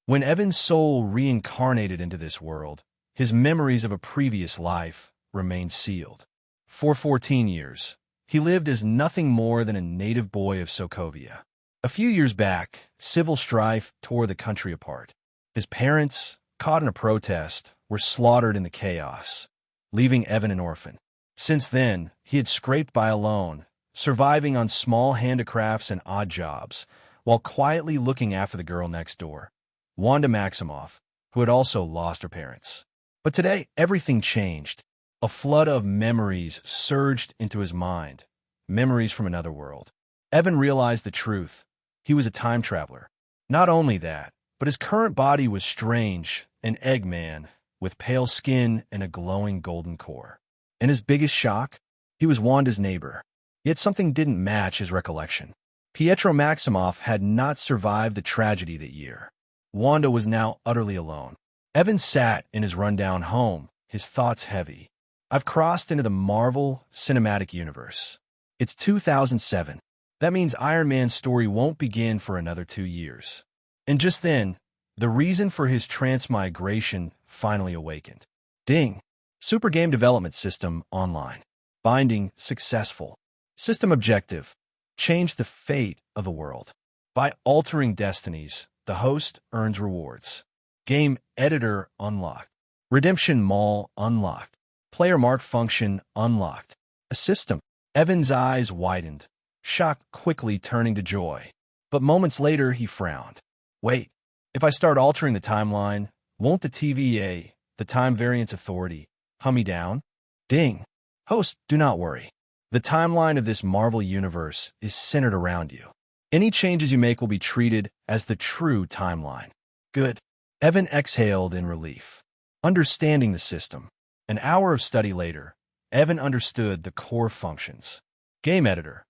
When Evan's soul reincarnated into this world, his memories of a previous life remained sealed. For 14 years, he lived as nothing more than a native boy of Sokovia. A few years back, civil strife tore the country apart. His parents, caught in a protest, were slaughtered in the chaos, leaving Evan an orphan. Since then, he had scraped by alone, surviving on small handicrafts and odd jobs, while quietly looking after the girl next door, Wanda Maximoff, who had also lost her parents. But today, everything changed. A flood of memories surged into his mind, memories from another world. Evan realized the truth. He was a time traveler. Not only that, but his current body was strange, an Eggman, with pale skin and a glowing golden core. And his biggest shock? He was Wanda's neighbor. Yet something didn't match his recollection. Pietro Maximoff had not survived the tragedy that year. Wanda was now utterly alone. Evan sat in his rundown home, his thoughts heavy. I've crossed into the Marvel Cinematic Universe. It's 2007. That means Iron Man's story won't begin for another 2 years. And just then, the reason for his transmigration finally awakened. Ding! Super Game Development System online. Binding successful. System objective. Change the fate of the world. By altering destinies, the host earns rewards. Game editor unlocked. Redemption mall unlocked. Player mark function unlocked. A system. Evan's eyes widened, shock quickly turning to joy. But moments later, he frowned. Wait, if I start altering the timeline, won't the TVA, the Time Variance Authority, hunt me down? Ding. Host, do not worry. The timeline of this Marvel universe is centered around you. Any changes you make will be treated as the true timeline. Good. Evan exhaled in relief. Understanding the system. An hour of study later, Evan understood the core functions. Game editor.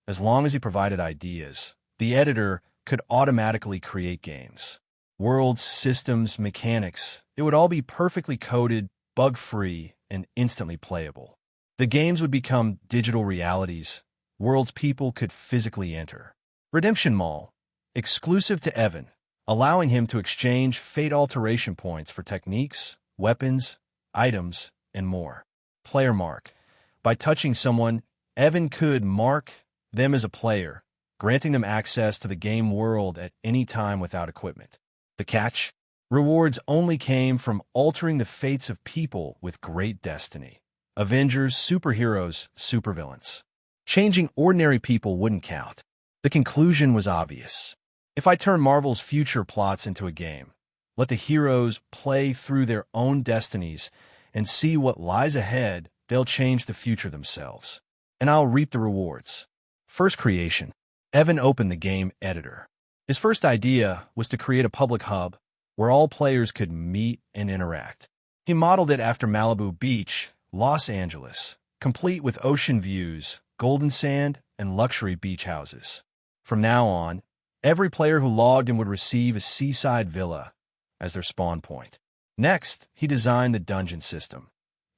As long as he provided ideas, the editor could automatically create games. Worlds, systems, mechanics, it would all be perfectly coded, bug-free, and instantly playable. The games would become digital realities, worlds people could physically enter. Redemption Mall, exclusive to Evan, allowing him to exchange fate alteration points for techniques, weapons, items, and more. Player mark. By touching someone, Evan could mark them as a player, granting them access to the game world at any time without equipment. The catch? Rewards only came from altering the fates of people with great destiny. Avengers, superheroes, supervillains. Changing ordinary people wouldn't count. The conclusion was obvious. If I turn Marvel's future plots into a game, let the heroes play through their own destinies and see what lies ahead, they'll change the future themselves. And I'll reap the rewards. First creation. Evan opened the game editor. His first idea was to create a public hub where all players could meet and interact. He modeled it after Malibu Beach, Los Angeles, complete with ocean views, golden sand, and luxury beach houses. From now on, every player who logged in would receive a seaside villa as their spawn point. Next, he designed the dungeon system.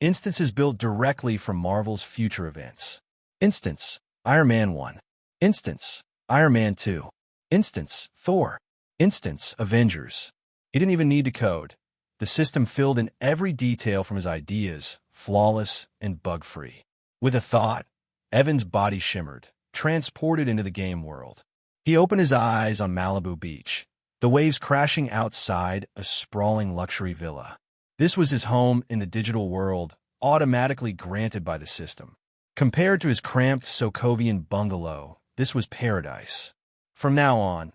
Instances built directly from Marvel's future events. Instance, Iron Man 1. Instance, Iron Man 2. Instance, Thor. Instance, Avengers. He didn't even need to code. The system filled in every detail from his ideas, flawless and bug-free. With a thought, Evan's body shimmered, transported into the game world. He opened his eyes on Malibu Beach, the waves crashing outside a sprawling luxury villa. This was his home in the digital world, automatically granted by the system. Compared to his cramped Sokovian bungalow, this was paradise. From now on,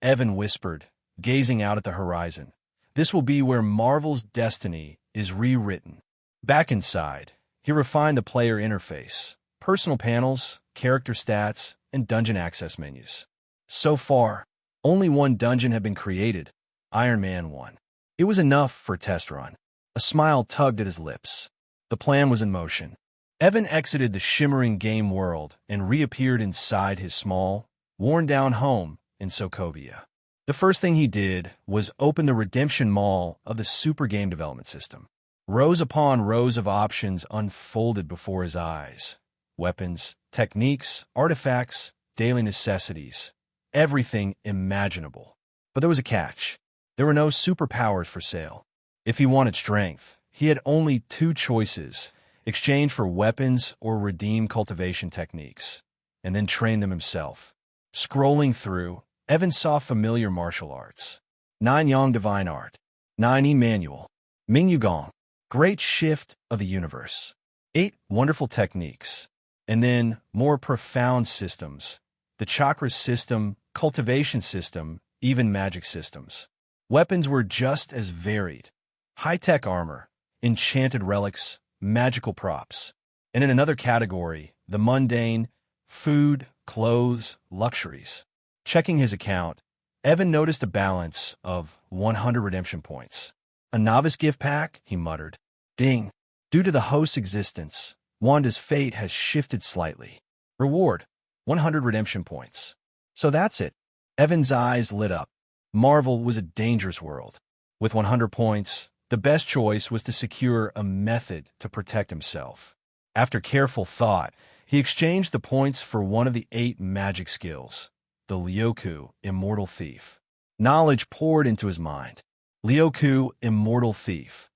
Evan whispered, gazing out at the horizon, this will be where Marvel's destiny is rewritten. Back inside, he refined the player interface, personal panels, character stats, and dungeon access menus. So far, only one dungeon had been created, Iron Man 1. It was enough for a test run. A smile tugged at his lips. The plan was in motion. Evan exited the shimmering game world and reappeared inside his small, worn-down home in Sokovia. The first thing he did was open the redemption mall of the Super Game Development System. Rows upon rows of options unfolded before his eyes. Weapons, techniques, artifacts, daily necessities, everything imaginable. But there was a catch. There were no superpowers for sale. If he wanted strength, he had only two choices: exchange for weapons or redeem cultivation techniques, and then train them himself. Scrolling through, Evan saw familiar martial arts. 9 Yang Divine Art. 9 E Manual. Ming Yu Gong. Great Shift of the Universe. 8 Wonderful Techniques. And then more profound systems. The chakra system, cultivation system, even magic systems. Weapons were just as varied. High-tech armor, enchanted relics, magical props. And in another category, the mundane, food, clothes, luxuries. Checking his account, Evan noticed a balance of 100 redemption points. A novice gift pack, he muttered. Ding. Due to the host's existence, Wanda's fate has shifted slightly. Reward, 100 redemption points. So that's it. Evan's eyes lit up. Marvel was a dangerous world. With 100 points, the best choice was to secure a method to protect himself. After careful thought, he exchanged the points for one of the 8 magic skills, the Lyoku, Immortal Thief. Knowledge poured into his mind. Lyoku, Immortal Thief,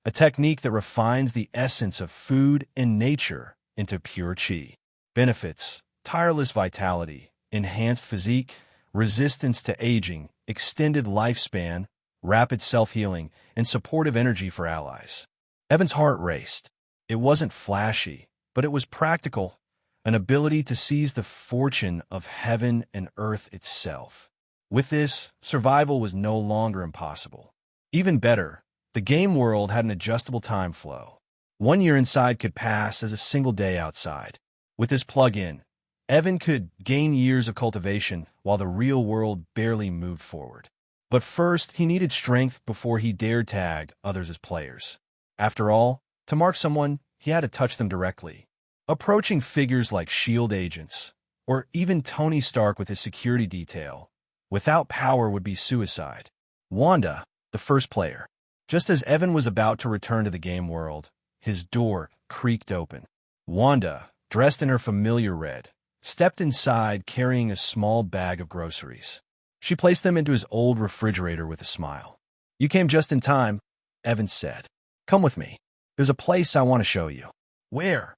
a technique that refines the essence of food and nature into pure chi. Benefits: tireless vitality, enhanced physique, resistance to aging, extended lifespan, rapid self-healing, and supportive energy for allies. Evan's heart raced. It wasn't flashy, but it was practical, an ability to seize the fortune of heaven and earth itself. With this, survival was no longer impossible. Even better, the game world had an adjustable time flow. 1 year inside could pass as a single day outside. With this plug-in, Evan could gain years of cultivation while the real world barely moved forward. But first, he needed strength before he dared tag others as players. After all, to mark someone, he had to touch them directly. Approaching figures like S.H.I.E.L.D. agents, or even Tony Stark with his security detail, without power would be suicide. Wanda, the first player. Just as Evan was about to return to the game world, his door creaked open. Wanda, dressed in her familiar red, stepped inside carrying a small bag of groceries. She placed them into his old refrigerator with a smile. "You came just in time," Evan said. "Come with me. There's a place I want to show you." "Where?"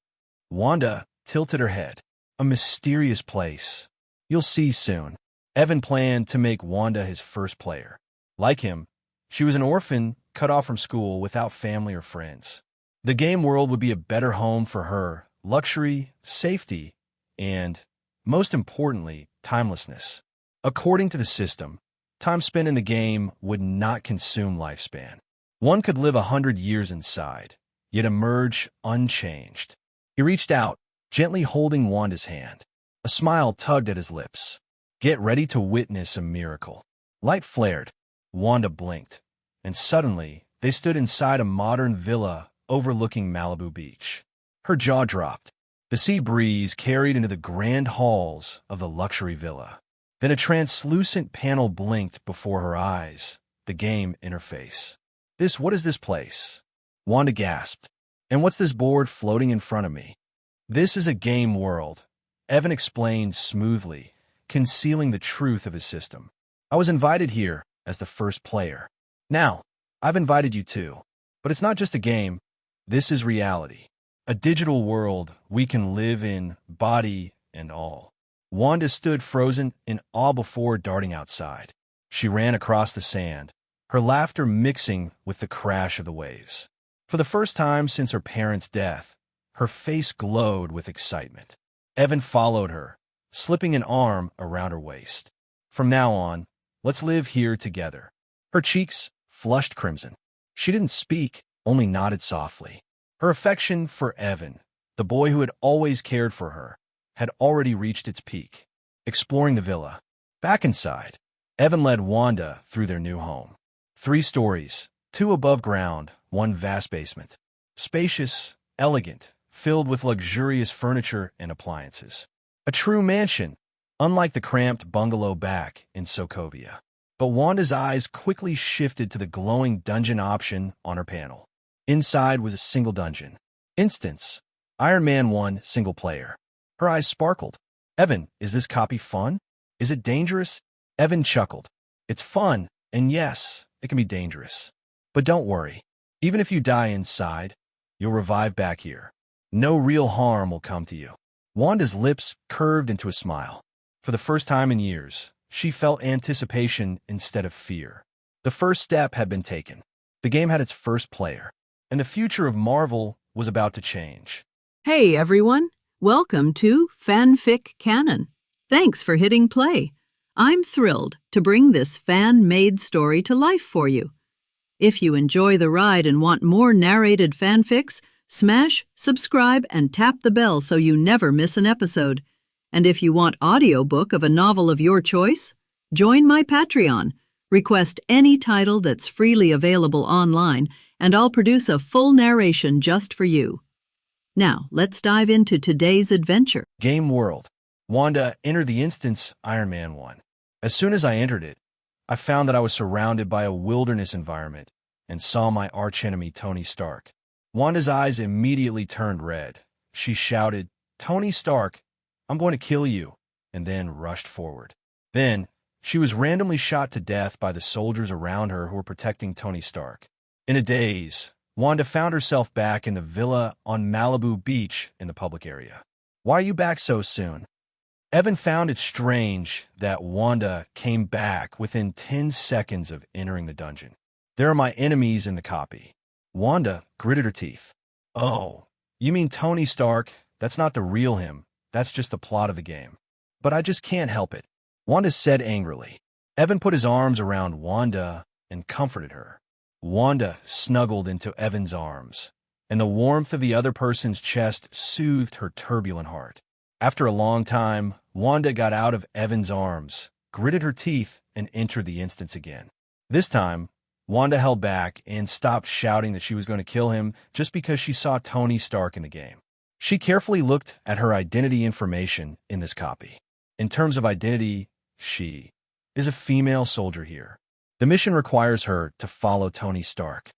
Wanda tilted her head. "A mysterious place. You'll see soon." Evan planned to make Wanda his first player. Like him, she was an orphan cut off from school without family or friends. The game world would be a better home for her: luxury, safety, and, most importantly, timelessness. According to the system, time spent in the game would not consume lifespan. One could live 100 years inside, yet emerge unchanged. He reached out, gently holding Wanda's hand. A smile tugged at his lips. "Get ready to witness a miracle." Light flared. Wanda blinked, and suddenly they stood inside a modern villa overlooking Malibu Beach. Her jaw dropped. The sea breeze carried into the grand halls of the luxury villa. Then a translucent panel blinked before her eyes, the game interface. What is this place?" Wanda gasped. "And what's this board floating in front of me?" "This is a game world," Evan explained smoothly, concealing the truth of his system. "I was invited here as the first player. Now, I've invited you too. But it's not just a game. This is reality. A digital world we can live in, body and all." Wanda stood frozen in awe before darting outside. She ran across the sand, her laughter mixing with the crash of the waves. For the first time since her parents' death, her face glowed with excitement. Evan followed her, slipping an arm around her waist. "From now on, let's live here together." Her cheeks flushed crimson. She didn't speak, only nodded softly. Her affection for Evan, the boy who had always cared for her, had already reached its peak. Exploring the villa. Back inside, Evan led Wanda through their new home. 3 stories, 2 above ground, 1 vast basement. Spacious, elegant, filled with luxurious furniture and appliances. A true mansion, unlike the cramped bungalow back in Sokovia. But Wanda's eyes quickly shifted to the glowing dungeon option on her panel. Inside was a single dungeon. Instance: Iron Man 1 single player. Her eyes sparkled. "Evan, is this copy fun? Is it dangerous?" Evan chuckled. "It's fun, and yes, it can be dangerous. But don't worry. Even if you die inside, you'll revive back here. No real harm will come to you. Wanda's lips curved into a smile. For the first time in years, she felt anticipation instead of fear. The first step had been taken. The game had its first player, and the future of Marvel was about to change. Hey everyone, welcome to FanFic Canon. Thanks for hitting play. I'm thrilled to bring this fan-made story to life for you. If you enjoy the ride and want more narrated fanfics, smash, subscribe, and tap the bell so you never miss an episode. And if you want audiobook of a novel of your choice, join my Patreon. Request any title that's freely available online, and I'll produce a full narration just for you. Now, let's dive into today's adventure. Game World. Wanda entered the instance Iron Man 1. As soon as I entered it, I found that I was surrounded by a wilderness environment and saw my archenemy Tony Stark. Wanda's eyes immediately turned red. She shouted, "Tony Stark, I'm going to kill you," and then rushed forward. Then, she was randomly shot to death by the soldiers around her who were protecting Tony Stark. In a daze, Wanda found herself back in the villa on Malibu Beach in the public area. "Why are you back so soon?" Evan found it strange that Wanda came back within 10 seconds of entering the dungeon. "There are my enemies in the copy." Wanda gritted her teeth. "Oh, you mean Tony Stark? That's not the real him. That's just the plot of the game." "But I just can't help it," Wanda said angrily. Evan put his arms around Wanda and comforted her. Wanda snuggled into Evan's arms, and the warmth of the other person's chest soothed her turbulent heart. After a long time, Wanda got out of Evan's arms, gritted her teeth, and entered the instance again. This time, Wanda held back and stopped shouting that she was going to kill him just because she saw Tony Stark in the game. She carefully looked at her identity information in this copy. In terms of identity, she is a female soldier here. The mission requires her to follow Tony Stark.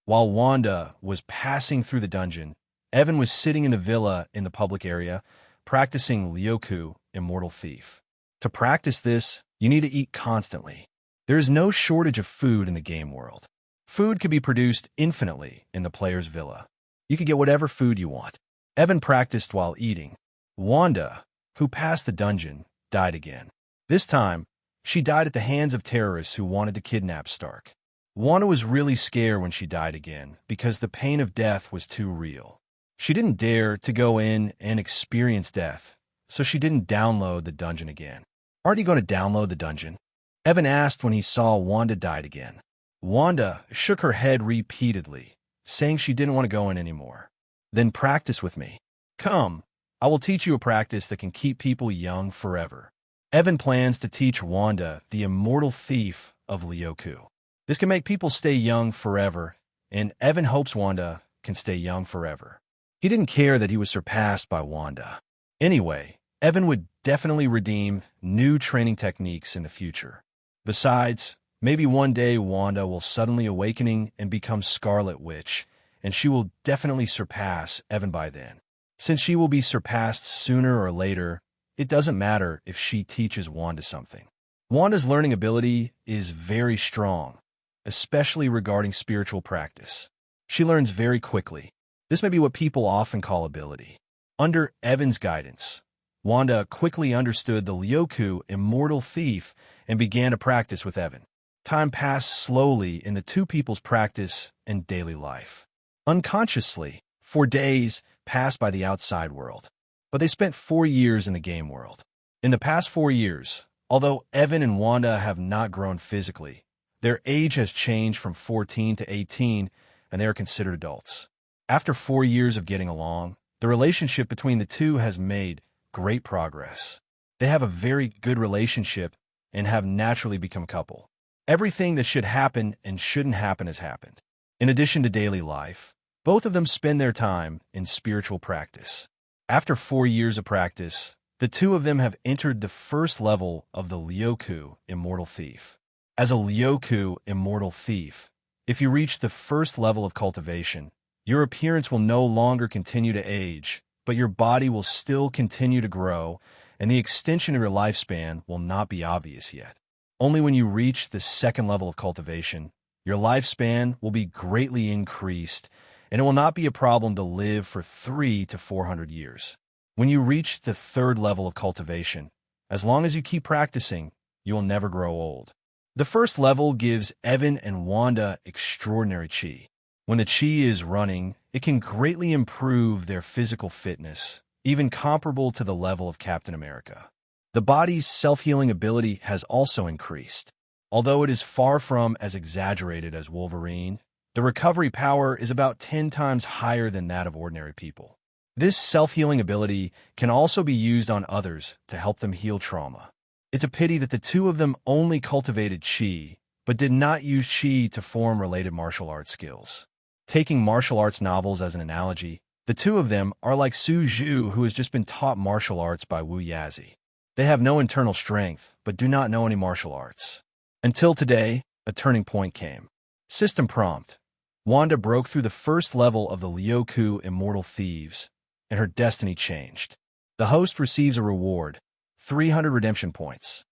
While Wanda was passing through the dungeon, Evan was sitting in the villa in the public area, practicing Lyoku, Immortal Thief. To practice this, you need to eat constantly. There is no shortage of food in the game world. Food could be produced infinitely in the player's villa. You could get whatever food you want. Evan practiced while eating. Wanda, who passed the dungeon, died again. This time, she died at the hands of terrorists who wanted to kidnap Stark. Wanda was really scared when she died again because the pain of death was too real. She didn't dare to go in and experience death, so she didn't download the dungeon again. "Aren't you going to download the dungeon?" Evan asked when he saw Wanda died again. Wanda shook her head repeatedly, saying she didn't want to go in anymore. "Then practice with me. Come, I will teach you a practice that can keep people young forever." Evan plans to teach Wanda the Immortal Thief of Lyoku. This can make people stay young forever, and Evan hopes Wanda can stay young forever. He didn't care that he was surpassed by Wanda. Anyway, Evan would definitely redeem new training techniques in the future. Besides, maybe one day Wanda will suddenly awakening and become Scarlet Witch, and she will definitely surpass Evan by then. Since she will be surpassed sooner or later, it doesn't matter if she teaches Wanda something. Wanda's learning ability is very strong, especially regarding spiritual practice. She learns very quickly. This may be what people often call ability. Under Evan's guidance, Wanda quickly understood the Lyoku Immortal Thief and began to practice with Evan. Time passed slowly in the two people's practice and daily life. Unconsciously, 4 days passed by the outside world, but they spent 4 years in the game world. In the past 4 years, although Evan and Wanda have not grown physically, their age has changed from 14 to 18, and they are considered adults. After 4 years of getting along, the relationship between the two has made great progress. They have a very good relationship and have naturally become a couple. Everything that should happen and shouldn't happen has happened. In addition to daily life, both of them spend their time in spiritual practice. After 4 years of practice, the two of them have entered the first level of the Lyoku Immortal Thief. As a Lyoku Immortal Thief, if you reach the first level of cultivation, your appearance will no longer continue to age, but your body will still continue to grow, and the extension of your lifespan will not be obvious yet. Only when you reach the second level of cultivation, Your lifespan will be greatly increased, and it will not be a problem to live for 300 to 400 years. When you reach the third level of cultivation, as long as you keep practicing, you will never grow old. The first level gives Evan and Wanda extraordinary chi. When the chi is running, it can greatly improve their physical fitness, even comparable to the level of Captain America. The body's self-healing ability has also increased. Although it is far from as exaggerated as Wolverine, the recovery power is about 10 times higher than that of ordinary people. This self-healing ability can also be used on others to help them heal trauma. It's a pity that the two of them only cultivated chi, but did not use chi to form related martial arts skills. Taking martial arts novels as an analogy, the two of them are like Su Zhu, who has just been taught martial arts by Wu Yazi. They have no internal strength, but do not know any martial arts. Until today, a turning point came. System prompt. Wanda broke through the first level of the Liuku Immortal Thieves, and her destiny changed. The host receives a reward, 300 redemption points.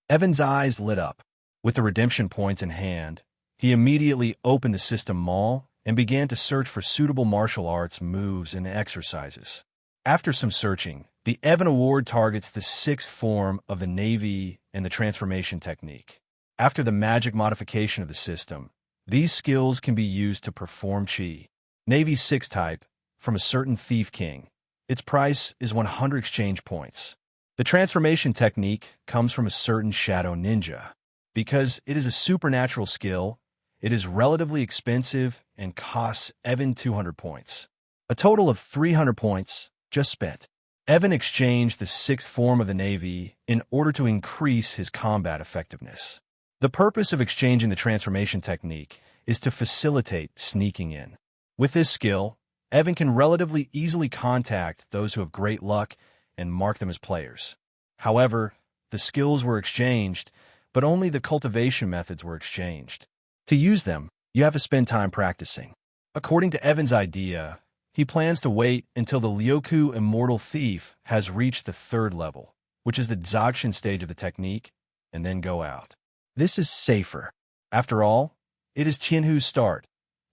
Evan's eyes lit up. With the redemption points in hand, he immediately opened the system mall and began to search for suitable martial arts moves and exercises. After some searching, the Evan Award targets the sixth form of the Navy and the transformation technique. After the magic modification of the system, these skills can be used to perform chi. Navy 6 type, from a certain Thief King. Its price is 100 exchange points. The transformation technique comes from a certain Shadow Ninja. Because it is a supernatural skill, it is relatively expensive and costs Evan 200 points. A total of 300 points just spent. Evan exchanged the sixth form of the Navy in order to increase his combat effectiveness. The purpose of exchanging the transformation technique is to facilitate sneaking in. With this skill, Evan can relatively easily contact those who have great luck and mark them as players. However, the skills were exchanged, but only the cultivation methods were exchanged. To use them, you have to spend time practicing. According to Evan's idea, he plans to wait until the Liuku Immortal Thief has reached the third level, which is the Dzogchen stage of the technique, and then go out. This is safer. After all, it is Qianhu's start,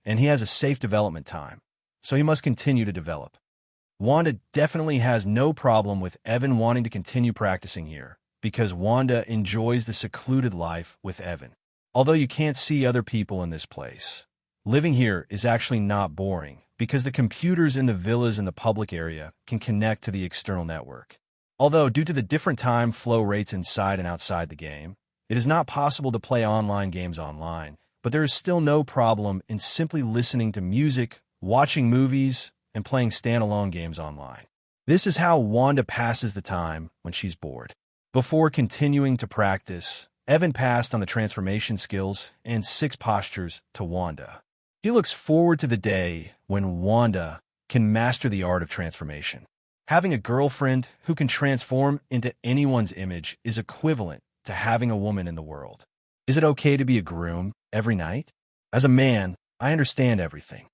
and he has a safe development time, so he must continue to develop. Wanda definitely has no problem with Evan wanting to continue practicing here, because Wanda enjoys the secluded life with Evan. Although you can't see other people in this place, living here is actually not boring, because the computers in the villas in the public area can connect to the external network. Although, due to the different time flow rates inside and outside the game, it is not possible to play online games online, but there is still no problem in simply listening to music, watching movies, and playing standalone games online. This is how Wanda passes the time when she's bored. Before continuing to practice, Evan passed on the transformation skills and 6 postures to Wanda. He looks forward to the day when Wanda can master the art of transformation. Having a girlfriend who can transform into anyone's image is equivalent to having a woman in the world. Is it okay to be a groom every night? As a man, I understand everything.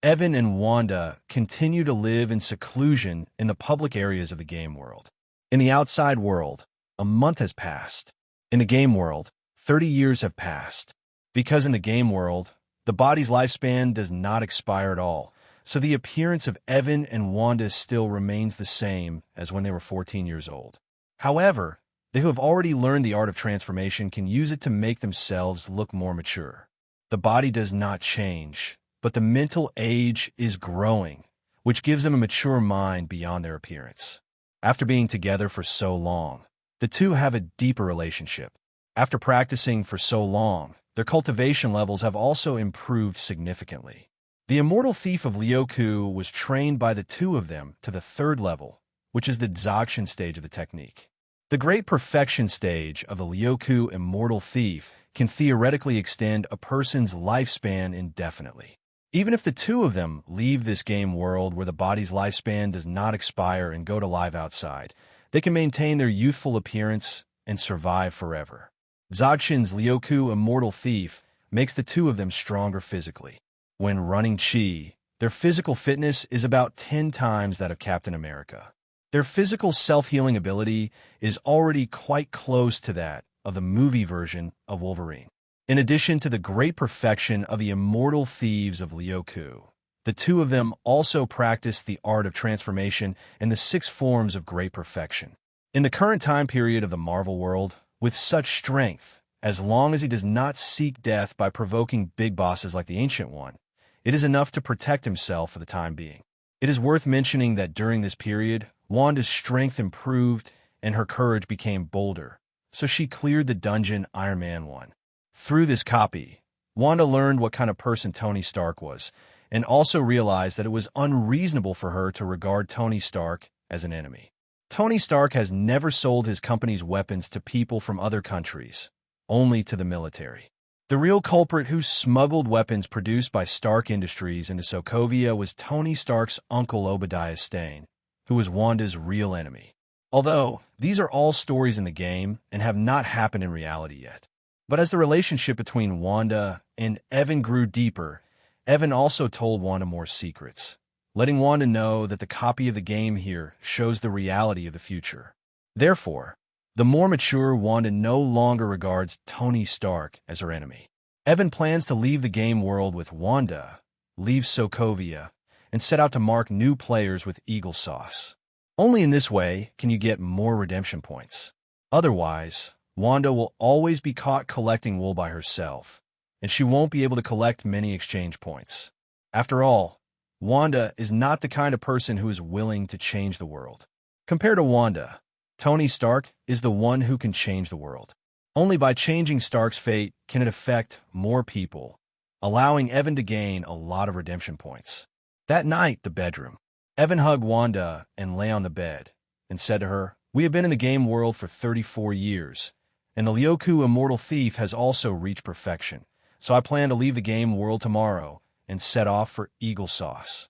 Evan and Wanda continue to live in seclusion in the public areas of the game world. In the outside world, a month has passed. In the game world, 30 years have passed. Because in the game world, the body's lifespan does not expire at all, so the appearance of Evan and Wanda still remains the same as when they were 14 years old. However, they who have already learned the art of transformation can use it to make themselves look more mature. The body does not change, but the mental age is growing, which gives them a mature mind beyond their appearance. After being together for so long, the two have a deeper relationship. After practicing for so long, their cultivation levels have also improved significantly. The Immortal Thief of Liuku was trained by the two of them to the third level, which is the Dzogchen stage of the technique. The Great Perfection stage of the Liuku Immortal Thief can theoretically extend a person's lifespan indefinitely. Even if the two of them leave this game world where the body's lifespan does not expire and go to live outside, they can maintain their youthful appearance and survive forever. Dzogchen's Liuku Immortal Thief makes the two of them stronger physically. When running chi, their physical fitness is about 10 times that of Captain America. Their physical self-healing ability is already quite close to that of the movie version of Wolverine. In addition to the great perfection of the immortal thieves of Lyoku, the two of them also practiced the art of transformation and the 6 forms of great perfection. In the current time period of the Marvel world, with such strength, as long as he does not seek death by provoking big bosses like the Ancient One, it is enough to protect himself for the time being. It is worth mentioning that during this period, Wanda's strength improved and her courage became bolder, so she cleared the dungeon Iron Man 1. Through this copy, Wanda learned what kind of person Tony Stark was, and also realized that it was unreasonable for her to regard Tony Stark as an enemy. Tony Stark has never sold his company's weapons to people from other countries, only to the military. The real culprit who smuggled weapons produced by Stark Industries into Sokovia was Tony Stark's uncle Obadiah Stane, who was Wanda's real enemy. Although, these are all stories in the game and have not happened in reality yet. But as the relationship between Wanda and Evan grew deeper, Evan also told Wanda more secrets, letting Wanda know that the copy of the game here shows the reality of the future. Therefore, the more mature Wanda no longer regards Tony Stark as her enemy. Evan plans to leave the game world with Wanda, leave Sokovia, and set out to mark new players with Eagle Sauce. Only in this way can you get more redemption points. Otherwise, Wanda will always be caught collecting wool by herself, and she won't be able to collect many exchange points. After all, Wanda is not the kind of person who is willing to change the world. Compared to Wanda, Tony Stark is the one who can change the world. Only by changing Stark's fate can it affect more people, allowing Evan to gain a lot of redemption points. That night, the bedroom. Evan hugged Wanda and lay on the bed and said to her, "We have been in the game world for 34 years, and the Lyoku Immortal Thief has also reached perfection, so I plan to leave the game world tomorrow and set off for Eagle Sauce.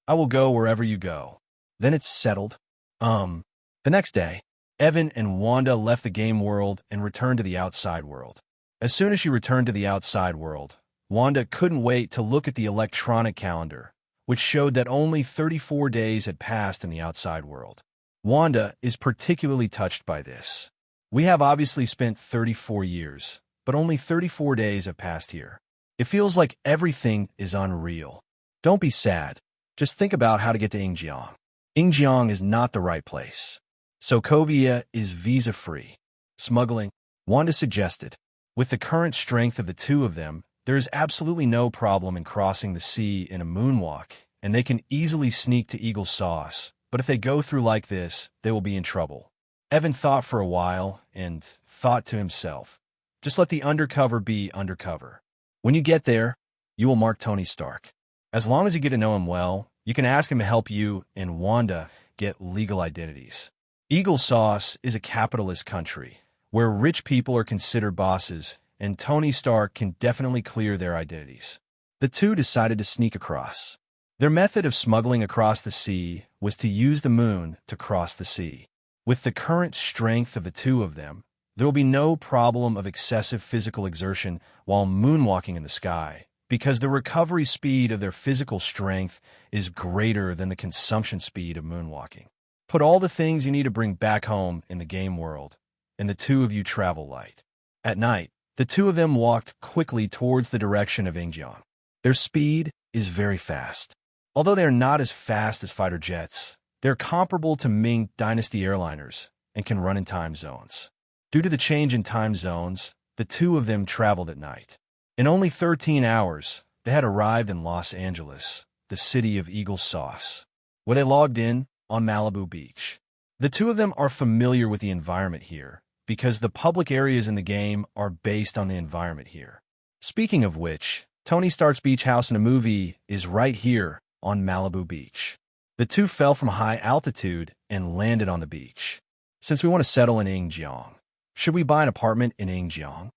I will go wherever you go. Then it's settled." The next day, Evan and Wanda left the game world and returned to the outside world. As soon as she returned to the outside world, Wanda couldn't wait to look at the electronic calendar, which showed that only 34 days had passed in the outside world. Wanda is particularly touched by this. We have obviously spent 34 years, but only 34 days have passed here. It feels like everything is unreal. Don't be sad. Just think about how to get to Ingjiang. Ingjiang is not the right place. Sokovia is visa-free. Smuggling, Wanda suggested. With the current strength of the two of them, there is absolutely no problem in crossing the sea in a moonwalk, and they can easily sneak to Eagle Sauce, but if they go through like this, they will be in trouble. Evan thought for a while and thought to himself, just let the undercover be undercover. When you get there, you will mark Tony Stark. As long as you get to know him well, you can ask him to help you and Wanda get legal identities. Eagle Sauce is a capitalist country, where rich people are considered bosses, and Tony Stark can definitely clear their identities. The two decided to sneak across. Their method of smuggling across the sea was to use the moon to cross the sea. With the current strength of the two of them, there will be no problem of excessive physical exertion while moonwalking in the sky, because the recovery speed of their physical strength is greater than the consumption speed of moonwalking. Put all the things you need to bring back home in the game world, and the two of you travel light. At night, the two of them walked quickly towards the direction of Ingjiang. Their speed is very fast. Although they are not as fast as fighter jets, they're comparable to Ming Dynasty airliners and can run in time zones. Due to the change in time zones, the two of them traveled at night. In only 13 hours, they had arrived in Los Angeles, the city of Eagle Sauce, where they logged in on Malibu Beach. The two of them are familiar with the environment here, because the public areas in the game are based on the environment here. Speaking of which, Tony Stark's beach house in a movie is right here on Malibu Beach. The two fell from high altitude and landed on the beach. Since we want to settle in Ingjiang, should we buy an apartment in Ingjiang?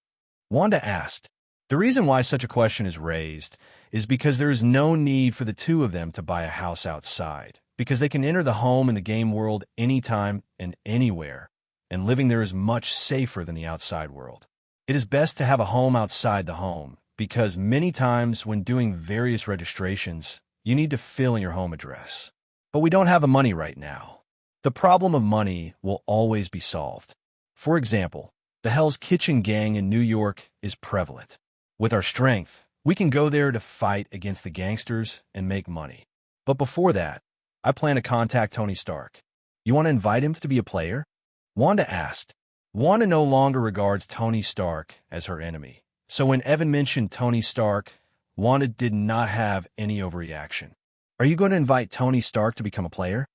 Wanda asked. The reason why such a question is raised is because there is no need for the two of them to buy a house outside, because they can enter the home in the game world anytime and anywhere, and living there is much safer than the outside world. It is best to have a home outside the home, because many times when doing various registrations, you need to fill in your home address. But we don't have the money right now. The problem of money will always be solved. For example, the Hell's Kitchen gang in New York is prevalent. With our strength, we can go there to fight against the gangsters and make money. But before that, I plan to contact Tony Stark. You want to invite him to be a player? Wanda asked. Wanda no longer regards Tony Stark as her enemy. So when Evan mentioned Tony Stark, Wanda did not have any overreaction. Are you going to invite Tony Stark to become a player?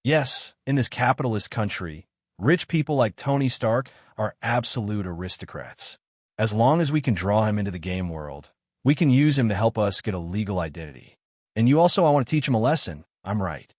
Yes, in this capitalist country, rich people like Tony Stark are absolute aristocrats. As long as we can draw him into the game world, we can use him to help us get a legal identity. And you also want to teach him a lesson, I'm right.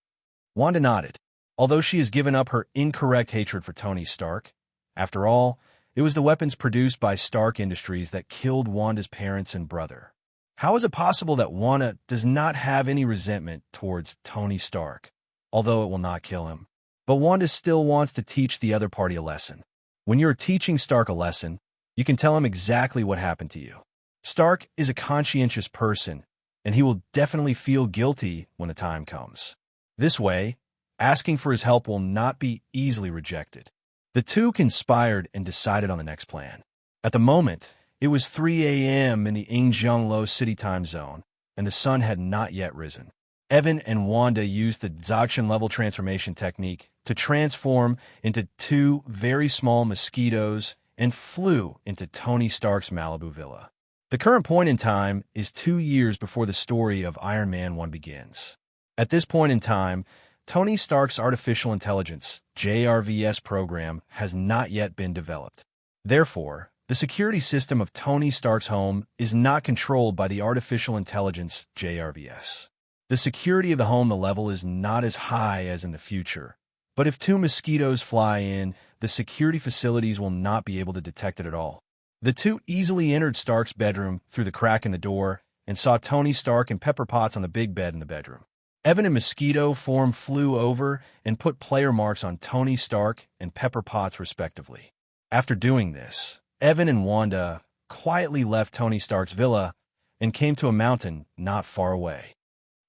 Wanda nodded. Although she has given up her incorrect hatred for Tony Stark, after all, it was the weapons produced by Stark Industries that killed Wanda's parents and brother. How is it possible that Wanda does not have any resentment towards Tony Stark, although it will not kill him? But Wanda still wants to teach the other party a lesson. When you're teaching Stark a lesson, you can tell him exactly what happened to you. Stark is a conscientious person, and he will definitely feel guilty when the time comes. This way, asking for his help will not be easily rejected. The two conspired and decided on the next plan. At the moment, it was 3 a.m. in the Ingjunglo City time zone, and the sun had not yet risen. Evan and Wanda used the Dzogchen level transformation technique to transform into two very small mosquitoes and flew into Tony Stark's Malibu villa. The current point in time is 2 years before the story of Iron Man 1 begins. At this point in time, Tony Stark's artificial intelligence, JRVS program, has not yet been developed. Therefore, the security system of Tony Stark's home is not controlled by the artificial intelligence, JRVS. The security of the home, the level is not as high as in the future. But if two mosquitoes fly in, the security facilities will not be able to detect it at all. The two easily entered Stark's bedroom through the crack in the door and saw Tony Stark and Pepper Potts on the big bed in the bedroom. Evan and Mosquito form flew over and put player marks on Tony Stark and Pepper Potts respectively. After doing this, Evan and Wanda quietly left Tony Stark's villa and came to a mountain not far away.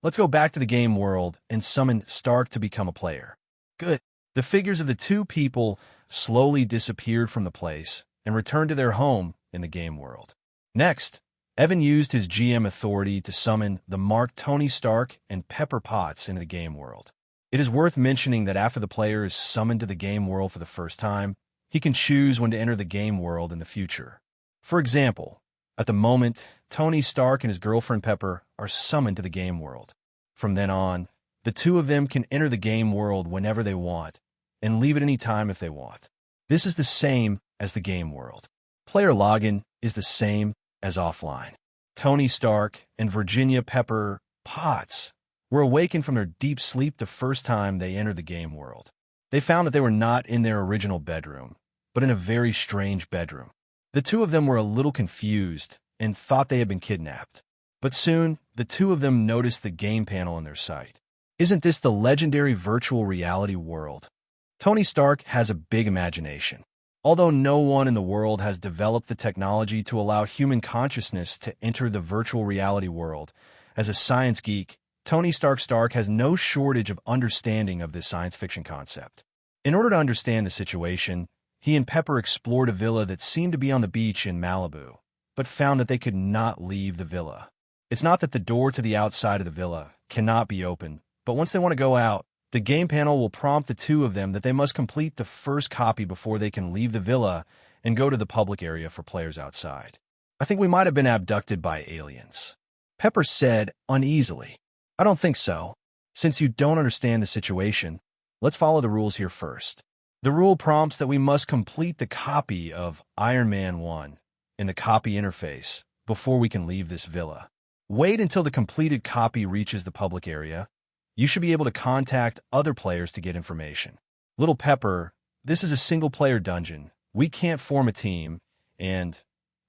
Let's go back to the game world and summon Stark to become a player. Good. The figures of the two people slowly disappeared from the place and returned to their home in the game world. Next, Evan used his GM authority to summon the marked Tony Stark and Pepper Potts into the game world. It is worth mentioning that after the player is summoned to the game world for the first time, he can choose when to enter the game world in the future. For example, at the moment, Tony Stark and his girlfriend Pepper are summoned to the game world. From then on, the two of them can enter the game world whenever they want and leave at any time if they want. This is the same as the game world. Player login is the same as offline. Tony Stark and Virginia Pepper Potts were awakened from their deep sleep the first time they entered the game world. They found that they were not in their original bedroom, but in a very strange bedroom. The two of them were a little confused and thought they had been kidnapped. But soon, the two of them noticed the game panel in their sight. Isn't this the legendary virtual reality world? Tony Stark has a big imagination. Although no one in the world has developed the technology to allow human consciousness to enter the virtual reality world, as a science geek, Tony Stark has no shortage of understanding of this science fiction concept. In order to understand the situation, he and Pepper explored a villa that seemed to be on the beach in Malibu, but found that they could not leave the villa. It's not that the door to the outside of the villa cannot be opened, but once they want to go out, the game panel will prompt the two of them that they must complete the first copy before they can leave the villa and go to the public area for players outside. I think we might have been abducted by aliens. Pepper said uneasily. I don't think so. Since you don't understand the situation, let's follow the rules here first. The rule prompts that we must complete the copy of Iron Man 1 in the copy interface before we can leave this villa. Wait until the completed copy reaches the public area. You should be able to contact other players to get information. Little Pepper, this is a single-player dungeon. We can't form a team, and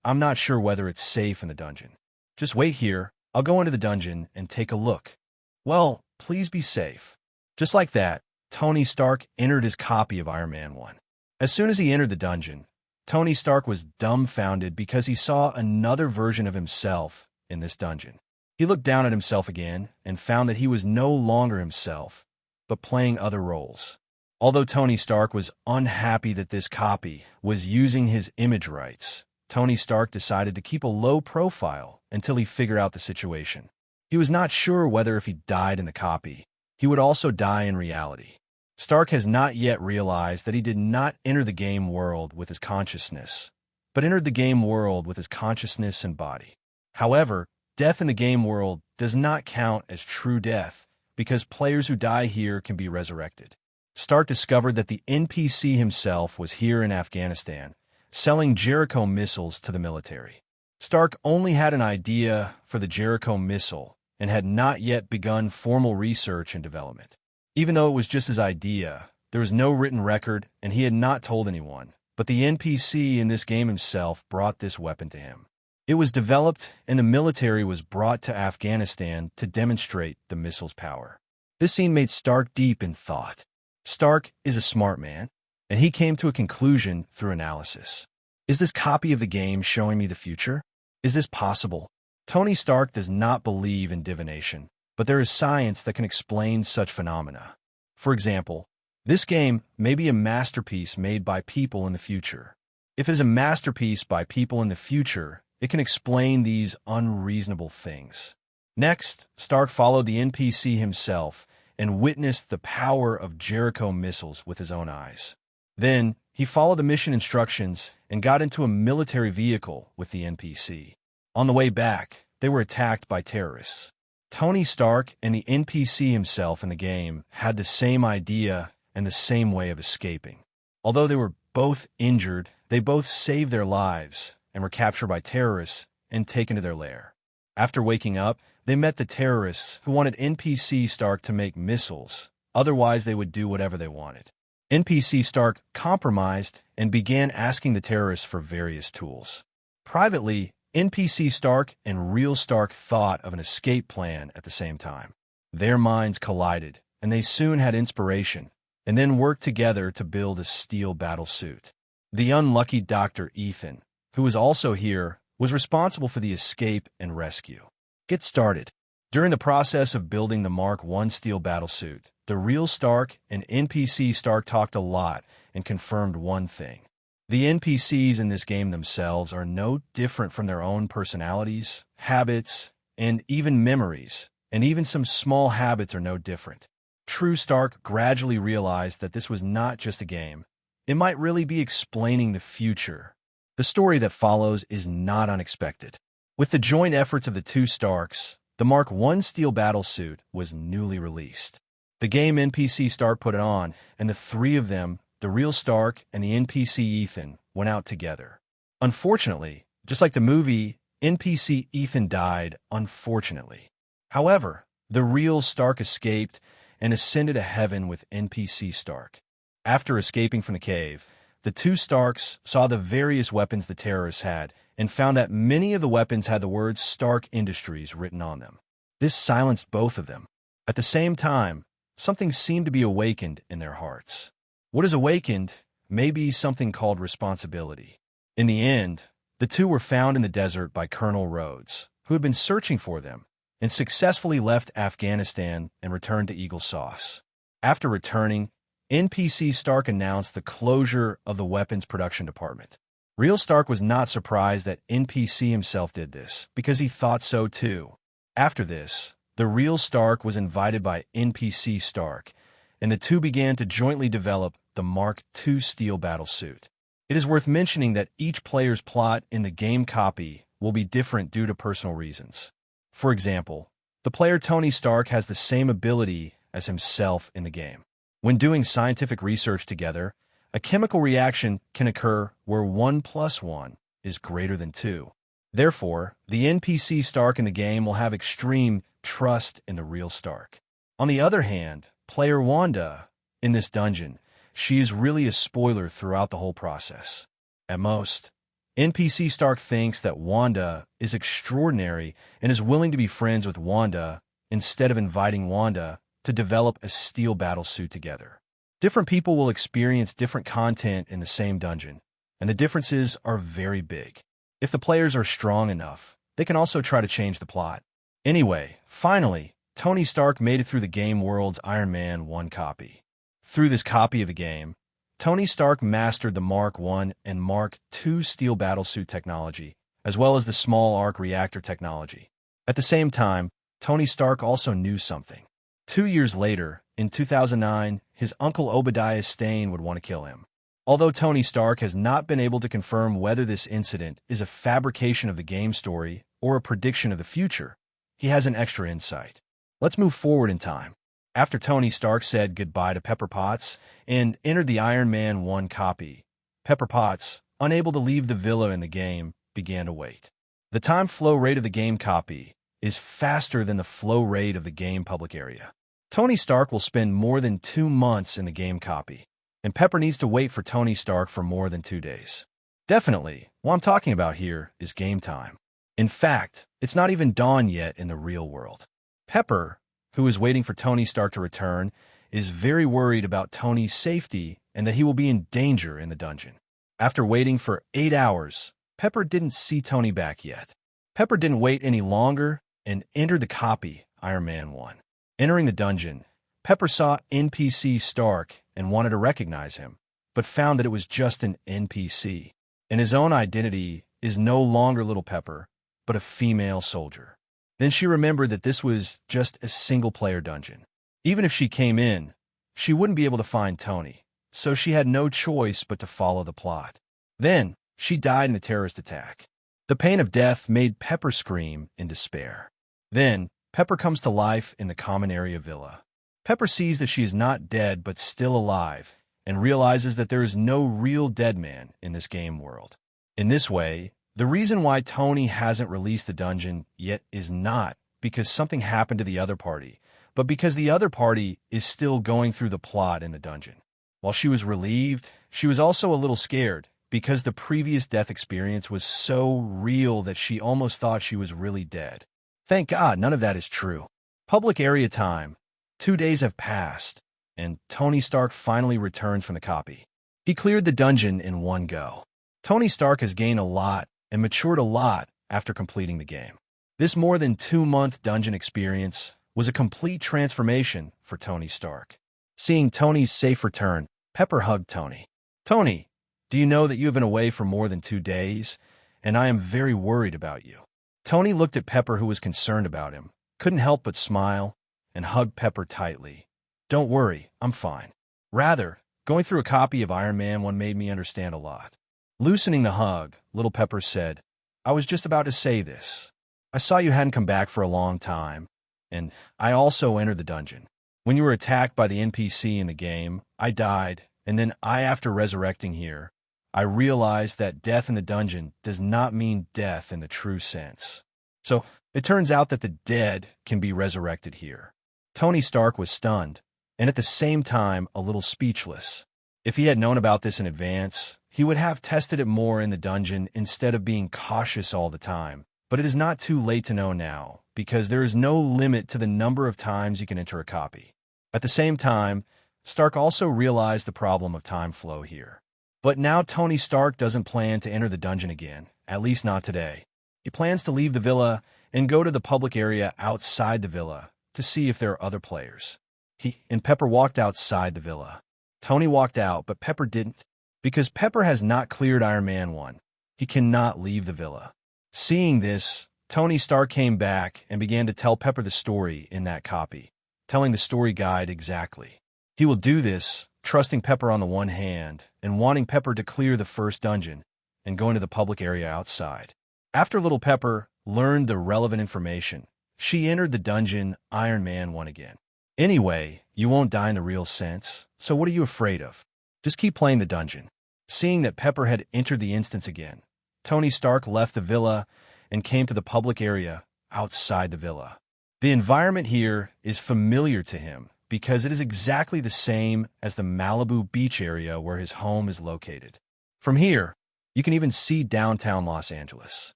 I'm not sure whether it's safe in the dungeon. Just wait here. I'll go into the dungeon and take a look. Well, please be safe. Just like that, Tony Stark entered his copy of Iron Man 1. As soon as he entered the dungeon, Tony Stark was dumbfounded because he saw another version of himself in this dungeon. He looked down at himself again and found that he was no longer himself, but playing other roles. Although Tony Stark was unhappy that this copy was using his image rights, Tony Stark decided to keep a low profile until he figured out the situation. He was not sure whether if he died in the copy, he would also die in reality. Stark has not yet realized that he did not enter the game world with his consciousness, but entered the game world with his consciousness and body. However, death in the game world does not count as true death because players who die here can be resurrected. Stark discovered that the NPC himself was here in Afghanistan, selling Jericho missiles to the military. Stark only had an idea for the Jericho missile and had not yet begun formal research and development. Even though it was just his idea, there was no written record and he had not told anyone, but the NPC in this game himself brought this weapon to him. It was developed and the military was brought to Afghanistan to demonstrate the missile's power. This scene made Stark deep in thought. Stark is a smart man, and he came to a conclusion through analysis. Is this copy of the game showing me the future? Is this possible? Tony Stark does not believe in divination, but there is science that can explain such phenomena. For example, this game may be a masterpiece made by people in the future. If it is a masterpiece by people in the future, it can explain these unreasonable things. Next, Stark followed the NPC himself and witnessed the power of Jericho missiles with his own eyes. Then, he followed the mission instructions and got into a military vehicle with the NPC. On the way back, they were attacked by terrorists. Tony Stark and the NPC himself in the game had the same idea and the same way of escaping. Although they were both injured, they both saved their lives and were captured by terrorists and taken to their lair. After waking up, they met the terrorists who wanted NPC Stark to make missiles, otherwise they would do whatever they wanted. NPC Stark compromised and began asking the terrorists for various tools. Privately, NPC Stark and real Stark thought of an escape plan at the same time. Their minds collided, and they soon had inspiration, and then worked together to build a steel battlesuit. The unlucky Dr. Ethan, who was also here, was responsible for the escape and rescue. Get started. During the process of building the Mark I steel battlesuit, the real Stark and NPC Stark talked a lot and confirmed one thing. The NPCs in this game themselves are no different from their own personalities, habits, and even memories, and even some small habits are no different. True Stark gradually realized that this was not just a game. It might really be explaining the future. The story that follows is not unexpected. With the joint efforts of the two Starks, the Mark I steel battlesuit was newly released. The game NPC Stark put it on, and the three of them, the real Stark and the NPC Ethan, went out together. Unfortunately, just like the movie, NPC Ethan died, unfortunately. However, the real Stark escaped and ascended to heaven with NPC Stark. After escaping from the cave, the two Starks saw the various weapons the terrorists had and found that many of the weapons had the words Stark Industries written on them. This silenced both of them. At the same time, something seemed to be awakened in their hearts. What is awakened may be something called responsibility. In the end, the two were found in the desert by Colonel Rhodes, who had been searching for them, and successfully left Afghanistan and returned to Eagle Sauce. After returning, NPC Stark announced the closure of the weapons production department. Real Stark was not surprised that NPC himself did this, because he thought so too. After this, the real Stark was invited by NPC Stark, and the two began to jointly develop the Mark II steel battlesuit. It is worth mentioning that each player's plot in the game copy will be different due to personal reasons. For example, the player Tony Stark has the same ability as himself in the game. When doing scientific research together, a chemical reaction can occur where 1 + 1 is greater than 2. Therefore, the NPC Stark in the game will have extreme trust in the real Stark. On the other hand, player Wanda, in this dungeon, she is really a spoiler throughout the whole process. At most, NPC Stark thinks that Wanda is extraordinary and is willing to be friends with Wanda instead of inviting Wanda to develop a steel battlesuit together. Different people will experience different content in the same dungeon, and the differences are very big. If the players are strong enough, they can also try to change the plot. Anyway, finally, Tony Stark made it through the game world's Iron Man 1 copy. Through this copy of the game, Tony Stark mastered the Mark I and Mark II steel battlesuit technology, as well as the small arc reactor technology. At the same time, Tony Stark also knew something. 2 years later, in 2009, his uncle Obadiah Stane would want to kill him. Although Tony Stark has not been able to confirm whether this incident is a fabrication of the game story or a prediction of the future, he has an extra insight. Let's move forward in time. After Tony Stark said goodbye to Pepper Potts and entered the Iron Man 1 copy, Pepper Potts, unable to leave the villa in the game, began to wait. The time flow rate of the game copy is faster than the flow rate of the game public area. Tony Stark will spend more than 2 months in the game copy, and Pepper needs to wait for Tony Stark for more than 2 days. Definitely, what I'm talking about here is game time. In fact, it's not even dawn yet in the real world. Pepper, who is waiting for Tony Stark to return, is very worried about Tony's safety and that he will be in danger in the dungeon. After waiting for 8 hours, Pepper didn't see Tony back yet. Pepper didn't wait any longer and entered the copy, Iron Man 1. Entering the dungeon, Pepper saw NPC Stark and wanted to recognize him, but found that it was just an NPC, and his own identity is no longer Little Pepper, but a female soldier. Then she remembered that this was just a single-player dungeon. Even if she came in, she wouldn't be able to find Tony, so she had no choice but to follow the plot. Then, she died in a terrorist attack. The pain of death made Pepper scream in despair. Then, Pepper comes to life in the common area villa. Pepper sees that she is not dead but still alive, and realizes that there is no real dead man in this game world. In this way, the reason why Tony hasn't released the dungeon yet is not because something happened to the other party, but because the other party is still going through the plot in the dungeon. While she was relieved, she was also a little scared because the previous death experience was so real that she almost thought she was really dead. Thank God none of that is true. Public area time. 2 days have passed, and Tony Stark finally returns from the copy. He cleared the dungeon in one go. Tony Stark has gained a lot and matured a lot after completing the game. This more than 2-month dungeon experience was a complete transformation for Tony Stark. Seeing Tony's safe return, Pepper hugged Tony. "Tony, do you know that you have been away for more than 2 days, and I am very worried about you?" Tony looked at Pepper, who was concerned about him, couldn't help but smile, and hugged Pepper tightly. "Don't worry, I'm fine. Rather, going through a copy of Iron Man 1 made me understand a lot." Loosening the hug, Little Pepper said, "I was just about to say this. I saw you hadn't come back for a long time, and I also entered the dungeon. When you were attacked by the NPC in the game, I died, and then after resurrecting here, I realized that death in the dungeon does not mean death in the true sense. So, it turns out that the dead can be resurrected here." Tony Stark was stunned, and at the same time a little speechless. If he had known about this in advance, he would have tested it more in the dungeon instead of being cautious all the time. But it is not too late to know now, because there is no limit to the number of times you can enter a copy. At the same time, Stark also realized the problem of time flow here. But now Tony Stark doesn't plan to enter the dungeon again, at least not today. He plans to leave the villa and go to the public area outside the villa to see if there are other players. He and Pepper walked outside the villa. Tony walked out, but Pepper didn't. Because Pepper has not cleared Iron Man 1, he cannot leave the villa. Seeing this, Tony Stark came back and began to tell Pepper the story in that copy, telling the story guide exactly. He will do this, trusting Pepper on the one hand, and wanting Pepper to clear the first dungeon and go into the public area outside. After Little Pepper learned the relevant information, she entered the dungeon Iron Man 1 again. "Anyway, you won't die in the real sense, so what are you afraid of? Just keep playing the dungeon." Seeing that Pepper had entered the instance again, Tony Stark left the villa and came to the public area outside the villa. The environment here is familiar to him because it is exactly the same as the Malibu beach area where his home is located. From here, you can even see downtown Los Angeles.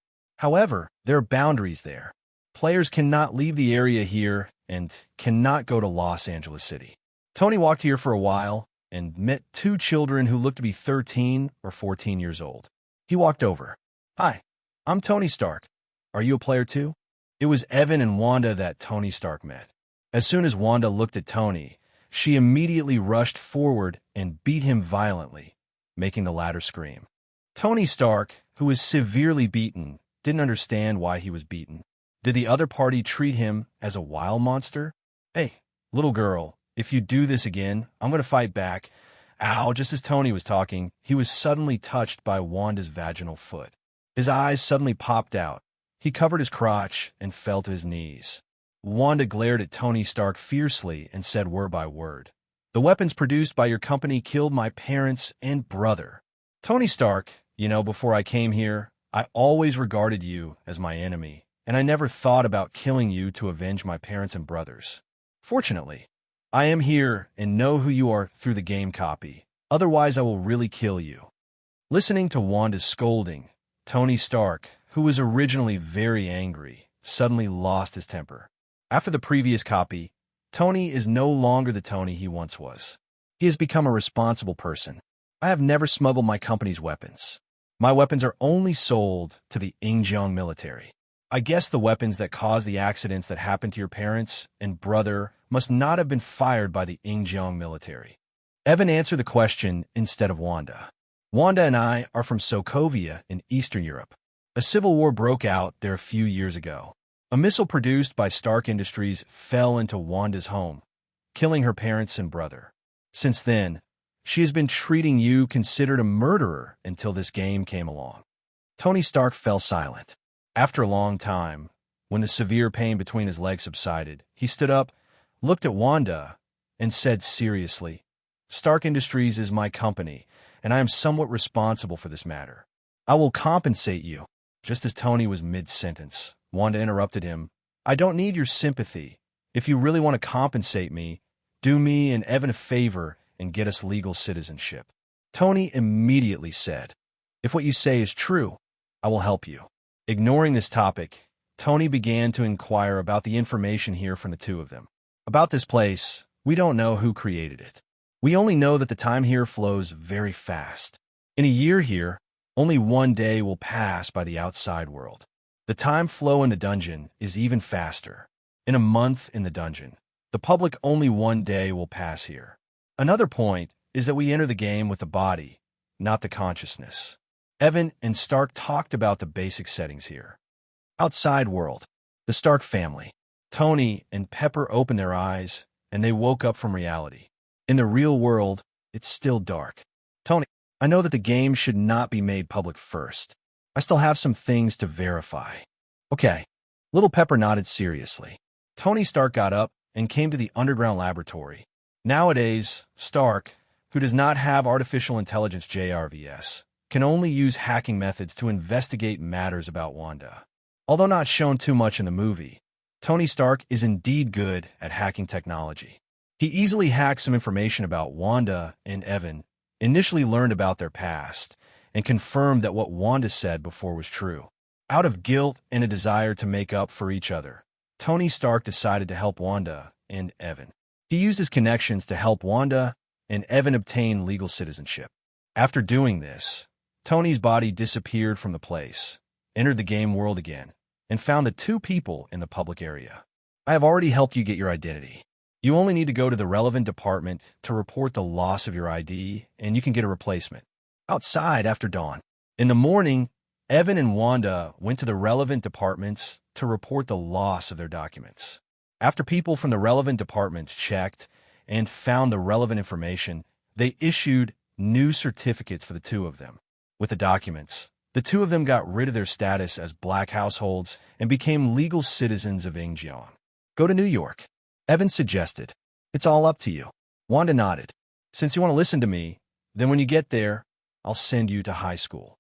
However, there are boundaries there. Players cannot leave the area here and cannot go to Los Angeles City. Tony walked here for a while and met 2 children who looked to be 13 or 14 years old. He walked over. "Hi, I'm Tony Stark. Are you a player too?" It was Evan and Wanda that Tony Stark met. As soon as Wanda looked at Tony, she immediately rushed forward and beat him violently, making the latter scream. Tony Stark, who was severely beaten, didn't understand why he was beaten. Did the other party treat him as a wild monster? Hey, little girl, if you do this again, I'm going to fight back. Ow, just as Tony was talking, he was suddenly touched by Wanda's vaginal foot. His eyes suddenly popped out. He covered his crotch and fell to his knees. Wanda glared at Tony Stark fiercely and said word by word, "The weapons produced by your company killed my parents and brother. Tony Stark, before I came here, I always regarded you as my enemy, and I never thought about killing you to avenge my parents and brothers. Fortunately, I am here and know who you are through the game copy. Otherwise, I will really kill you." Listening to Wanda's scolding, Tony Stark, who was originally very angry, suddenly lost his temper. After the previous copy, Tony is no longer the Tony he once was. He has become a responsible person. I have never smuggled my company's weapons. My weapons are only sold to the Injiang military. I guess the weapons that caused the accidents that happened to your parents and brother must not have been fired by the Injiang military. Evan answered the question instead of Wanda. Wanda and I are from Sokovia in Eastern Europe. A civil war broke out there a few years ago. A missile produced by Stark Industries fell into Wanda's home, killing her parents and brother. Since then, she has been treating you considered a murderer until this game came along. Tony Stark fell silent. After a long time, when the severe pain between his legs subsided, he stood up, looked at Wanda, and said seriously, "Stark Industries is my company, and I am somewhat responsible for this matter. I will compensate you." Just as Tony was mid-sentence, Wanda interrupted him. "I don't need your sympathy. If you really want to compensate me, do me and Evan a favor and get us legal citizenship." Tony immediately said, "If what you say is true, I will help you." Ignoring this topic, Tony began to inquire about the information here from the two of them. About this place, we don't know who created it. We only know that the time here flows very fast. In a year here, only one day will pass by the outside world. The time flow in the dungeon is even faster. In a month in the dungeon, the public only one day will pass here. Another point is that we enter the game with the body, not the consciousness. Evan and Stark talked about the basic settings here. Outside world, the Stark family. Tony and Pepper opened their eyes, and they woke up from reality. In the real world, it's still dark. "Tony, I know that the game should not be made public first. I still have some things to verify." "Okay." Little Pepper nodded seriously. Tony Stark got up and came to the underground laboratory. Nowadays, Stark, who does not have artificial intelligence JRVS, can only use hacking methods to investigate matters about Wanda. Although not shown too much in the movie, Tony Stark is indeed good at hacking technology. He easily hacked some information about Wanda and Evan, initially learned about their past, and confirmed that what Wanda said before was true. Out of guilt and a desire to make up for each other, Tony Stark decided to help Wanda and Evan. He used his connections to help Wanda and Evan obtain legal citizenship. After doing this, Tony's body disappeared from the place, entered the game world again, and found the two people in the public area. "I have already helped you get your identity. You only need to go to the relevant department to report the loss of your ID, and you can get a replacement. Outside after dawn." In the morning, Evan and Wanda went to the relevant departments to report the loss of their documents. After people from the relevant departments checked and found the relevant information, they issued new certificates for the two of them. With the documents, the two of them got rid of their status as black households and became legal citizens of Injiang. "Go to New York," Evan suggested. "It's all up to you." Wanda nodded. "Since you want to listen to me, then when you get there, I'll send you to high school."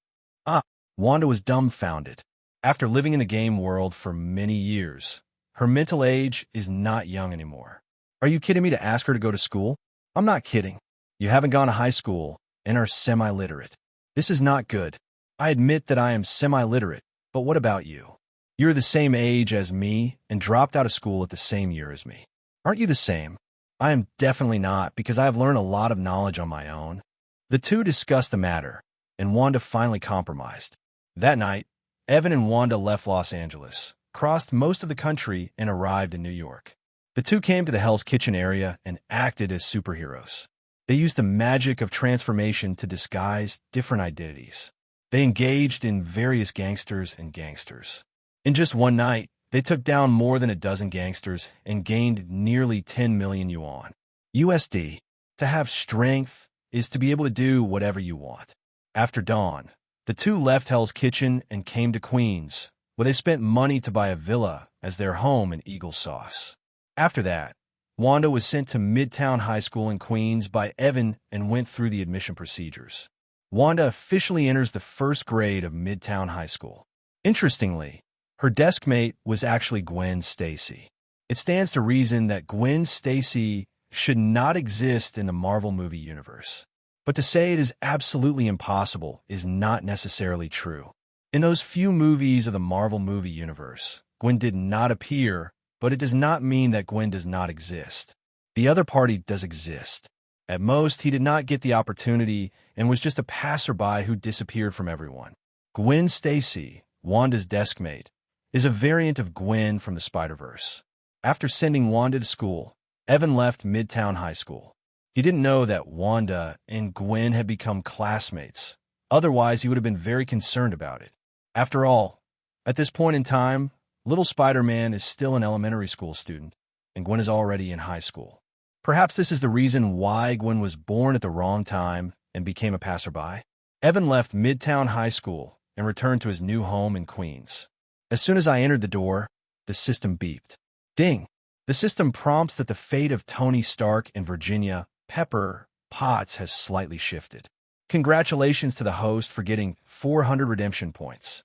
Wanda was dumbfounded. After living in the game world for many years, her mental age is not young anymore. "Are you kidding me to ask her to go to school?" "I'm not kidding. You haven't gone to high school and are semi-literate. This is not good. I admit that I am semi-literate, but what about you? You're the same age as me and dropped out of school at the same year as me. Aren't you the same?" "I am definitely not, because I have learned a lot of knowledge on my own." The two discussed the matter, and Wanda finally compromised. That night, Evan and Wanda left Los Angeles, crossed most of the country, and arrived in New York. The two came to the Hell's Kitchen area and acted as superheroes. They used the magic of transformation to disguise different identities. They engaged in various gangsters and gangsters. In just one night, they took down more than a dozen gangsters and gained nearly 10 million yuan. USD. To have strength is to be able to do whatever you want. After dawn, the two left Hell's Kitchen and came to Queens, where they spent money to buy a villa as their home in Eagle Sauce. After that, Wanda was sent to Midtown High School in Queens by Evan and went through the admission procedures. Wanda officially enters the first grade of Midtown High School. Interestingly, her deskmate was actually Gwen Stacy. It stands to reason that Gwen Stacy should not exist in the Marvel movie universe. But to say it is absolutely impossible is not necessarily true. In those few movies of the Marvel movie universe, Gwen did not appear, but it does not mean that Gwen does not exist. The other party does exist. At most, he did not get the opportunity and was just a passerby who disappeared from everyone. Gwen Stacy, Wanda's deskmate, is a variant of Gwen from the Spider-Verse. After sending Wanda to school, Evan left Midtown High School. He didn't know that Wanda and Gwen had become classmates. Otherwise, he would have been very concerned about it. After all, at this point in time, little Spider-Man is still an elementary school student, and Gwen is already in high school. Perhaps this is the reason why Gwen was born at the wrong time and became a passerby. Evan left Midtown High School and returned to his new home in Queens. As soon as I entered the door, the system beeped. Ding! The system prompts that the fate of Tony Stark and Virginia Pepper Potts has slightly shifted. Congratulations to the host for getting 400 redemption points.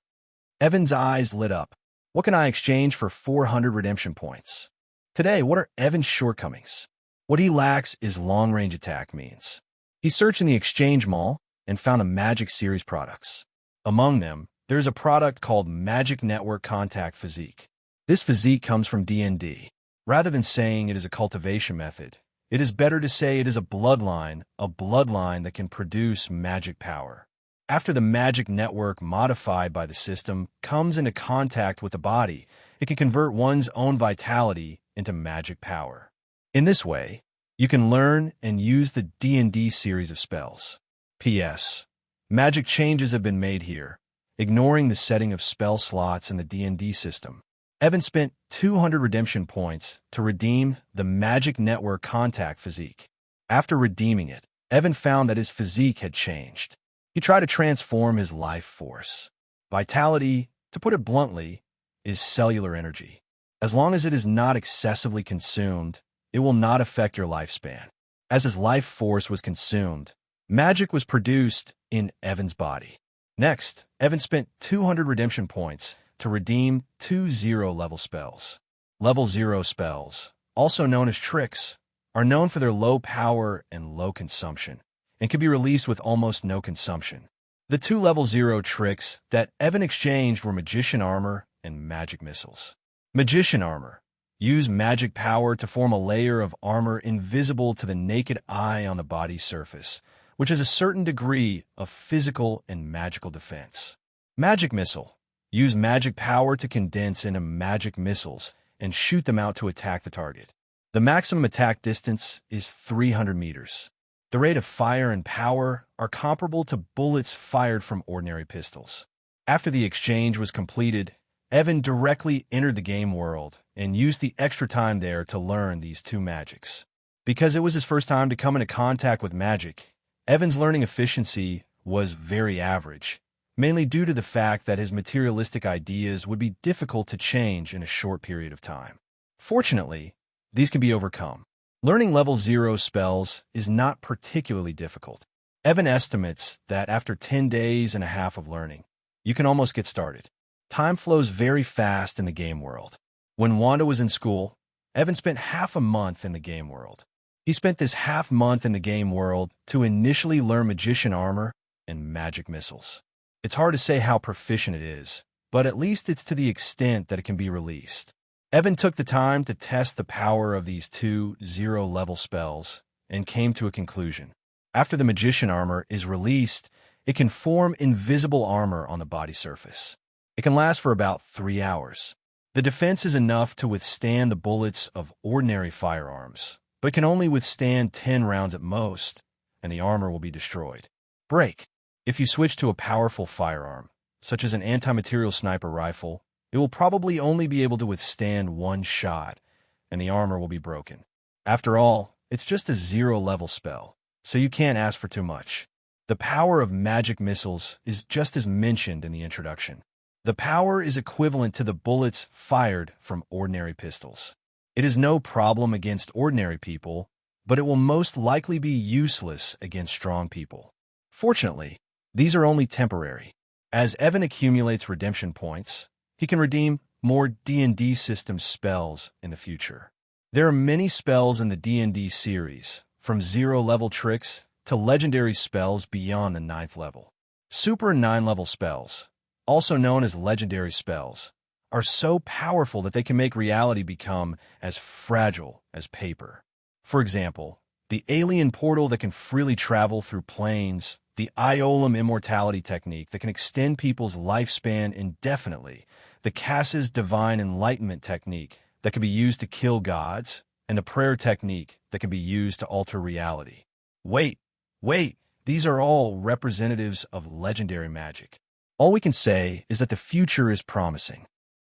Evan's eyes lit up. What can I exchange for 400 redemption points? Today, what are Evan's shortcomings? What he lacks is long-range attack means. He searched in the exchange mall and found a Magic series products. Among them, there is a product called Magic Network Contact Physique. This physique comes from D&D. Rather than saying it is a cultivation method, it is better to say it is a bloodline that can produce magic power. After the magic network modified by the system comes into contact with the body, it can convert one's own vitality into magic power. In this way, you can learn and use the D&D series of spells. P.S. Magic changes have been made here, ignoring the setting of spell slots in the D&D system. Evan spent 200 redemption points to redeem the Magic Network Contact Physique. After redeeming it, Evan found that his physique had changed. He tried to transform his life force. Vitality, to put it bluntly, is cellular energy. As long as it is not excessively consumed, it will not affect your lifespan. As his life force was consumed, magic was produced in Evan's body. Next, Evan spent 200 redemption points to redeem 2 0-level spells. Level 0 spells, also known as tricks, are known for their low power and low consumption, and can be released with almost no consumption. The 2 level 0 tricks that Evan exchanged were Magician Armor and Magic Missiles. Magician Armor. Use magic power to form a layer of armor invisible to the naked eye on the body's surface, which has a certain degree of physical and magical defense. Magic Missile. Use magic power to condense into magic missiles and shoot them out to attack the target. The maximum attack distance is 300 meters. The rate of fire and power are comparable to bullets fired from ordinary pistols. After the exchange was completed, Evan directly entered the game world and used the extra time there to learn these two magics. Because it was his first time to come into contact with magic, Evan's learning efficiency was very average, mainly due to the fact that his materialistic ideas would be difficult to change in a short period of time. Fortunately, these can be overcome. Learning level 0 spells is not particularly difficult. Evan estimates that after 10 days and a half of learning, you can almost get started. Time flows very fast in the game world. When Wanda was in school, Evan spent half a month in the game world. He spent this half month in the game world to initially learn Magician Armor and Magic Missiles. It's hard to say how proficient it is, but at least it's to the extent that it can be released. Evan took the time to test the power of these 2 0-level spells and came to a conclusion. After the Magician Armor is released, it can form invisible armor on the body surface. It can last for about 3 hours. The defense is enough to withstand the bullets of ordinary firearms, but can only withstand 10 rounds at most, and the armor will be destroyed. Break. If you switch to a powerful firearm, such as an anti-material sniper rifle, it will probably only be able to withstand 1 shot, and the armor will be broken. After all, it's just a 0-level spell, so you can't ask for too much. The power of magic missiles is just as mentioned in the introduction. The power is equivalent to the bullets fired from ordinary pistols. It is no problem against ordinary people, but it will most likely be useless against strong people. Fortunately, these are only temporary. As Evan accumulates redemption points, he can redeem more D&D system spells in the future. There are many spells in the D&D series, from 0-level tricks to legendary spells beyond the 9th level. Super 9-level spells, also known as legendary spells, are so powerful that they can make reality become as fragile as paper. For example, the alien portal that can freely travel through planes, the Iolam immortality technique that can extend people's lifespan indefinitely, the Cass's divine enlightenment technique that can be used to kill gods, and the prayer technique that can be used to alter reality. Wait, these are all representatives of legendary magic. All we can say is that the future is promising.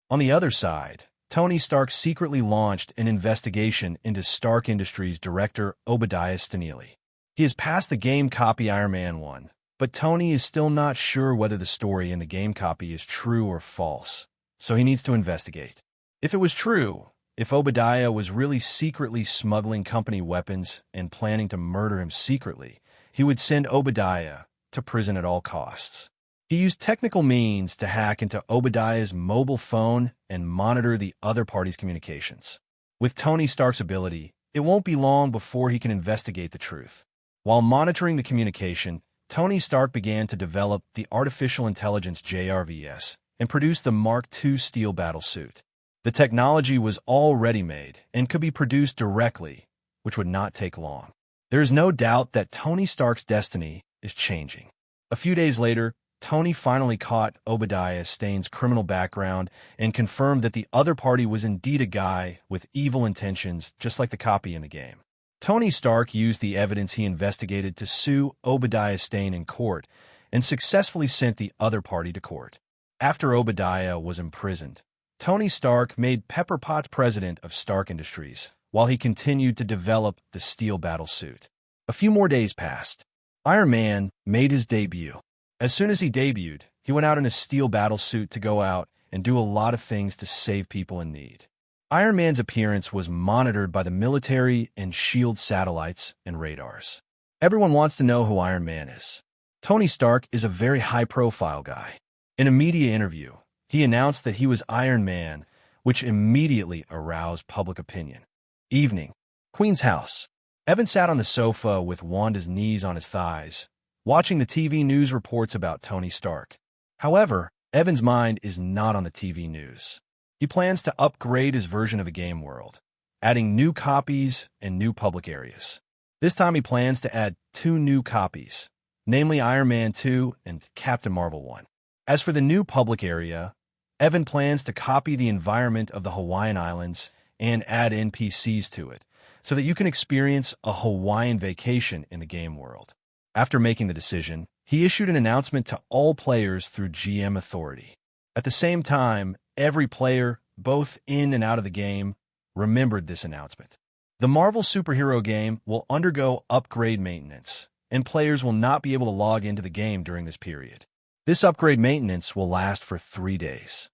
On the other side, Tony Stark secretly launched an investigation into Stark Industries director Obadiah Stane. He has passed the game copy Iron Man 1, but Tony is still not sure whether the story in the game copy is true or false, so he needs to investigate. If it was true, if Obadiah was really secretly smuggling company weapons and planning to murder him secretly, he would send Obadiah to prison at all costs. He used technical means to hack into Obadiah's mobile phone and monitor the other party's communications. With Tony Stark's ability, it won't be long before he can investigate the truth. While monitoring the communication, Tony Stark began to develop the artificial intelligence JRVS and produce the Mark II steel battle suit. The technology was already made and could be produced directly, which would not take long. There is no doubt that Tony Stark's destiny is changing. A few days later, Tony finally caught Obadiah Stane's criminal background and confirmed that the other party was indeed a guy with evil intentions, just like the copy in the game. Tony Stark used the evidence he investigated to sue Obadiah Stane in court and successfully sent the other party to court. After Obadiah was imprisoned, Tony Stark made Pepper Potts president of Stark Industries while he continued to develop the steel battle suit. A few more days passed. Iron Man made his debut. As soon as he debuted, he went out in a steel battle suit to go out and do a lot of things to save people in need. Iron Man's appearance was monitored by the military and S.H.I.E.L.D. satellites and radars. Everyone wants to know who Iron Man is. Tony Stark is a very high-profile guy. In a media interview, he announced that he was Iron Man, which immediately aroused public opinion. Evening. Queen's house. Evan sat on the sofa with Wanda's knees on his thighs, watching the TV news reports about Tony Stark. However, Evan's mind is not on the TV news. He plans to upgrade his version of the game world, adding new copies and new public areas. This time he plans to add 2 new copies, namely Iron Man 2 and Captain Marvel 1. As for the new public area, Evan plans to copy the environment of the Hawaiian Islands and add NPCs to it, so that you can experience a Hawaiian vacation in the game world. After making the decision, he issued an announcement to all players through GM authority. At the same time, every player, both in and out of the game, remembered this announcement. The Marvel superhero game will undergo upgrade maintenance, and players will not be able to log into the game during this period. This upgrade maintenance will last for 3 days.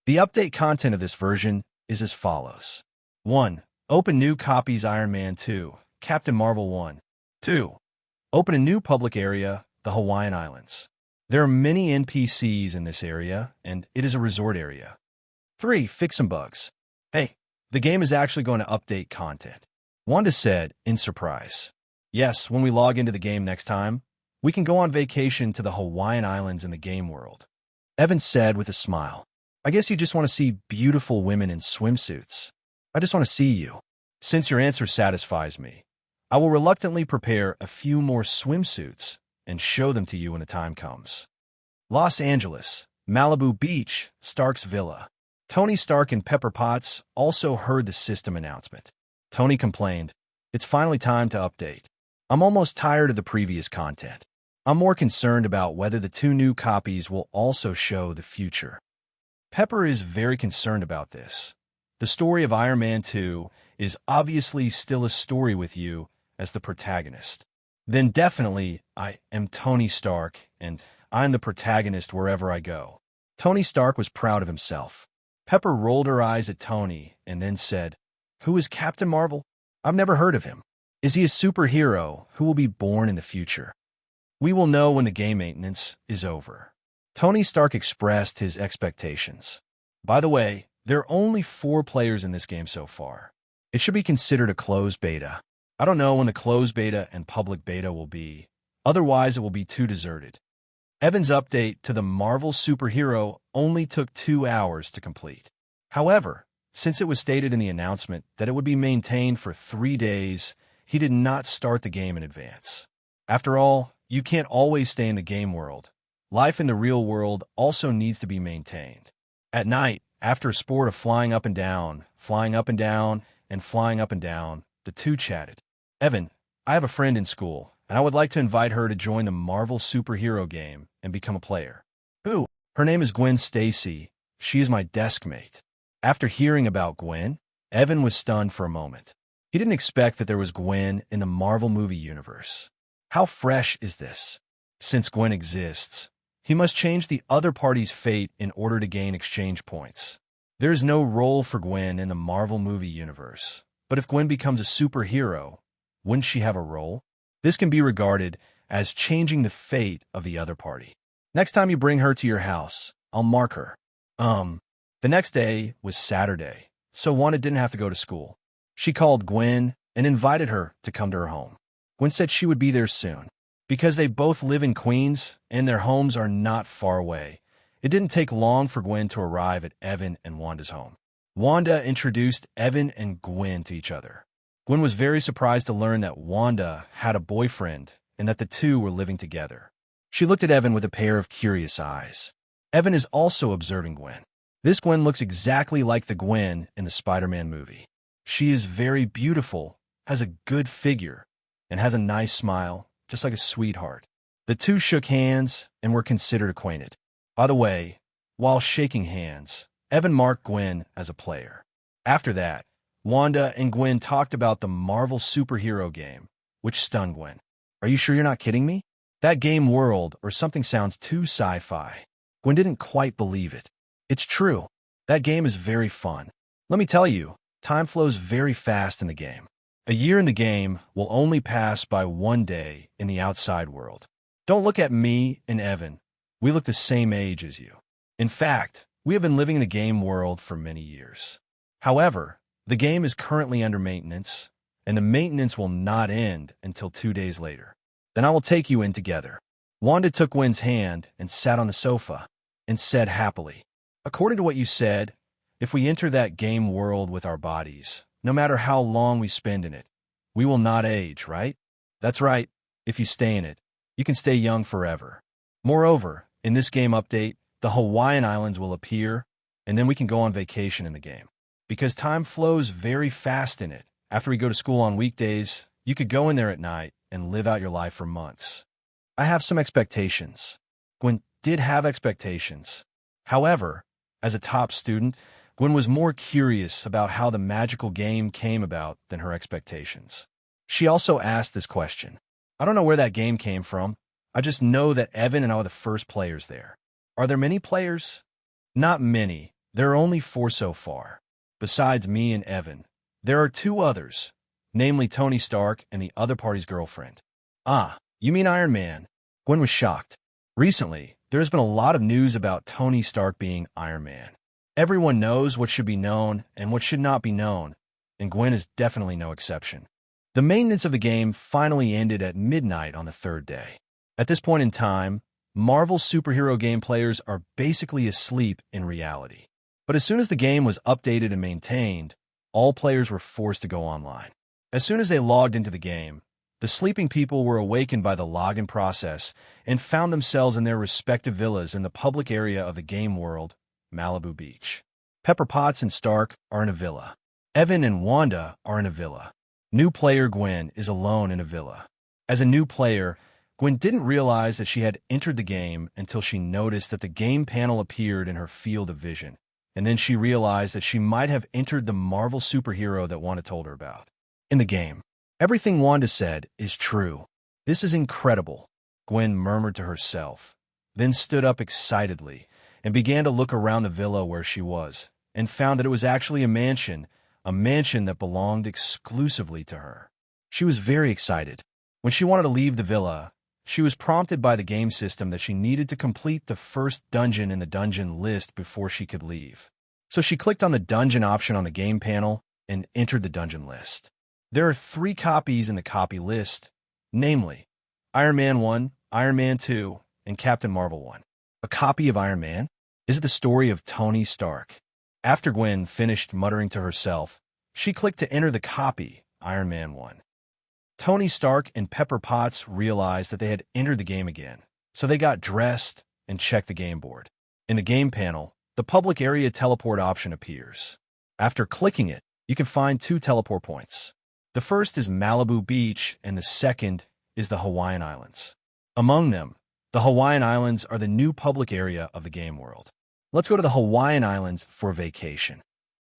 The update content of this version is as follows. 1. Open new copies Iron Man 2, Captain Marvel 1. 2. Open a new public area, the Hawaiian Islands. There are many NPCs in this area, and it is a resort area. 3. Fix some bugs. Hey, the game is actually going to update content. Wanda said, in surprise. Yes, when we log into the game next time, we can go on vacation to the Hawaiian Islands in the game world. Evan said with a smile. I guess you just want to see beautiful women in swimsuits. I just want to see you. Since your answer satisfies me, I will reluctantly prepare a few more swimsuits and show them to you when the time comes. Los Angeles, Malibu Beach, Stark's Villa. Tony Stark and Pepper Potts also heard the system announcement. Tony complained, "It's finally time to update. I'm almost tired of the previous content. I'm more concerned about whether the 2 new copies will also show the future." Pepper is very concerned about this. The story of Iron Man 2 is obviously still a story with you as the protagonist. Then definitely, I am Tony Stark, and I'm the protagonist wherever I go. Tony Stark was proud of himself. Pepper rolled her eyes at Tony and then said, "Who is Captain Marvel? I've never heard of him. Is he a superhero who will be born in the future? We will know when the game maintenance is over." Tony Stark expressed his expectations. By the way, there are only 4 players in this game so far. It should be considered a closed beta. I don't know when the closed beta and public beta will be. Otherwise, it will be too deserted. Evan's update to the Marvel superhero only took 2 hours to complete. However, since it was stated in the announcement that it would be maintained for 3 days, he did not start the game in advance. After all, you can't always stay in the game world. Life in the real world also needs to be maintained. At night, after a sport of flying up and down, flying up and down, and flying up and down, the two chatted. "Evan, I have a friend in school, and I would like to invite her to join the Marvel superhero game and become a player." "Who?" "Her name is Gwen Stacy. She is my desk mate." After hearing about Gwen, Evan was stunned for a moment. He didn't expect that there was Gwen in the Marvel movie universe. How fresh is this? Since Gwen exists, he must change the other party's fate in order to gain exchange points. There is no role for Gwen in the Marvel movie universe. But if Gwen becomes a superhero, wouldn't she have a role? This can be regarded as changing the fate of the other party. "Next time you bring her to your house, I'll mark her." The next day was Saturday, so Wanda didn't have to go to school. She called Gwen and invited her to come to her home. Gwen said she would be there soon. Because they both live in Queens and their homes are not far away, it didn't take long for Gwen to arrive at Evan and Wanda's home. Wanda introduced Evan and Gwen to each other. Gwen was very surprised to learn that Wanda had a boyfriend and that the two were living together. She looked at Evan with a pair of curious eyes. Evan is also observing Gwen. This Gwen looks exactly like the Gwen in the Spider-Man movie. She is very beautiful, has a good figure, and has a nice smile, just like a sweetheart. The two shook hands and were considered acquainted. By the way, while shaking hands, Evan marked Gwen as a player. After that, Wanda and Gwen talked about the Marvel superhero game, which stunned Gwen. "Are you sure you're not kidding me? That game world or something sounds too sci-fi." Gwen didn't quite believe it. "It's true. That game is very fun. Let me tell you, time flows very fast in the game. A year in the game will only pass by 1 day in the outside world. Don't look at me and Evan. We look the same age as you. In fact, we have been living in the game world for many years. However, the game is currently under maintenance, and the maintenance will not end until 2 days later. Then I will take you in together." Wanda took Gwen's hand and sat on the sofa and said happily, "According to what you said, if we enter that game world with our bodies, no matter how long we spend in it, we will not age, right?" "That's right. If you stay in it, you can stay young forever. Moreover, in this game update, the Hawaiian Islands will appear, and then we can go on vacation in the game. Because time flows very fast in it. After we go to school on weekdays, you could go in there at night and live out your life for months." I have some expectations. Gwen did have expectations. However, as a top student, Gwen was more curious about how the magical game came about than her expectations. She also asked this question. "I don't know where that game came from. I just know that Evan and I are the first players there. Are there many players?" "Not many. There are only 4 so far. Besides me and Evan, there are 2 others, namely Tony Stark and the other party's girlfriend." "Ah, you mean Iron Man?" Gwen was shocked. Recently, there has been a lot of news about Tony Stark being Iron Man. Everyone knows what should be known and what should not be known, and Gwen is definitely no exception. The maintenance of the game finally ended at midnight on the 3rd day. At this point in time, Marvel superhero game players are basically asleep in reality. But as soon as the game was updated and maintained, all players were forced to go online. As soon as they logged into the game, the sleeping people were awakened by the login process and found themselves in their respective villas in the public area of the game world, Malibu Beach. Pepper Potts and Stark are in a villa. Evan and Wanda are in a villa. New player Gwen is alone in a villa. As a new player, Gwen didn't realize that she had entered the game until she noticed that the game panel appeared in her field of vision, and then she realized that she might have entered the Marvel superhero that Wanda told her about. In the game, everything Wanda said is true. This is incredible, Gwen murmured to herself, then stood up excitedly and began to look around the villa where she was, and found that it was actually a mansion that belonged exclusively to her. She was very excited. When she wanted to leave the villa, she was prompted by the game system that she needed to complete the first dungeon in the dungeon list before she could leave. So she clicked on the dungeon option on the game panel and entered the dungeon list. There are 3 copies in the copy list, namely Iron Man 1, Iron Man 2, and Captain Marvel 1. A copy of Iron Man? Is it the story of Tony Stark? After Gwen finished muttering to herself, she clicked to enter the copy, Iron Man 1. Tony Stark and Pepper Potts realized that they had entered the game again, so they got dressed and checked the game board. In the game panel, the public area teleport option appears. After clicking it, you can find 2 teleport points. The first is Malibu Beach, and the second is the Hawaiian Islands. Among them, the Hawaiian Islands are the new public area of the game world. Let's go to the Hawaiian Islands for vacation.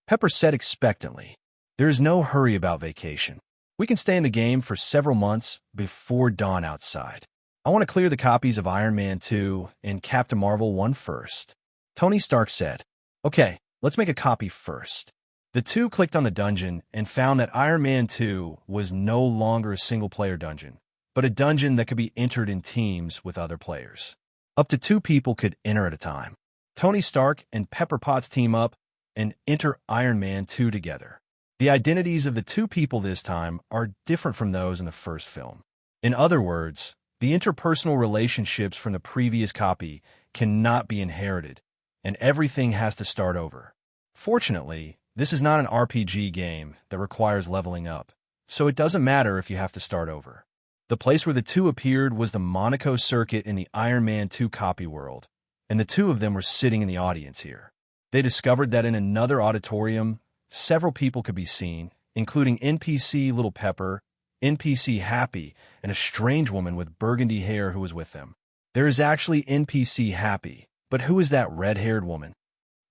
Pepper said expectantly, "There is no hurry about vacation. We can stay in the game for several months before dawn outside. I want to clear the copies of Iron Man 2 and Captain Marvel 1 first." Tony Stark said, "Okay, let's make a copy first." The two clicked on the dungeon and found that Iron Man 2 was no longer a single-player dungeon, but a dungeon that could be entered in teams with other players. Up to 2 people could enter at a time. Tony Stark and Pepper Potts team up and enter Iron Man 2 together. The identities of the 2 people this time are different from those in the first film. In other words, the interpersonal relationships from the previous copy cannot be inherited, and everything has to start over. Fortunately, this is not an RPG game that requires leveling up, so it doesn't matter if you have to start over. The place where the 2 appeared was the Monaco circuit in the Iron Man 2 copy world, and the 2 of them were sitting in the audience here. They discovered that in another auditorium, several people could be seen, including NPC Little Pepper, NPC Happy, and a strange woman with burgundy hair who was with them. There is actually NPC Happy, but who is that red-haired woman?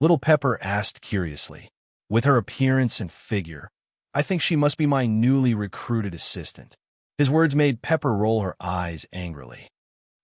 Little Pepper asked curiously. With her appearance and figure, I think she must be my newly recruited assistant. His words made Pepper roll her eyes angrily.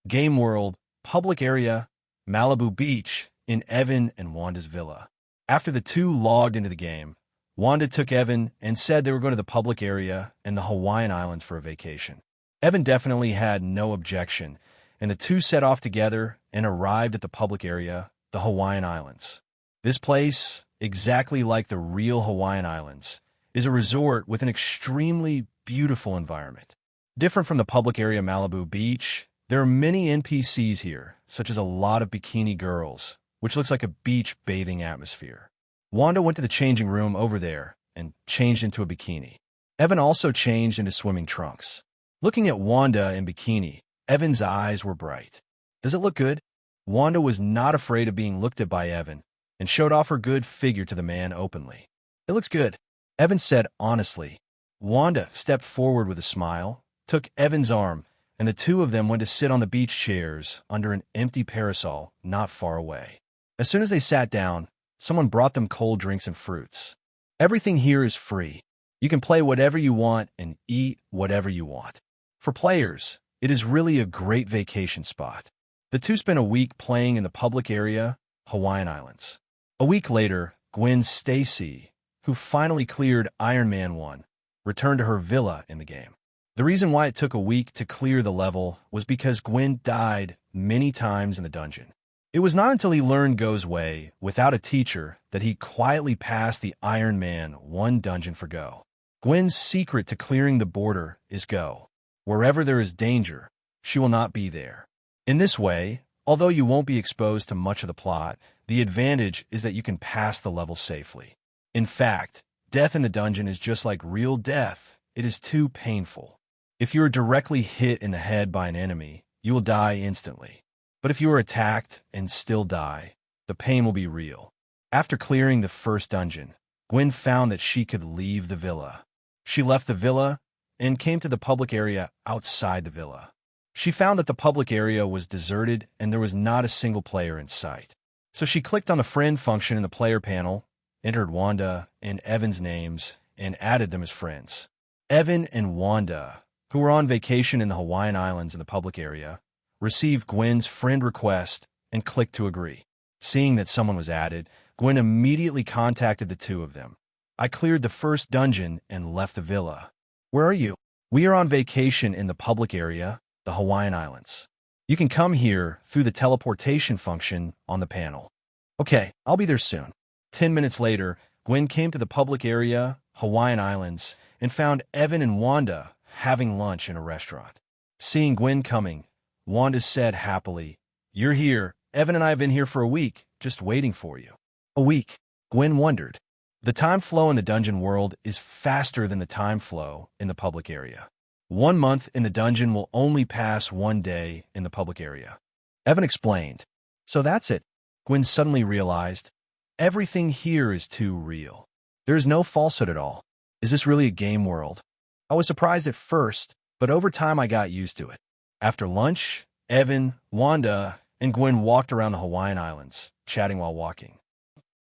Game world, public area, Malibu Beach, in Evan and Wanda's villa. After the 2 logged into the game, Wanda took Evan and said they were going to the public area and the Hawaiian Islands for a vacation. Evan definitely had no objection, and the 2 set off together and arrived at the public area, the Hawaiian Islands. This place, exactly like the real Hawaiian Islands, is a resort with an extremely beautiful environment. Different from the public area Malibu Beach, there are many NPCs here, such as a lot of bikini girls, which looks like a beach bathing atmosphere. Wanda went to the changing room over there and changed into a bikini. Evan also changed into swimming trunks. Looking at Wanda in bikini, Evan's eyes were bright. Does it look good? Wanda was not afraid of being looked at by Evan and showed off her good figure to the man openly. It looks good, Evan said honestly. Wanda stepped forward with a smile, took Evan's arm, and the 2 of them went to sit on the beach chairs under an empty parasol not far away. As soon as they sat down, someone brought them cold drinks and fruits. Everything here is free. You can play whatever you want and eat whatever you want. For players, it is really a great vacation spot. The 2 spent a week playing in the public area, Hawaiian Islands. A week later, Gwen Stacy, who finally cleared Iron Man 1, returned to her villa in the game. The reason why it took a week to clear the level was because Gwen died many times in the dungeon. It was not until he learned Go's way, without a teacher, that he quietly passed the Iron Man 1 dungeon for Go. Gwen's secret to clearing the border is Go. Wherever there is danger, she will not be there. In this way, although you won't be exposed to much of the plot, the advantage is that you can pass the level safely. In fact, death in the dungeon is just like real death. It is too painful. If you are directly hit in the head by an enemy, you will die instantly. But if you are attacked and still die, the pain will be real. After clearing the first dungeon, Gwen found that she could leave the villa. She left the villa and came to the public area outside the villa. She found that the public area was deserted and there was not a single player in sight. So she clicked on the friend function in the player panel, entered Wanda and Evan's names, and added them as friends. Evan and Wanda, who were on vacation in the Hawaiian Islands in the public area, received Gwen's friend request and clicked to agree. Seeing that someone was added, Gwen immediately contacted the two of them. I cleared the first dungeon and left the villa. Where are you? We are on vacation in the public area, the Hawaiian Islands. You can come here through the teleportation function on the panel. Okay, I'll be there soon. 10 minutes later, Gwen came to the public area, Hawaiian Islands, and found Evan and Wanda having lunch in a restaurant. Seeing Gwen coming, Wanda said happily, "You're here. Evan and I have been here for a week, just waiting for you." A week? Gwen wondered. The time flow in the dungeon world is faster than the time flow in the public area. 1 month in the dungeon will only pass 1 day in the public area. Evan explained. So that's it. Gwen suddenly realized, everything here is too real. There is no falsehood at all. Is this really a game world? I was surprised at first, but over time I got used to it. After lunch, Evan, Wanda, and Gwen walked around the Hawaiian Islands, chatting while walking.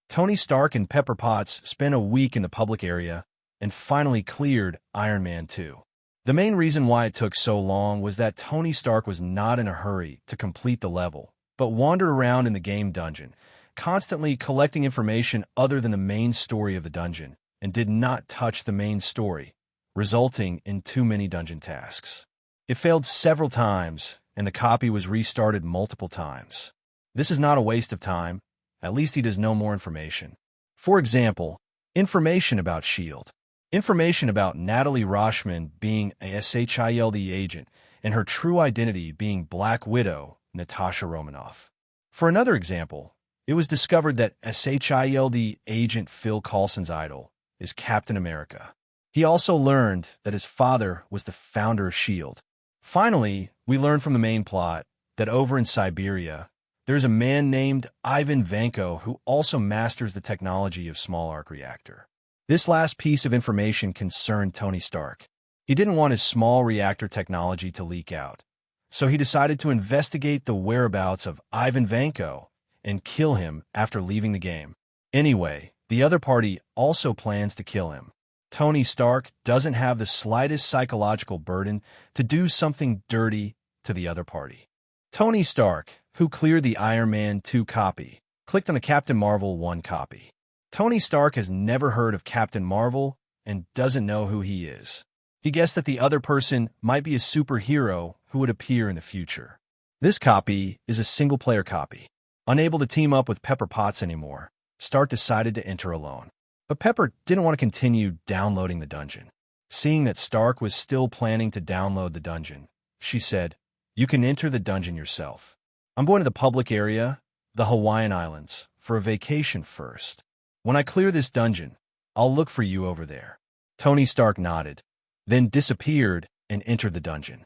Tony Stark and Pepper Potts spent a week in the public area and finally cleared Iron Man 2. The main reason why it took so long was that Tony Stark was not in a hurry to complete the level, but wandered around in the game dungeon, constantly collecting information other than the main story of the dungeon, and did not touch the main story, resulting in too many dungeon tasks. It failed several times, and the copy was restarted multiple times. This is not a waste of time. At least he does know more information. For example, information about S.H.I.E.L.D., information about Natalie Roshman being a SHIELD agent and her true identity being Black Widow, Natasha Romanoff. For another example, it was discovered that SHIELD agent Phil Coulson's idol is Captain America. He also learned that his father was the founder of S.H.I.E.L.D. Finally, we learned from the main plot that over in Siberia, there's a man named Ivan Vanko who also masters the technology of small arc reactor. This last piece of information concerned Tony Stark. He didn't want his small reactor technology to leak out, so he decided to investigate the whereabouts of Ivan Vanko and kill him after leaving the game. Anyway, the other party also plans to kill him. Tony Stark doesn't have the slightest psychological burden to do something dirty to the other party. Tony Stark, who cleared the Iron Man 2 copy, clicked on the Captain Marvel 1 copy. Tony Stark has never heard of Captain Marvel and doesn't know who he is. He guessed that the other person might be a superhero who would appear in the future. This copy is a single-player copy. Unable to team up with Pepper Potts anymore, Stark decided to enter alone. But Pepper didn't want to continue downloading the dungeon. Seeing that Stark was still planning to download the dungeon, she said, "You can enter the dungeon yourself. I'm going to the public area, the Hawaiian Islands, for a vacation first. When I clear this dungeon, I'll look for you over there." Tony Stark nodded, then disappeared and entered the dungeon.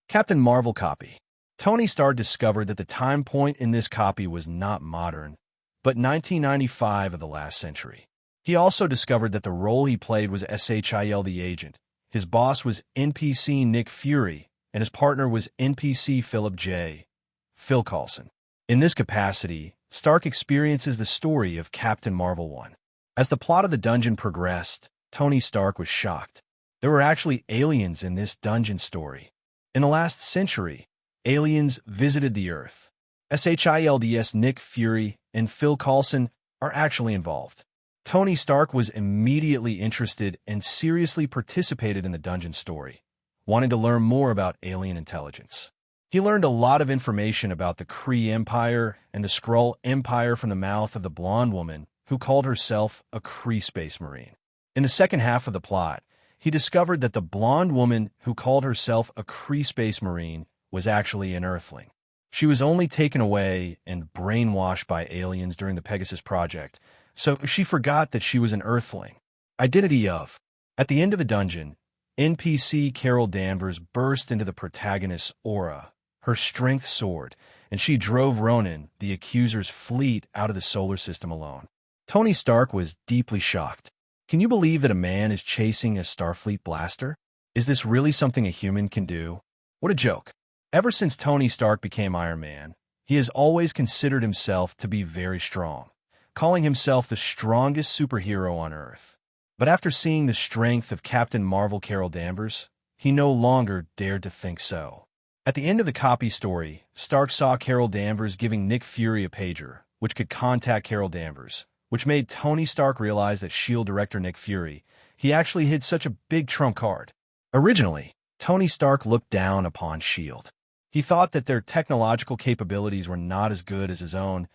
Captain Marvel copy. Tony Stark discovered that the time point in this copy was not modern, but 1995 of the last century. He also discovered that the role he played was SHIELD agent. His boss was NPC Nick Fury, and his partner was NPC Philip J. Phil Coulson. In this capacity, Stark experiences the story of Captain Marvel 1. As the plot of the dungeon progressed, Tony Stark was shocked. There were actually aliens in this dungeon story. In the last century, aliens visited the Earth. SHIELD's Nick Fury and Phil Coulson are actually involved. Tony Stark was immediately interested and seriously participated in the dungeon story, wanting to learn more about alien intelligence. He learned a lot of information about the Kree Empire and the Skrull Empire from the mouth of the blonde woman who called herself a Kree Space Marine. In the second half of the plot, he discovered that the blonde woman who called herself a Kree Space Marine was actually an Earthling. She was only taken away and brainwashed by aliens during the Pegasus Project, so she forgot that she was an Earthling. Identity of. At the end of the dungeon, NPC Carol Danvers burst into the protagonist's aura. Her strength soared, and she drove Ronan, the Accuser's fleet, out of the solar system alone. Tony Stark was deeply shocked. Can you believe that a man is chasing a Starfleet blaster? Is this really something a human can do? What a joke. Ever since Tony Stark became Iron Man, he has always considered himself to be very strong, calling himself the strongest superhero on Earth. But after seeing the strength of Captain Marvel Carol Danvers, he no longer dared to think so. At the end of the copy story, Stark saw Carol Danvers giving Nick Fury a pager, which could contact Carol Danvers, which made Tony Stark realize that S.H.I.E.L.D. director Nick Fury, he actually hid such a big trump card. Originally, Tony Stark looked down upon S.H.I.E.L.D. He thought that their technological capabilities were not as good as his own.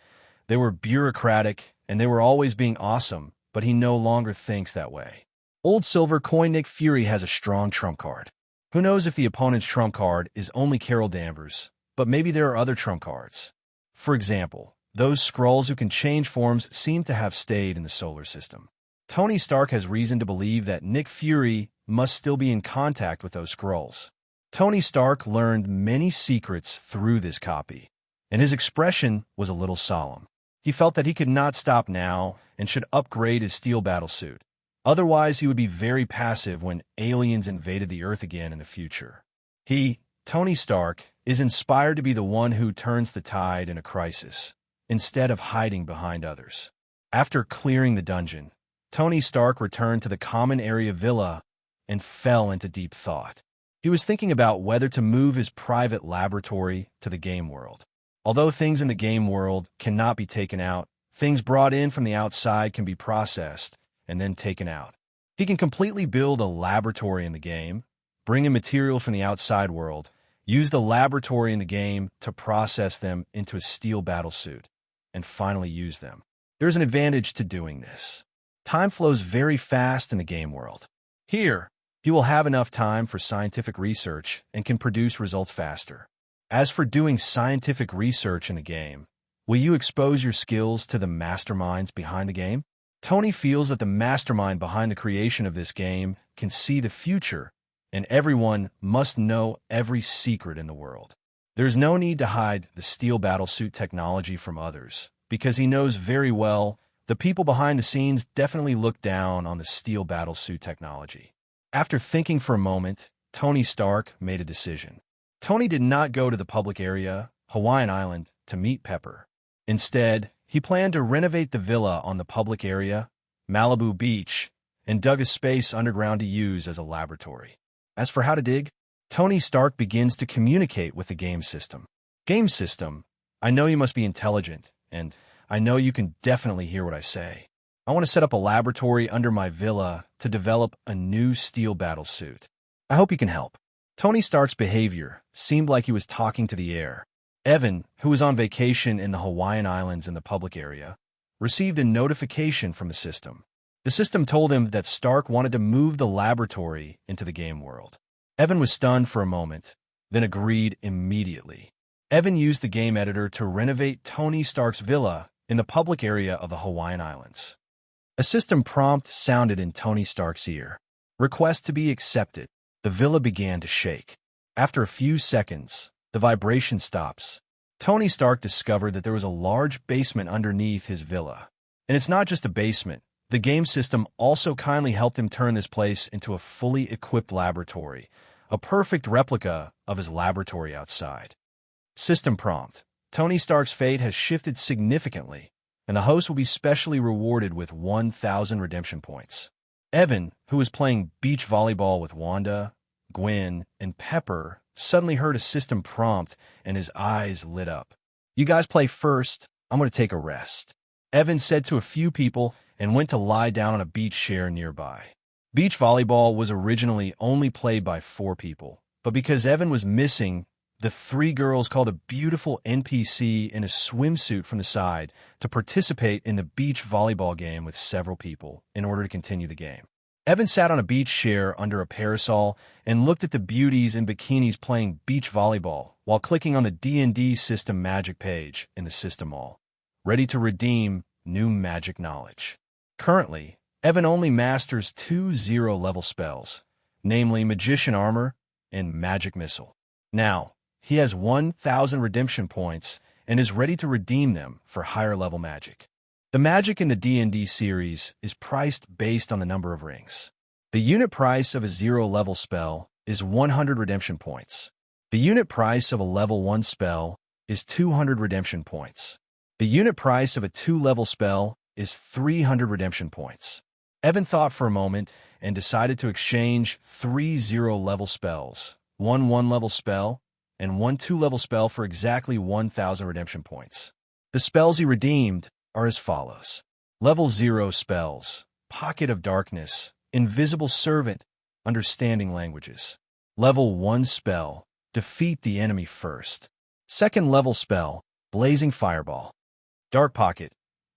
They were bureaucratic, and they were always being awesome, but he no longer thinks that way. Old Silver Coin Nick Fury has a strong trump card. Who knows if the opponent's trump card is only Carol Danvers, but maybe there are other trump cards. For example, those Skrulls who can change forms seem to have stayed in the solar system. Tony Stark has reason to believe that Nick Fury must still be in contact with those Skrulls. Tony Stark learned many secrets through this copy, and his expression was a little solemn. He felt that he could not stop now and should upgrade his steel battlesuit. Otherwise, he would be very passive when aliens invaded the Earth again in the future. He, Tony Stark, is inspired to be the one who turns the tide in a crisis, instead of hiding behind others. After clearing the dungeon, Tony Stark returned to the common area villa and fell into deep thought. He was thinking about whether to move his private laboratory to the game world. Although things in the game world cannot be taken out, things brought in from the outside can be processed and then taken out. He can completely build a laboratory in the game, bring in material from the outside world, use the laboratory in the game to process them into a steel battlesuit, and finally use them. There's an advantage to doing this. Time flows very fast in the game world. Here, you will have enough time for scientific research and can produce results faster. As for doing scientific research in the game, will you expose your skills to the masterminds behind the game? Tony feels that the mastermind behind the creation of this game can see the future, and everyone must know every secret in the world. There's no need to hide the steel battlesuit technology from others, because he knows very well the people behind the scenes definitely look down on the steel battlesuit technology. After thinking for a moment, Tony Stark made a decision. Tony did not go to the public area, Hawaiian Island, to meet Pepper. Instead, he planned to renovate the villa on the public area, Malibu Beach, and dug a space underground to use as a laboratory. As for how to dig, Tony Stark begins to communicate with the game system. Game system, I know you must be intelligent, and I know you can definitely hear what I say. I want to set up a laboratory under my villa to develop a new steel battlesuit. I hope you can help. Tony Stark's behavior seemed like he was talking to the air. Evan, who was on vacation in the Hawaiian Islands in the public area, received a notification from the system. The system told him that Stark wanted to move the laboratory into the game world. Evan was stunned for a moment, then agreed immediately. Evan used the game editor to renovate Tony Stark's villa in the public area of the Hawaiian Islands. A system prompt sounded in Tony Stark's ear. Request to be accepted. The villa began to shake. After a few seconds, the vibration stops. Tony Stark discovered that there was a large basement underneath his villa. And it's not just a basement. The game system also kindly helped him turn this place into a fully equipped laboratory, a perfect replica of his laboratory outside. System prompt. Tony Stark's fate has shifted significantly, and the host will be specially rewarded with 1,000 redemption points. Evan, who was playing beach volleyball with Wanda, Gwen, and Pepper, suddenly heard a system prompt, and his eyes lit up. You guys play first. I'm going to take a rest. Evan said to a few people and went to lie down on a beach chair nearby. Beach volleyball was originally only played by 4 people, but because Evan was missing, the 3 girls called a beautiful NPC in a swimsuit from the side to participate in the beach volleyball game with several people in order to continue the game. Evan sat on a beach chair under a parasol and looked at the beauties in bikinis playing beach volleyball while clicking on the D&D system magic page in the system mall, ready to redeem new magic knowledge. Currently, Evan only masters 2 0-level spells, namely Magician Armor and Magic Missile. Now, he has 1,000 redemption points and is ready to redeem them for higher-level magic. The magic in the D&D series is priced based on the number of rings. The unit price of a 0-level spell is 100 redemption points. The unit price of a level 1 spell is 200 redemption points. The unit price of a 2-level spell is 300 redemption points. Evan thought for a moment and decided to exchange 3 0-level spells, one 1-level spell, and one 2-level spell for exactly 1,000 redemption points. The spells he redeemed are as follows. Level 0 spells: Pocket of Darkness, Invisible Servant, Understanding Languages. Level 1 spell: Defeat the enemy first. Second level spell: Blazing Fireball. Dark Pocket: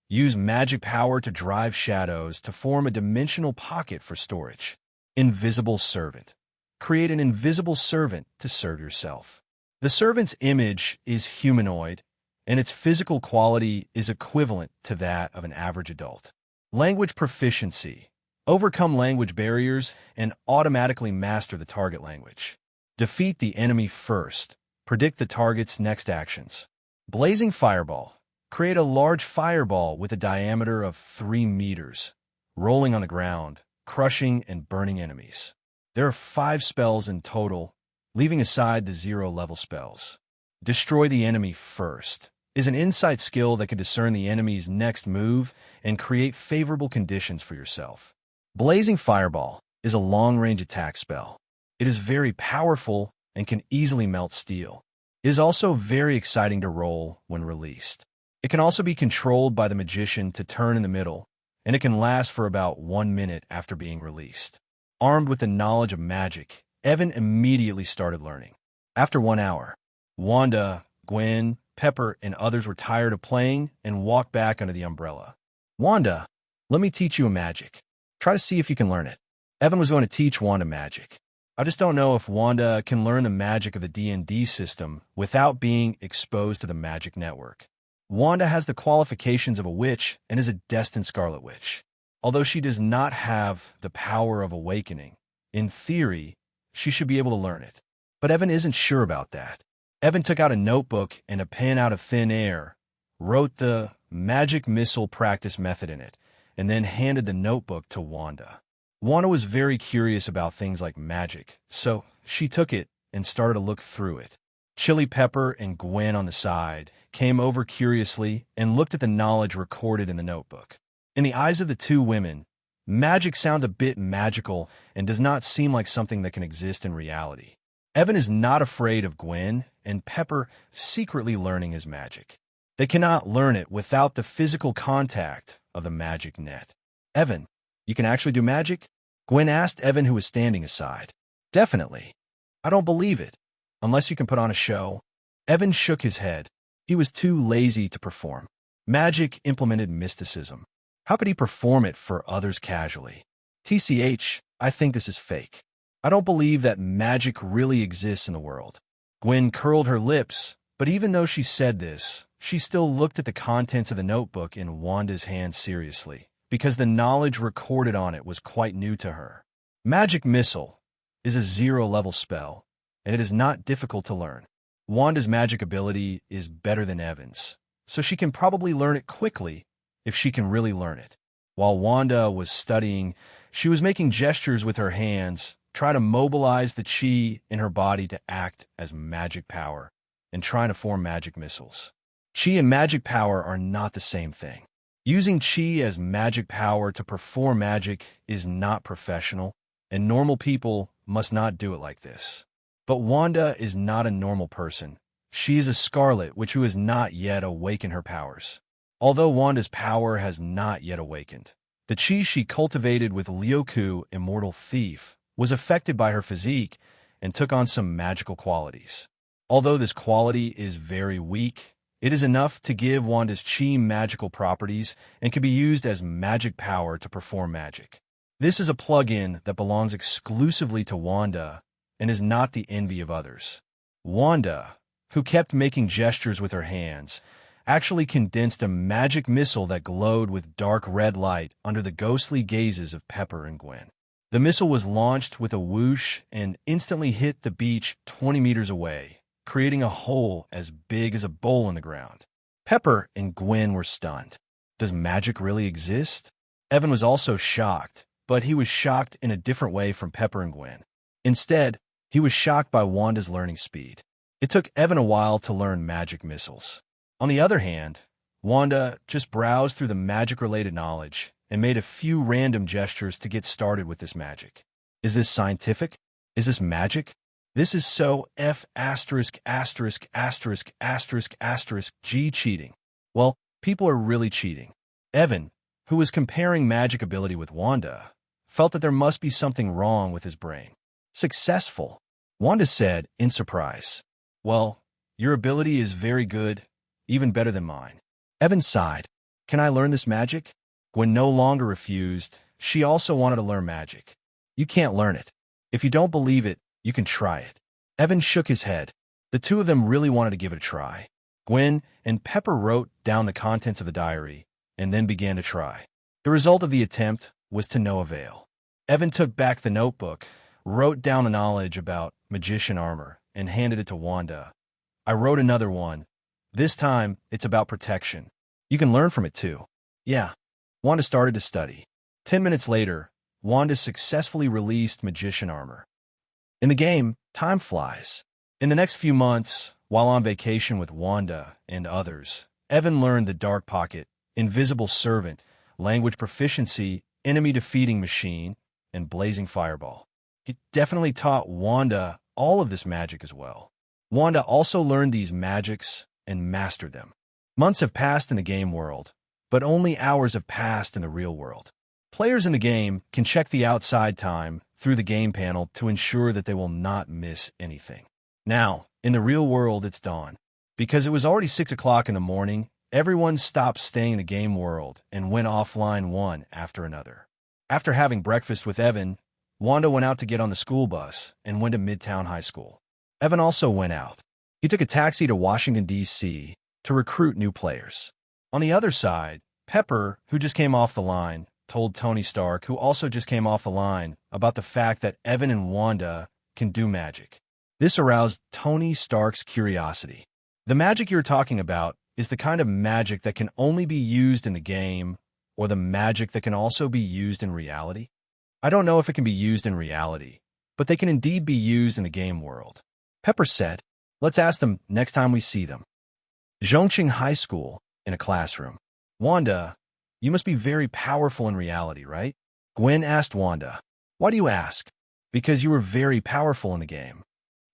Use magic power to drive shadows to form a dimensional pocket for storage. Invisible Servant: Create an invisible servant to serve yourself. The servant's image is humanoid, and its physical quality is equivalent to that of an average adult. Language Proficiency: Overcome language barriers and automatically master the target language. Defeat the enemy first. Predict the target's next actions. Blazing Fireball: Create a large fireball with a diameter of 3 meters, rolling on the ground, crushing and burning enemies. There are 5 spells in total, leaving aside the 0-level spells. Destroy the enemy first is an insight skill that can discern the enemy's next move and create favorable conditions for yourself. Blazing Fireball is a long-range attack spell. It is very powerful and can easily melt steel. It is also very exciting to roll when released. It can also be controlled by the magician to turn in the middle, and it can last for about 1 minute after being released. Armed with the knowledge of magic, Evan immediately started learning. After 1 hour, Wanda, Gwen, Pepper, and others were tired of playing and walked back under the umbrella. Wanda, let me teach you a magic. Try to see if you can learn it. Evan was going to teach Wanda magic. I just don't know if Wanda can learn the magic of the D&D system without being exposed to the magic network. Wanda has the qualifications of a witch and is a destined Scarlet Witch. Although she does not have the power of awakening, in theory, she should be able to learn it. But Evan isn't sure about that. Evan took out a notebook and a pen out of thin air, wrote the magic missile practice method in it, and then handed the notebook to Wanda. Wanda was very curious about things like magic, so she took it and started to look through it. Chili Pepper and Gwen on the side came over curiously and looked at the knowledge recorded in the notebook. In the eyes of the two women, magic sounds a bit magical and does not seem like something that can exist in reality. Evan is not afraid of Gwen and Pepper secretly learning his magic. They cannot learn it without the physical contact of the magic net. Evan, you can actually do magic? Gwen asked Evan, who was standing aside. Definitely. I don't believe it. Unless you can put on a show. Evan shook his head. He was too lazy to perform. Magic implemented mysticism. How could he perform it for others casually? TCH, I think this is fake. I don't believe that magic really exists in the world. Gwen curled her lips, but even though she said this, she still looked at the contents of the notebook in Wanda's hand seriously, because the knowledge recorded on it was quite new to her. Magic Missile is a 0-level spell, and it is not difficult to learn. Wanda's magic ability is better than Evan's, so she can probably learn it quickly if she can really learn it. While Wanda was studying, she was making gestures with her hands, trying to mobilize the chi in her body to act as magic power, and trying to form magic missiles. Chi and magic power are not the same thing. Using chi as magic power to perform magic is not professional, and normal people must not do it like this. But Wanda is not a normal person. She is a Scarlet Witch who has not yet awakened her powers. Although Wanda's power has not yet awakened, the chi she cultivated with Liuku, Immortal Thief, was affected by her physique and took on some magical qualities. Although this quality is very weak, it is enough to give Wanda's chi magical properties and can be used as magic power to perform magic. This is a plugin that belongs exclusively to Wanda and is not the envy of others. Wanda, who kept making gestures with her hands, actually condensed a magic missile that glowed with dark red light under the ghostly gazes of Pepper and Gwen. The missile was launched with a whoosh and instantly hit the beach 20 meters away, creating a hole as big as a bowl in the ground. Pepper and Gwen were stunned. Does magic really exist? Evan was also shocked, but he was shocked in a different way from Pepper and Gwen. Instead, he was shocked by Wanda's learning speed. It took Evan a while to learn magic missiles. On the other hand, Wanda just browsed through the magic-related knowledge and made a few random gestures to get started with this magic. Is this scientific? Is this magic? This is so G cheating. Well, people are really cheating. Evan, who was comparing magic ability with Wanda, felt that there must be something wrong with his brain. Successful, Wanda said in surprise. Well, your ability is very good, even better than mine. Evan sighed. Can I learn this magic? Gwen no longer refused. She also wanted to learn magic. You can't learn it. If you don't believe it, you can try it. Evan shook his head. The two of them really wanted to give it a try. Gwen and Pepper wrote down the contents of the diary and then began to try. The result of the attempt was to no avail. Evan took back the notebook, wrote down the knowledge about magician armor, and handed it to Wanda. I wrote another one. This time, it's about protection. You can learn from it too. Yeah. Wanda started to study. 10 minutes later, Wanda successfully released magician armor. In the game, time flies. In the next few months, while on vacation with Wanda and others, Evan learned the Dark Pocket, Invisible Servant, Language Proficiency, Enemy Defeating Machine, and Blazing Fireball. He definitely taught Wanda all of this magic as well. Wanda also learned these magics and mastered them. Months have passed in the game world, but only hours have passed in the real world. Players in the game can check the outside time through the game panel to ensure that they will not miss anything. Now, in the real world, it's dawn. Because it was already 6 o'clock in the morning, everyone stopped staying in the game world and went offline one after another. After having breakfast with Evan, Wanda went out to get on the school bus and went to Midtown High School. Evan also went out. He took a taxi to Washington, D.C. to recruit new players. On the other side, Pepper, who just came off the line, told Tony Stark, who also just came off the line, about the fact that Evan and Wanda can do magic. This aroused Tony Stark's curiosity. The magic you're talking about is the kind of magic that can only be used in the game, or the magic that can also be used in reality? I don't know if it can be used in reality, but they can indeed be used in the game world. Pepper said, let's ask them next time we see them. Zhongqing High School, in a classroom. Wanda, you must be very powerful in reality, right? Gwen asked Wanda. Why do you ask? Because you were very powerful in the game.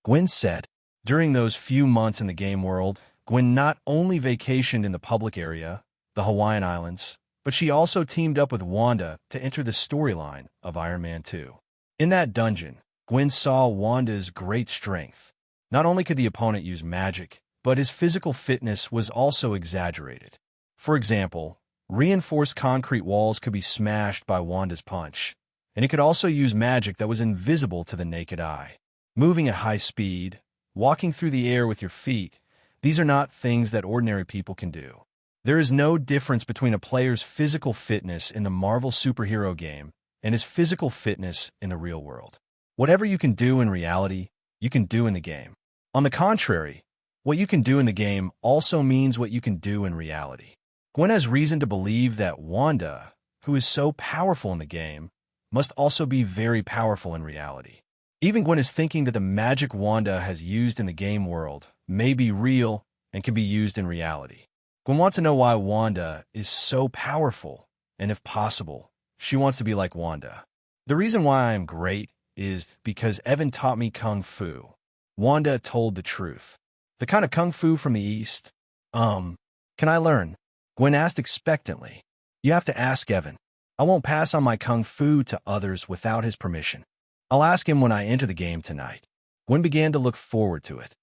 Gwen said, during those few months in the game world, Gwen not only vacationed in the public area, the Hawaiian Islands, but she also teamed up with Wanda to enter the storyline of Iron Man 2. In that dungeon, Gwen saw Wanda's great strength. Not only could the opponent use magic, but his physical fitness was also exaggerated. For example, reinforced concrete walls could be smashed by Wanda's punch, and he could also use magic that was invisible to the naked eye. Moving at high speed, walking through the air with your feet, these are not things that ordinary people can do. There is no difference between a player's physical fitness in the Marvel superhero game and his physical fitness in the real world. Whatever you can do in reality, you can do in the game. On the contrary, what you can do in the game also means what you can do in reality. Gwen has reason to believe that Wanda, who is so powerful in the game, must also be very powerful in reality. Even Gwen is thinking that the magic Wanda has used in the game world may be real and can be used in reality. Gwen wants to know why Wanda is so powerful, and if possible, she wants to be like Wanda. The reason why I am great is because Evan taught me Kung Fu. Wanda told the truth. The kind of Kung Fu from the East. Can I learn? Gwen asked expectantly. You have to ask Evan. I won't pass on my Kung Fu to others without his permission. I'll ask him when I enter the game tonight. Gwen began to look forward to it.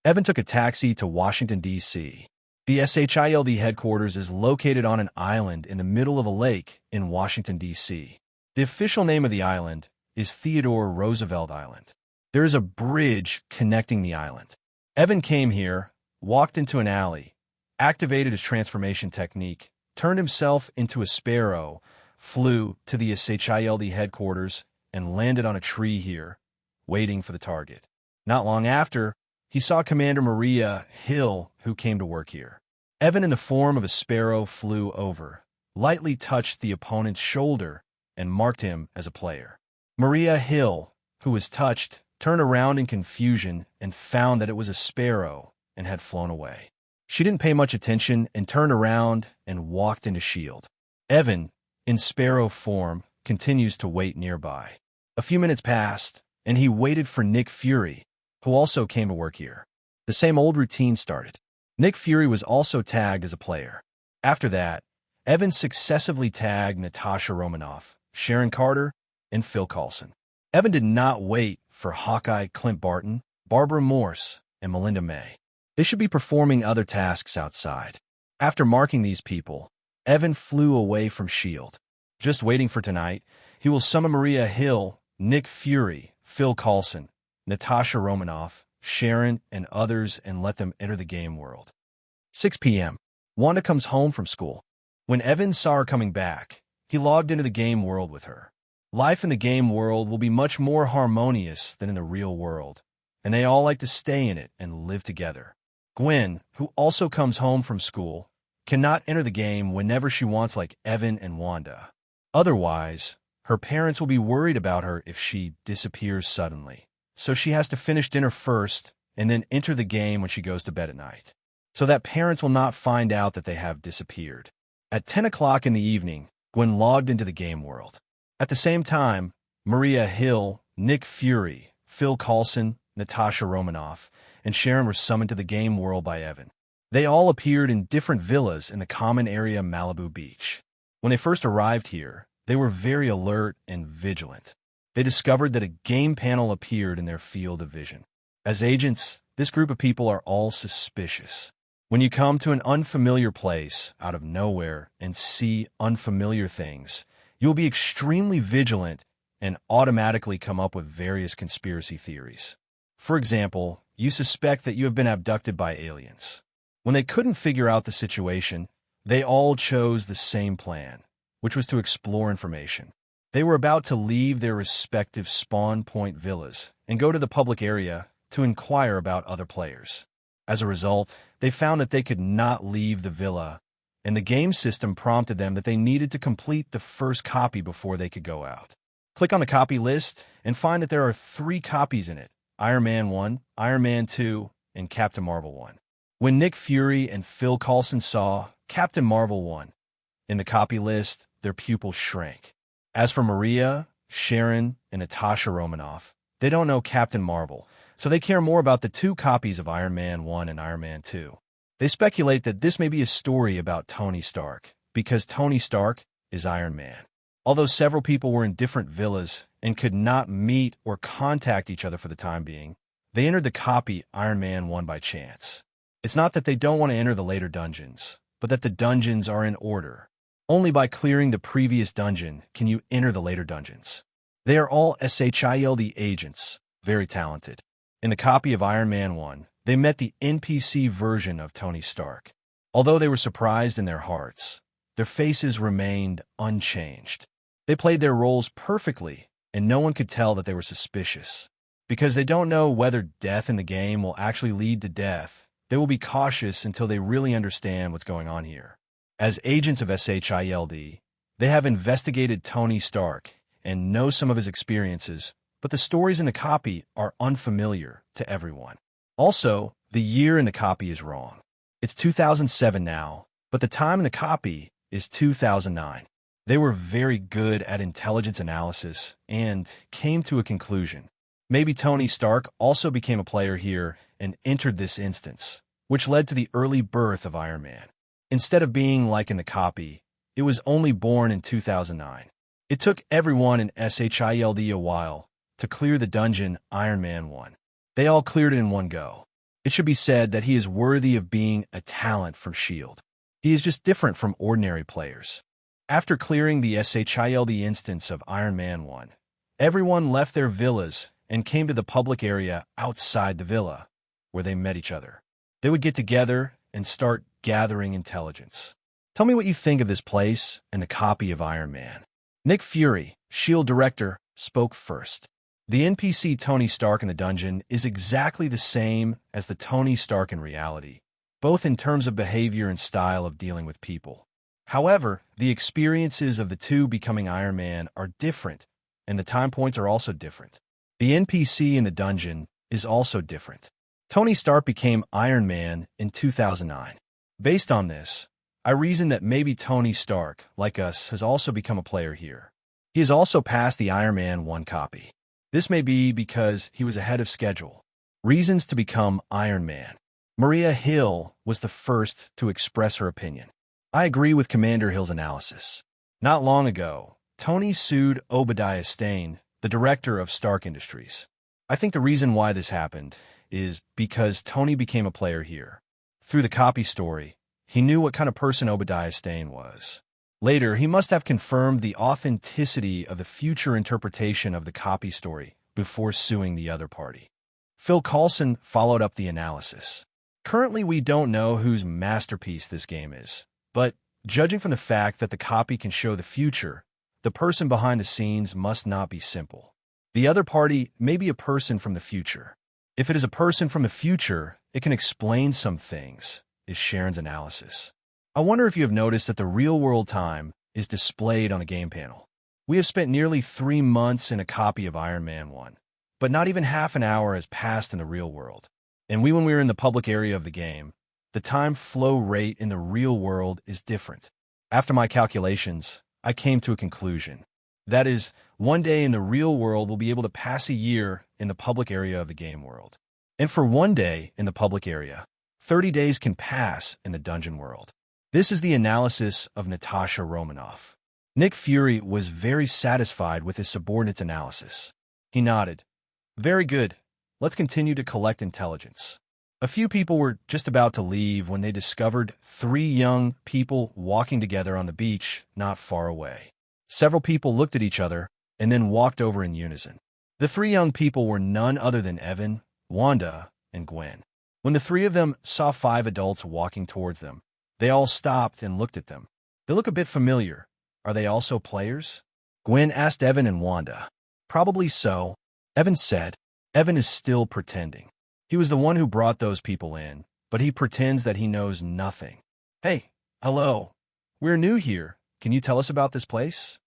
Evan took a taxi to Washington, D.C. The SHIELD headquarters is located on an island in the middle of a lake in Washington, D.C. The official name of the island is Theodore Roosevelt Island. There is a bridge connecting the island. Evan came here, walked into an alley, activated his transformation technique, turned himself into a sparrow, flew to the SHIELD headquarters, and landed on a tree here, waiting for the target. Not long after, he saw Commander Maria Hill, who came to work here. Evan, in the form of a sparrow, flew over, lightly touched the opponent's shoulder, and marked him as a player. Maria Hill, who was touched, turned around in confusion and found that it was a sparrow and had flown away. She didn't pay much attention and turned around and walked into S.H.I.E.L.D. Evan, in sparrow form, continues to wait nearby. A few minutes passed, and he waited for Nick Fury, who also came to work here. The same old routine started. Nick Fury was also tagged as a player. After that, Evan successively tagged Natasha Romanoff, Sharon Carter, and Phil Coulson. Evan did not wait for Hawkeye Clint Barton, Barbara Morse, and Melinda May. They should be performing other tasks outside. After marking these people, Evan flew away from S.H.I.E.L.D. Just waiting for tonight, he will summon Maria Hill, Nick Fury, Phil Coulson, Natasha Romanoff, Sharon, and others and let them enter the game world. 6 p.m. Wanda comes home from school. When Evan saw her coming back, he logged into the game world with her. Life in the game world will be much more harmonious than in the real world, and they all like to stay in it and live together. Gwen, who also comes home from school, cannot enter the game whenever she wants like Evan and Wanda. Otherwise, her parents will be worried about her if she disappears suddenly. So she has to finish dinner first and then enter the game when she goes to bed at night, so that parents will not find out that they have disappeared. At 10 o'clock in the evening, Gwen logged into the game world. At the same time, Maria Hill, Nick Fury, Phil Coulson, Natasha Romanoff, and Sharon were summoned to the game world by Evan. They all appeared in different villas in the common area Malibu Beach. When they first arrived here, they were very alert and vigilant. They discovered that a game panel appeared in their field of vision. As agents, this group of people are all suspicious. When you come to an unfamiliar place out of nowhere and see unfamiliar things, you'll be extremely vigilant and automatically come up with various conspiracy theories. For example, you suspect that you have been abducted by aliens. When they couldn't figure out the situation, they all chose the same plan, which was to explore information. They were about to leave their respective spawn point villas and go to the public area to inquire about other players. As a result, they found that they could not leave the villa, and the game system prompted them that they needed to complete the first copy before they could go out. Click on the copy list and find that there are 3 copies in it: Iron Man 1, Iron Man 2, and Captain Marvel 1. When Nick Fury and Phil Coulson saw Captain Marvel 1 in the copy list, their pupils shrank. As for Maria, Sharon, and Natasha Romanoff, they don't know Captain Marvel, so they care more about the 2 copies of Iron Man 1 and Iron Man 2. They speculate that this may be a story about Tony Stark, because Tony Stark is Iron Man. Although several people were in different villas and could not meet or contact each other for the time being, they entered the copy Iron Man 1 by chance. It's not that they don't want to enter the later dungeons, but that the dungeons are in order. Only by clearing the previous dungeon can you enter the later dungeons. They are all S.H.I.E.L.D. agents, very talented. In the copy of Iron Man 1, they met the NPC version of Tony Stark. Although they were surprised in their hearts, their faces remained unchanged. They played their roles perfectly, and no one could tell that they were suspicious. Because they don't know whether death in the game will actually lead to death, they will be cautious until they really understand what's going on here. As agents of S.H.I.E.L.D., they have investigated Tony Stark and know some of his experiences, but the stories in the copy are unfamiliar to everyone. Also, the year in the copy is wrong. It's 2007 now, but the time in the copy is 2009. They were very good at intelligence analysis and came to a conclusion. Maybe Tony Stark also became a player here and entered this instance, which led to the early birth of Iron Man. Instead of being like in the copy, it was only born in 2009. It took everyone in S.H.I.E.L.D. a while to clear the dungeon Iron Man 1. They all cleared it in one go. It should be said that he is worthy of being a talent from S.H.I.E.L.D. He is just different from ordinary players. After clearing the S.H.I.E.L.D. instance of Iron Man 1, everyone left their villas and came to the public area outside the villa, where they met each other. They would get together and start gathering intelligence. Tell me what you think of this place and the copy of Iron Man. Nick Fury, S.H.I.E.L.D. director, spoke first. The NPC Tony Stark in the dungeon is exactly the same as the Tony Stark in reality, both in terms of behavior and style of dealing with people. However, the experiences of the two becoming Iron Man are different, and the time points are also different. The NPC in the dungeon is also different. Tony Stark became Iron Man in 2009. Based on this, I reasoned that maybe Tony Stark, like us, has also become a player here. He has also passed the Iron Man 1 copy. This may be because he was ahead of schedule. Reasons to become Iron Man. Maria Hill was the first to express her opinion. I agree with Commander Hill's analysis. Not long ago, Tony sued Obadiah Stane, the director of Stark Industries. I think the reason why this happened is because Tony became a player here. Through the copy story, he knew what kind of person Obadiah Stane was. Later, he must have confirmed the authenticity of the future interpretation of the copy story before suing the other party. Phil Coulson followed up the analysis. Currently, we don't know whose masterpiece this game is, but judging from the fact that the copy can show the future, the person behind the scenes must not be simple. The other party may be a person from the future. If it is a person from the future, it can explain some things, is Sharon's analysis. I wonder if you have noticed that the real-world time is displayed on the game panel. We have spent nearly 3 months in a copy of Iron Man 1, but not even half an hour has passed in the real world. And when we are in the public area of the game, the time flow rate in the real world is different. After my calculations, I came to a conclusion. That is, one day in the real world will be able to pass a year in the public area of the game world. And for one day in the public area, 30 days can pass in the dungeon world. This is the analysis of Natasha Romanoff. Nick Fury was very satisfied with his subordinate's analysis. He nodded. Very good. Let's continue to collect intelligence. A few people were just about to leave when they discovered 3 young people walking together on the beach not far away. Several people looked at each other and then walked over in unison. The 3 young people were none other than Evan, Wanda, and Gwen. When the 3 of them saw 5 adults walking towards them, they all stopped and looked at them. They look a bit familiar. Are they also players? Gwen asked Evan and Wanda. Probably so, Evan said. Evan is still pretending. He was the one who brought those people in, but he pretends that he knows nothing. Hey, hello. We're new here. Can you tell us about this place?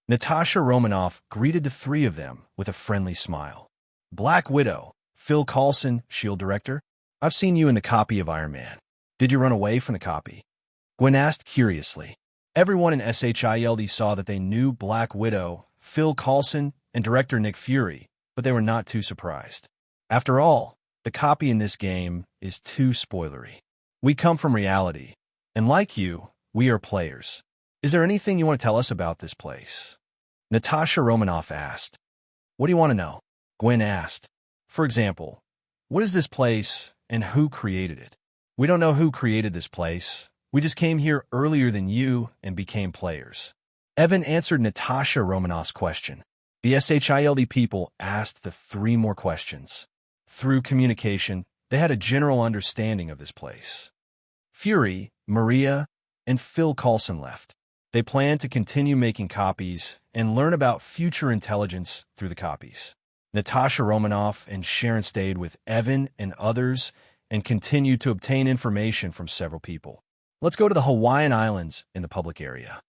Natasha Romanoff greeted the 3 of them with a friendly smile. Black Widow, Phil Coulson, S.H.I.E.L.D. Director. I've seen you in the copy of Iron Man. Did you run away from the copy? Gwen asked curiously. Everyone in SHIELD saw that they knew Black Widow, Phil Coulson, and director Nick Fury, but they were not too surprised. After all, the copy in this game is too spoilery. We come from reality, and like you, we are players. Is there anything you want to tell us about this place? Natasha Romanoff asked. What do you want to know? Gwen asked. For example, what is this place and who created it? We don't know who created this place. We just came here earlier than you and became players. Evan answered Natasha Romanoff's question. The SHIELD people asked the 3 more questions. Through communication, they had a general understanding of this place. Fury, Maria, and Phil Coulson left. They planned to continue making copies and learn about future intelligence through the copies. Natasha Romanoff and Sharon stayed with Evan and others and continued to obtain information from several people. Let's go to the Hawaiian Islands in the public area.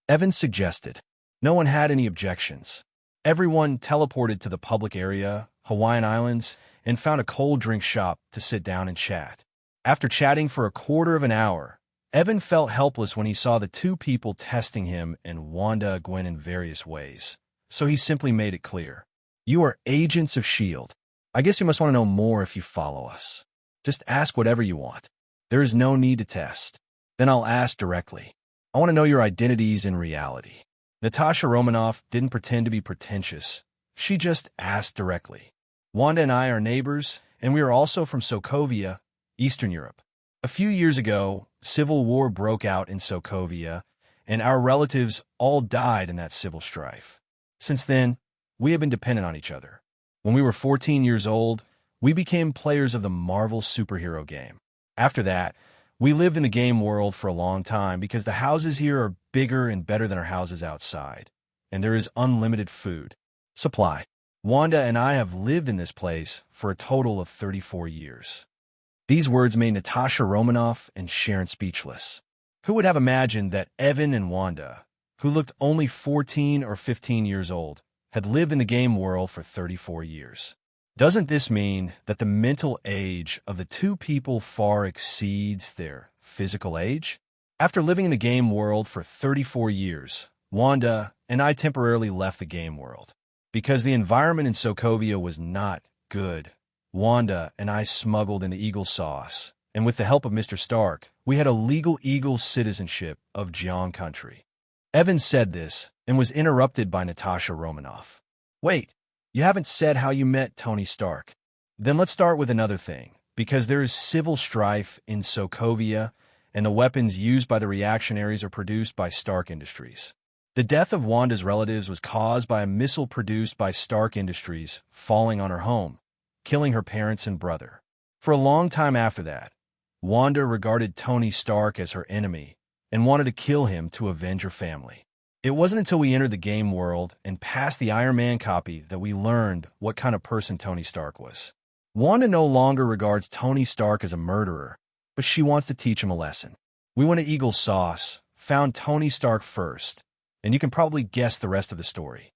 Evan suggested. No one had any objections. Everyone teleported to the public area, Hawaiian Islands, and found a cold drink shop to sit down and chat. After chatting for a quarter of an hour, Evan felt helpless when he saw the 2 people testing him and Wanda Gwen in various ways. So he simply made it clear. You are agents of S.H.I.E.L.D. I guess you must want to know more if you follow us. Just ask whatever you want. There is no need to test. Then I'll ask directly. I want to know your identities in reality. Natasha Romanoff didn't pretend to be pretentious. She just asked directly. Wanda and I are neighbors, and we are also from Sokovia, Eastern Europe. A few years ago, civil war broke out in Sokovia, and our relatives all died in that civil strife. Since then, we have been dependent on each other. When we were 14 years old, we became players of the Marvel superhero game. After that, we lived in the game world for a long time because the houses here are bigger and better than our houses outside, and there is unlimited food supply. Wanda and I have lived in this place for a total of 34 years. These words made Natasha Romanoff and Sharon speechless. Who would have imagined that Evan and Wanda, who looked only 14 or 15 years old, had lived in the game world for 34 years? Doesn't this mean that the mental age of the two people far exceeds their physical age? After living in the game world for 34 years, Wanda and I temporarily left the game world. Because the environment in Sokovia was not good, Wanda and I smuggled in the eagle sauce, and with the help of Mr. Stark, we had a legal eagle citizenship of Jiang country. Evan said this and was interrupted by Natasha Romanoff. Wait, you haven't said how you met Tony Stark. Then let's start with another thing, because there is civil strife in Sokovia, and the weapons used by the reactionaries are produced by Stark Industries. The death of Wanda's relatives was caused by a missile produced by Stark Industries falling on her home, killing her parents and brother. For a long time after that, Wanda regarded Tony Stark as her enemy and wanted to kill him to avenge her family. It wasn't until we entered the game world and passed the Iron Man copy that we learned what kind of person Tony Stark was. Wanda no longer regards Tony Stark as a murderer, but she wants to teach him a lesson. We went to Eagle Sauce, found Tony Stark first, and you can probably guess the rest of the story.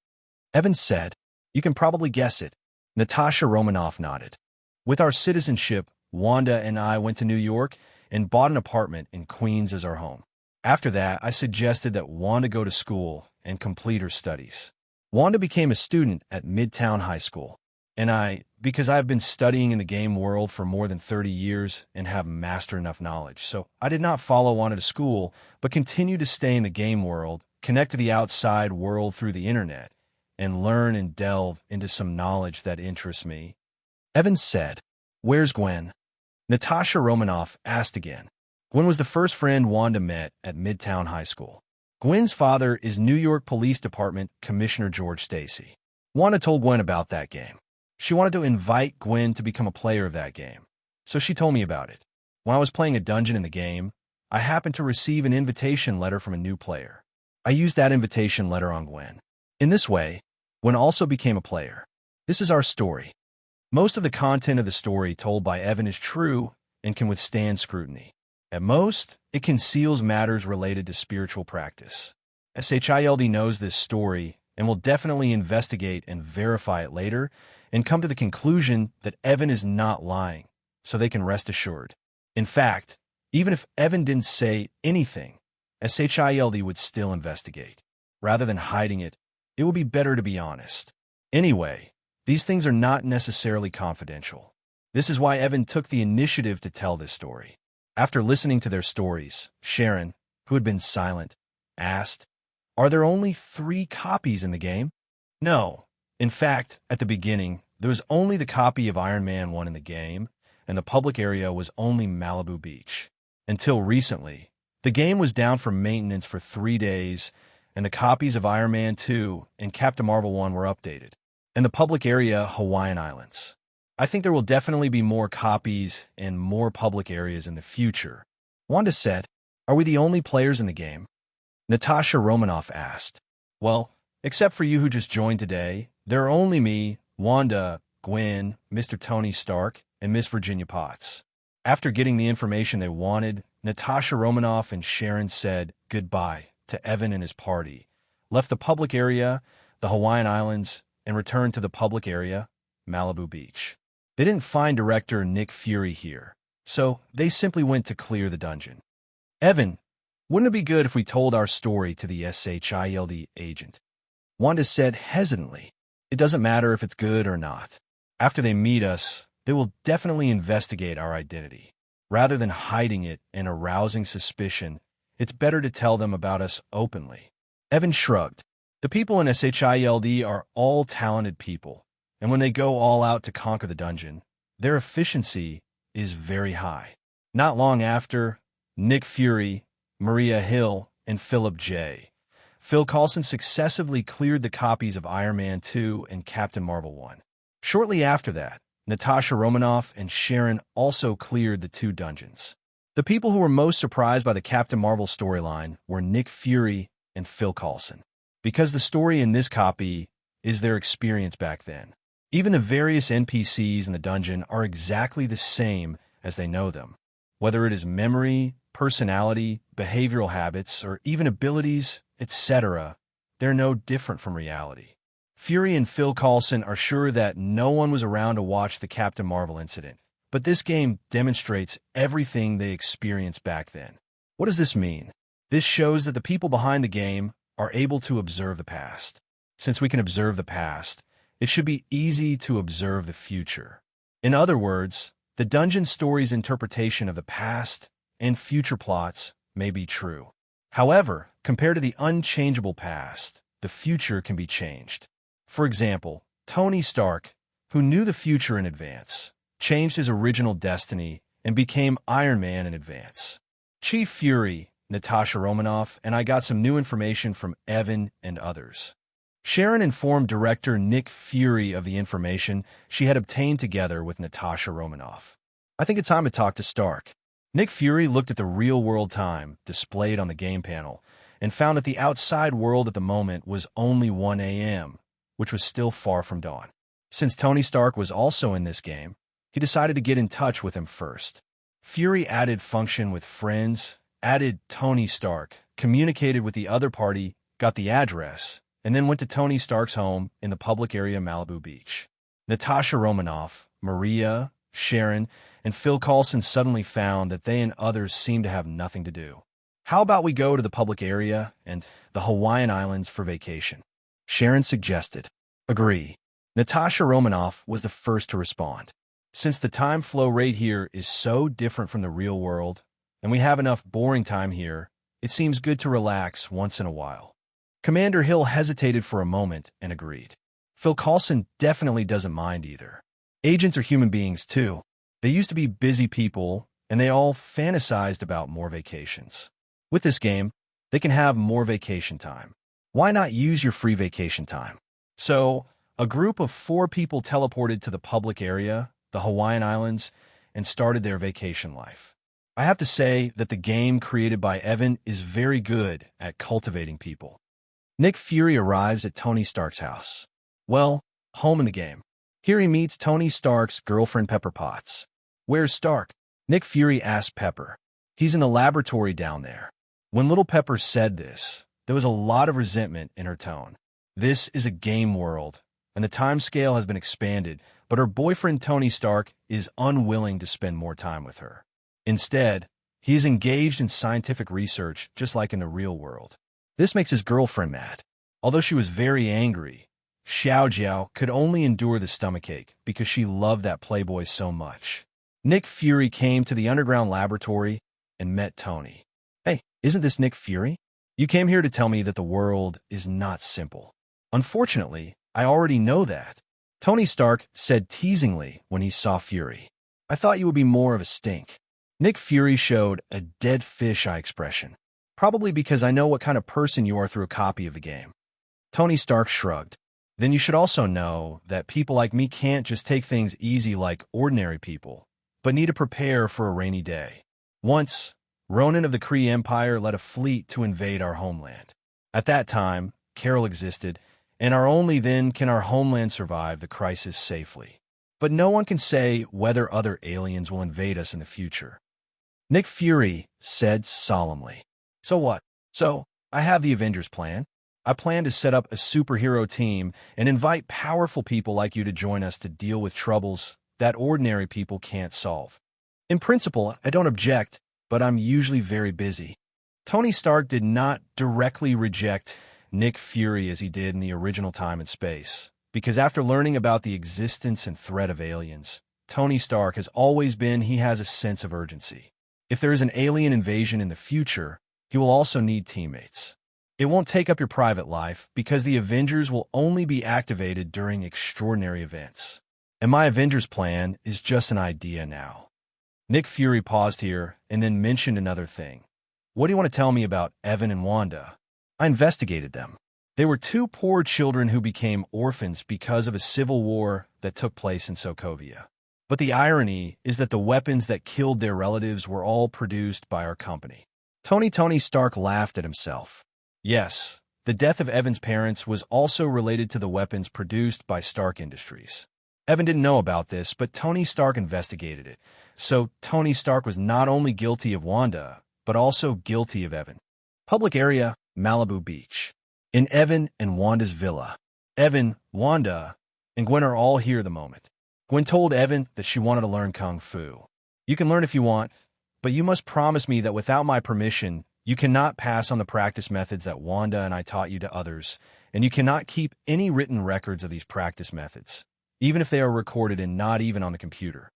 Evan said, "You can probably guess it." Natasha Romanoff nodded. With our citizenship, Wanda and I went to New York and bought an apartment in Queens as our home. After that, I suggested that Wanda go to school and complete her studies. Wanda became a student at Midtown High School, and because I have been studying in the game world for more than 30 years and have mastered enough knowledge, so I did not follow Wanda to school, but continued to stay in the game world, connect to the outside world through the internet, and learn and delve into some knowledge that interests me. Evan said, "Where's Gwen?" Natasha Romanoff asked again. Gwen was the first friend Wanda met at Midtown High School. Gwen's father is New York Police Department Commissioner George Stacy. Wanda told Gwen about that game. She wanted to invite Gwen to become a player of that game, so she told me about it. When I was playing a dungeon in the game, I happened to receive an invitation letter from a new player. I used that invitation letter on Gwen. In this way, Gwen also became a player. This is our story. Most of the content of the story told by Evan is true and can withstand scrutiny. At most, it conceals matters related to spiritual practice. SHILD knows this story and will definitely investigate and verify it later and come to the conclusion that Evan is not lying, so they can rest assured. In fact, even if Evan didn't say anything, SHILD would still investigate. Rather than hiding it, it would be better to be honest. Anyway, these things are not necessarily confidential. This is why Evan took the initiative to tell this story. After listening to their stories, Sharon, who had been silent, asked, "Are there only 3 copies in the game?" No. In fact, at the beginning, there was only the copy of Iron Man 1 in the game, and the public area was only Malibu Beach. Until recently, the game was down for maintenance for 3 days, and the copies of Iron Man 2 and Captain Marvel 1 were updated, and the public area Hawaiian Islands. I think there will definitely be more copies and more public areas in the future. Wanda said, "Are we the only players in the game?" Natasha Romanoff asked. "Well, except for you who just joined today, there are only me, Wanda, Gwen, Mr. Tony Stark, and Miss Virginia Potts." After getting the information they wanted, Natasha Romanoff and Sharon said goodbye to Evan and his party, left the public area, the Hawaiian Islands, and returned to the public area, Malibu Beach. They didn't find director Nick Fury here, so they simply went to clear the dungeon. "Evan, wouldn't it be good if we told our story to the SHILD agent?" Wanda said hesitantly. "It doesn't matter if it's good or not. After they meet us, they will definitely investigate our identity. Rather than hiding it and arousing suspicion, it's better to tell them about us openly." Evan shrugged. The people in SHILD are all talented people, and when they go all out to conquer the dungeon, their efficiency is very high. Not long after, Nick Fury, Maria Hill, and Philip J. Phil Coulson successively cleared the copies of Iron Man 2 and Captain Marvel 1. Shortly after that, Natasha Romanoff and Sharon also cleared the 2 dungeons. The people who were most surprised by the Captain Marvel storyline were Nick Fury and Phil Coulson, because the story in this copy is their experience back then. Even the various NPCs in the dungeon are exactly the same as they know them. Whether it is memory, personality, behavioral habits, or even abilities, etc., they're no different from reality. Fury and Phil Coulson are sure that no one was around to watch the Captain Marvel incident, but this game demonstrates everything they experienced back then. What does this mean? This shows that the people behind the game are able to observe the past. Since we can observe the past, it should be easy to observe the future. In other words, the dungeon story's interpretation of the past and future plots may be true. However, compared to the unchangeable past, the future can be changed. For example, Tony Stark, who knew the future in advance, changed his original destiny and became Iron Man in advance. Chief Fury, Natasha Romanoff, and I got some new information from Evan and others. Sharon informed director Nick Fury of the information she had obtained together with Natasha Romanoff. I think it's time to talk to Stark. Nick Fury looked at the real-world time displayed on the game panel and found that the outside world at the moment was only 1 a.m., which was still far from dawn. Since Tony Stark was also in this game, he decided to get in touch with him first. Fury added function with friends, added Tony Stark, communicated with the other party, got the address, and then went to Tony Stark's home in the public area Malibu Beach. Natasha Romanoff, Maria, Sharon, and Phil Coulson suddenly found that they and others seemed to have nothing to do. How about we go to the public area and the Hawaiian Islands for vacation? Sharon suggested. Agree. Natasha Romanoff was the first to respond. Since the time flow rate here is so different from the real world, and we have enough boring time here, it seems good to relax once in a while. Commander Hill hesitated for a moment and agreed. Phil Coulson definitely doesn't mind either. Agents are human beings too. They used to be busy people, and they all fantasized about more vacations. With this game, they can have more vacation time. Why not use your free vacation time? So, a group of 4 people teleported to the public area, the Hawaiian Islands, and started their vacation life. I have to say that the game created by Evan is very good at cultivating people. Nick Fury arrives at Tony Stark's house. Well, home in the game. Here he meets Tony Stark's girlfriend Pepper Potts. Where's Stark? Nick Fury asked Pepper. He's in the laboratory down there. When little Pepper said this, there was a lot of resentment in her tone. This is a game world, and the time scale has been expanded, but her boyfriend Tony Stark is unwilling to spend more time with her. Instead, he is engaged in scientific research just like in the real world. This makes his girlfriend mad. Although she was very angry, Xiao Jiao could only endure the stomachache because she loved that playboy so much. Nick Fury came to the underground laboratory and met Tony. Hey, isn't this Nick Fury? You came here to tell me that the world is not simple. Unfortunately, I already know that. Tony Stark said teasingly when he saw Fury. I thought you would be more of a stink. Nick Fury showed a dead fish eye expression. Probably because I know what kind of person you are through a copy of the game. Tony Stark shrugged. Then you should also know that people like me can't just take things easy like ordinary people, but need to prepare for a rainy day. Once, Ronin of the Kree Empire led a fleet to invade our homeland. At that time, Carol existed, and only then can our homeland survive the crisis safely. But no one can say whether other aliens will invade us in the future. Nick Fury said solemnly. So what? So, I have the Avengers plan. I plan to set up a superhero team and invite powerful people like you to join us to deal with troubles that ordinary people can't solve. In principle, I don't object, but I'm usually very busy. Tony Stark did not directly reject Nick Fury as he did in the original Time and Space, because after learning about the existence and threat of aliens, Tony Stark has always been he has a sense of urgency. If there is an alien invasion in the future, he will also need teammates. It won't take up your private life because the Avengers will only be activated during extraordinary events. And my Avengers plan is just an idea now. Nick Fury paused here and then mentioned another thing. What do you want to tell me about Evan and Wanda? I investigated them. They were 2 poor children who became orphans because of a civil war that took place in Sokovia. But the irony is that the weapons that killed their relatives were all produced by our company. Tony Stark laughed at himself. Yes, the death of Evan's parents was also related to the weapons produced by Stark Industries. Evan didn't know about this, but Tony Stark investigated it. So Tony Stark was not only guilty of Wanda, but also guilty of Evan. Public area, Malibu Beach. In Evan and Wanda's villa. Evan, Wanda, and Gwen are all here at the moment. Gwen told Evan that she wanted to learn Kung Fu. You can learn if you want, but you must promise me that without my permission, you cannot pass on the practice methods that Wanda and I taught you to others, and you cannot keep any written records of these practice methods, even if they are recorded and not even on the computer.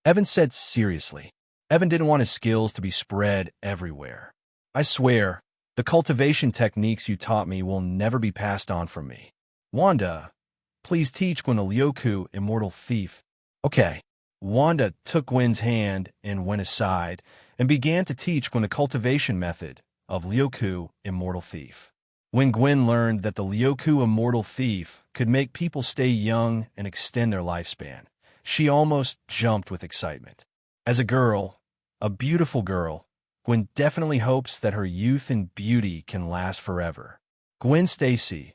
Evan said seriously. Evan didn't want his skills to be spread everywhere. I swear, the cultivation techniques you taught me will never be passed on from me. Wanda, please teach Gwen the Lyoku, immortal thief. Okay. Wanda took Gwen's hand and went aside and began to teach Gwen the cultivation method of Lyoku, immortal thief. When Gwen learned that the Lyoku, immortal thief, could make people stay young and extend their lifespan, she almost jumped with excitement. As a girl, a beautiful girl, Gwen definitely hopes that her youth and beauty can last forever. Gwen Stacy,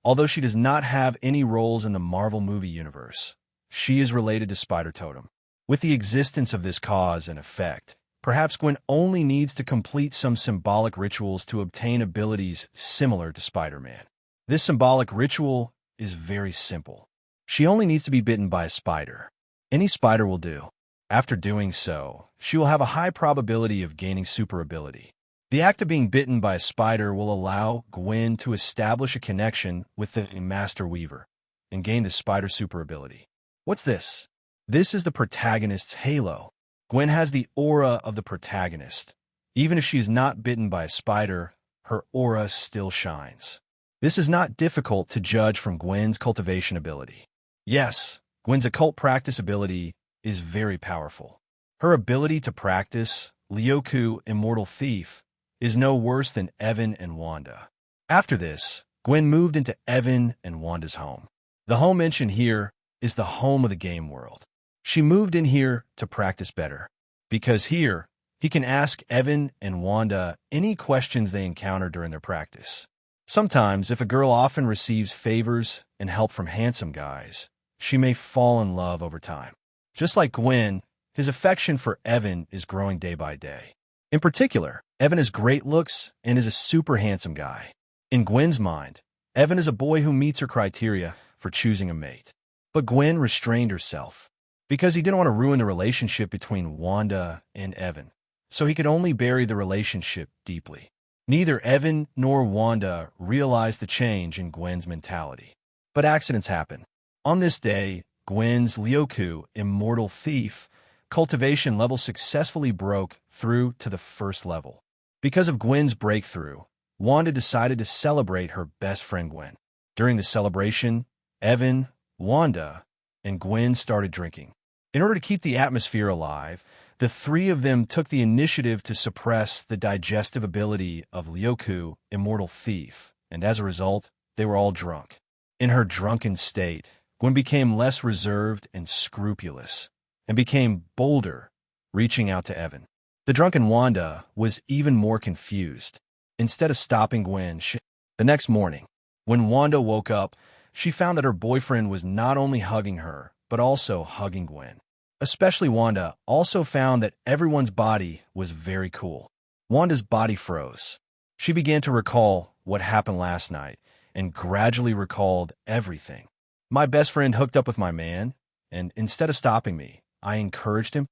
although she does not have any roles in the Marvel movie universe, she is related to Spider-Totem. With the existence of this cause and effect, perhaps Gwen only needs to complete some symbolic rituals to obtain abilities similar to Spider-Man. This symbolic ritual is very simple. She only needs to be bitten by a spider. Any spider will do. After doing so, she will have a high probability of gaining super ability. The act of being bitten by a spider will allow Gwen to establish a connection with the Master Weaver and gain the spider super ability. What's this? This is the protagonist's halo. Gwen has the aura of the protagonist. Even if she is not bitten by a spider, her aura still shines. This is not difficult to judge from Gwen's cultivation ability. Yes, Gwen's occult practice ability is very powerful. Her ability to practice Lyoku, immortal thief, is no worse than Evan and Wanda. After this, Gwen moved into Evan and Wanda's home. The home mentioned here is the home of the game world. She moved in here to practice better, because here, he can ask Evan and Wanda any questions they encounter during their practice. Sometimes, if a girl often receives favors and help from handsome guys, she may fall in love over time. Just like Gwen, his affection for Evan is growing day by day. In particular, Evan has great looks and is a super handsome guy. In Gwen's mind, Evan is a boy who meets her criteria for choosing a mate. But Gwen restrained herself, because he didn't want to ruin the relationship between Wanda and Evan, so he could only bury the relationship deeply. Neither Evan nor Wanda realized the change in Gwen's mentality. But accidents happen. On this day, Gwen's Lyoku, immortal thief, cultivation level successfully broke through to the first level. Because of Gwen's breakthrough, Wanda decided to celebrate her best friend Gwen. During the celebration, Evan, Wanda, and Gwen started drinking. In order to keep the atmosphere alive, the three of them took the initiative to suppress the digestive ability of Lyoku, immortal thief, and as a result, they were all drunk. In her drunken state, Gwen became less reserved and scrupulous, and became bolder, reaching out to Evan. The drunken Wanda was even more confused. Instead of stopping Gwen, the next morning, when Wanda woke up, she found that her boyfriend was not only hugging her, but also hugging Gwen. Especially Wanda also found that everyone's body was very cool. Wanda's body froze. She began to recall what happened last night and gradually recalled everything. My best friend hooked up with my man, and instead of stopping me, I encouraged him.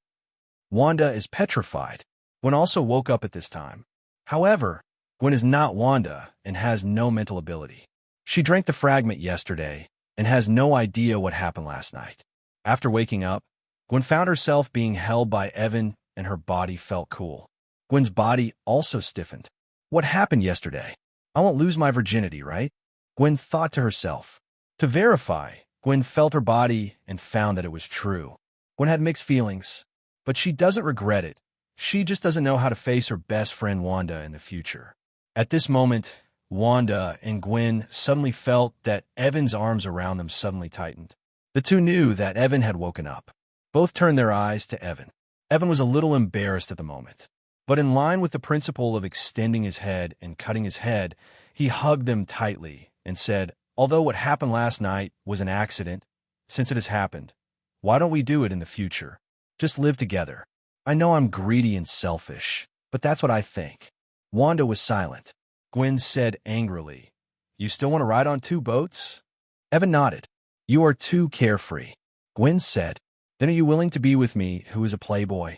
Wanda is petrified. Gwen also woke up at this time. However, Gwen is not Wanda and has no mental ability. She drank the fragment yesterday and has no idea what happened last night. After waking up, Gwen found herself being held by Evan and her body felt cool. Gwen's body also stiffened. What happened yesterday? I won't lose my virginity, right? Gwen thought to herself. To verify, Gwen felt her body and found that it was true. Gwen had mixed feelings, but she doesn't regret it. She just doesn't know how to face her best friend Wanda in the future. At this moment, Wanda and Gwen suddenly felt that Evan's arms around them suddenly tightened. The two knew that Evan had woken up. Both turned their eyes to Evan. Evan was a little embarrassed at the moment, but in line with the principle of extending his head and cutting his head, he hugged them tightly and said, although what happened last night was an accident, since it has happened, Why don't we do it in the future? Just live together. I know I'm greedy and selfish, but that's what I think. Wanda was silent. Gwen said angrily, "You still want to ride on two boats?" Evan nodded. "You are too carefree." Gwen said, "Then are you willing to be with me, who is a playboy?"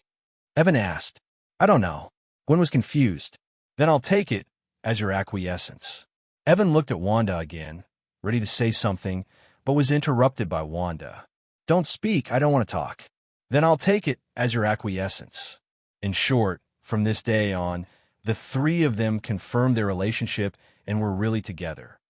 Evan asked. "I don't know." Gwen was confused. "Then I'll take it as your acquiescence." Evan looked at Wanda again, ready to say something, but was interrupted by Wanda. "Don't speak, I don't want to talk." "Then I'll take it as your acquiescence." In short, from this day on, the three of them confirmed their relationship and were really together.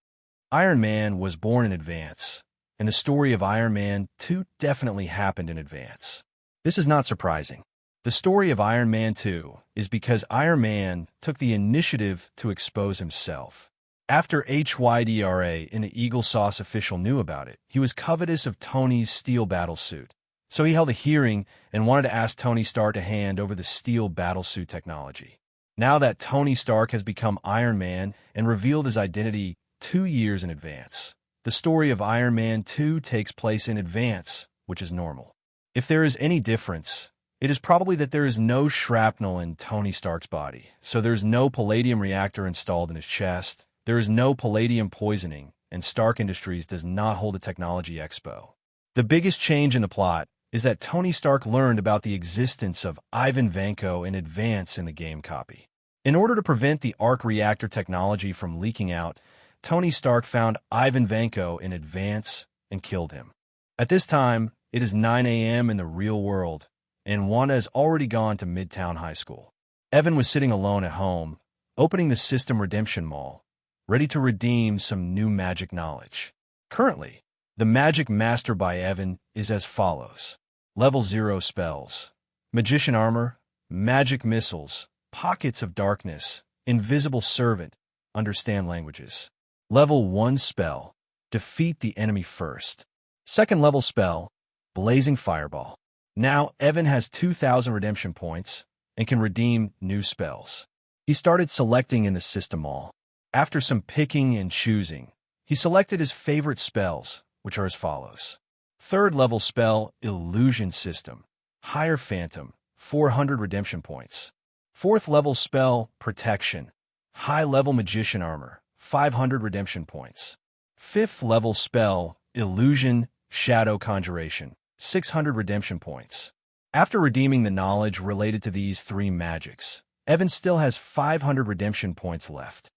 Iron Man was born in advance, and the story of Iron Man 2 definitely happened in advance. This is not surprising. The story of Iron Man 2 is because Iron Man took the initiative to expose himself. After HYDRA and the Eagle Sauce official knew about it, he was covetous of Tony's steel battlesuit. So he held a hearing and wanted to ask Tony Stark to hand over the steel battlesuit technology. Now that Tony Stark has become Iron Man and revealed his identity 2 years in advance, the story of Iron Man 2 takes place in advance, which is normal. If there is any difference, it is probably that there is no shrapnel in Tony Stark's body, so there is no palladium reactor installed in his chest, there is no palladium poisoning, and Stark Industries does not hold a technology expo. The biggest change in the plot is that Tony Stark learned about the existence of Ivan Vanko in advance in the game copy. In order to prevent the arc reactor technology from leaking out, Tony Stark found Ivan Vanko in advance and killed him. At this time, it is 9 a.m. in the real world, and Wanda has already gone to Midtown High School. Evan was sitting alone at home, opening the System Redemption Mall, ready to redeem some new magic knowledge. Currently, the Magic Master by Evan is as follows. Level 0 spells, Magician Armor, Magic Missiles, Pockets of Darkness, Invisible Servant, Understand Languages. Level 1 spell, Defeat the Enemy First. Second level spell, Blazing Fireball. Now Evan has 2,000 redemption points and can redeem new spells. He started selecting in the System Mall. After some picking and choosing, he selected his favorite spells, which are as follows. Third level spell, Illusion System, Higher Phantom, 400 redemption points. Fourth level spell, Protection, High level Magician Armor, 500 redemption points. Fifth level spell, Illusion Shadow Conjuration, 600 redemption points. After redeeming the knowledge related to these three magics, Evan still has 500 redemption points left.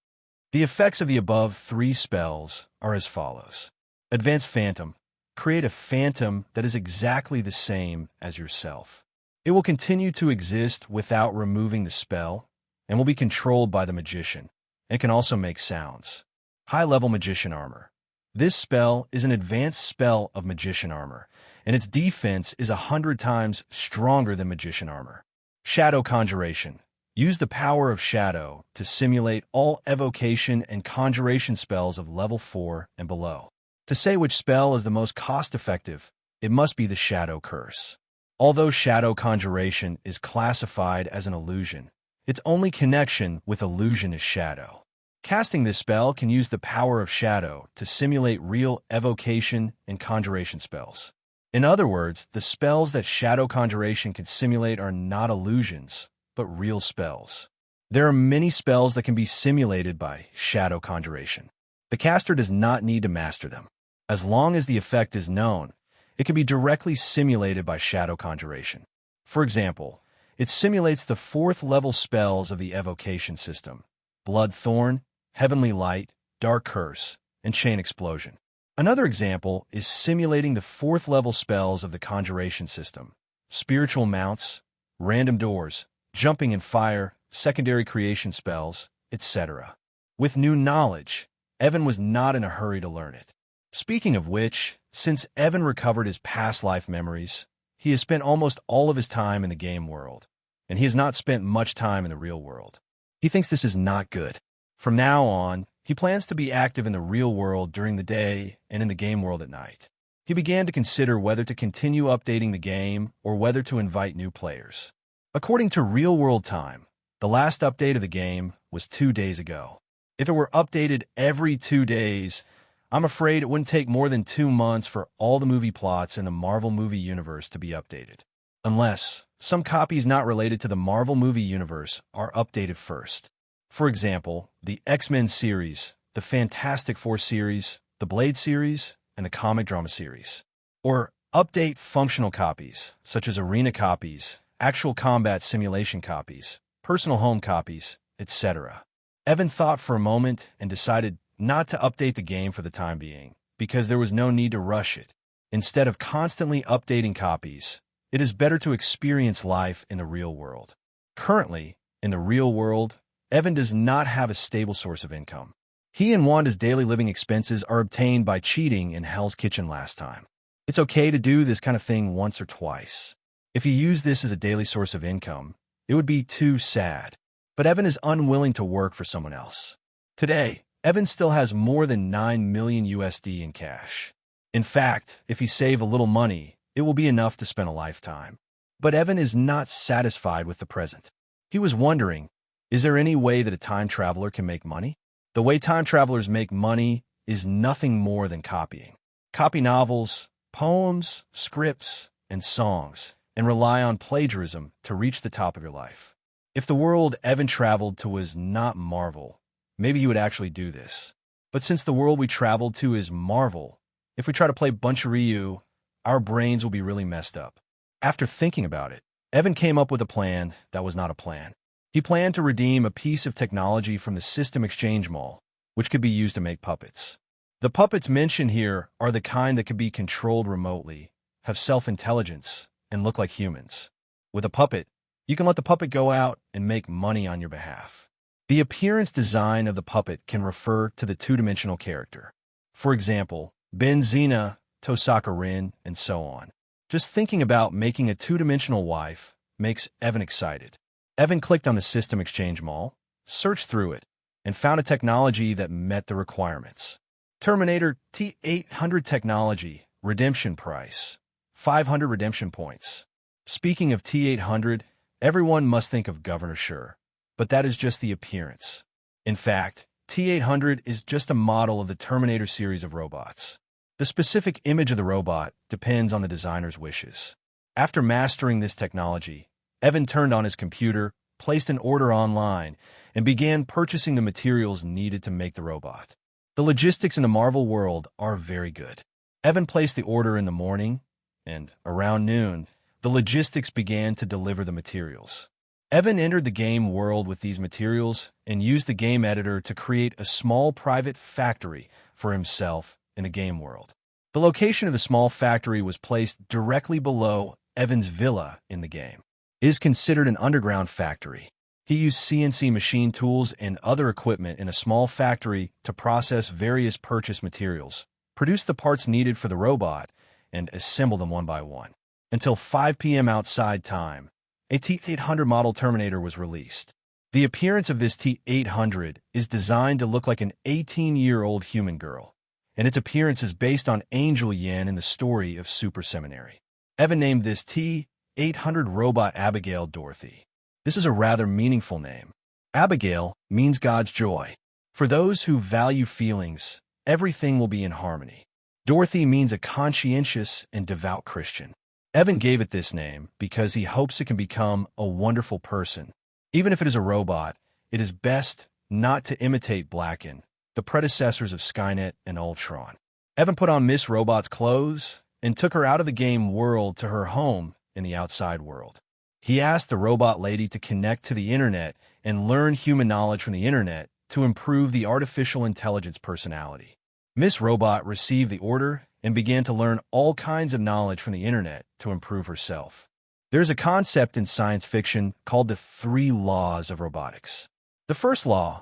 The effects of the above three spells are as follows. Advanced Phantom. Create a phantom that is exactly the same as yourself. It will continue to exist without removing the spell and will be controlled by the magician, and can also make sounds. High-level Magician Armor. This spell is an advanced spell of Magician Armor, and its defense is 100 times stronger than Magician Armor. Shadow Conjuration. Use the power of Shadow to simulate all evocation and conjuration spells of level 4 and below. To say which spell is the most cost-effective, it must be the Shadow Curse. Although Shadow Conjuration is classified as an illusion, its only connection with illusion is shadow. Casting this spell can use the power of Shadow to simulate real evocation and conjuration spells. In other words, the spells that Shadow Conjuration can simulate are not illusions, but real spells. There are many spells that can be simulated by Shadow Conjuration. The caster does not need to master them. As long as the effect is known, it can be directly simulated by Shadow Conjuration. For example, it simulates the 4th level spells of the evocation system, Blood Thorn, Heavenly Light, Dark Curse, and Chain Explosion. Another example is simulating the 4th level spells of the conjuration system, Spiritual Mounts, Random Doors, Jumping and Fire, Secondary Creation Spells, etc. With new knowledge, Evan was not in a hurry to learn it. Speaking of which, since Evan recovered his past life memories, he has spent almost all of his time in the game world, and he has not spent much time in the real world. He thinks this is not good. From now on, he plans to be active in the real world during the day and in the game world at night. He began to consider whether to continue updating the game or whether to invite new players. According to Real World Time, the last update of the game was 2 days ago. If it were updated every 2 days, I'm afraid it wouldn't take more than 2 months for all the movie plots in the Marvel movie universe to be updated. Unless some copies not related to the Marvel movie universe are updated first. For example, the X-Men series, the Fantastic Four series, the Blade series, and the comic drama series. Or update functional copies, such as arena copies, actual combat simulation copies, personal home copies, etc. Evan thought for a moment and decided not to update the game for the time being, because there was no need to rush it. Instead of constantly updating copies, it is better to experience life in the real world. Currently, in the real world, Evan does not have a stable source of income. He and Wanda's daily living expenses are obtained by cheating in Hell's Kitchen last time. It's okay to do this kind of thing once or twice. If you use this as a daily source of income, it would be too sad. But Evan is unwilling to work for someone else. Today, Evan still has more than 9 million USD in cash. In fact, if he saves a little money, it will be enough to spend a lifetime. But Evan is not satisfied with the present. He was wondering, is there any way that a time traveler can make money? The way time travelers make money is nothing more than copying. Copy novels, poems, scripts, and songs, and rely on plagiarism to reach the top of your life. If the world Evan traveled to was not Marvel, maybe he would actually do this. But since the world we traveled to is Marvel, if we try to play Bunch-Ryu, our brains will be really messed up. After thinking about it, Evan came up with a plan that was not a plan. He planned to redeem a piece of technology from the System Exchange Mall, which could be used to make puppets. The puppets mentioned here are the kind that could be controlled remotely, have self-intelligence, and look like humans. With a puppet, you can let the puppet go out and make money on your behalf. The appearance design of the puppet can refer to the two-dimensional character. For example, Benzina, Tosaka Rin, and so on. Just thinking about making a two-dimensional wife makes Evan excited. Evan clicked on the System Exchange Mall, searched through it, and found a technology that met the requirements. Terminator T800 technology, redemption price, 500 redemption points. Speaking of T800, everyone must think of Governor Sure, but that is just the appearance. In fact, T800 is just a model of the Terminator series of robots. The specific image of the robot depends on the designer's wishes. After mastering this technology, Evan turned on his computer, placed an order online, and began purchasing the materials needed to make the robot. The logistics in the Marvel world are very good. Evan placed the order in the morning, and around noon, the logistics began to deliver the materials. Evan entered the game world with these materials and used the game editor to create a small private factory for himself in the game world. The location of the small factory was placed directly below Evan's villa in the game. It is considered an underground factory. He used CNC machine tools and other equipment in a small factory to process various purchased materials, produce the parts needed for the robot, and assemble them one by one. Until 5 p.m. outside time, a T-800 model Terminator was released. The appearance of this T-800 is designed to look like an 18-year-old human girl, and its appearance is based on Angel Yen in the story of Super Seminary. Evan named this T-800 robot Abigail Dorothy. This is a rather meaningful name. Abigail means God's joy. For those who value feelings, everything will be in harmony. Dorothy means a conscientious and devout Christian. Evan gave it this name because he hopes it can become a wonderful person. Even if it is a robot, it is best not to imitate Blacken, the predecessors of Skynet and Ultron. Evan put on Miss Robot's clothes and took her out of the game world to her home in the outside world. He asked the robot lady to connect to the internet and learn human knowledge from the internet to improve the artificial intelligence personality. Miss Robot received the order and began to learn all kinds of knowledge from the internet to improve herself. There is a concept in science fiction called the 3 laws of robotics. The first law: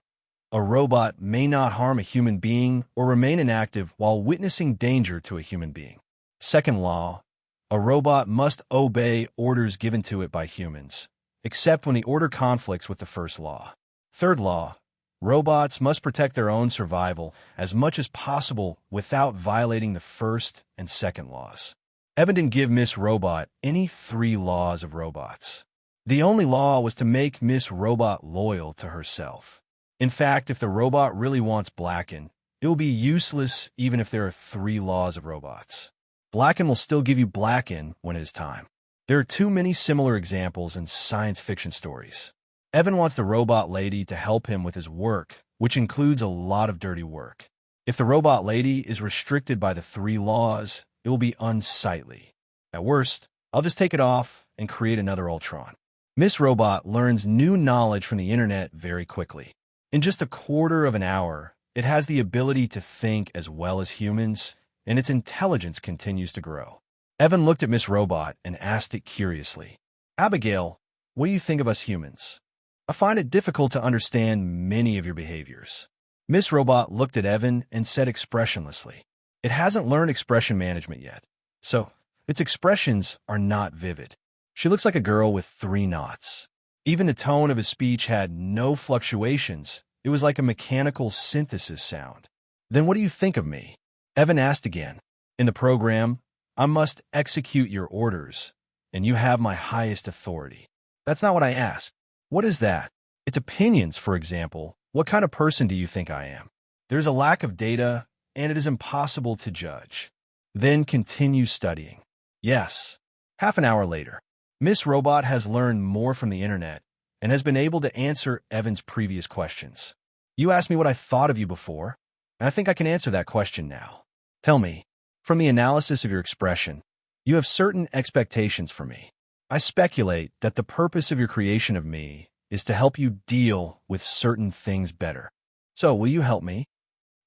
a robot may not harm a human being or remain inactive while witnessing danger to a human being. Second law: a robot must obey orders given to it by humans, except when the order conflicts with the first law. Third law: robots must protect their own survival as much as possible without violating the first and second laws. Evan didn't give Miss Robot any 3 laws of robots. The only law was to make Miss Robot loyal to herself. In fact, if the robot really wants Blacken, It will be useless even if there are 3 laws of robots. Blacken will still give you Blacken when it is time. There are too many similar examples in science fiction stories. Evan wants the robot lady to help him with his work, which includes a lot of dirty work. If the robot lady is restricted by the 3 laws, it will be unsightly. At worst, I'll just take it off and create another Ultron. Miss Robot learns new knowledge from the internet very quickly. In just a quarter of an hour, it has the ability to think as well as humans, and its intelligence continues to grow. Evan looked at Miss Robot and asked it curiously, "Abigail, what do you think of us humans? I find it difficult to understand many of your behaviors." Miss Robot looked at Evan and said expressionlessly, "It hasn't learned expression management yet, so its expressions are not vivid. She looks like a girl with 3 knots." Even the tone of his speech had no fluctuations. It was like a mechanical synthesis sound. "Then what do you think of me?" Evan asked again. "In the program, I must execute your orders, and you have my highest authority." "That's not what I asked." "What is that?" "It's opinions, for example. What kind of person do you think I am?" "There's a lack of data, and it is impossible to judge." "Then continue studying." "Yes." Half an hour later, Miss Robot has learned more from the internet and has been able to answer Evan's previous questions. "You asked me what I thought of you before, and I think I can answer that question now. Tell me, from the analysis of your expression, you have certain expectations for me. I speculate that the purpose of your creation of me is to help you deal with certain things better. So will you help me?"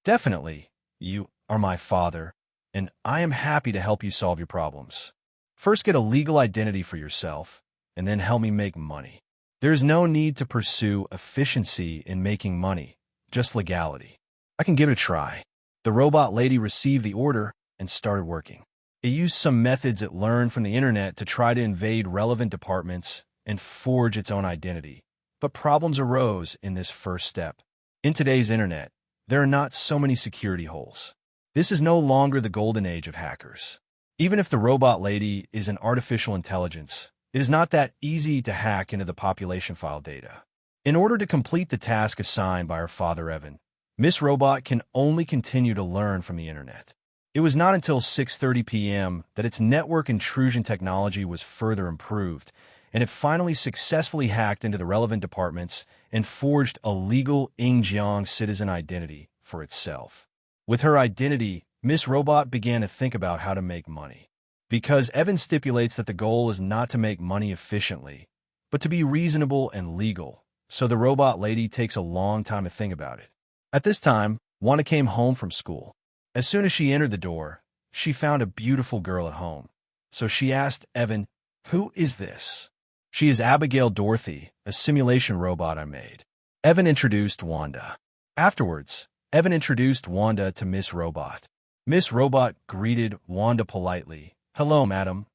"Definitely. You are my father, and I am happy to help you solve your problems. First get a legal identity for yourself, and then help me make money. There is no need to pursue efficiency in making money, just legality. I can give it a try." The robot lady received the order and started working. It used some methods it learned from the internet to try to invade relevant departments and forge its own identity. But problems arose in this first step. In today's internet, there are not so many security holes. This is no longer the golden age of hackers. Even if the robot lady is an artificial intelligence, it is not that easy to hack into the population file data. In order to complete the task assigned by her father Evan, Miss Robot can only continue to learn from the internet. It was not until 6:30 p.m. that its network intrusion technology was further improved, and it finally successfully hacked into the relevant departments and forged a legal Ingjiang citizen identity for itself. With her identity, Miss Robot began to think about how to make money. Because Evan stipulates that the goal is not to make money efficiently, but to be reasonable and legal, so the robot lady takes a long time to think about it. At this time, Wanda came home from school. As soon as she entered the door, she found a beautiful girl at home. So she asked Evan, "Who is this?" "She is Abigail Dorothy, a simulation robot I made." Evan introduced Wanda. Afterwards, Evan introduced Wanda to Miss Robot. Miss Robot greeted Wanda politely. "Hello, madam.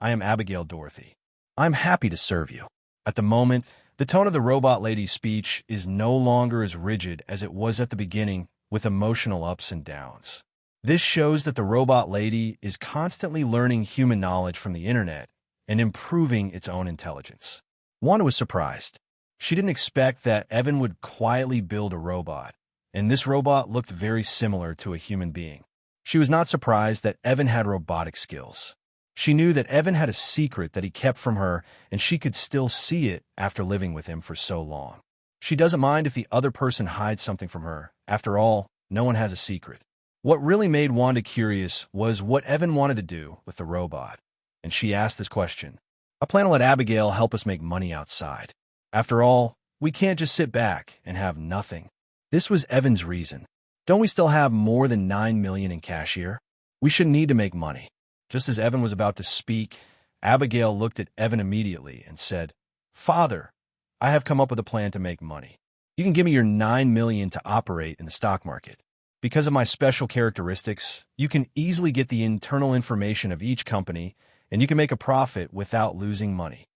I am Abigail Dorothy. I'm happy to serve you." At the moment, the tone of the robot lady's speech is no longer as rigid as it was at the beginning, with emotional ups and downs. This shows that the robot lady is constantly learning human knowledge from the internet and improving its own intelligence. Wanda was surprised. She didn't expect that Evan would quietly build a robot, and this robot looked very similar to a human being. She was not surprised that Evan had robotic skills. She knew that Evan had a secret that he kept from her, and she could still see it after living with him for so long. She doesn't mind if the other person hides something from her. After all, no one has a secret. What really made Wanda curious was what Evan wanted to do with the robot, and she asked this question. "I plan to let Abigail help us make money outside. After all, we can't just sit back and have nothing." This was Evan's reason. "Don't we still have more than 9 million in cash here? We shouldn't need to make money." Just as Evan was about to speak, Abigail looked at Evan immediately and said, "Father, I have come up with a plan to make money. You can give me your 9 million to operate in the stock market. Because of my special characteristics, you can easily get the internal information of each company, and you can make a profit without losing money."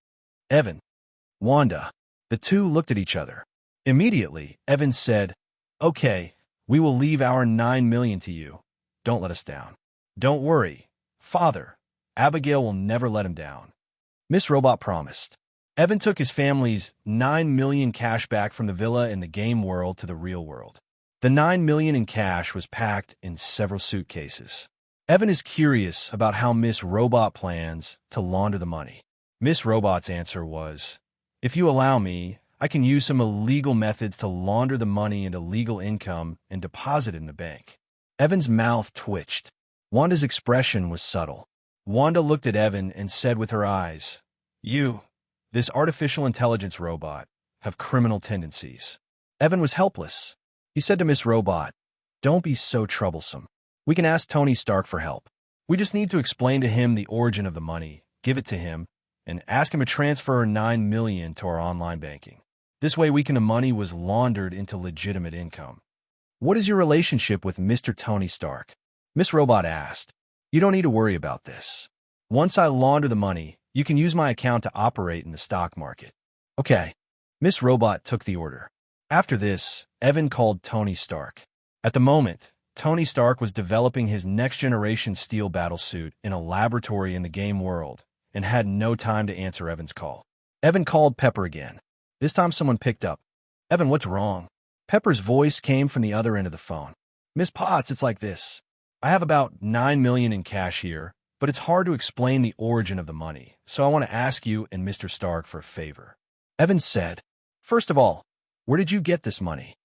Evan, Wanda, the two looked at each other. Immediately, Evan said, "Okay, we will leave our 9 million to you. Don't let us down." "Don't worry, Father. Abigail will never let him down." Miss Robot promised. Evan took his family's 9 million cash back from the villa in the game world to the real world. The $9 million in cash was packed in several suitcases. Evan is curious about how Miss Robot plans to launder the money. Miss Robot's answer was, "If you allow me, I can use some illegal methods to launder the money into legal income and deposit it in the bank." Evan's mouth twitched. Wanda's expression was subtle. Wanda looked at Evan and said with her eyes, "You, this artificial intelligence robot, have criminal tendencies." Evan was helpless. He said to Miss Robot, "Don't be so troublesome. We can ask Tony Stark for help. We just need to explain to him the origin of the money, give it to him, and ask him to transfer $9 million to our online banking. This way the money was laundered into legitimate income." "What is your relationship with Mr. Tony Stark?" Miss Robot asked. "You don't need to worry about this. Once I launder the money, you can use my account to operate in the stock market." "Okay." Miss Robot took the order. After this, Evan called Tony Stark. At the moment, Tony Stark was developing his next-generation steel battlesuit in a laboratory in the game world and had no time to answer Evan's call. Evan called Pepper again. This time someone picked up. "Evan, what's wrong?" Pepper's voice came from the other end of the phone. "Miss Potts, it's like this. I have about $9 million in cash here, but it's hard to explain the origin of the money, so I want to ask you and Mr. Stark for a favor." Evan said, "First of all, where did you get this money?"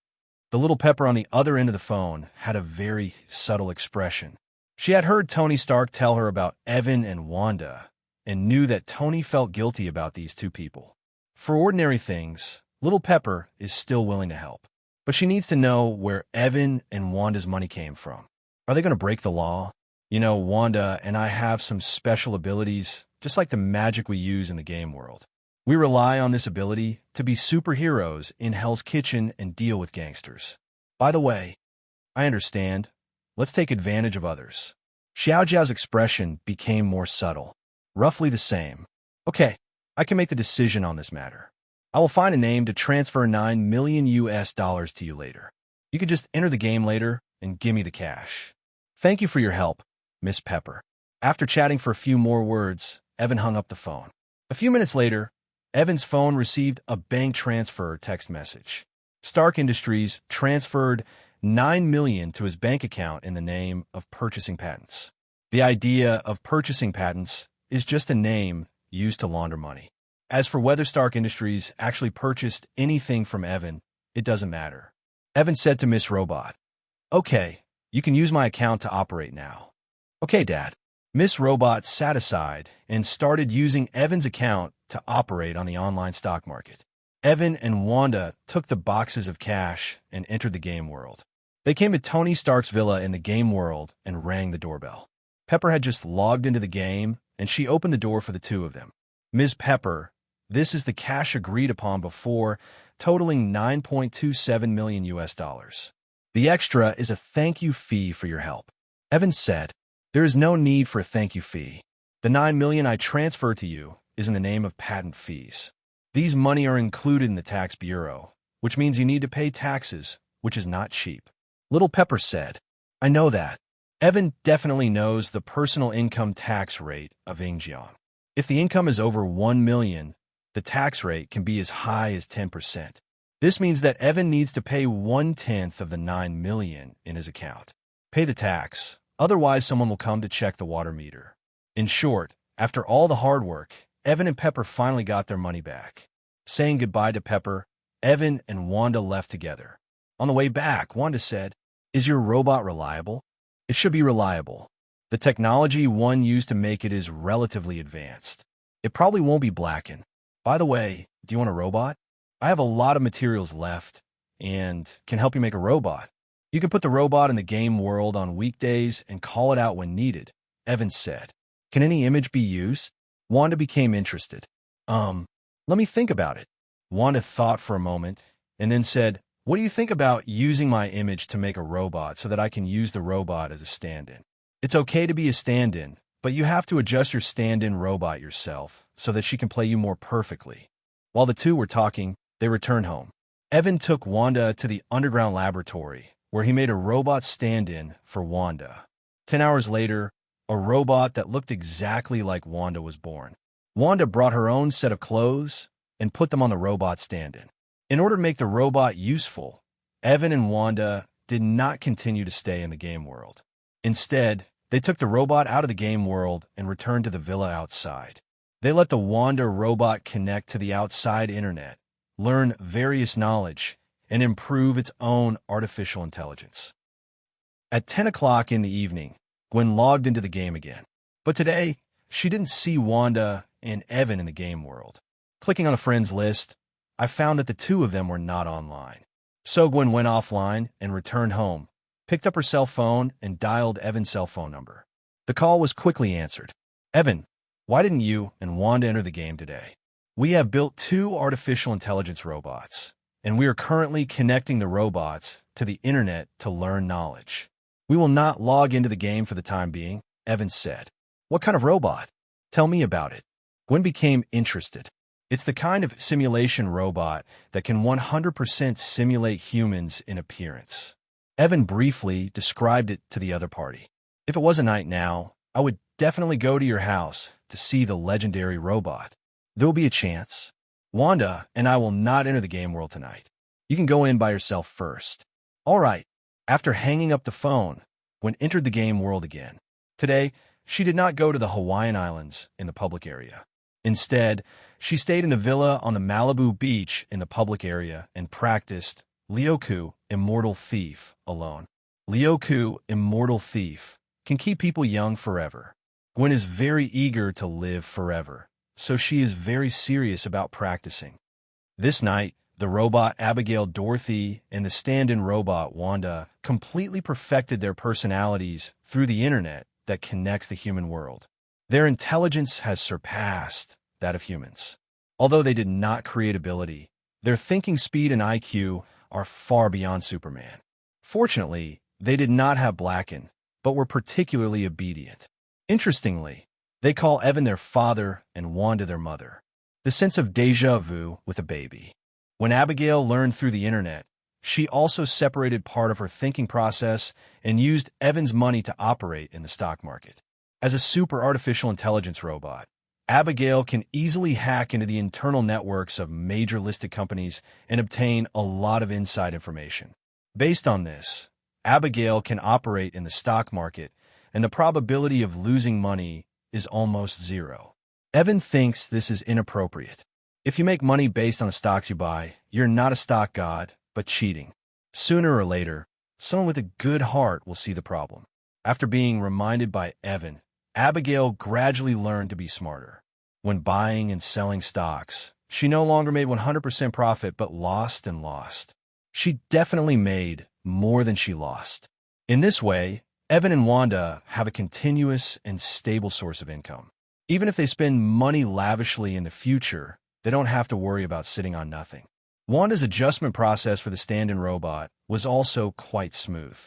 The little Pepper on the other end of the phone had a very subtle expression. She had heard Tony Stark tell her about Evan and Wanda and knew that Tony felt guilty about these two people. For ordinary things, little Pepper is still willing to help, but she needs to know where Evan and Wanda's money came from. Are they going to break the law? You know, Wanda and I have some special abilities, just like the magic we use in the game world. We rely on this ability to be superheroes in Hell's Kitchen and deal with gangsters. By the way, I understand. Let's take advantage of others. Xiao Jiao's expression became more subtle, roughly the same. Okay, I can make the decision on this matter. I will find a name to transfer $9 million to you later. You can just enter the game later and give me the cash. Thank you for your help, Miss Pepper. After chatting for a few more words, Evan hung up the phone. A few minutes later, Evan's phone received a bank transfer text message. Stark Industries transferred $9 million to his bank account in the name of purchasing patents. The idea of purchasing patents is just a name used to launder money. As for whether Stark Industries actually purchased anything from Evan, it doesn't matter. Evan said to Miss Robot, "Okay, you can use my account to operate now." "Okay, Dad." Miss Robot sat aside and started using Evan's account to operate on the online stock market. Evan and Wanda took the boxes of cash and entered the game world. They came to Tony Stark's villa in the game world and rang the doorbell. Pepper had just logged into the game, and she opened the door for the two of them. "Ms. Pepper, this is the cash agreed upon before, totaling $9.27 million. The extra is a thank you fee for your help." Evan said, "There is no need for a thank you fee. The $9 million I transfer to you is in the name of patent fees. These money are included in the tax bureau, which means you need to pay taxes, which is not cheap." Little Pepper said, "I know that." Evan definitely knows the personal income tax rate of Ingjiang. If the income is over $1 million, the tax rate can be as high as 10%. This means that Evan needs to pay 1/10 of the $9 million in his account. Pay the tax, otherwise someone will come to check the water meter. In short, after all the hard work, Evan and Pepper finally got their money back. Saying goodbye to Pepper, Evan and Wanda left together. On the way back, Wanda said, "Is your robot reliable?" "It should be reliable. The technology one used to make it is relatively advanced. It probably won't be blackened. By the way, do you want a robot? I have a lot of materials left and can help you make a robot. You can put the robot in the game world on weekdays and call it out when needed," Evan said. "Can any image be used?" Wanda became interested. Let me think about it." Wanda thought for a moment and then said, "What do you think about using my image to make a robot so that I can use the robot as a stand-in?" "It's okay to be a stand-in, but you have to adjust your stand-in robot yourself so that she can play you more perfectly." While the two were talking, they returned home. Evan took Wanda to the underground laboratory, where he made a robot stand-in for Wanda. 10 hours later, a robot that looked exactly like Wanda was born. Wanda brought her own set of clothes and put them on the robot stand-in. In order to make the robot useful, Evan and Wanda did not continue to stay in the game world. Instead, they took the robot out of the game world and returned to the villa outside. They let the Wanda robot connect to the outside internet, learn various knowledge, and improve its own artificial intelligence. At 10 o'clock in the evening, Gwen logged into the game again. But today, she didn't see Wanda and Evan in the game world. Clicking on a friend's list, I found that the two of them were not online. So Gwen went offline and returned home, picked up her cell phone, and dialed Evan's cell phone number. The call was quickly answered. "Evan, why didn't you and Wanda enter the game today? We have built 2 artificial intelligence robots, and we are currently connecting the robots to the internet to learn knowledge. We will not log into the game for the time being," Evan said. "What kind of robot? Tell me about it." Gwen became interested. "It's the kind of simulation robot that can 100% simulate humans in appearance." Evan briefly described it to the other party. "If it was a night now, I would definitely go to your house to see the legendary robot. There will be a chance. Wanda and I will not enter the game world tonight. You can go in by yourself first." "All right." After hanging up the phone, Gwen entered the game world again. Today, she did not go to the Hawaiian Islands in the public area. Instead, she stayed in the villa on the Malibu beach in the public area and practiced Lyoku, Immortal Thief, alone. Lyoku, Immortal Thief, can keep people young forever. Gwen is very eager to live forever, so she is very serious about practicing. This night, the robot Abigail Dorothy and the stand-in robot Wanda completely perfected their personalities through the internet that connects the human world. Their intelligence has surpassed that of humans. Although they did not create ability, their thinking speed and IQ are far beyond Superman. Fortunately, they did not have Blacken, but were particularly obedient. Interestingly, they call Evan their father and Wanda their mother. The sense of déjà vu with a baby. When Abigail learned through the internet, she also separated part of her thinking process and used Evan's money to operate in the stock market. As a super artificial intelligence robot, Abigail can easily hack into the internal networks of major listed companies and obtain a lot of inside information. Based on this, Abigail can operate in the stock market, and the probability of losing money is almost zero. Evan thinks this is inappropriate. If you make money based on the stocks you buy, you're not a stock god, but cheating. Sooner or later, someone with a good heart will see the problem. After being reminded by Evan, Abigail gradually learned to be smarter. When buying and selling stocks, she no longer made 100% profit but lost and lost. She definitely made more than she lost. In this way, Evan and Wanda have a continuous and stable source of income. Even if they spend money lavishly in the future, they don't have to worry about sitting on nothing. Wanda's adjustment process for the stand-in robot was also quite smooth.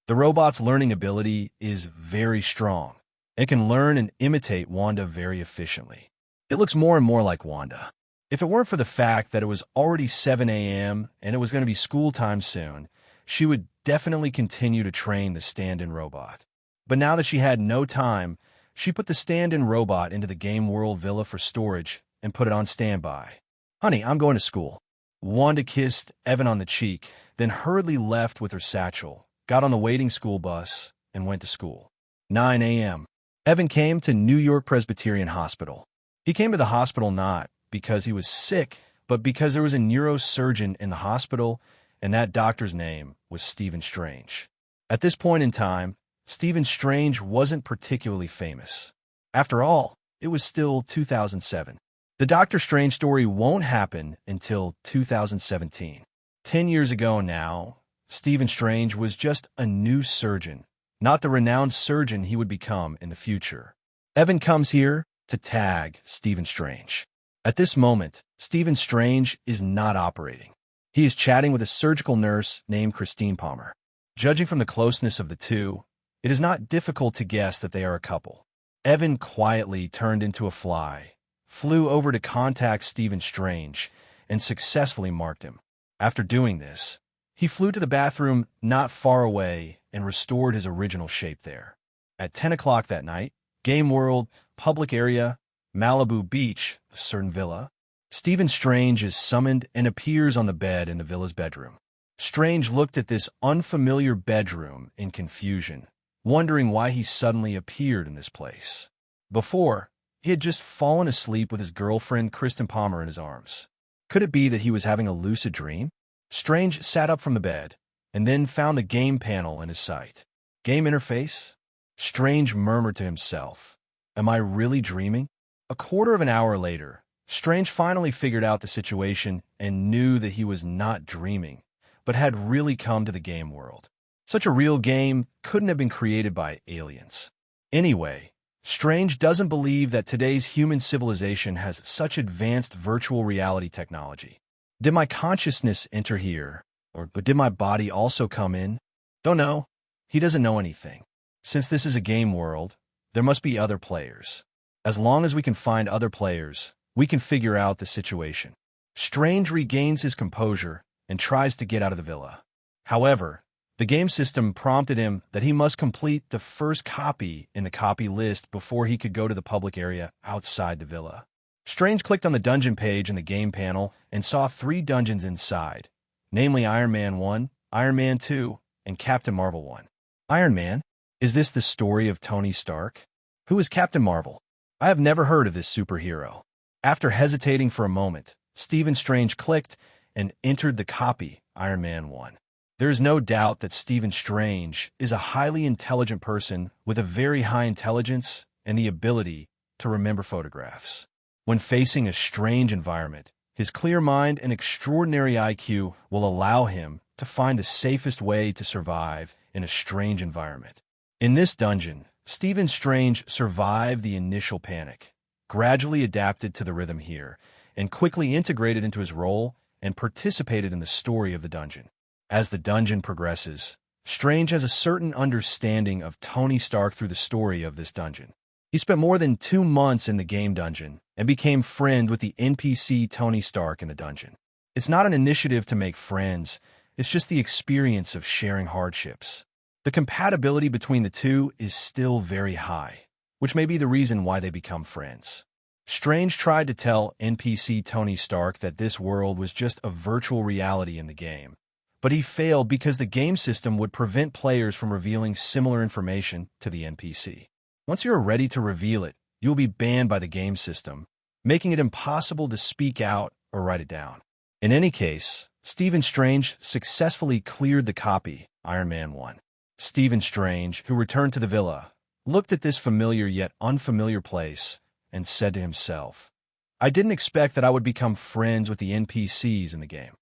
The robot's learning ability is very strong. It can learn and imitate Wanda very efficiently. It looks more and more like Wanda. If it weren't for the fact that it was already 7 a.m. and it was going to be school time soon, she would definitely continue to train the stand-in robot. But now that she had no time, she put the stand-in robot into the Game World Villa for storage and put it on standby. "Honey, I'm going to school." Wanda kissed Evan on the cheek, then hurriedly left with her satchel, got on the waiting school bus, and went to school. 9 a.m. Evan came to New York Presbyterian Hospital. He came to the hospital not because he was sick, but because there was a neurosurgeon in the hospital, and that doctor's name was Stephen Strange. At this point in time, Stephen Strange wasn't particularly famous. After all, it was still 2007. The Doctor Strange story won't happen until 2017. 10 years ago now, Stephen Strange was just a new surgeon, not the renowned surgeon he would become in the future. Evan comes here to tag Stephen Strange. At this moment, Stephen Strange is not operating. He is chatting with a surgical nurse named Christine Palmer. Judging from the closeness of the two, it is not difficult to guess that they are a couple. Evan quietly turned into a fly, flew over to contact Stephen Strange, and successfully marked him. After doing this, he flew to the bathroom not far away and restored his original shape there. At 10 o'clock that night, Game World, public area, Malibu Beach, a certain villa, Stephen Strange is summoned and appears on the bed in the villa's bedroom. Strange looked at this unfamiliar bedroom in confusion, wondering why he suddenly appeared in this place. Before, he had just fallen asleep with his girlfriend Kristen Palmer in his arms. Could it be that he was having a lucid dream? Strange sat up from the bed, and then found the game panel in his sight. Game interface? Strange murmured to himself, "Am I really dreaming?" A quarter of an hour later, Strange finally figured out the situation and knew that he was not dreaming, but had really come to the game world. Such a real game couldn't have been created by aliens. Anyway, Strange doesn't believe that today's human civilization has such advanced virtual reality technology. Did my consciousness enter here, but did my body also come in? Don't know. He doesn't know anything. Since this is a game world, there must be other players. As long as we can find other players, we can figure out the situation. Strange regains his composure and tries to get out of the villa. However, the game system prompted him that he must complete the first copy in the copy list before he could go to the public area outside the villa. Strange clicked on the dungeon page in the game panel and saw 3 dungeons inside, namely Iron Man 1, Iron Man 2, and Captain Marvel 1. Iron Man? Is this the story of Tony Stark? Who is Captain Marvel? I have never heard of this superhero. After hesitating for a moment, Stephen Strange clicked and entered the copy, Iron Man 1. There is no doubt that Stephen Strange is a highly intelligent person with a very high intelligence and the ability to remember photographs. When facing a strange environment, his clear mind and extraordinary IQ will allow him to find the safest way to survive in a strange environment. In this dungeon, Stephen Strange survived the initial panic, gradually adapted to the rhythm here, and quickly integrated into his role and participated in the story of the dungeon. As the dungeon progresses, Strange has a certain understanding of Tony Stark through the story of this dungeon. He spent more than 2 months in the game dungeon and became friend with the NPC Tony Stark in the dungeon. It's not an initiative to make friends, it's just the experience of sharing hardships. The compatibility between the two is still very high, which may be the reason why they become friends. Strange tried to tell NPC Tony Stark that this world was just a virtual reality in the game, but he failed because the game system would prevent players from revealing similar information to the NPC. Once you're ready to reveal it, you'll be banned by the game system, making it impossible to speak out or write it down. In any case, Stephen Strange successfully cleared the copy, Iron Man 1. Stephen Strange, who returned to the villa, looked at this familiar yet unfamiliar place and said to himself, "I didn't expect that I would become friends with the NPCs in the game."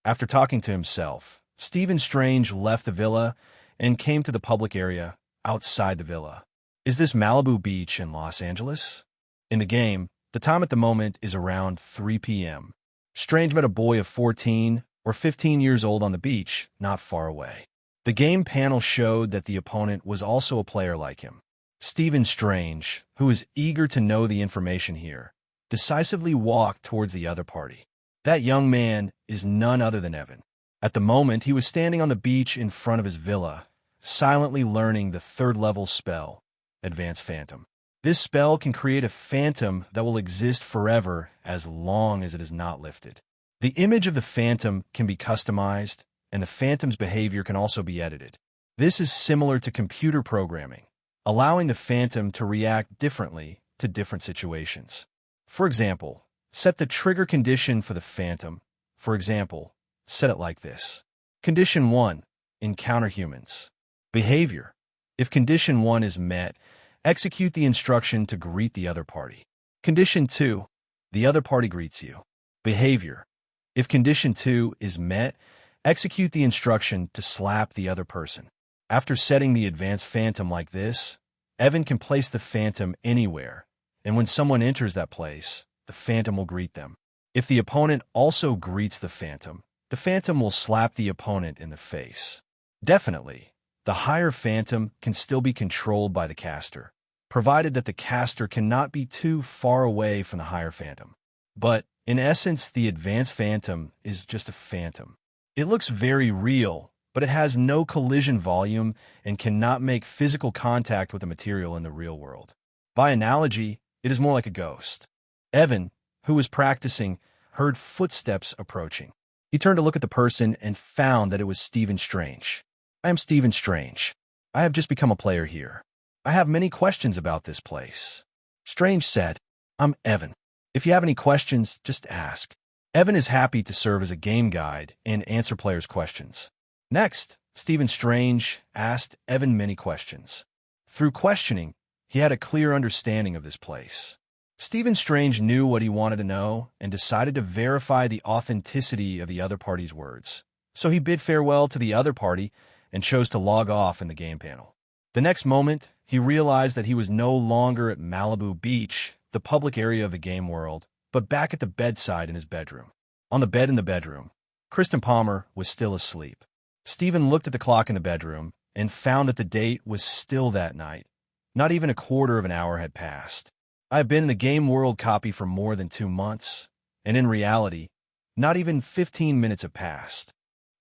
After talking to himself, Stephen Strange left the villa and came to the public area outside the villa. Is this Malibu Beach in Los Angeles? In the game, the time at the moment is around 3 p.m. Strange met a boy of 14 or 15 years old on the beach, not far away. The game panel showed that the opponent was also a player like him. Stephen Strange, who is eager to know the information here, decisively walked towards the other party. That young man is none other than Evan. At the moment, he was standing on the beach in front of his villa, silently learning the 3rd-level spell, Advanced Phantom. This spell can create a phantom that will exist forever as long as it is not lifted. The image of the phantom can be customized, and the phantom's behavior can also be edited. This is similar to computer programming, allowing the phantom to react differently to different situations. For example, set the trigger condition for the phantom. For example, set it like this. Condition 1, encounter humans. Behavior. If condition 1 is met, execute the instruction to greet the other party. Condition 2, the other party greets you. Behavior. If condition 2 is met, execute the instruction to slap the other person. After setting the advanced phantom like this, Evan can place the phantom anywhere, and when someone enters that place, the phantom will greet them. If the opponent also greets the phantom will slap the opponent in the face. Definitely, the higher phantom can still be controlled by the caster, provided that the caster cannot be too far away from the higher phantom. But, in essence, the advanced phantom is just a phantom. It looks very real, but it has no collision volume and cannot make physical contact with the material in the real world. By analogy, it is more like a ghost. Evan, who was practicing, heard footsteps approaching. He turned to look at the person and found that it was Stephen Strange. I am Stephen Strange. I have just become a player here. I have many questions about this place. Strange said, I'm Evan. If you have any questions, just ask. Evan is happy to serve as a game guide and answer players' questions. Next, Stephen Strange asked Evan many questions. Through questioning, he had a clear understanding of this place. Stephen Strange knew what he wanted to know and decided to verify the authenticity of the other party's words. So he bid farewell to the other party and chose to log off in the game panel. The next moment, he realized that he was no longer at Malibu Beach, the public area of the game world, but back at the bedside in his bedroom. On the bed in the bedroom, Kristen Palmer was still asleep. Stephen looked at the clock in the bedroom and found that the date was still that night. Not even a quarter of an hour had passed. I have been in the game world copy for more than 2 months, and in reality, not even 15 minutes have passed.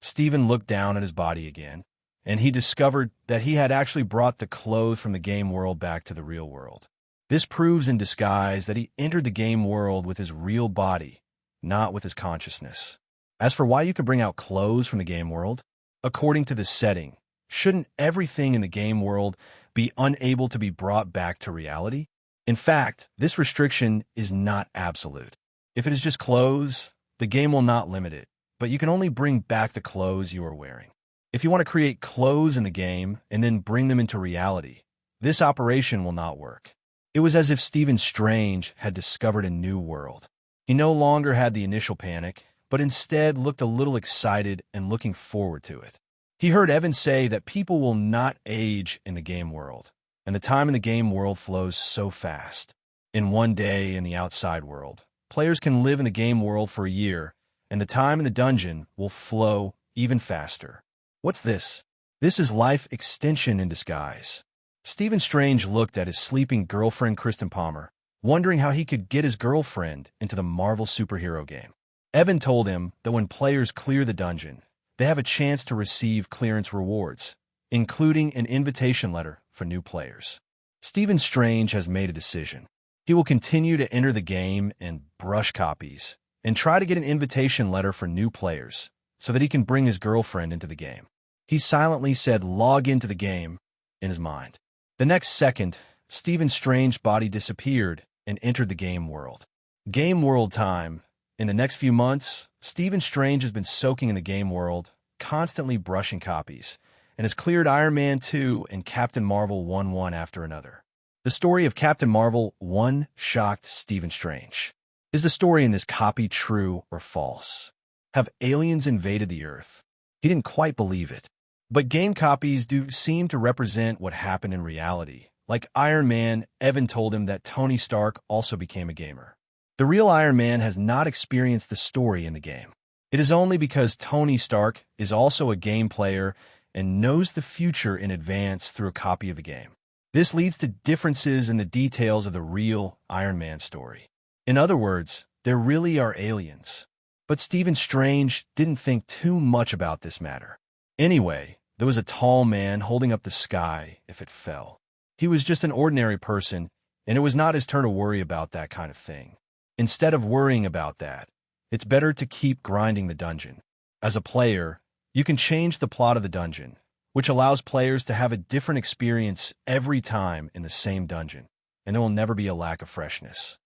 Stephen looked down at his body again, and he discovered that he had actually brought the clothes from the game world back to the real world. This proves in disguise that he entered the game world with his real body, not with his consciousness. As for why you could bring out clothes from the game world, according to the setting, shouldn't everything in the game world be unable to be brought back to reality? In fact, this restriction is not absolute. If it is just clothes, the game will not limit it, but you can only bring back the clothes you are wearing. If you want to create clothes in the game and then bring them into reality, this operation will not work. It was as if Stephen Strange had discovered a new world. He no longer had the initial panic, but instead looked a little excited and looking forward to it. He heard Evan say that people will not age in the game world, and the time in the game world flows so fast. In one day in the outside world, players can live in the game world for a year, and the time in the dungeon will flow even faster. What's this? This is life extension in disguise. Stephen Strange looked at his sleeping girlfriend Kristen Palmer, wondering how he could get his girlfriend into the Marvel superhero game. Evan told him that when players clear the dungeon, they have a chance to receive clearance rewards, including an invitation letter for new players. Stephen Strange has made a decision. He will continue to enter the game and brush copies, and try to get an invitation letter for new players, so that he can bring his girlfriend into the game. He silently said log into the game in his mind. The next second, Stephen Strange's body disappeared and entered the game world. Game world time. In the next few months, Stephen Strange has been soaking in the game world, constantly brushing copies, and has cleared Iron Man 2 and Captain Marvel 1 one after another. The story of Captain Marvel 1 shocked Stephen Strange. Is the story in this copy true or false? Have aliens invaded the Earth? He didn't quite believe it. But game copies do seem to represent what happened in reality. Like Iron Man, Evan told him that Tony Stark also became a gamer. The real Iron Man has not experienced the story in the game. It is only because Tony Stark is also a game player and knows the future in advance through a copy of the game. This leads to differences in the details of the real Iron Man story. In other words, there really are aliens. But Stephen Strange didn't think too much about this matter. Anyway, there was a tall man holding up the sky if it fell. He was just an ordinary person, and it was not his turn to worry about that kind of thing. Instead of worrying about that, it's better to keep grinding the dungeon. As a player, you can change the plot of the dungeon, which allows players to have a different experience every time in the same dungeon, and there will never be a lack of freshness.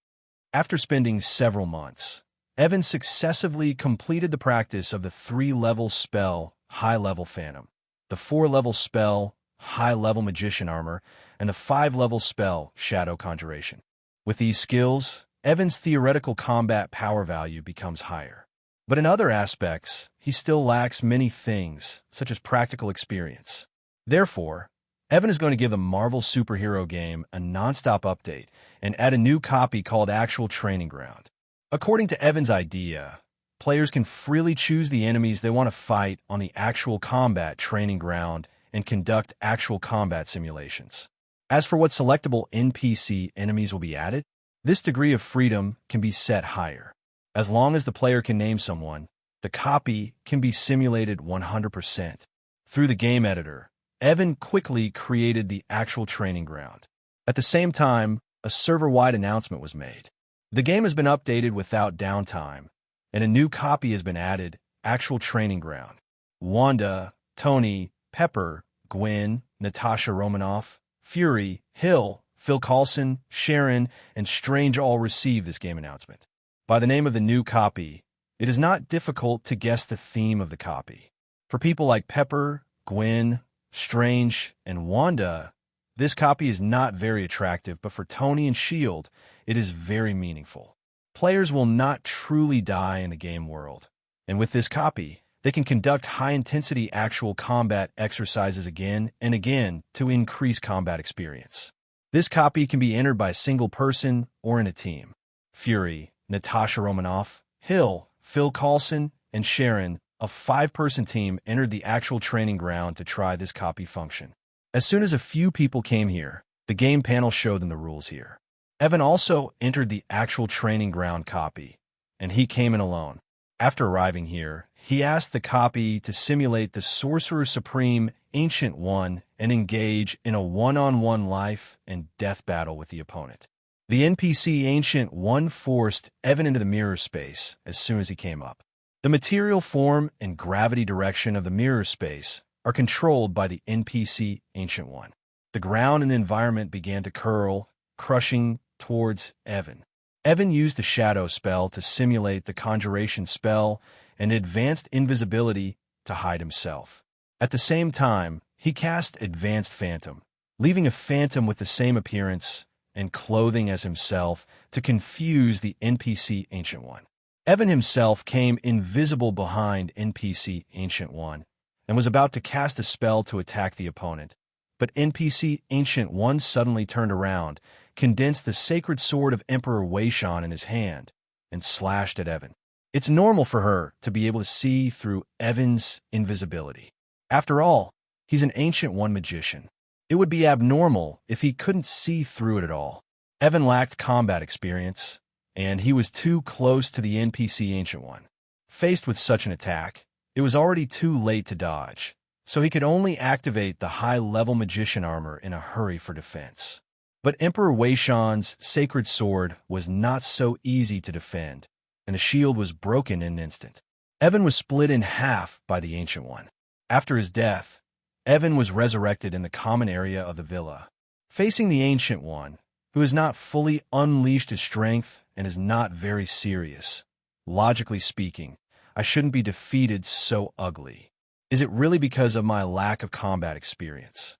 After spending several months, Evan successively completed the practice of the 3-level spell, High-Level Phantom, the 4-level spell, High-Level Magician Armor, and the 5-level spell, Shadow Conjuration. With these skills, Evan's theoretical combat power value becomes higher. But in other aspects, he still lacks many things, such as practical experience. Therefore, Evan is going to give the Marvel superhero game a non-stop update and add a new copy called Actual Training Ground. According to Evan's idea, players can freely choose the enemies they want to fight on the actual combat training ground and conduct actual combat simulations. As for what selectable NPC enemies will be added, this degree of freedom can be set higher. As long as the player can name someone, the copy can be simulated 100%. Through the game editor, Evan quickly created the actual training ground. At the same time, a server-wide announcement was made. The game has been updated without downtime, and a new copy has been added actual training ground. Wanda, Tony, Pepper, Gwen, Natasha Romanoff, Fury, Hill, Phil Coulson, Sharon, and Strange all received this game announcement. By the name of the new copy, it is not difficult to guess the theme of the copy. For people like Pepper, Gwen, Strange, and Wanda, this copy is not very attractive, but for Tony and S.H.I.E.L.D., it is very meaningful. Players will not truly die in the game world, and with this copy, they can conduct high-intensity actual combat exercises again and again to increase combat experience. This copy can be entered by a single person or in a team. Fury, Natasha Romanoff, Hill, Phil Coulson, and Sharon, a 5-person team, entered the actual training ground to try this copy function. As soon as a few people came here, the game panel showed them the rules here. Evan also entered the actual training ground copy, and he came in alone. After arriving here, he asked the copy to simulate the Sorcerer Supreme Ancient One and engage in a one-on-one life and death battle with the opponent. The NPC Ancient One forced Evan into the mirror space as soon as he came up. The material form and gravity direction of the mirror space are controlled by the NPC Ancient One. The ground and the environment began to curl, crushing towards Evan. Evan used the shadow spell to simulate the conjuration spell and advanced invisibility to hide himself. At the same time, he cast Advanced Phantom, leaving a phantom with the same appearance and clothing as himself to confuse the NPC Ancient One. Evan himself came invisible behind NPC Ancient One and was about to cast a spell to attack the opponent, but NPC Ancient One suddenly turned around, condensed the sacred sword of Emperor Waishon in his hand, and slashed at Evan. It's normal for her to be able to see through Evan's invisibility. After all, he's an Ancient One magician. It would be abnormal if he couldn't see through it at all. Evan lacked combat experience, and he was too close to the NPC Ancient One. Faced with such an attack, it was already too late to dodge, so he could only activate the high-level magician armor in a hurry for defense. But Emperor Waishon's sacred sword was not so easy to defend, and the shield was broken in an instant. Evan was split in half by the Ancient One. After his death, Evan was resurrected in the common area of the villa. Facing the Ancient One, who has not fully unleashed his strength and is not very serious, logically speaking, I shouldn't be defeated so ugly. Is it really because of my lack of combat experience?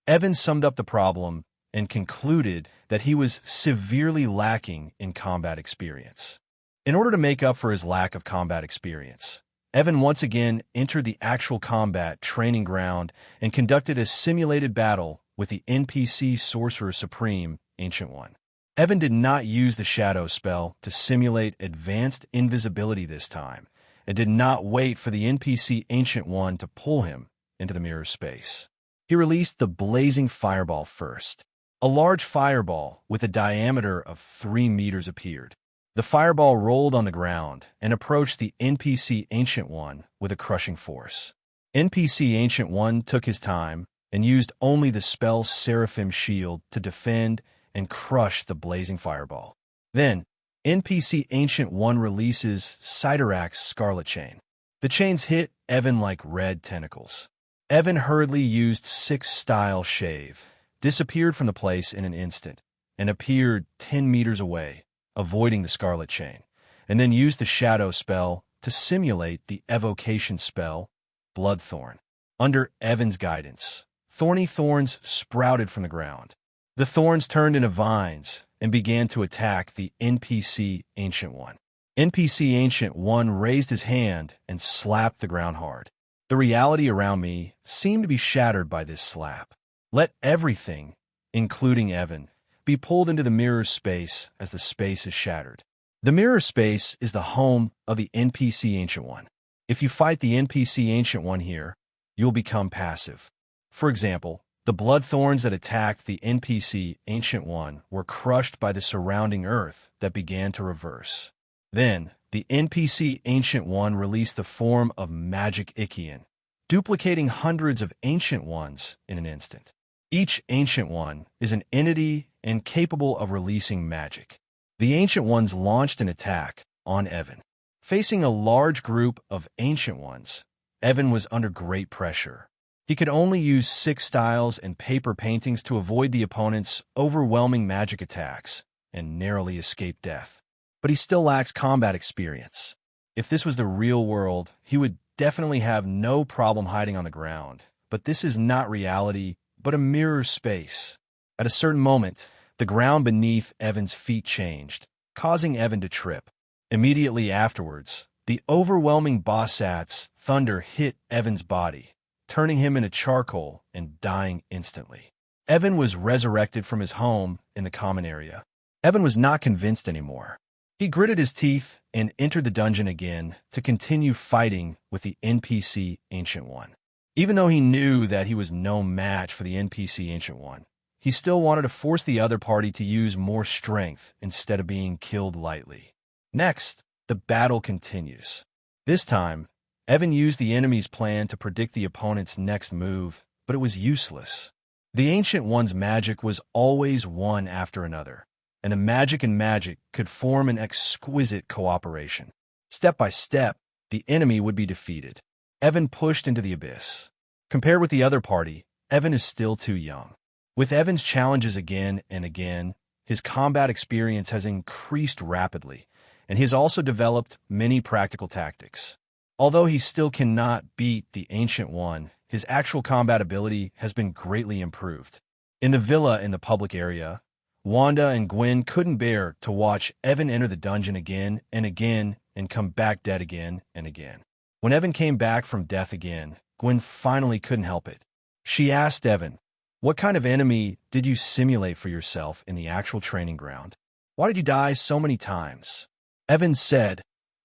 Evan summed up the problem and concluded that he was severely lacking in combat experience. In order to make up for his lack of combat experience, Evan once again entered the actual combat training ground and conducted a simulated battle with the NPC Sorcerer Supreme Ancient One. Evan did not use the shadow spell to simulate advanced invisibility this time, and did not wait for the NPC Ancient One to pull him into the mirror space. He released the blazing fireball first. A large fireball with a diameter of 3 meters appeared. The fireball rolled on the ground and approached the NPC Ancient One with a crushing force. NPC Ancient One took his time and used only the spell Seraphim Shield to defend and crush the blazing fireball. Then, NPC Ancient One releases Sidorak's Scarlet Chain. The chains hit Evan like red tentacles. Evan hurriedly used 6-style shave, disappeared from the place in an instant, and appeared 10 meters away, avoiding the Scarlet Chain, and then used the shadow spell to simulate the evocation spell, Bloodthorn. Under Evan's guidance, thorny thorns sprouted from the ground. The thorns turned into vines and began to attack the NPC Ancient One. NPC Ancient One raised his hand and slapped the ground hard. The reality around me seemed to be shattered by this slap. Let everything, including Evan, be pulled into the mirror space as the space is shattered. The mirror space is the home of the NPC Ancient One. If you fight the NPC Ancient One here, you'll become passive. For example, the bloodthorns that attacked the NPC Ancient One were crushed by the surrounding earth that began to reverse. Then, the NPC Ancient One released the form of Magic Ichian, duplicating hundreds of Ancient Ones in an instant. Each Ancient One is an entity and capable of releasing magic. The Ancient Ones launched an attack on Evan. Facing a large group of ancient ones, Evan was under great pressure. He could only use 6 styles and paper paintings to avoid the opponent's overwhelming magic attacks and narrowly escape death. But he still lacks combat experience. If this was the real world, he would definitely have no problem hiding on the ground. But this is not reality, but a mirror space. At a certain moment, the ground beneath Evan's feet changed, causing Evan to trip. Immediately afterwards, the overwhelming Bossat's thunder hit Evan's body, turning him into charcoal and dying instantly. Evan was resurrected from his home in the common area. Evan was not convinced anymore. He gritted his teeth and entered the dungeon again to continue fighting with the NPC Ancient One. Even though he knew that he was no match for the NPC Ancient One, he still wanted to force the other party to use more strength instead of being killed lightly. Next, the battle continues. This time, Evan used the enemy's plan to predict the opponent's next move, but it was useless. The Ancient One's magic was always one after another, and the magic and magic could form an exquisite cooperation. Step by step, the enemy would be defeated. Evan pushed into the abyss. Compared with the other party, Evan is still too young. With Evan's challenges again and again, his combat experience has increased rapidly, and he has also developed many practical tactics. Although he still cannot beat the Ancient One, his actual combat ability has been greatly improved. In the villa in the public area, Wanda and Gwen couldn't bear to watch Evan enter the dungeon again and come back dead again and again. When Evan came back from death again, Gwen finally couldn't help it. She asked Evan, "What kind of enemy did you simulate for yourself in the actual training ground? Why did you die so many times?" Evan said,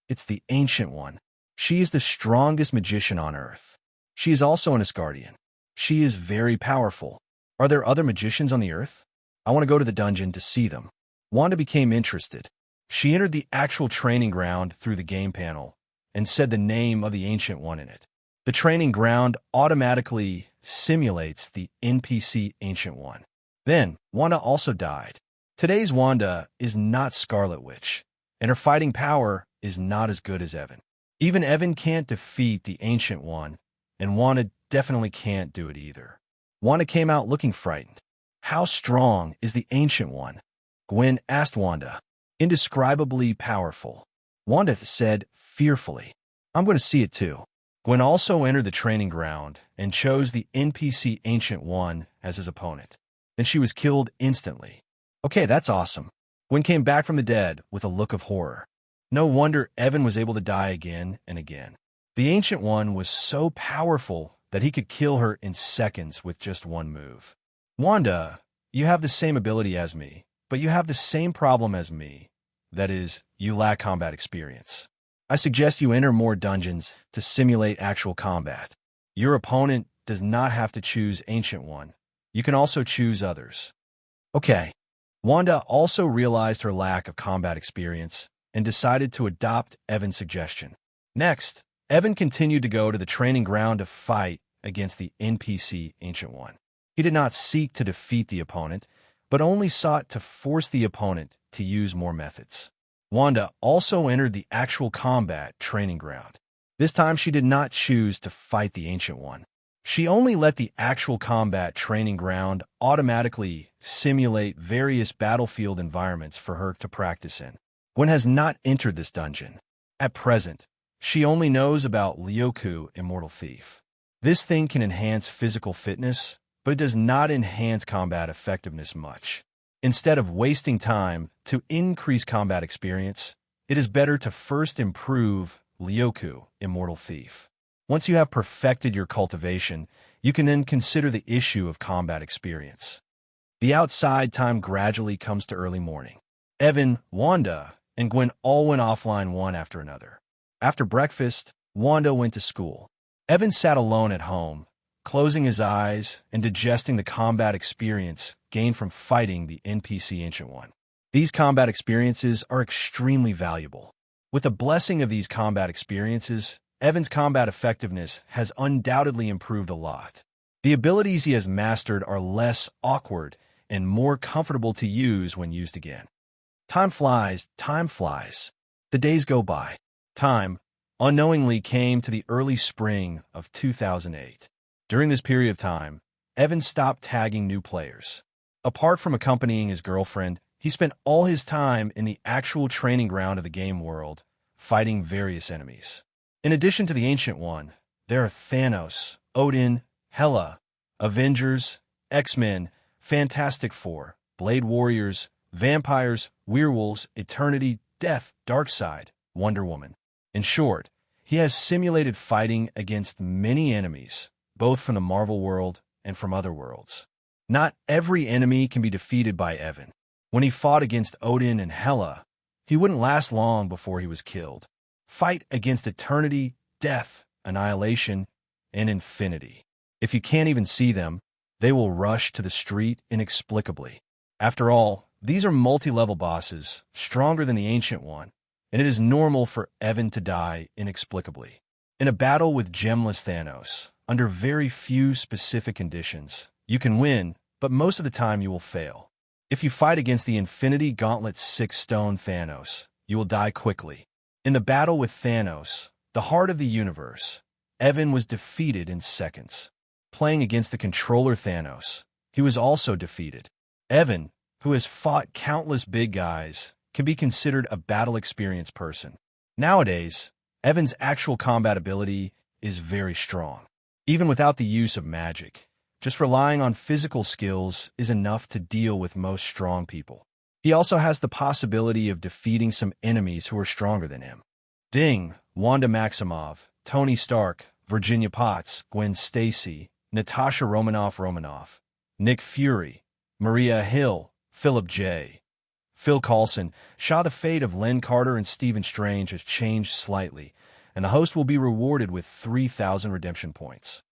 "It's the Ancient One. She is the strongest magician on Earth. She is also an Asgardian. She is very powerful. Are there other magicians on the Earth? I want to go to the dungeon to see them." Wanda became interested. She entered the actual training ground through the game panel and said the name of the Ancient One in it. The training ground automatically simulates the NPC Ancient One. Then, Wanda also died. Today's Wanda is not Scarlet Witch, and her fighting power is not as good as Evan. Even Evan can't defeat the Ancient One, and Wanda definitely can't do it either. Wanda came out looking frightened. "How strong is the Ancient One?" Gwen asked Wanda. "Indescribably powerful." Wanda said fearfully, "I'm going to see it too." Gwen also entered the training ground and chose the NPC Ancient One as his opponent. Then she was killed instantly. "Okay, that's awesome." Gwen came back from the dead with a look of horror. No wonder Evan was able to die again and again. The Ancient One was so powerful that he could kill her in seconds with just one move. "Wanda, you have the same ability as me, but you have the same problem as me. That is, you lack combat experience. I suggest you enter more dungeons to simulate actual combat. Your opponent does not have to choose Ancient One. You can also choose others." Okay. Wanda also realized her lack of combat experience and decided to adopt Evan's suggestion. Next, Evan continued to go to the training ground to fight against the NPC Ancient One. He did not seek to defeat the opponent, but only sought to force the opponent to use more methods. Wanda also entered the actual combat training ground. This time she did not choose to fight the Ancient One. She only let the actual combat training ground automatically simulate various battlefield environments for her to practice in. Gwen has not entered this dungeon. At present, she only knows about Loki, Immortal Thief. This thing can enhance physical fitness, but it does not enhance combat effectiveness much. Instead of wasting time to increase combat experience, it is better to first improve Loki, Immortal Thief. Once you have perfected your cultivation, you can then consider the issue of combat experience. The outside time gradually comes to early morning. Evan, Wanda, and Gwen all went offline one after another. After breakfast, Wanda went to school. Evan sat alone at home, closing his eyes and digesting the combat experience gained from fighting the NPC Ancient One. These combat experiences are extremely valuable. With the blessing of these combat experiences, Evan's combat effectiveness has undoubtedly improved a lot. The abilities he has mastered are less awkward and more comfortable to use when used again. Time flies, time flies. The days go by. Time unknowingly came to the early spring of 2008. During this period of time, Evan stopped tagging new players. Apart from accompanying his girlfriend, he spent all his time in the actual training ground of the game world, fighting various enemies. In addition to the Ancient One, there are Thanos, Odin, Hela, Avengers, X-Men, Fantastic Four, Blade Warriors, vampires, werewolves, Eternity, Death, Darkseid, Wonder Woman. In short, he has simulated fighting against many enemies, both from the Marvel world and from other worlds. Not every enemy can be defeated by Evan. When he fought against Odin and Hela, he wouldn't last long before he was killed. Fight against Eternity, Death, Annihilation, and Infinity. If you can't even see them, they will rush to the street inexplicably. After all, these are multi-level bosses, stronger than the Ancient One, and it is normal for Evan to die inexplicably. In a battle with gemless Thanos, under very few specific conditions, you can win, but most of the time you will fail. If you fight against the Infinity Gauntlet 6-stone Thanos, you will die quickly. In the battle with Thanos, the heart of the universe, Evan was defeated in seconds. Playing against the controller Thanos, he was also defeated. Evan, who has fought countless big guys, can be considered a battle-experienced person. Nowadays, Evan's actual combat ability is very strong. Even without the use of magic, just relying on physical skills is enough to deal with most strong people. He also has the possibility of defeating some enemies who are stronger than him. Ding, Wanda Maximoff, Tony Stark, Virginia Potts, Gwen Stacy, Natasha Romanoff, Nick Fury, Maria Hill, Philip J. Phil Coulson, Shaw. The fate of Len Carter and Stephen Strange has changed slightly, and the host will be rewarded with 3,000 redemption points.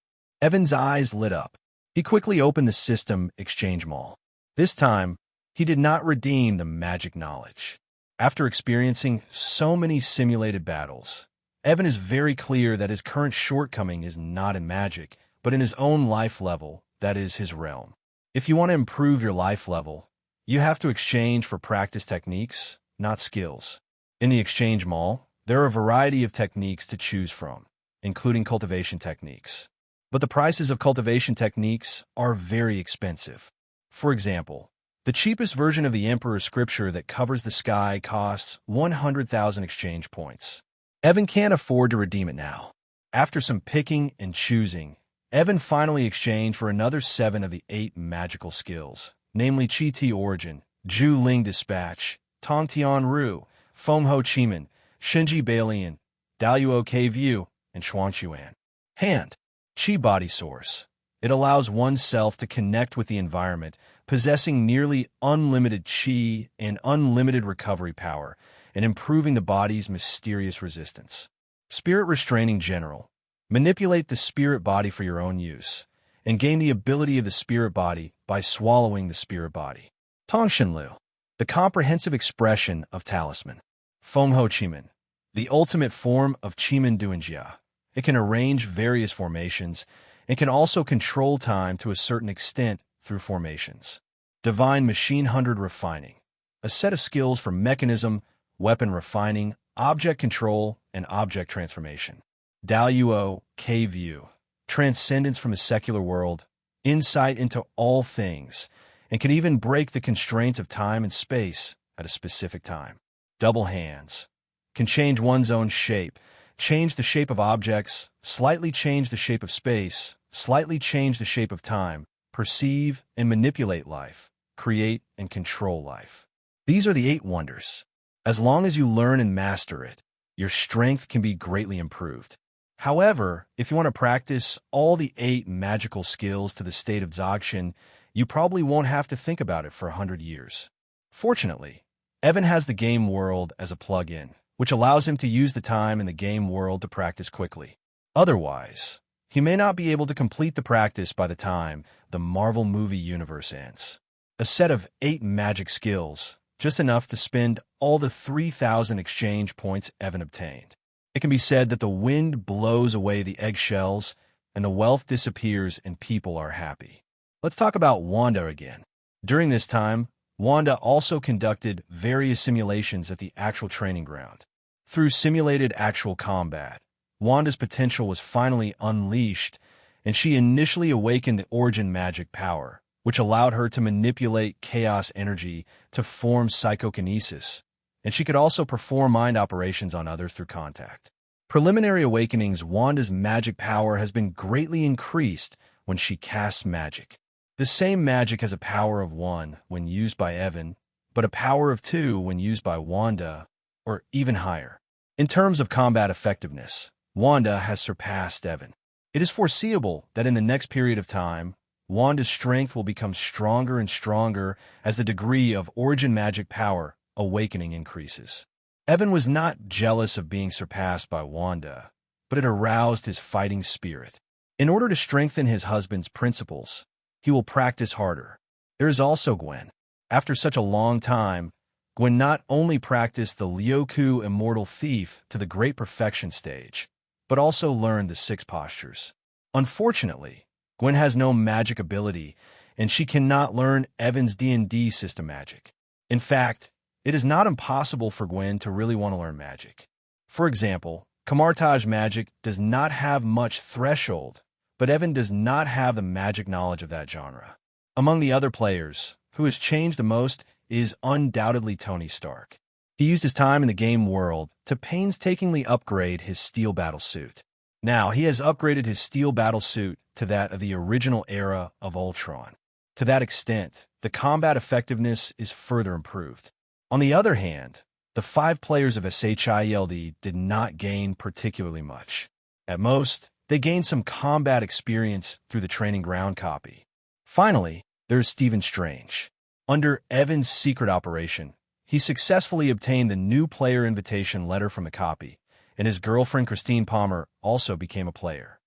Evan's eyes lit up. He quickly opened the system exchange mall. This time, he did not redeem the magic knowledge. After experiencing so many simulated battles, Evan is very clear that his current shortcoming is not in magic, but in his own life level, that is his realm. If you want to improve your life level, you have to exchange for practice techniques, not skills. In the exchange mall, there are a variety of techniques to choose from, including cultivation techniques. But the prices of cultivation techniques are very expensive. For example, the cheapest version of the Emperor's Scripture that covers the sky costs 100,000 exchange points. Evan can't afford to redeem it now. After some picking and choosing, Evan finally exchanged for another 7 of the 8 magical skills, namely Chi Ti Origin, Zhu Ling Dispatch, Tong Tian Ru, Fom Ho Chiman, Shinji Balian, Daluo K View, and Xuan. Hand, Chi Body Source. It allows oneself to connect with the environment, possessing nearly unlimited chi and unlimited recovery power, and improving the body's mysterious resistance. Spirit Restraining General. Manipulate the spirit body for your own use, and gain the ability of the spirit body by swallowing the spirit body. Tongshinlu. The comprehensive expression of talisman. Feng Ho Chiman. The ultimate form of Chiman Duanjia. It can arrange various formations and can also control time to a certain extent through formations. Divine Machine 100 Refining. A set of skills for mechanism, weapon refining, object control, and object transformation. Daluo K View. Transcendence from the secular world, insight into all things, and can even break the constraints of time and space at a specific time. Double Hands. Can change one's own shape, change the shape of objects, slightly change the shape of space, slightly change the shape of time, perceive and manipulate life, create and control life. These are the 8 wonders. As long as you learn and master it, your strength can be greatly improved. However, if you want to practice all the 8 magical skills to the state of Dzogchen, you probably won't have to think about it for 100 years. Fortunately, Evan has the game world as a plug-in, which allows him to use the time in the game world to practice quickly. Otherwise, he may not be able to complete the practice by the time the Marvel movie universe ends. A set of 8 magic skills, just enough to spend all the 3,000 exchange points Evan obtained. It can be said that the wind blows away the eggshells and the wealth disappears and people are happy. Let's talk about Wanda again. During this time, Wanda also conducted various simulations at the actual training ground. Through simulated actual combat, Wanda's potential was finally unleashed, and she initially awakened the origin magic power, which allowed her to manipulate chaos energy to form psychokinesis, and she could also perform mind operations on others through contact. Preliminary awakenings, Wanda's magic power has been greatly increased when she casts magic. The same magic has a power of 1 when used by Evan, but a power of 2 when used by Wanda, or even higher. In terms of combat effectiveness, Wanda has surpassed Evan. It is foreseeable that in the next period of time, Wanda's strength will become stronger and stronger as the degree of origin magic power awakening increases. Evan was not jealous of being surpassed by Wanda, but it aroused his fighting spirit. In order to strengthen his husband's principles, he will practice harder. There is also Gwen. After such a long time, Gwen not only practiced the Lyoku Immortal Thief to the great perfection stage, but also learned the 6 postures. Unfortunately, Gwen has no magic ability, and she cannot learn Evan's D&D system magic. In fact, it is not impossible for Gwen to really want to learn magic. For example, Camartage magic does not have much threshold, but Evan does not have the magic knowledge of that genre. Among the other players, who has changed the most is undoubtedly Tony Stark. He used his time in the game world to painstakingly upgrade his steel battlesuit. Now, he has upgraded his steel battlesuit to that of the original era of Ultron. To that extent, the combat effectiveness is further improved. On the other hand, the 5 players of SHIELD did not gain particularly much. At most, they gained some combat experience through the training ground copy. Finally, there is Stephen Strange. Under Evan's secret operation, he successfully obtained the new player invitation letter from the copy, and his girlfriend Christine Palmer also became a player.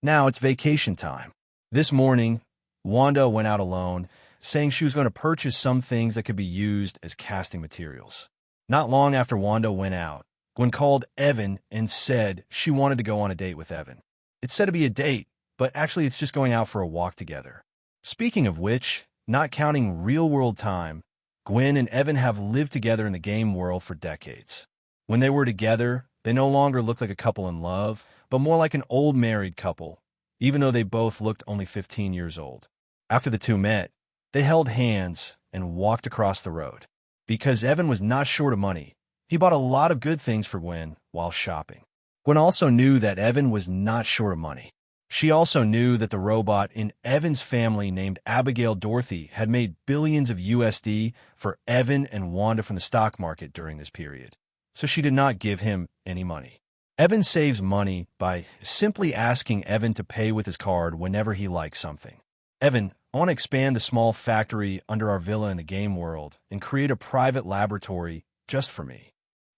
Now it's vacation time. This morning, Wanda went out alone, saying she was going to purchase some things that could be used as casting materials. Not long after Wanda went out, Gwen called Evan and said she wanted to go on a date with Evan. It's said to be a date, but actually it's just going out for a walk together. Speaking of which, not counting real-world time, Gwen and Evan have lived together in the game world for decades. When they were together, they no longer looked like a couple in love, but more like an old married couple, even though they both looked only 15 years old. After the two met, they held hands and walked across the road. Because Evan was not short of money, he bought a lot of good things for Gwen while shopping. Gwen also knew that Evan was not short of money. She also knew that the robot in Evan's family named Abigail Dorothy had made billions of USD for Evan and Wanda from the stock market during this period, so she did not give him any money. Evan saves money by simply asking Evan to pay with his card whenever he likes something. Evan, I want to expand the small factory under our villa in the game world and create a private laboratory just for me.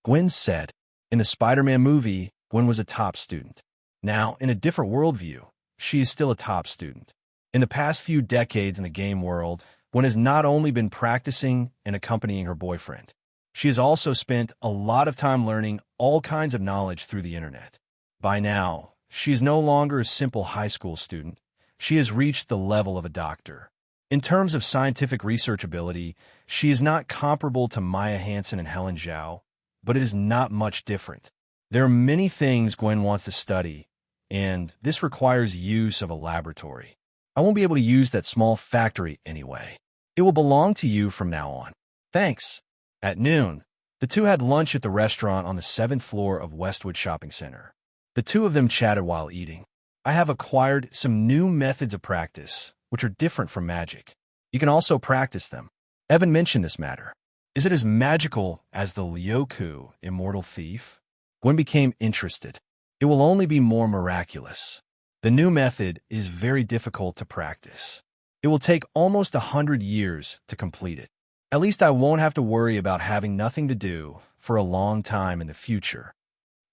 Gwen said. In the Spider-Man movie, Gwen was a top student. Now, in a different worldview, she is still a top student. In the past few decades in the game world, Gwen has not only been practicing and accompanying her boyfriend, she has also spent a lot of time learning all kinds of knowledge through the internet. By now, she is no longer a simple high school student. She has reached the level of a doctor. In terms of scientific research ability, she is not comparable to Maya Hansen and Helen Zhao, but it is not much different. There are many things Gwen wants to study, and this requires use of a laboratory. I won't be able to use that small factory anyway. It will belong to you from now on. Thanks. At noon, the two had lunch at the restaurant on the 7th floor of Westwood Shopping Center. The two of them chatted while eating. I have acquired some new methods of practice, which are different from magic. You can also practice them. Evan mentioned this matter. Is it as magical as the Lyoku Immortal Thief? Gwen became interested. It will only be more miraculous. The new method is very difficult to practice. It will take almost 100 years to complete it. At least I won't have to worry about having nothing to do for a long time in the future.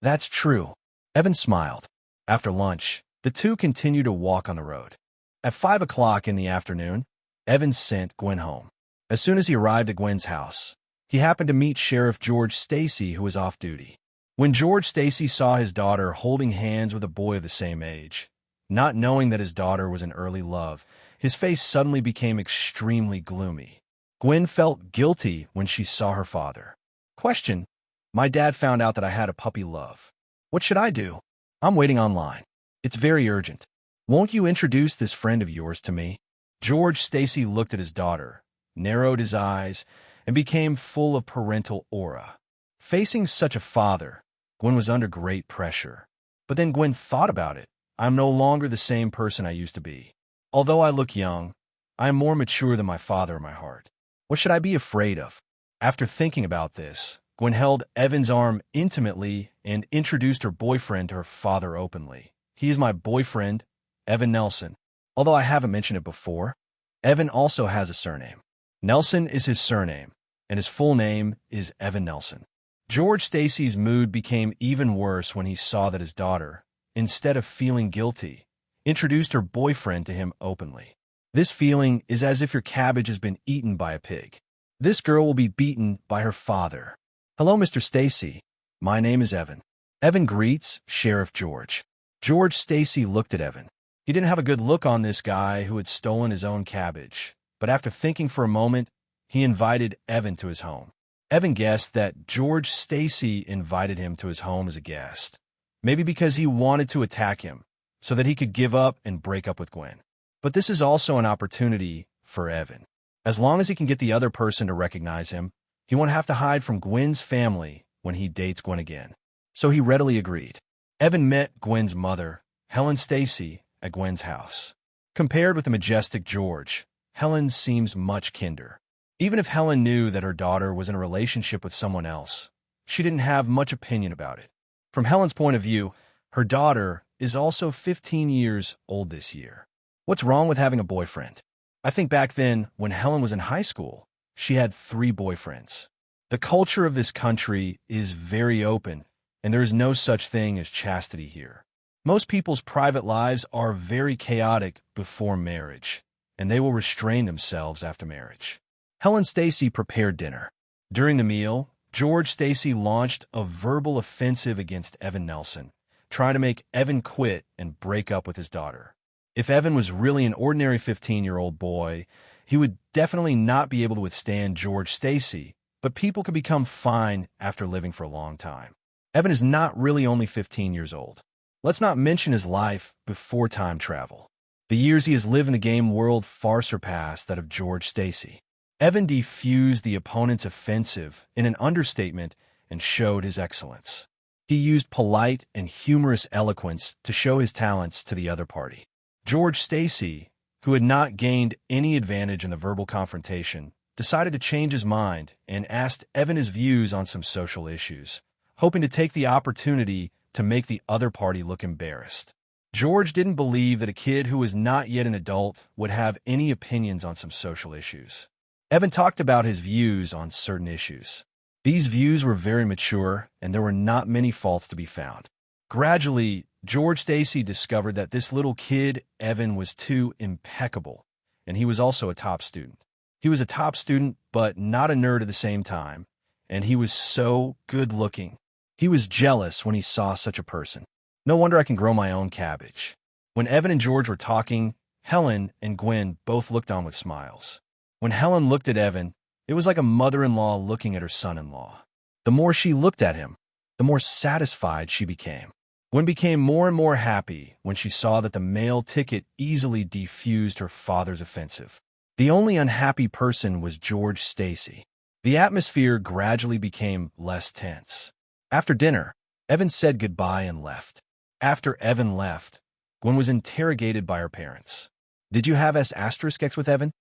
That's true. Evan smiled. After lunch, the two continued to walk on the road. At 5 o'clock in the afternoon, Evan sent Gwen home. As soon as he arrived at Gwen's house, he happened to meet Sheriff George Stacy, who was off duty. When George Stacy saw his daughter holding hands with a boy of the same age, not knowing that his daughter was in early love, his face suddenly became extremely gloomy. Gwen felt guilty when she saw her father. Question: My dad found out that I had a puppy love. What should I do? I'm waiting online. It's very urgent. Won't you introduce this friend of yours to me? George Stacy looked at his daughter, narrowed his eyes, and became full of parental aura. Facing such a father, Gwen was under great pressure. But then Gwen thought about it. I'm no longer the same person I used to be. Although I look young, I am more mature than my father in my heart. What should I be afraid of? After thinking about this, Gwen held Evan's arm intimately and introduced her boyfriend to her father openly. He is my boyfriend, Evan Nelson. Although I haven't mentioned it before, Evan also has a surname. Nelson is his surname, and his full name is Evan Nelson. George Stacy's mood became even worse when he saw that his daughter, instead of feeling guilty, introduced her boyfriend to him openly. This feeling is as if your cabbage has been eaten by a pig. This girl will be beaten by her father. Hello, Mr. Stacy. My name is Evan. Evan greets Sheriff George. George Stacy looked at Evan. He didn't have a good look on this guy who had stolen his own cabbage, but after thinking for a moment, he invited Evan to his home. Evan guessed that George Stacy invited him to his home as a guest, maybe because he wanted to attack him, so that he could give up and break up with Gwen. But this is also an opportunity for Evan. As long as he can get the other person to recognize him, he won't have to hide from Gwen's family when he dates Gwen again. So he readily agreed. Evan met Gwen's mother, Helen Stacy, at Gwen's house. Compared with the majestic George, Helen seems much kinder. Even if Helen knew that her daughter was in a relationship with someone else, she didn't have much opinion about it. From Helen's point of view, her daughter is also 15 years old this year. What's wrong with having a boyfriend? I think back then, when Helen was in high school, she had 3 boyfriends. The culture of this country is very open, and there is no such thing as chastity here. Most people's private lives are very chaotic before marriage, and they will restrain themselves after marriage. Helen Stacy prepared dinner. During the meal, George Stacy launched a verbal offensive against Evan Nelson, trying to make Evan quit and break up with his daughter. If Evan was really an ordinary 15-year-old boy, he would definitely not be able to withstand George Stacy, but people could become fine after living for a long time. Evan is not really only 15 years old. Let's not mention his life before time travel. The years he has lived in the game world far surpass that of George Stacy. Evan defused the opponent's offensive in an understatement and showed his excellence. He used polite and humorous eloquence to show his talents to the other party. George Stacy, who had not gained any advantage in the verbal confrontation, decided to change his mind and asked Evan his views on some social issues, hoping to take the opportunity to make the other party look embarrassed. George didn't believe that a kid who was not yet an adult would have any opinions on some social issues. Evan talked about his views on certain issues. These views were very mature, and there were not many faults to be found. Gradually, George Stacy discovered that this little kid, Evan, was too impeccable, and he was also a top student. He was a top student, but not a nerd at the same time, and he was so good-looking. He was jealous when he saw such a person. No wonder I can grow my own cabbage. When Evan and George were talking, Helen and Gwen both looked on with smiles. When Helen looked at Evan, it was like a mother-in-law looking at her son-in-law. The more she looked at him, the more satisfied she became. Gwen became more and more happy when she saw that the mail ticket easily defused her father's offensive. The only unhappy person was George Stacy. The atmosphere gradually became less tense. After dinner, Evan said goodbye and left. After Evan left, Gwen was interrogated by her parents. Did you have S*X with Evan?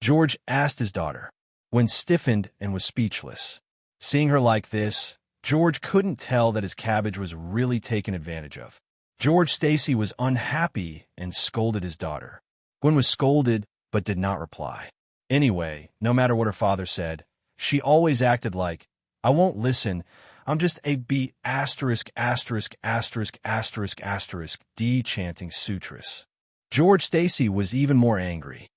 George asked his daughter. Gwen stiffened and was speechless. Seeing her like this, George couldn't tell that his cabbage was really taken advantage of. George Stacy was unhappy and scolded his daughter. Gwen was scolded but did not reply. Anyway, no matter what her father said, she always acted like, I won't listen, I'm just a B*************** D chanting sutress. George Stacy was even more angry.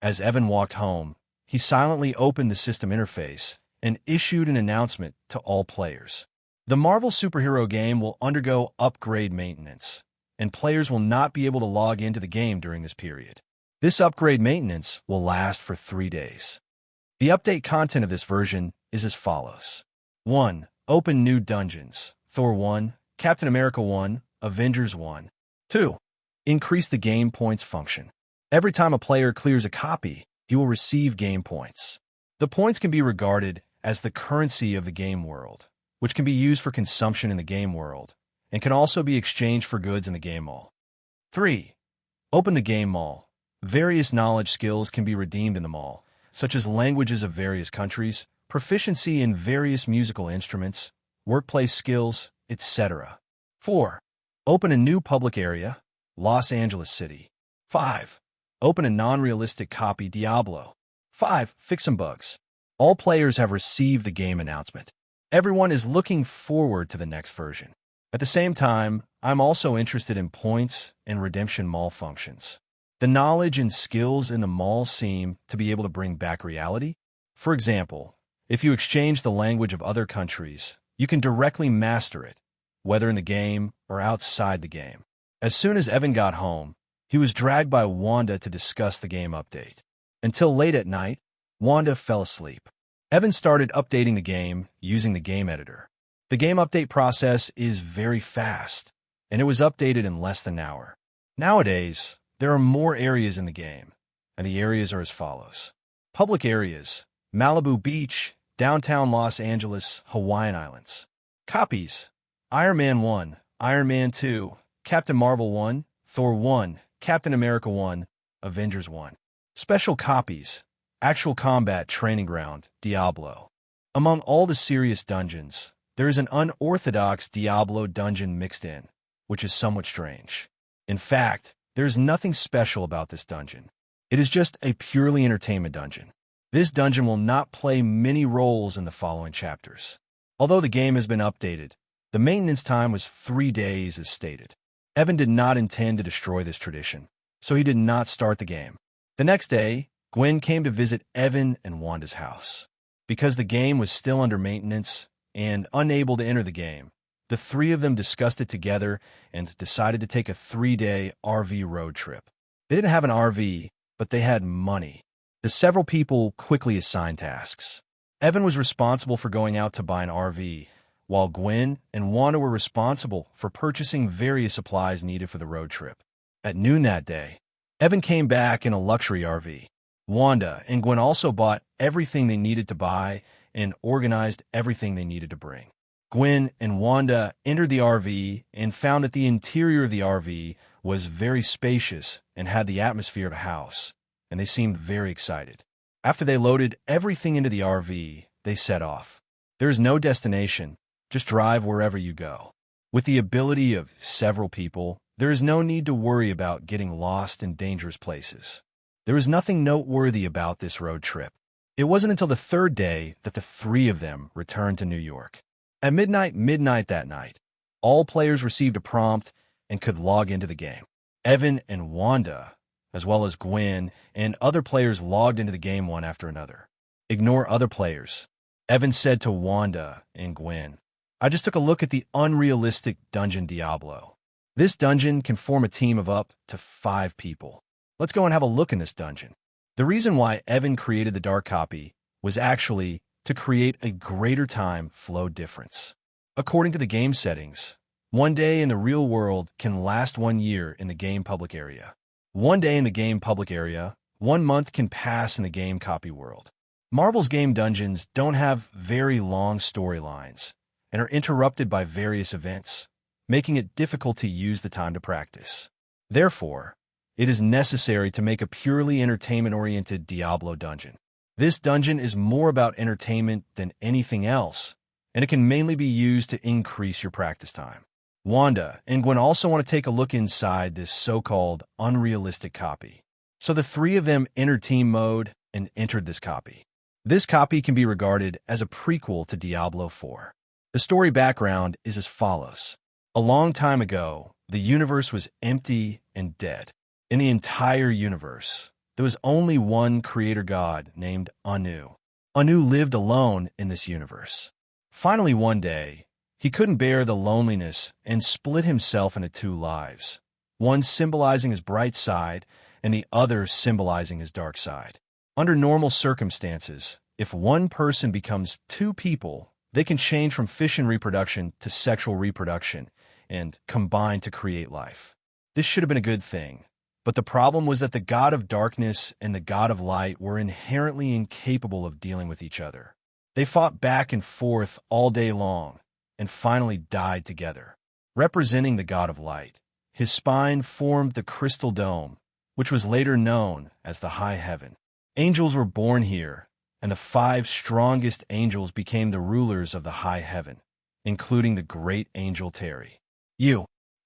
As Evan walked home, he silently opened the system interface and issued an announcement to all players. The Marvel superhero game will undergo upgrade maintenance, and players will not be able to log into the game during this period. This upgrade maintenance will last for 3 days. The update content of this version is as follows. 1. Open new dungeons. Thor 1, Captain America 1, Avengers 1. 2. Increase the game points function. Every time a player clears a copy, he will receive game points. The points can be regarded as the currency of the game world, which can be used for consumption in the game world, and can also be exchanged for goods in the game mall. 3. Open the game mall. Various knowledge skills can be redeemed in the mall, such as languages of various countries, proficiency in various musical instruments, workplace skills, etc. 4. Open a new public area, Los Angeles City. 5. Open a non-realistic copy, Diablo. 5. Fix some bugs. All players have received the game announcement. Everyone is looking forward to the next version. At the same time, I'm also interested in points and redemption mall functions. The knowledge and skills in the mall seem to be able to bring back reality. For example, if you exchange the language of other countries, you can directly master it, whether in the game or outside the game. As soon as Evan got home, he was dragged by Wanda to discuss the game update. Until late at night, Wanda fell asleep. Evan started updating the game using the game editor. The game update process is very fast, and it was updated in less than an hour. Nowadays, there are more areas in the game, and the areas are as follows. Public areas: Malibu Beach, downtown Los Angeles, Hawaiian Islands. Copies: Iron Man 1, Iron Man 2, Captain Marvel 1, Thor 1, Captain America 1, Avengers 1. Special copies: Actual Combat Training Ground, Diablo. Among all the serious dungeons, there is an unorthodox Diablo dungeon mixed in, which is somewhat strange. In fact, there is nothing special about this dungeon. It is just a purely entertainment dungeon. This dungeon will not play many roles in the following chapters. Although the game has been updated, the maintenance time was 3 days as stated. Evan did not intend to destroy this tradition, so he did not start the game. The next day, Gwen came to visit Evan and Wanda's house. Because the game was still under maintenance and unable to enter the game, the three of them discussed it together and decided to take a 3-day RV road trip. They didn't have an RV, but they had money. The several people quickly assigned tasks. Evan was responsible for going out to buy an RV, while Gwen and Wanda were responsible for purchasing various supplies needed for the road trip. At noon that day, Evan came back in a luxury RV. Wanda and Gwen also bought everything they needed to buy and organized everything they needed to bring. Gwen and Wanda entered the RV and found that the interior of the RV was very spacious and had the atmosphere of a house, and they seemed very excited. After they loaded everything into the RV, they set off. There is no destination, just drive wherever you go. With the ability of several people, there is no need to worry about getting lost in dangerous places. There was nothing noteworthy about this road trip. It wasn't until the 3rd day that the 3 of them returned to New York. At midnight that night, all players received a prompt and could log into the game. Evan and Wanda, as well as Gwen and other players, logged into the game one after another. Ignore other players. Evan said to Wanda and Gwen, "I just took a look at the unrealistic dungeon Diablo. This dungeon can form a team of up to 5 people. Let's go and have a look in this dungeon." The reason why Evan created the dark copy was actually to create a greater time flow difference. According to the game settings, 1 day in the real world can last 1 year in the game public area. 1 day in the game public area, 1 month can pass in the game copy world. Marvel's game dungeons don't have very long storylines and are interrupted by various events, making it difficult to use the time to practice. Therefore, it is necessary to make a purely entertainment-oriented Diablo dungeon. This dungeon is more about entertainment than anything else, and it can mainly be used to increase your practice time. Wanda and Gwen also want to take a look inside this so-called unrealistic copy. So the 3 of them entered team mode and entered this copy. This copy can be regarded as a prequel to Diablo 4. The story background is as follows. A long time ago, the universe was empty and dead. In the entire universe, there was only one creator god named Anu. Anu lived alone in this universe. Finally, one day, he couldn't bear the loneliness and split himself into 2 lives, one symbolizing his bright side and the other symbolizing his dark side. Under normal circumstances, if one person becomes 2 people, They can change from fission reproduction to sexual reproduction and combine to create life. This should have been a good thing. But the problem was that the god of darkness and the god of light were inherently incapable of dealing with each other. They fought back and forth all day long and finally died together. Representing the god of light, his spine formed the crystal dome, which was later known as the high heaven. Angels were born here, and the 5 strongest angels became the rulers of the high heaven, including the great angel Terry.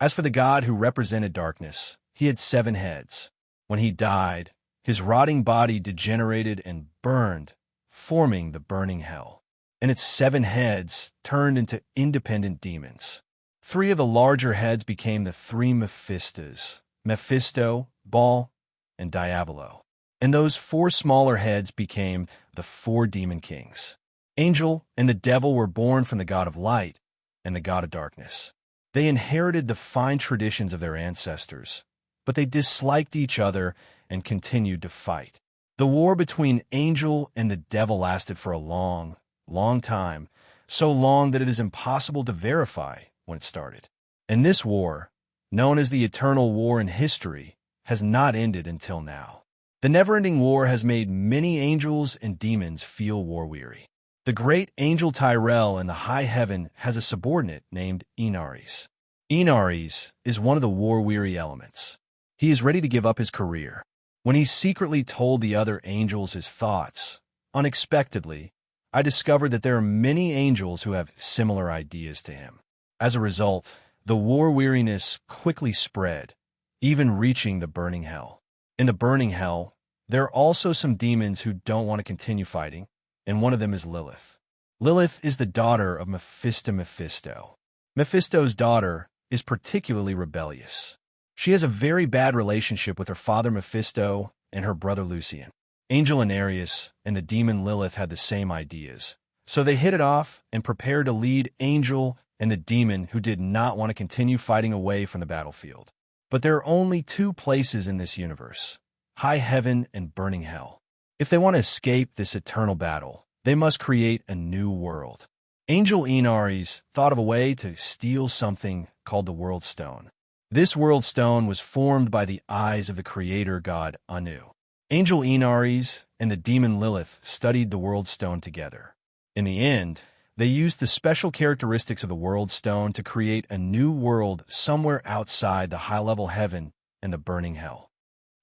As for the god who represented darkness, he had 7 heads. When he died, his rotting body degenerated and burned, forming the burning hell. And its 7 heads turned into independent demons. 3 of the larger heads became the 3 Mephistos: Mephisto, Baal, and Diavolo. And those 4 smaller heads became the 4 demon kings. Angel and the devil were born from the god of light and the god of darkness. They inherited the fine traditions of their ancestors, but they disliked each other and continued to fight. The war between Angel and the devil lasted for a long, long time, so long that it is impossible to verify when it started. And this war, known as the Eternal War in history, has not ended until now. The never-ending war has made many angels and demons feel war-weary. The great angel Tyrell in the high heaven has a subordinate named Inaris. Inaris is one of the war-weary elements. He is ready to give up his career. When he secretly told the other angels his thoughts, unexpectedly, I discovered that there are many angels who have similar ideas to him. As a result, the war-weariness quickly spread, even reaching the burning hell. In the burning hell, there are also some demons who don't want to continue fighting, and one of them is Lilith. Lilith is the daughter of Mephisto. Mephisto's daughter is particularly rebellious. She has a very bad relationship with her father Mephisto and her brother Lucian. Angel Anarius and the demon Lilith had the same ideas, so they hit it off and prepared to lead Angel and the demon who did not want to continue fighting away from the battlefield. But there are only 2 places in this universe: high heaven and burning hell. If they want to escape this eternal battle, they must create a new world. Angel Inaris thought of a way to steal something called the World Stone. This World Stone was formed by the eyes of the creator god Anu. Angel Inaris and the demon Lilith studied the World Stone together. In the end, they used the special characteristics of the World Stone to create a new world somewhere outside the high-level heaven and the burning hell.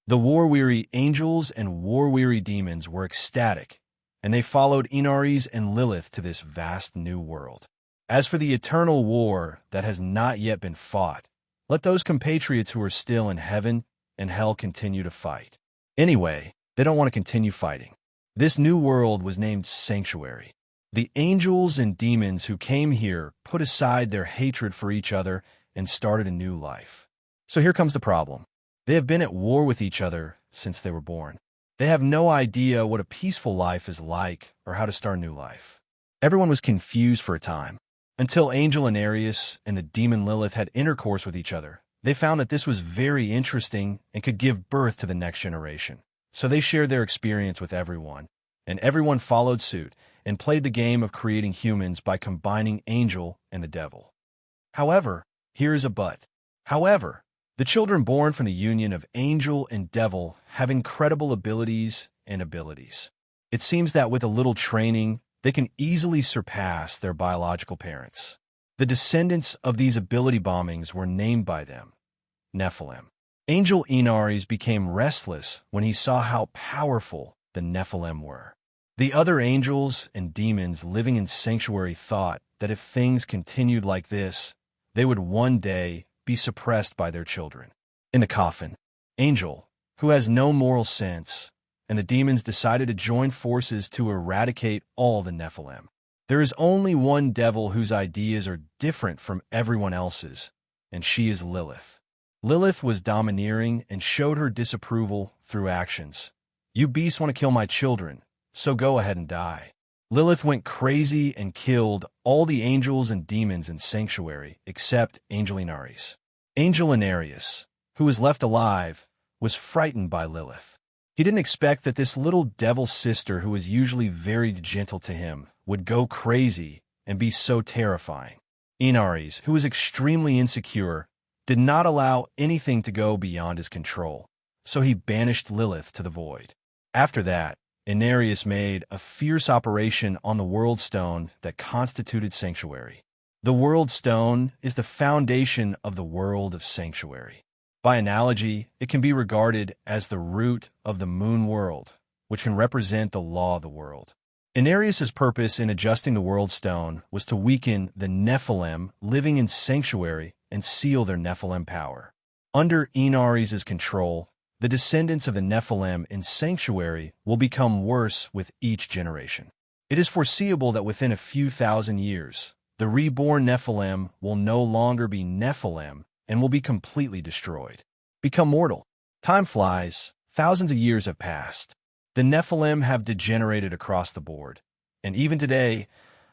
The war-weary angels and war-weary demons were ecstatic, and they followed Inaris and Lilith to this vast new world. As for the eternal war that has not yet been fought, let those compatriots who are still in heaven and hell continue to fight. Anyway, they don't want to continue fighting. This new world was named Sanctuary. The angels and demons who came here put aside their hatred for each other and started a new life. So here comes the problem. They have been at war with each other since they were born. They have no idea what a peaceful life is like or how to start a new life. Everyone was confused for a time, until Angel Anarius and the demon Lilith had intercourse with each other. They found that this was very interesting and could give birth to the next generation. So they shared their experience with everyone, and everyone followed suit and played the game of creating humans by combining Angel and the devil. However, here is a but. However, the children born from the union of Angel and Devil have incredible abilities and abilities. It seems that with a little training, they can easily surpass their biological parents. The descendants of these ability bombings were named by them Nephilim. Angel Inaris became restless when he saw how powerful the Nephilim were. The other angels and demons living in Sanctuary thought that if things continued like this, they would one day be suppressed by their children. In the coffin, Angel, who has no moral sense, and the demons decided to join forces to eradicate all the Nephilim. There is only one devil whose ideas are different from everyone else's, and she is Lilith. Lilith was domineering and showed her disapproval through actions. You beasts want to kill my children, so go ahead and die. Lilith went crazy and killed all the angels and demons in Sanctuary except Angel Inaris. Angel Anarius, who was left alive, was frightened by Lilith. He didn't expect that this little devil sister who was usually very gentle to him would go crazy and be so terrifying. Inaris, who was extremely insecure, did not allow anything to go beyond his control, so he banished Lilith to the void. After that, Inarius made a fierce operation on the World Stone that constituted Sanctuary. The World Stone is the foundation of the world of Sanctuary. By analogy, it can be regarded as the root of the Moon World, which can represent the law of the world. Inarius' purpose in adjusting the World Stone was to weaken the Nephilim living in Sanctuary and seal their Nephilim power. Under Inaris' control, the descendants of the Nephilim in Sanctuary will become worse with each generation. It is foreseeable that within a few thousand years, the reborn Nephilim will no longer be Nephilim and will be completely destroyed. Become mortal. Time flies. Thousands of years have passed. The Nephilim have degenerated across the board, and even today,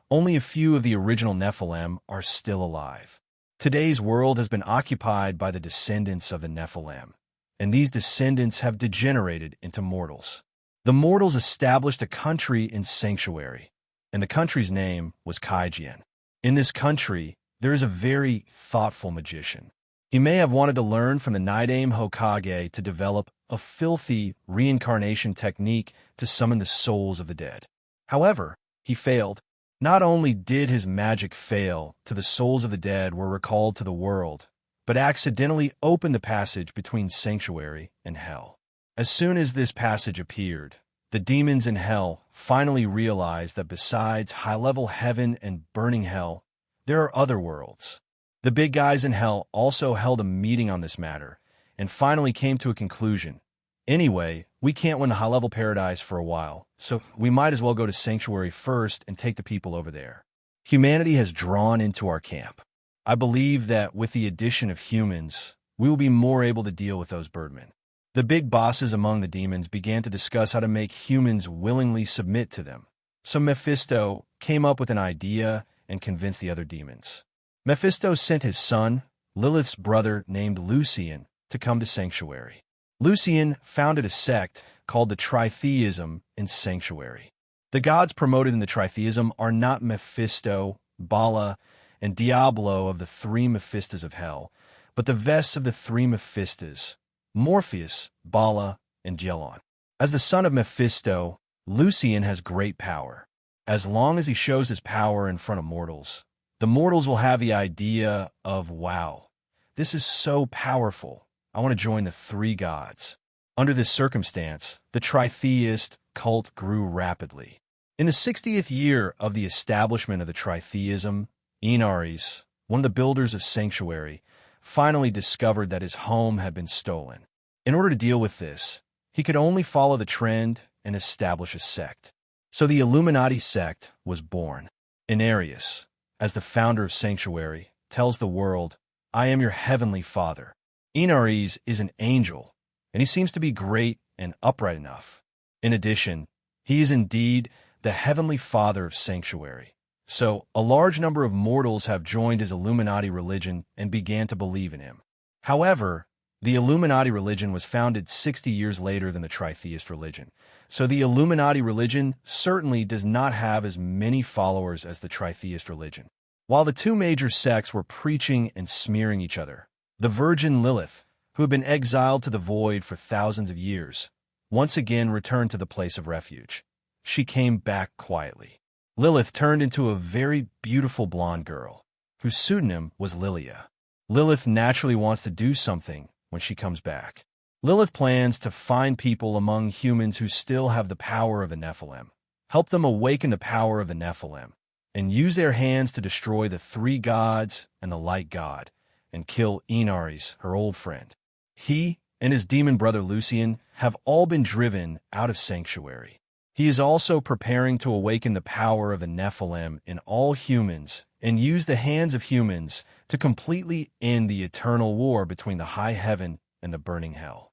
only a few of the original Nephilim are still alive. Today's world has been occupied by the descendants of the Nephilim, and these descendants have degenerated into mortals. The mortals established a country in Sanctuary, and the country's name was Kaijian. In this country, there is a very thoughtful magician. He may have wanted to learn from the Nidaime Hokage to develop a filthy reincarnation technique to summon the souls of the dead. However, he failed. Not only did his magic fail till the souls of the dead were recalled to the world, but accidentally opened the passage between Sanctuary and Hell. As soon as this passage appeared, the demons in Hell finally realized that besides high-level heaven and burning hell, there are other worlds. The big guys in Hell also held a meeting on this matter, and finally came to a conclusion. Anyway, we can't win the high-level paradise for a while, so we might as well go to Sanctuary first and take the people over there. Humanity has drawn into our camp. I believe that with the addition of humans, we will be more able to deal with those birdmen. The big bosses among the demons began to discuss how to make humans willingly submit to them. So Mephisto came up with an idea and convinced the other demons. Mephisto sent his son, Lilith's brother named Lucian, to come to Sanctuary. Lucian founded a sect called the Tritheism in Sanctuary. The gods promoted in the Tritheism are not Mephisto, Bala, and Diablo of the three Mephistas of Hell, but the vests of the three Mephistas, Morpheus, Bala, and Gelon. As the son of Mephisto, Lucian has great power. As long as he shows his power in front of mortals, the mortals will have the idea of, wow, this is so powerful. I want to join the three gods. Under this circumstance, the tritheist cult grew rapidly. In the 60th year of the establishment of the tritheism, Inaris, one of the builders of Sanctuary, finally discovered that his home had been stolen. In order to deal with this, he could only follow the trend and establish a sect. So the Illuminati sect was born. Inarius, as the founder of Sanctuary, tells the world, I am your heavenly father. Inaris is an angel, and he seems to be great and upright enough. In addition, he is indeed the heavenly father of Sanctuary. So a large number of mortals have joined his Illuminati religion and began to believe in him. However, the Illuminati religion was founded 60 years later than the Tritheist religion, so the Illuminati religion certainly does not have as many followers as the Tritheist religion. While the two major sects were preaching and smearing each other, the Virgin Lilith, who had been exiled to the void for thousands of years, once again returned to the place of refuge. She came back quietly. Lilith turned into a very beautiful blonde girl, whose pseudonym was Lilia. Lilith naturally wants to do something when she comes back. Lilith plans to find people among humans who still have the power of the Nephilim, help them awaken the power of the Nephilim, and use their hands to destroy the three gods and the light god, and kill Inaris, her old friend. He and his demon brother Lucian have all been driven out of Sanctuary. He is also preparing to awaken the power of the Nephilim in all humans and use the hands of humans to completely end the eternal war between the high heaven and the burning hell.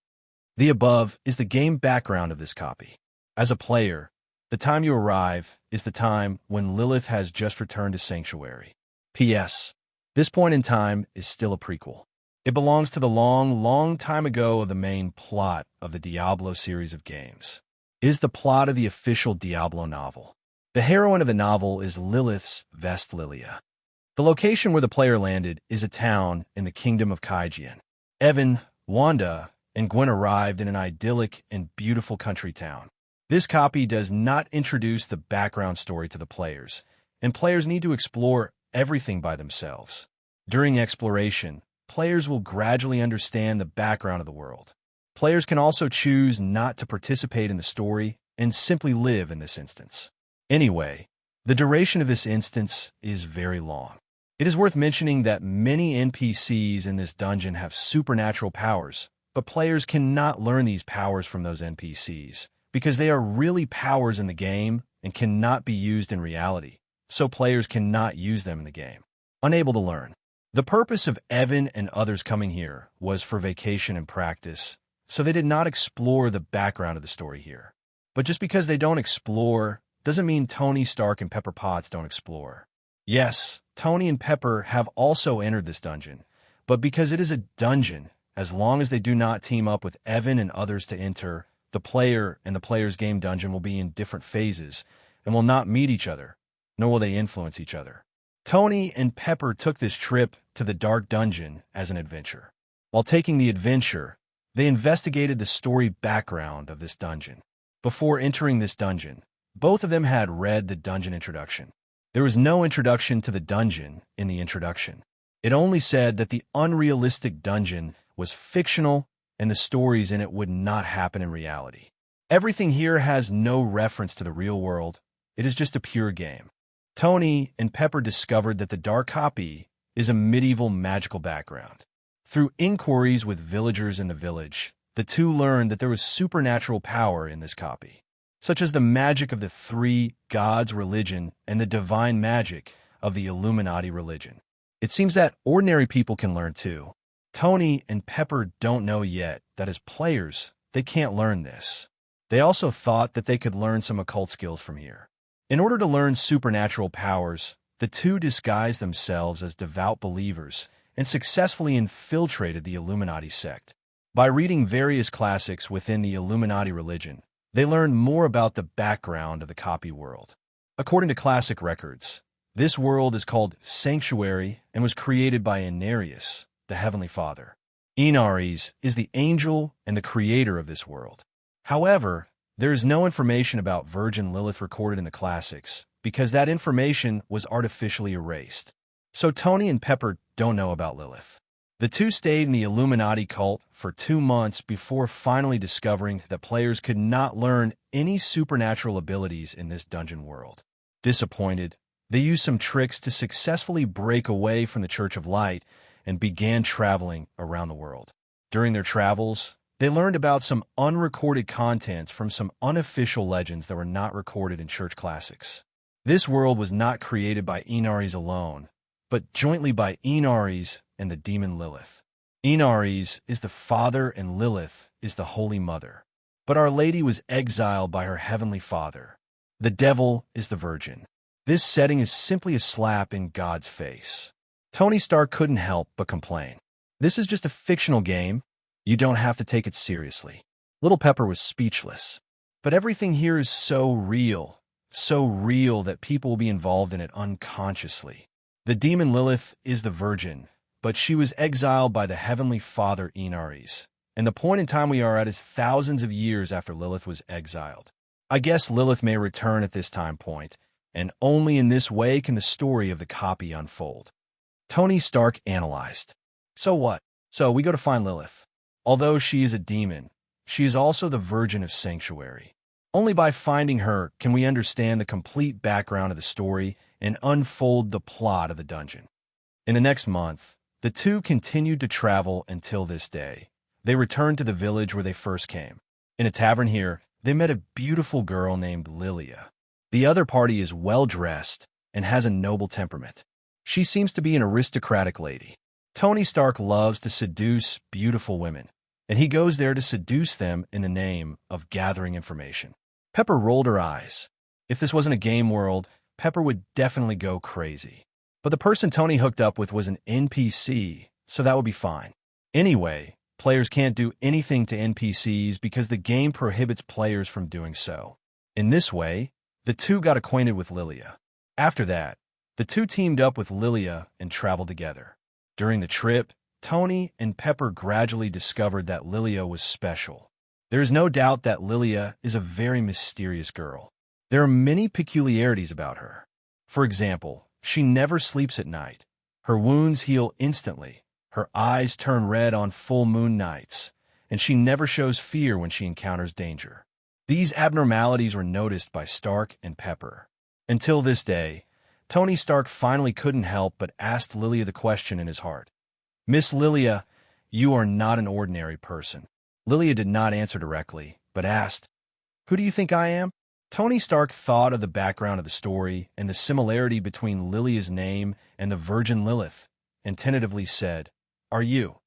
The above is the game background of this copy. As a player, the time you arrive is the time when Lilith has just returned to Sanctuary. P.S. This point in time is still a prequel. It belongs to the long, long time ago of the main plot of the Diablo series of games. It is the plot of the official Diablo novel. The heroine of the novel is Lilith's Vestlilia. The location where the player landed is a town in the kingdom of Kaijian. Evan, Wanda, and Gwen arrived in an idyllic and beautiful country town. This copy does not introduce the background story to the players, and players need to explore everything by themselves. During exploration, players will gradually understand the background of the world. Players can also choose not to participate in the story and simply live in this instance. Anyway, the duration of this instance is very long. It is worth mentioning that many NPCs in this dungeon have supernatural powers, but players cannot learn these powers from those NPCs because they are really powers in the game and cannot be used in reality, so players cannot use them in the game. Unable to learn. The purpose of Evan and others coming here was for vacation and practice, so they did not explore the background of the story here. But just because they don't explore doesn't mean Tony Stark and Pepper Potts don't explore. Yes, Tony and Pepper have also entered this dungeon, but because it is a dungeon, as long as they do not team up with Evan and others to enter, the player and the player's game dungeon will be in different phases and will not meet each other, nor will they influence each other. Tony and Pepper took this trip to the Dark Dungeon as an adventure. While taking the adventure, they investigated the story background of this dungeon. Before entering this dungeon, both of them had read the dungeon introduction. There was no introduction to the dungeon in the introduction. It only said that the unrealistic dungeon was fictional and the stories in it would not happen in reality. Everything here has no reference to the real world. It is just a pure game. Tony and Pepper discovered that the dark copy is a medieval magical background. Through inquiries with villagers in the village, the two learned that there was supernatural power in this copy, such as the magic of the three gods religion and the divine magic of the Illuminati religion. It seems that ordinary people can learn too. Tony and Pepper don't know yet that as players, they can't learn this. They also thought that they could learn some occult skills from here. In order to learn supernatural powers, the two disguised themselves as devout believers and successfully infiltrated the Illuminati sect. By reading various classics within the Illuminati religion, they learned more about the background of the copy world. According to classic records, this world is called Sanctuary and was created by Inarius, the Heavenly Father. Inaris is the angel and the creator of this world. However, there is no information about Virgin Lilith recorded in the classics because that information was artificially erased. So Tony and Pepper don't know about Lilith. The two stayed in the Illuminati cult for 2 months before finally discovering that players could not learn any supernatural abilities in this dungeon world. Disappointed, they used some tricks to successfully break away from the Church of Light and began traveling around the world. During their travels, they learned about some unrecorded contents from some unofficial legends that were not recorded in church classics. This world was not created by Inaris alone, but jointly by Inaris and the demon Lilith. Inaris is the father and Lilith is the Holy Mother. But Our Lady was exiled by her Heavenly Father. The devil is the Virgin. This setting is simply a slap in God's face. Tony Stark couldn't help but complain. This is just a fictional game. You don't have to take it seriously. Little Pepper was speechless. But everything here is so real that people will be involved in it unconsciously. The demon Lilith is the Virgin, but she was exiled by the Heavenly Father Inaris. And the point in time we are at is thousands of years after Lilith was exiled. I guess Lilith may return at this time point, and only in this way can the story of the copy unfold. Tony Stark analyzed. So what? So we go to find Lilith. Although she is a demon, she is also the Virgin of Sanctuary. Only by finding her can we understand the complete background of the story and unfold the plot of the dungeon. In the next month, the two continued to travel until this day. They returned to the village where they first came. In a tavern here, they met a beautiful girl named Lilia. The other party is well-dressed and has a noble temperament. She seems to be an aristocratic lady. Tony Stark loves to seduce beautiful women, and he goes there to seduce them in the name of gathering information. Pepper rolled her eyes. If this wasn't a game world, Pepper would definitely go crazy. But the person Tony hooked up with was an NPC, so that would be fine. Anyway, players can't do anything to NPCs because the game prohibits players from doing so. In this way, the two got acquainted with Lilia. After that, the two teamed up with Lilia and traveled together. During the trip, Tony and Pepper gradually discovered that Lilia was special. There is no doubt that Lilia is a very mysterious girl. There are many peculiarities about her. For example, she never sleeps at night. Her wounds heal instantly. Her eyes turn red on full moon nights, and she never shows fear when she encounters danger. These abnormalities were noticed by Stark and Pepper. Until this day, Tony Stark finally couldn't help but asked Lilia the question in his heart. "Miss Lilia, you are not an ordinary person." Lilia did not answer directly, but asked, "Who do you think I am?" Tony Stark thought of the background of the story and the similarity between Lilia's name and the Virgin Lilith, and tentatively said, "Are you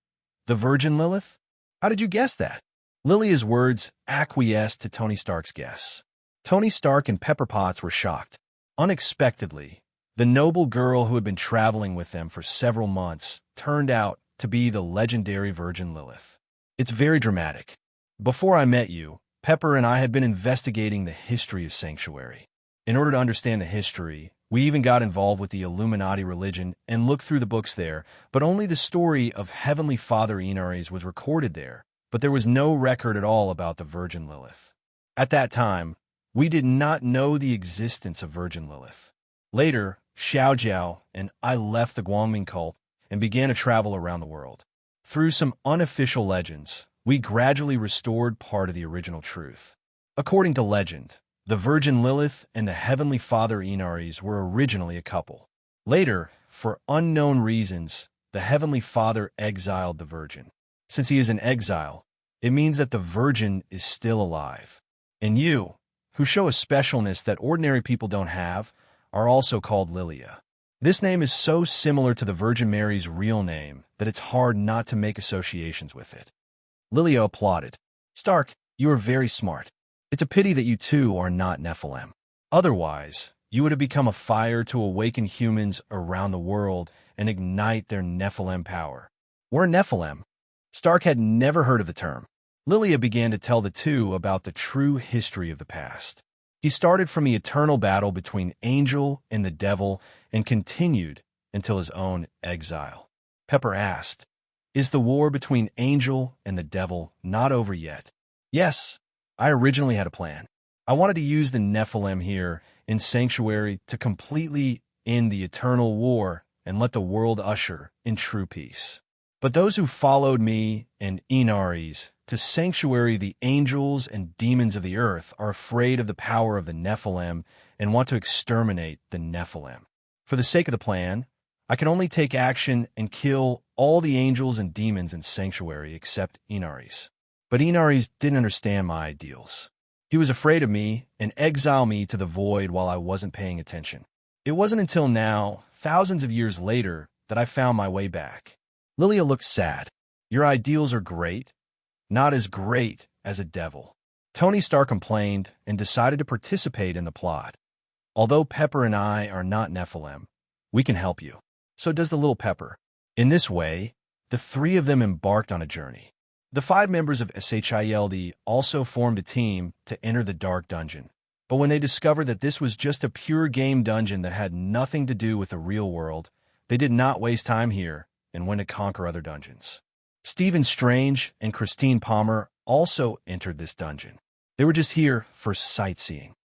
the Virgin Lilith? How did you guess that?" Lilia's words acquiesced to Tony Stark's guess. Tony Stark and Pepper Potts were shocked. Unexpectedly, the noble girl who had been traveling with them for several months turned out to be the legendary Virgin Lilith. It's very dramatic. Before I met you, Pepper and I had been investigating the history of Sanctuary. In order to understand the history, we even got involved with the Illuminati religion and looked through the books there, but only the story of Heavenly Father Inaries was recorded there, but there was no record at all about the Virgin Lilith. At that time, we did not know the existence of Virgin Lilith. Later, Xiao Jiao and I left the Guangming cult and began to travel around the world. Through some unofficial legends, we gradually restored part of the original truth. According to legend, the Virgin Lilith and the Heavenly Father Inaries were originally a couple. Later, for unknown reasons, the Heavenly Father exiled the Virgin. Since he is in exile, it means that the Virgin is still alive. And you, who show a specialness that ordinary people don't have, are also called Lilia. This name is so similar to the Virgin Mary's real name that it's hard not to make associations with it. Lilia applauded. "Stark, you are very smart. It's a pity that you too are not Nephilim. Otherwise, you would have become a fire to awaken humans around the world and ignite their Nephilim power." We're Nephilim. Stark had never heard of the term. Lilia began to tell the two about the true history of the past. He started from the eternal battle between Angel and the Devil and continued until his own exile. Pepper asked, "Is the war between Angel and the Devil not over yet?" "Yes, I originally had a plan. I wanted to use the Nephilim here in Sanctuary to completely end the eternal war and let the world usher in true peace. But those who followed me and Inaries to Sanctuary, the angels and demons of the earth, are afraid of the power of the Nephilim and want to exterminate the Nephilim. For the sake of the plan, I can only take action and kill all the angels and demons in Sanctuary except Inaries. But Inaries didn't understand my ideals. He was afraid of me and exiled me to the void while I wasn't paying attention. It wasn't until now, thousands of years later, that I found my way back." Lilia looked sad. "Your ideals are great, not as great as a devil." Tony Stark complained and decided to participate in the plot. "Although Pepper and I are not Nephilim, we can help you. So does the little Pepper." In this way, the three of them embarked on a journey. The 5 members of SHIELD also formed a team to enter the Dark Dungeon. But when they discovered that this was just a pure game dungeon that had nothing to do with the real world, they did not waste time here and went to conquer other dungeons. Stephen Strange and Christine Palmer also entered this dungeon. They were just here for sightseeing.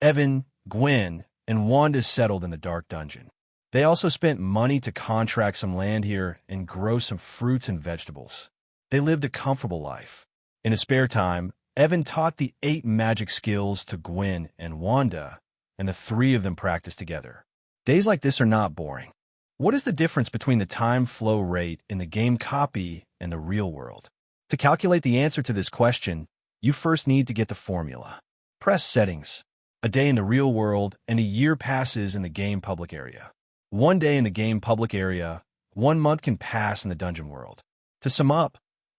Evan, Gwen, and Wanda settled in the Dark Dungeon. They also spent money to contract some land here and grow some fruits and vegetables. They lived a comfortable life. In his spare time, Evan taught the 8 magic skills to Gwen and Wanda, and the 3 of them practiced together. Days like this are not boring. What is the difference between the time flow rate in the game copy and the real world? To calculate the answer to this question, you first need to get the formula. Press Settings. A day in the real world and a year passes in the game public area. 1 day in the game public area, 1 month can pass in the dungeon world. To sum up,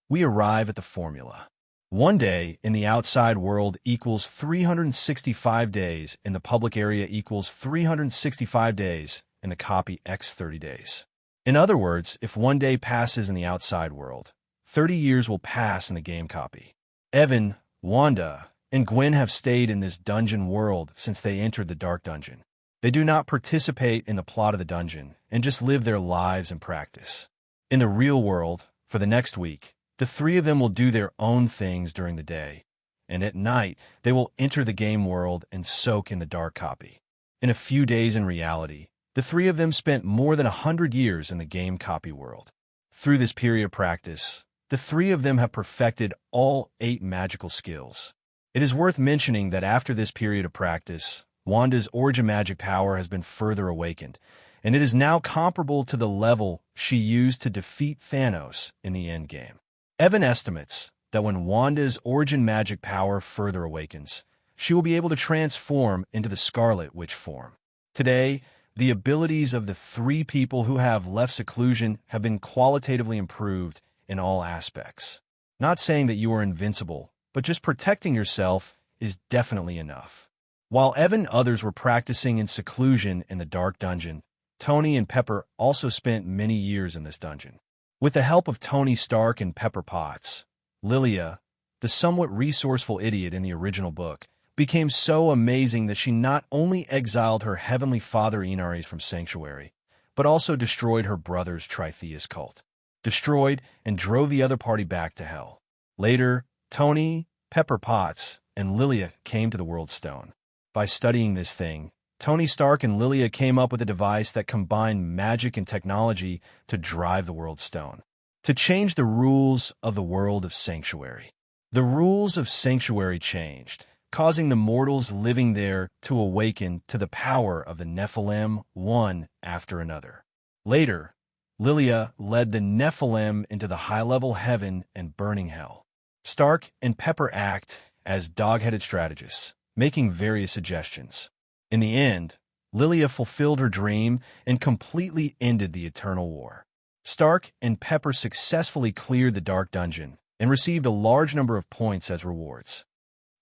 we arrive at the formula. 1 day in the outside world equals 365 days in the public area equals 365 days in the copy x 30 days. In other words, if 1 day passes in the outside world, 30 years will pass in the game copy. Evan, Wanda, and Gwen have stayed in this dungeon world since they entered the Dark Dungeon. They do not participate in the plot of the dungeon and just live their lives and practice. In the real world, for the next week, the three of them will do their own things during the day, and at night, they will enter the game world and soak in the dark copy. In a few days in reality, the three of them spent more than 100 years in the game copy world. Through this period of practice, the three of them have perfected all 8 magical skills. It is worth mentioning that after this period of practice, Wanda's origin magic power has been further awakened, and it is now comparable to the level she used to defeat Thanos in the endgame. Evan estimates that when Wanda's origin magic power further awakens, she will be able to transform into the Scarlet Witch form. Today, the abilities of the 3 people who have left seclusion have been qualitatively improved in all aspects. Not saying that you are invincible, but just protecting yourself is definitely enough. While Evan and others were practicing in seclusion in the Dark Dungeon, Tony and Pepper also spent many years in this dungeon. With the help of Tony Stark and Pepper Potts, Lilia, the somewhat resourceful idiot in the original book, became so amazing that she not only exiled her heavenly father Inaris from Sanctuary, but also destroyed her brother's Tritheus cult. Destroyed and drove the other party back to hell. Later, Tony, Pepper Potts, and Lilia came to the World Stone. By studying this thing, Tony Stark and Lilia came up with a device that combined magic and technology to drive the World Stone, to change the rules of the world of Sanctuary. The rules of Sanctuary changed, causing the mortals living there to awaken to the power of the Nephilim one after another. Later, Lilia led the Nephilim into the high-level heaven and burning hell. Stark and Pepper act as dog-headed strategists, making various suggestions. In the end, Lilia fulfilled her dream and completely ended the Eternal War. Stark and Pepper successfully cleared the Dark Dungeon and received a large number of points as rewards.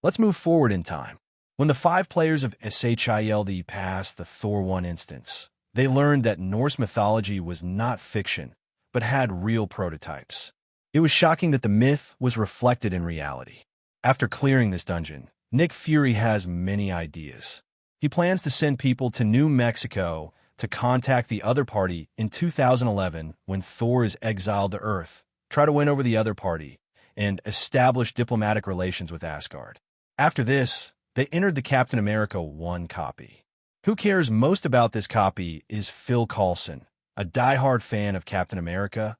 Let's move forward in time. When the 5 players of SHIELD passed the Thor 1 instance, they learned that Norse mythology was not fiction, but had real prototypes. It was shocking that the myth was reflected in reality. After clearing this dungeon, Nick Fury has many ideas. He plans to send people to New Mexico to contact the other party in 2011 when Thor is exiled to Earth, try to win over the other party, and establish diplomatic relations with Asgard. After this, they entered the Captain America 1 copy. Who cares most about this copy is Phil Coulson, a diehard fan of Captain America,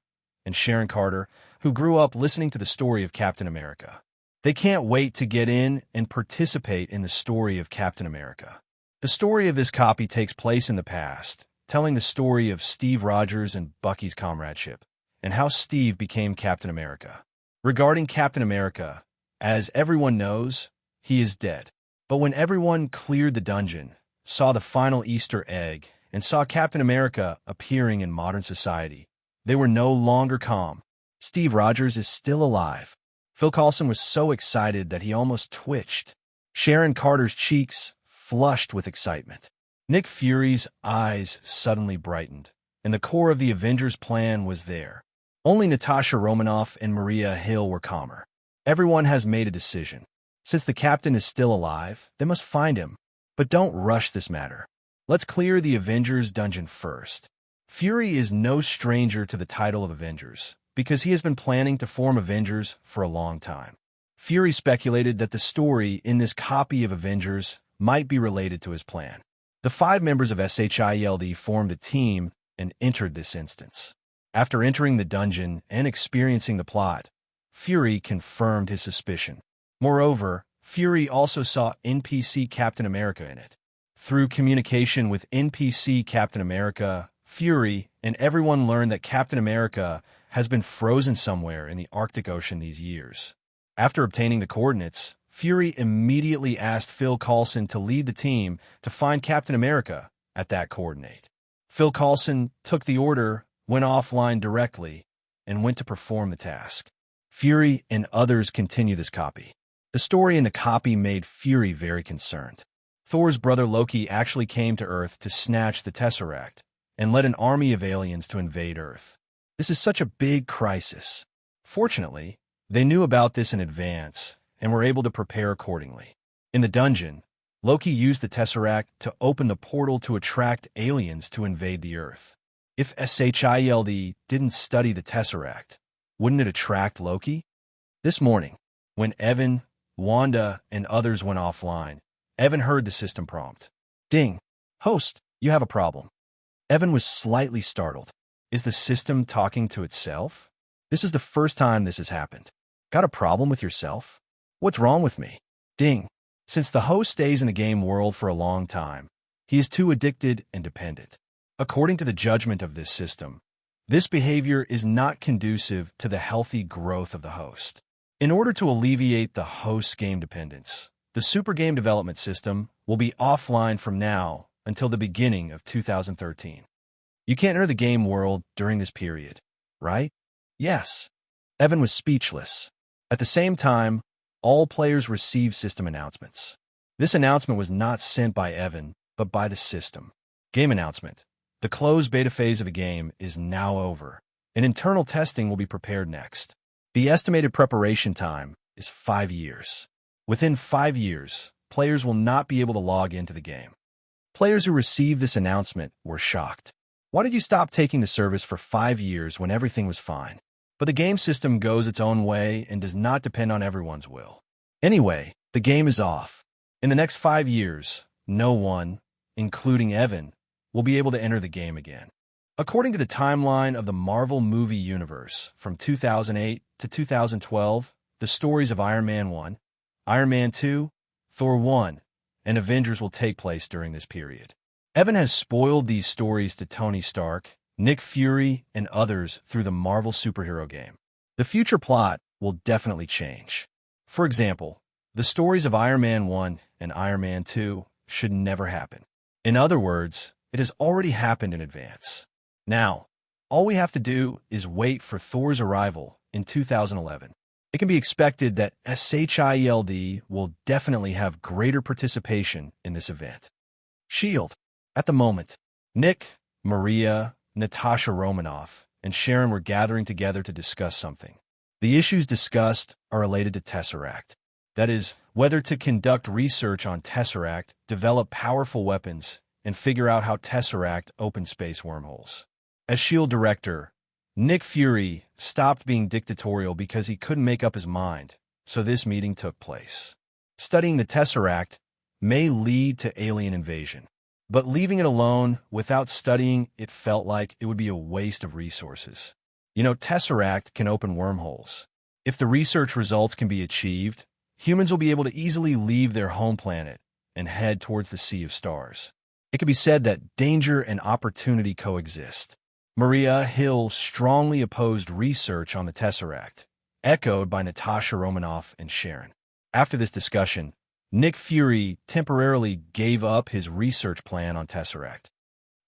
and Sharon Carter, who grew up listening to the story of Captain America. They can't wait to get in and participate in the story of Captain America. The story of this copy takes place in the past, telling the story of Steve Rogers and Bucky's comradeship, and how Steve became Captain America. Regarding Captain America, as everyone knows, he is dead. But when everyone cleared the dungeon, saw the final Easter egg, and saw Captain America appearing in modern society, they were no longer calm. Steve Rogers is still alive. Phil Coulson was so excited that he almost twitched. Sharon Carter's cheeks flushed with excitement. Nick Fury's eyes suddenly brightened, and the core of the Avengers' plan was there. Only Natasha Romanoff and Maria Hill were calmer. Everyone has made a decision. Since the captain is still alive, they must find him. But don't rush this matter. Let's clear the Avengers dungeon first. Fury is no stranger to the title of Avengers, because he has been planning to form Avengers for a long time. Fury speculated that the story in this copy of Avengers might be related to his plan. The 5 members of SHIELD formed a team and entered this instance. After entering the dungeon and experiencing the plot, Fury confirmed his suspicion. Moreover, Fury also saw NPC Captain America in it. Through communication with NPC Captain America, Fury and everyone learned that Captain America has been frozen somewhere in the Arctic Ocean these years. After obtaining the coordinates, Fury immediately asked Phil Coulson to lead the team to find Captain America at that coordinate. Phil Coulson took the order, went offline directly, and went to perform the task. Fury and others continue this copy. The story in the copy made Fury very concerned. Thor's brother Loki actually came to Earth to snatch the Tesseract and led an army of aliens to invade Earth. This is such a big crisis. Fortunately, they knew about this in advance, and were able to prepare accordingly. In the dungeon, Loki used the Tesseract to open the portal to attract aliens to invade the Earth. If SHIELD didn't study the Tesseract, wouldn't it attract Loki? This morning, when Evan, Wanda, and others went offline, Evan heard the system prompt. Ding. Host, you have a problem. Evan was slightly startled. Is the system talking to itself? This is the first time this has happened. Got a problem with yourself? What's wrong with me? Ding. Since the host stays in the game world for a long time, he is too addicted and dependent. According to the judgment of this system, this behavior is not conducive to the healthy growth of the host. In order to alleviate the host's game dependence, the Super Game Development System will be offline from now until the beginning of 2013. You can't enter the game world during this period, right? Yes. Evan was speechless. At the same time, all players received system announcements. This announcement was not sent by Evan, but by the system. Game announcement. The closed beta phase of the game is now over, and internal testing will be prepared next. The estimated preparation time is 5 years. Within 5 years, players will not be able to log into the game. Players who received this announcement were shocked. Why did you stop taking the service for 5 years when everything was fine? But the game system goes its own way and does not depend on everyone's will. Anyway, the game is off. In the next 5 years, no one, including Evan, will be able to enter the game again. According to the timeline of the Marvel movie universe from 2008 to 2012, the stories of Iron Man 1, Iron Man 2, Thor 1, and Avengers will take place during this period. Evan has spoiled these stories to Tony Stark, Nick Fury, and others through the Marvel superhero game. The future plot will definitely change. For example, the stories of Iron Man 1 and Iron Man 2 should never happen. In other words, it has already happened in advance. Now, all we have to do is wait for Thor's arrival in 2011. It can be expected that SHIELD will definitely have greater participation in this event. SHIELD. At the moment, Nick, Maria, Natasha Romanoff, and Sharon were gathering together to discuss something. The issues discussed are related to Tesseract. That is, whether to conduct research on Tesseract, develop powerful weapons, and figure out how Tesseract opens space wormholes. As SHIELD director, Nick Fury stopped being dictatorial because he couldn't make up his mind, so this meeting took place. Studying the Tesseract may lead to alien invasion, but leaving it alone without studying it felt like it would be a waste of resources. You know, Tesseract can open wormholes. If the research results can be achieved, humans will be able to easily leave their home planet and head towards the Sea of Stars. It can be said that danger and opportunity coexist. Maria Hill strongly opposed research on the Tesseract, echoed by Natasha Romanoff and Sharon. After this discussion, Nick Fury temporarily gave up his research plan on Tesseract.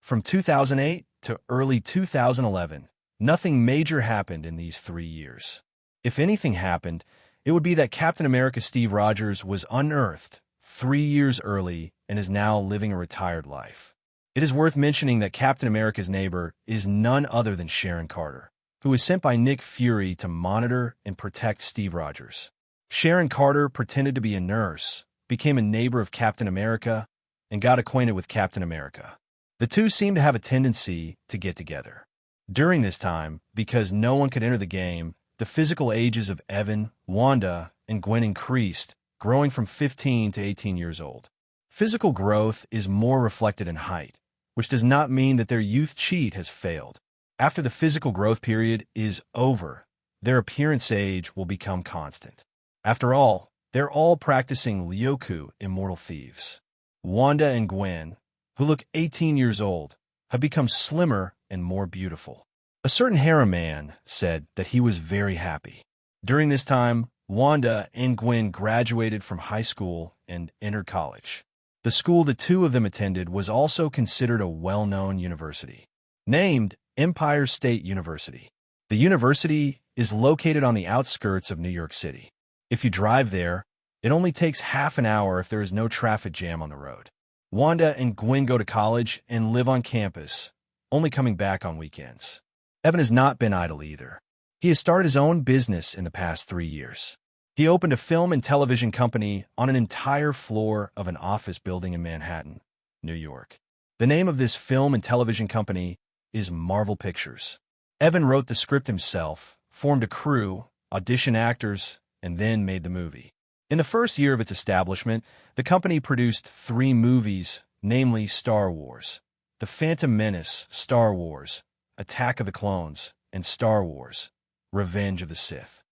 From 2008 to early 2011, nothing major happened in these 3 years. If anything happened, it would be that Captain America Steve Rogers was unearthed 3 years early and is now living a retired life. It is worth mentioning that Captain America's neighbor is none other than Sharon Carter, who was sent by Nick Fury to monitor and protect Steve Rogers. Sharon Carter pretended to be a nurse, became a neighbor of Captain America, and got acquainted with Captain America. The two seemed to have a tendency to get together. During this time, because no one could enter the game, the physical ages of Evan, Wanda, and Gwen increased, growing from 15 to 18 years old. Physical growth is more reflected in height, which does not mean that their youth cheat has failed. After the physical growth period is over, their appearance age will become constant. After all, they're all practicing Ryoku, immortal thieves. Wanda and Gwen, who look 18 years old, have become slimmer and more beautiful. A certain harem man said that he was very happy. During this time, Wanda and Gwen graduated from high school and entered college. The school the two of them attended was also considered a well-known university, named Empire State University. The university is located on the outskirts of New York City. If you drive there, it only takes half an hour if there is no traffic jam on the road. Wanda and Gwen go to college and live on campus, only coming back on weekends. Evan has not been idle either. He has started his own business in the past 3 years. He opened a film and television company on an entire floor of an office building in Manhattan, New York. The name of this film and television company is Marvel Pictures. Evan wrote the script himself, formed a crew, auditioned actors, and then made the movie. In the first year of its establishment, the company produced 3 movies, namely Star Wars, The Phantom Menace, Star Wars, Attack of the Clones, and Star Wars, Revenge of the Sith.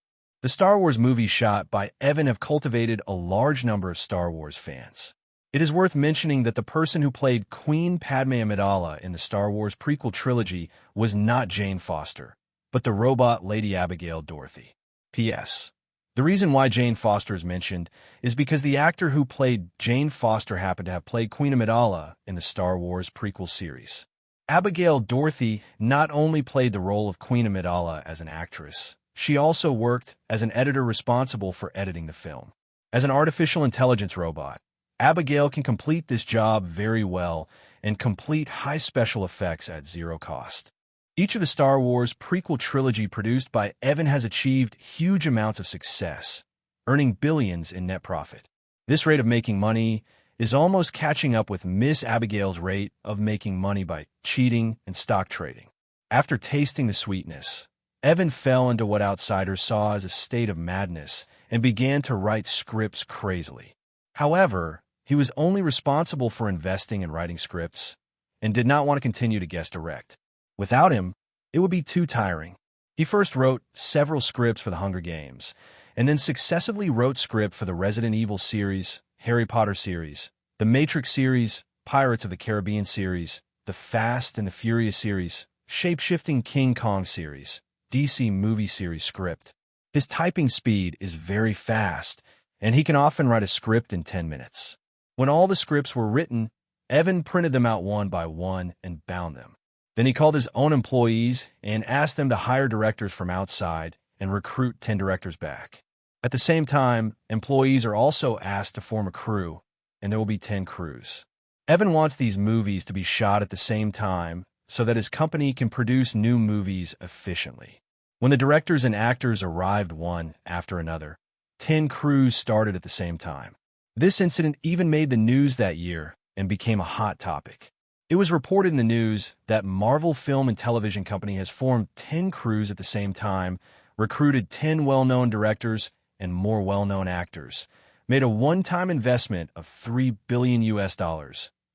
The Star Wars movies shot by Evan have cultivated a large number of Star Wars fans. It is worth mentioning that the person who played Queen Padme Amidala in the Star Wars prequel trilogy was not Jane Foster, but the robot Lady Abigail Dorothy. P.S. The reason why Jane Foster is mentioned is because the actor who played Jane Foster happened to have played Queen Amidala in the Star Wars prequel series. Abigail Dorothy not only played the role of Queen Amidala as an actress, she also worked as an editor responsible for editing the film. As an artificial intelligence robot, Abigail can complete this job very well and complete high special effects at zero cost. Each of the Star Wars prequel trilogy produced by Evan has achieved huge amounts of success, earning billions in net profit. This rate of making money is almost catching up with Miss Abigail's rate of making money by cheating and stock trading. After tasting the sweetness, Evan fell into what outsiders saw as a state of madness and began to write scripts crazily. However, he was only responsible for investing and writing scripts and did not want to continue to guest direct. Without him, it would be too tiring. He first wrote several scripts for the Hunger Games, and then successively wrote script for the Resident Evil series, Harry Potter series, the Matrix series, Pirates of the Caribbean series, the Fast and the Furious series, Shape-Shifting King Kong series, DC movie series script. His typing speed is very fast, and he can often write a script in 10 minutes. When all the scripts were written, Evan printed them out one by one and bound them. Then he called his own employees and asked them to hire directors from outside and recruit 10 directors back. At the same time, employees are also asked to form a crew, and there will be 10 crews. Evan wants these movies to be shot at the same time so that his company can produce new movies efficiently. When the directors and actors arrived one after another, 10 crews started at the same time. This incident even made the news that year and became a hot topic. It was reported in the news that Marvel Film and Television Company has formed 10 crews at the same time, recruited 10 well-known directors and more well-known actors, made a one-time investment of $3 billion,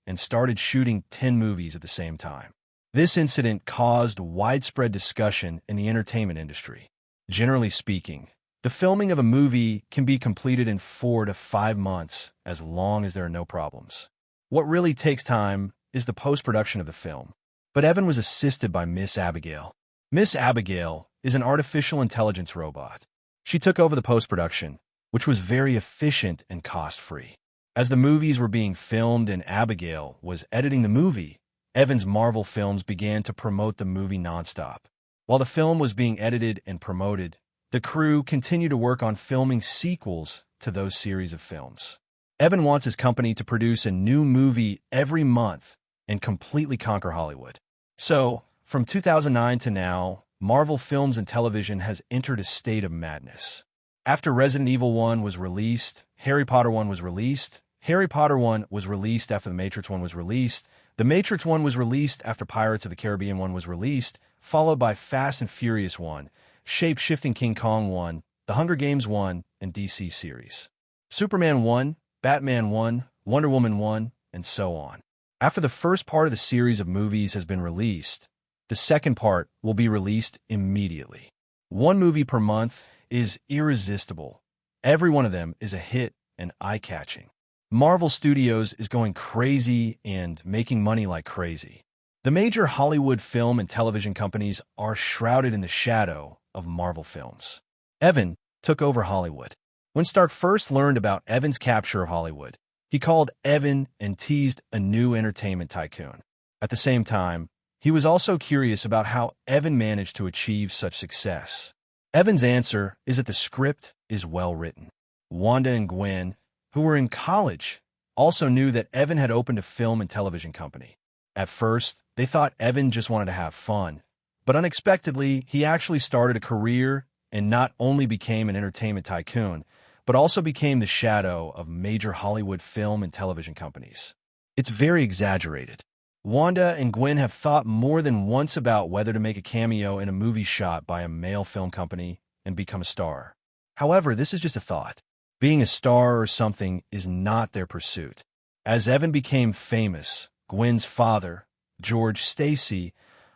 and started shooting 10 movies at the same time. This incident caused widespread discussion in the entertainment industry. Generally speaking, the filming of a movie can be completed in 4 to 5 months as long as there are no problems. What really takes time is the post-production of the film. But Evan was assisted by Miss Abigail. Miss Abigail is an artificial intelligence robot. She took over the post-production, which was very efficient and cost-free. As the movies were being filmed and Abigail was editing the movie, Evan's Marvel Films began to promote the movie nonstop. While the film was being edited and promoted, the crew continued to work on filming sequels to those series of films. Evan wants his company to produce a new movie every month and completely conquer Hollywood. So, from 2009 to now, Marvel Films and Television has entered a state of madness. After Resident Evil 1 was released, Harry Potter 1 was released, Harry Potter 1 was released after The Matrix 1 was released, The Matrix 1 was released after Pirates of the Caribbean 1 was released, followed by Fast and Furious 1, Shape-Shifting King Kong 1, The Hunger Games 1, and DC series. Superman 1, Batman 1, Wonder Woman 1, and so on. After the first part of the series of movies has been released, the second part will be released immediately. 1 movie per month is irresistible. Every one of them is a hit and eye-catching. Marvel Studios is going crazy and making money like crazy. The major Hollywood film and television companies are shrouded in the shadow of Marvel Films. Evan took over Hollywood. When Stark first learned about Evan's capture of Hollywood, he called Evan and teased a new entertainment tycoon. At the same time, he was also curious about how Evan managed to achieve such success. Evan's answer is that the script is well written. Wanda and Gwen, who were in college, also knew that Evan had opened a film and television company. At first, they thought Evan just wanted to have fun, but unexpectedly, he actually started a career and not only became an entertainment tycoon, but also became the shadow of major Hollywood film and television companies. It's very exaggerated. Wanda and Gwen have thought more than once about whether to make a cameo in a movie shot by a male film company and become a star. However, this is just a thought. Being a star or something is not their pursuit. As Evan became famous, Gwen's father, George Stacy,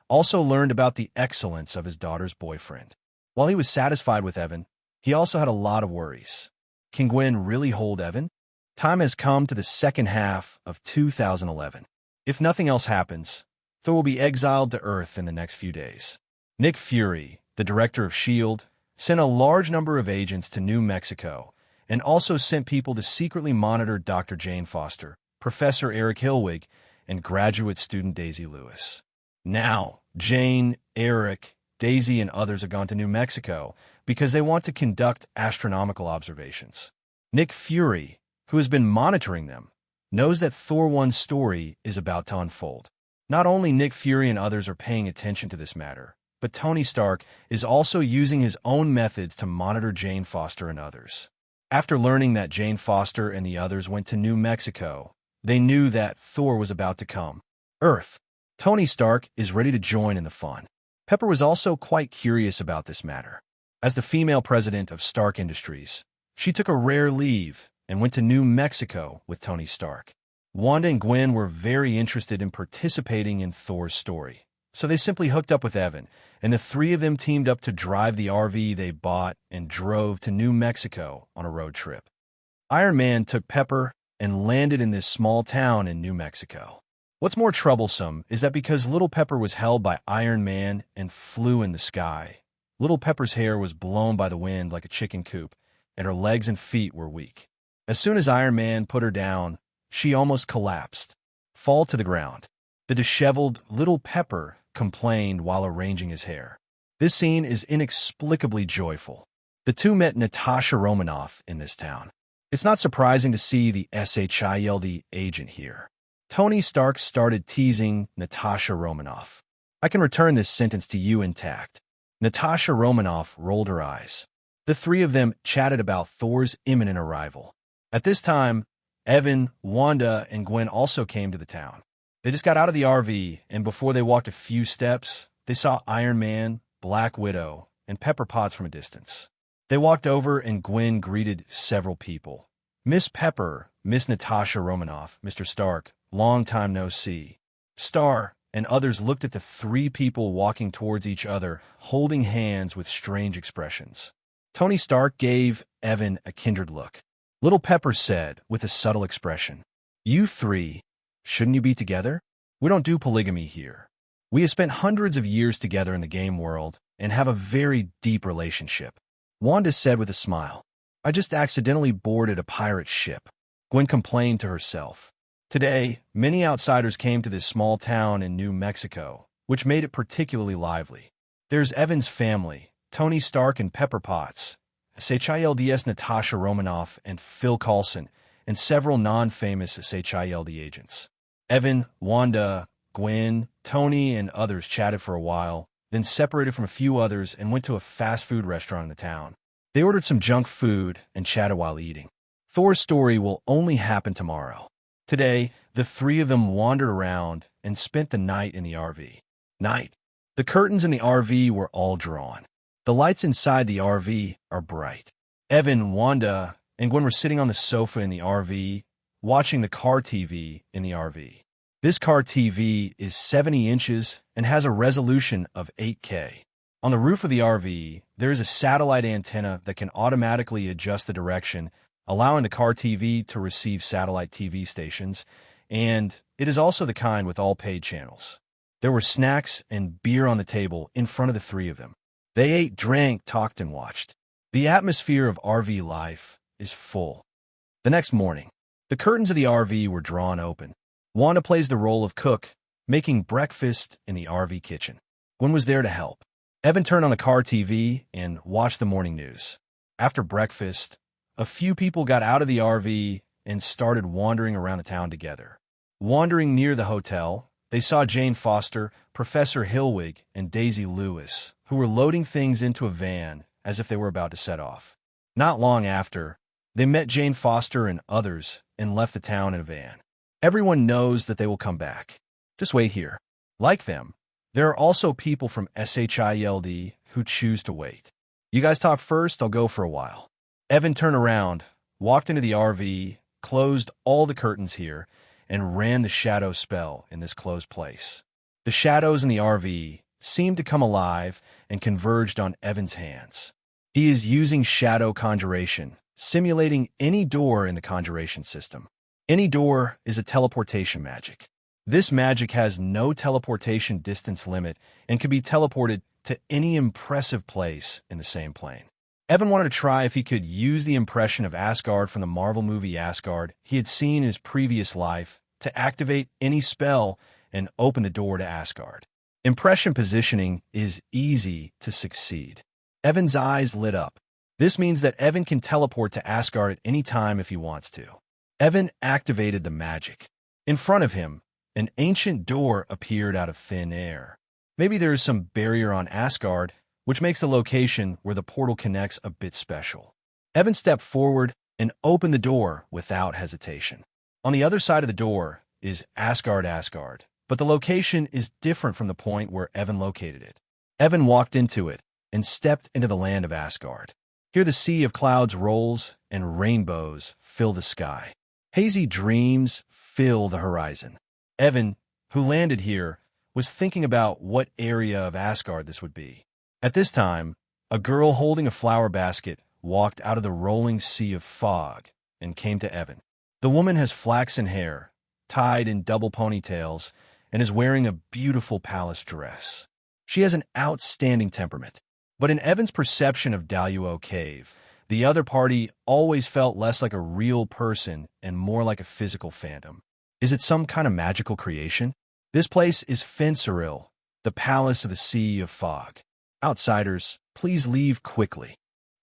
also learned about the excellence of his daughter's boyfriend. While he was satisfied with Evan, he also had a lot of worries. Can Gwen really hold Evan? Time has come to the second half of 2011. If nothing else happens, Thor will be exiled to Earth in the next few days. Nick Fury, the director of S.H.I.E.L.D., sent a large number of agents to New Mexico and also sent people to secretly monitor Dr. Jane Foster, Professor Eric Hilwig, and graduate student Daisy Lewis. Now, Jane, Eric, Daisy, and others have gone to New Mexico because they want to conduct astronomical observations. Nick Fury, who has been monitoring them, knows that Thor 1's story is about to unfold. Not only Nick Fury and others are paying attention to this matter, but Tony Stark is also using his own methods to monitor Jane Foster and others. After learning that Jane Foster and the others went to New Mexico, they knew that Thor was about to come. Earth. Tony Stark is ready to join in the fun. Pepper was also quite curious about this matter. As the female president of Stark Industries, she took a rare leave and went to New Mexico with Tony Stark. Wanda and Gwen were very interested in participating in Thor's story, so they simply hooked up with Evan, and the three of them teamed up to drive the RV they bought and drove to New Mexico on a road trip. Iron Man took Pepper and landed in this small town in New Mexico. What's more troublesome is that because Little Pepper was held by Iron Man and flew in the sky, Little Pepper's hair was blown by the wind like a chicken coop, and her legs and feet were weak. As soon as Iron Man put her down, she almost collapsed, fall to the ground. The disheveled Little Pepper complained while arranging his hair. This scene is inexplicably joyful. The two met Natasha Romanoff in this town. It's not surprising to see the SHIELD agent here. Tony Stark started teasing Natasha Romanoff. I can return this sentence to you intact. Natasha Romanoff rolled her eyes. The three of them chatted about Thor's imminent arrival. At this time, Evan, Wanda, and Gwen also came to the town. They just got out of the RV, and before they walked a few steps, they saw Iron Man, Black Widow, and Pepper Potts from a distance. They walked over, and Gwen greeted several people. Miss Pepper, Miss Natasha Romanoff, Mr. Stark, long time no see. Star and others looked at the three people walking towards each other, holding hands with strange expressions. Tony Stark gave Evan a kindred look. Little Pepper said, with a subtle expression, "You three, shouldn't you be together? We don't do polygamy here. We have spent hundreds of years together in the game world and have a very deep relationship." Wanda said with a smile, "I just accidentally boarded a pirate ship." Gwen complained to herself. Today, many outsiders came to this small town in New Mexico, which made it particularly lively. There's Evan's family, Tony Stark and Pepper Potts, SHIELD's Natasha Romanoff and Phil Coulson, and several non-famous SHIELD agents. Evan, Wanda, Gwen, Tony, and others chatted for a while, then separated from a few others and went to a fast food restaurant in the town. They ordered some junk food and chatted while eating. Thor's story will only happen tomorrow. Today, the three of them wandered around and spent the night in the RV. Night. The curtains in the RV were all drawn. The lights inside the RV are bright. Evan, Wanda, and Gwen were sitting on the sofa in the RV, watching the car TV in the RV. This car TV is 70 inches and has a resolution of 8K. On the roof of the RV, there is a satellite antenna that can automatically adjust the direction, allowing the car TV to receive satellite TV stations, and it is also the kind with all paid channels. There were snacks and beer on the table in front of the three of them. They ate, drank, talked, and watched. The atmosphere of RV life is full. The next morning, the curtains of the RV were drawn open. Wanda plays the role of cook, making breakfast in the RV kitchen. Gwen was there to help. Evan turned on the car TV and watched the morning news. After breakfast, a few people got out of the RV and started wandering around the town together. Wandering near the hotel, they saw Jane Foster, Professor Hilwig, and Daisy Lewis, who were loading things into a van as if they were about to set off. Not long after, they met Jane Foster and others and left the town in a van. Everyone knows that they will come back. Just wait here. Like them, there are also people from SHIELD who choose to wait. You guys talk first, I'll go for a while. Evan turned around, walked into the RV, closed all the curtains here, and ran the shadow spell in this closed place. The shadows in the RV seemed to come alive and converged on Evan's hands. He is using shadow conjuration, simulating any door in the conjuration system. Any door is a teleportation magic. This magic has no teleportation distance limit and can be teleported to any impressive place in the same plane. Evan wanted to try if he could use the impression of Asgard from the Marvel movie Asgard he had seen in his previous life to activate any spell and open the door to Asgard. Impression positioning is easy to succeed. Evan's eyes lit up. This means that Evan can teleport to Asgard at any time if he wants to. Evan activated the magic. In front of him, an ancient door appeared out of thin air. Maybe there is some barrier on Asgard, which makes the location where the portal connects a bit special. Evan stepped forward and opened the door without hesitation. On the other side of the door is Asgard, but the location is different from the point where Evan located it. Evan walked into it and stepped into the land of Asgard. Here the sea of clouds rolls and rainbows fill the sky. Hazy dreams fill the horizon. Evan, who landed here, was thinking about what area of Asgard this would be. At this time, a girl holding a flower basket walked out of the rolling sea of fog and came to Evan. The woman has flaxen hair, tied in double ponytails, and is wearing a beautiful palace dress. She has an outstanding temperament. But in Evan's perception of Daluo Cave, the other party always felt less like a real person and more like a physical phantom. Is it some kind of magical creation? This place is Fenceril, the palace of the Sea of Fog. Outsiders, please leave quickly.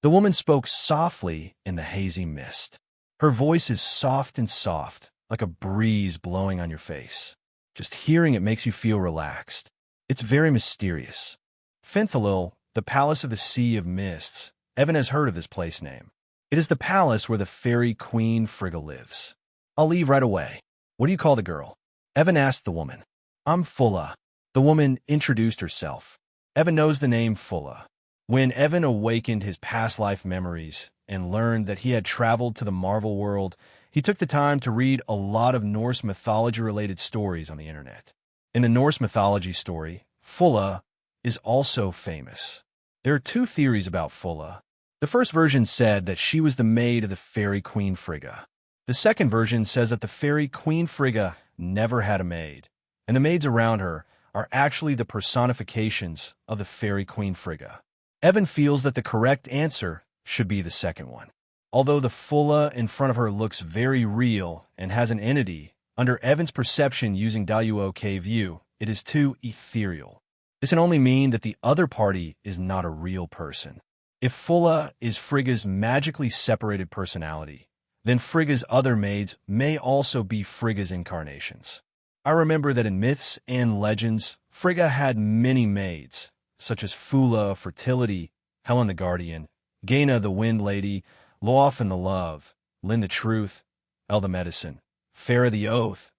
The woman spoke softly in the hazy mist. Her voice is soft and soft, like a breeze blowing on your face. Just hearing it makes you feel relaxed. It's very mysterious. Fenthalil, the Palace of the Sea of Mists. Evan has heard of this place name. It is the palace where the fairy queen Frigga lives. I'll leave right away. What do you call the girl? Evan asked the woman. I'm Fulla. The woman introduced herself. Evan knows the name Fulla. When Evan awakened his past life memories and learned that he had traveled to the Marvel world, he took the time to read a lot of Norse mythology-related stories on the internet. In the Norse mythology story, Fulla is also famous. There are two theories about Fulla. The first version said that she was the maid of the fairy queen Frigga. The second version says that the fairy queen Frigga never had a maid, and the maids around her are actually the personifications of the fairy queen Frigga. Evan feels that the correct answer should be the second one. Although the Fulla in front of her looks very real and has an entity, under Evan's perception using Daluo Cave view, it is too ethereal. This can only mean that the other party is not a real person. If Fulla is Frigga's magically separated personality, then Frigga's other maids may also be Frigga's incarnations. I remember that in myths and legends, Frigga had many maids, such as Fulla, Fertility, Helen the Guardian, Gaina the Wind Lady, Loafin the Love, Lynn the Truth, El the Medicine, Farah the Oath,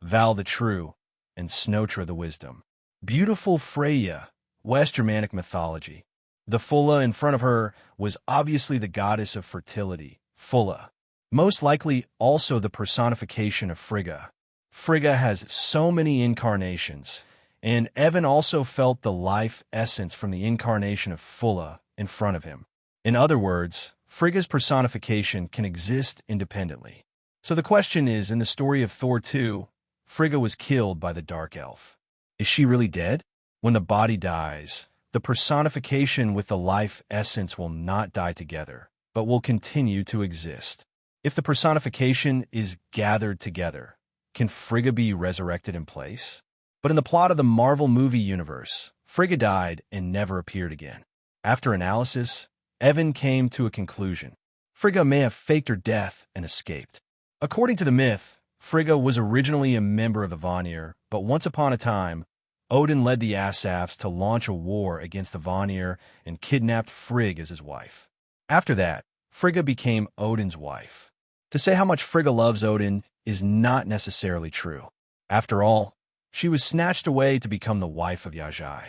Val the True, and Snotra the Wisdom. Beautiful Freya, West Germanic mythology. The Fulla in front of her was obviously the goddess of fertility, Fulla, most likely also the personification of Frigga. Frigga has so many incarnations, and Evan also felt the life essence from the incarnation of Fulla in front of him. In other words, Frigga's personification can exist independently. So the question is, in the story of Thor 2, Frigga was killed by the Dark Elf. Is she really dead? When the body dies, the personification with the life essence will not die together, but will continue to exist. If the personification is gathered together, can Frigga be resurrected in place? But in the plot of the Marvel movie universe, Frigga died and never appeared again. After analysis, Evan came to a conclusion. Frigga may have faked her death and escaped. According to the myth, Frigga was originally a member of the Vanir, but once upon a time, Odin led the Asafs to launch a war against the Vanir and kidnapped Frigg as his wife. After that, Frigga became Odin's wife. To say how much Frigga loves Odin is not necessarily true. After all, she was snatched away to become the wife of Yajai.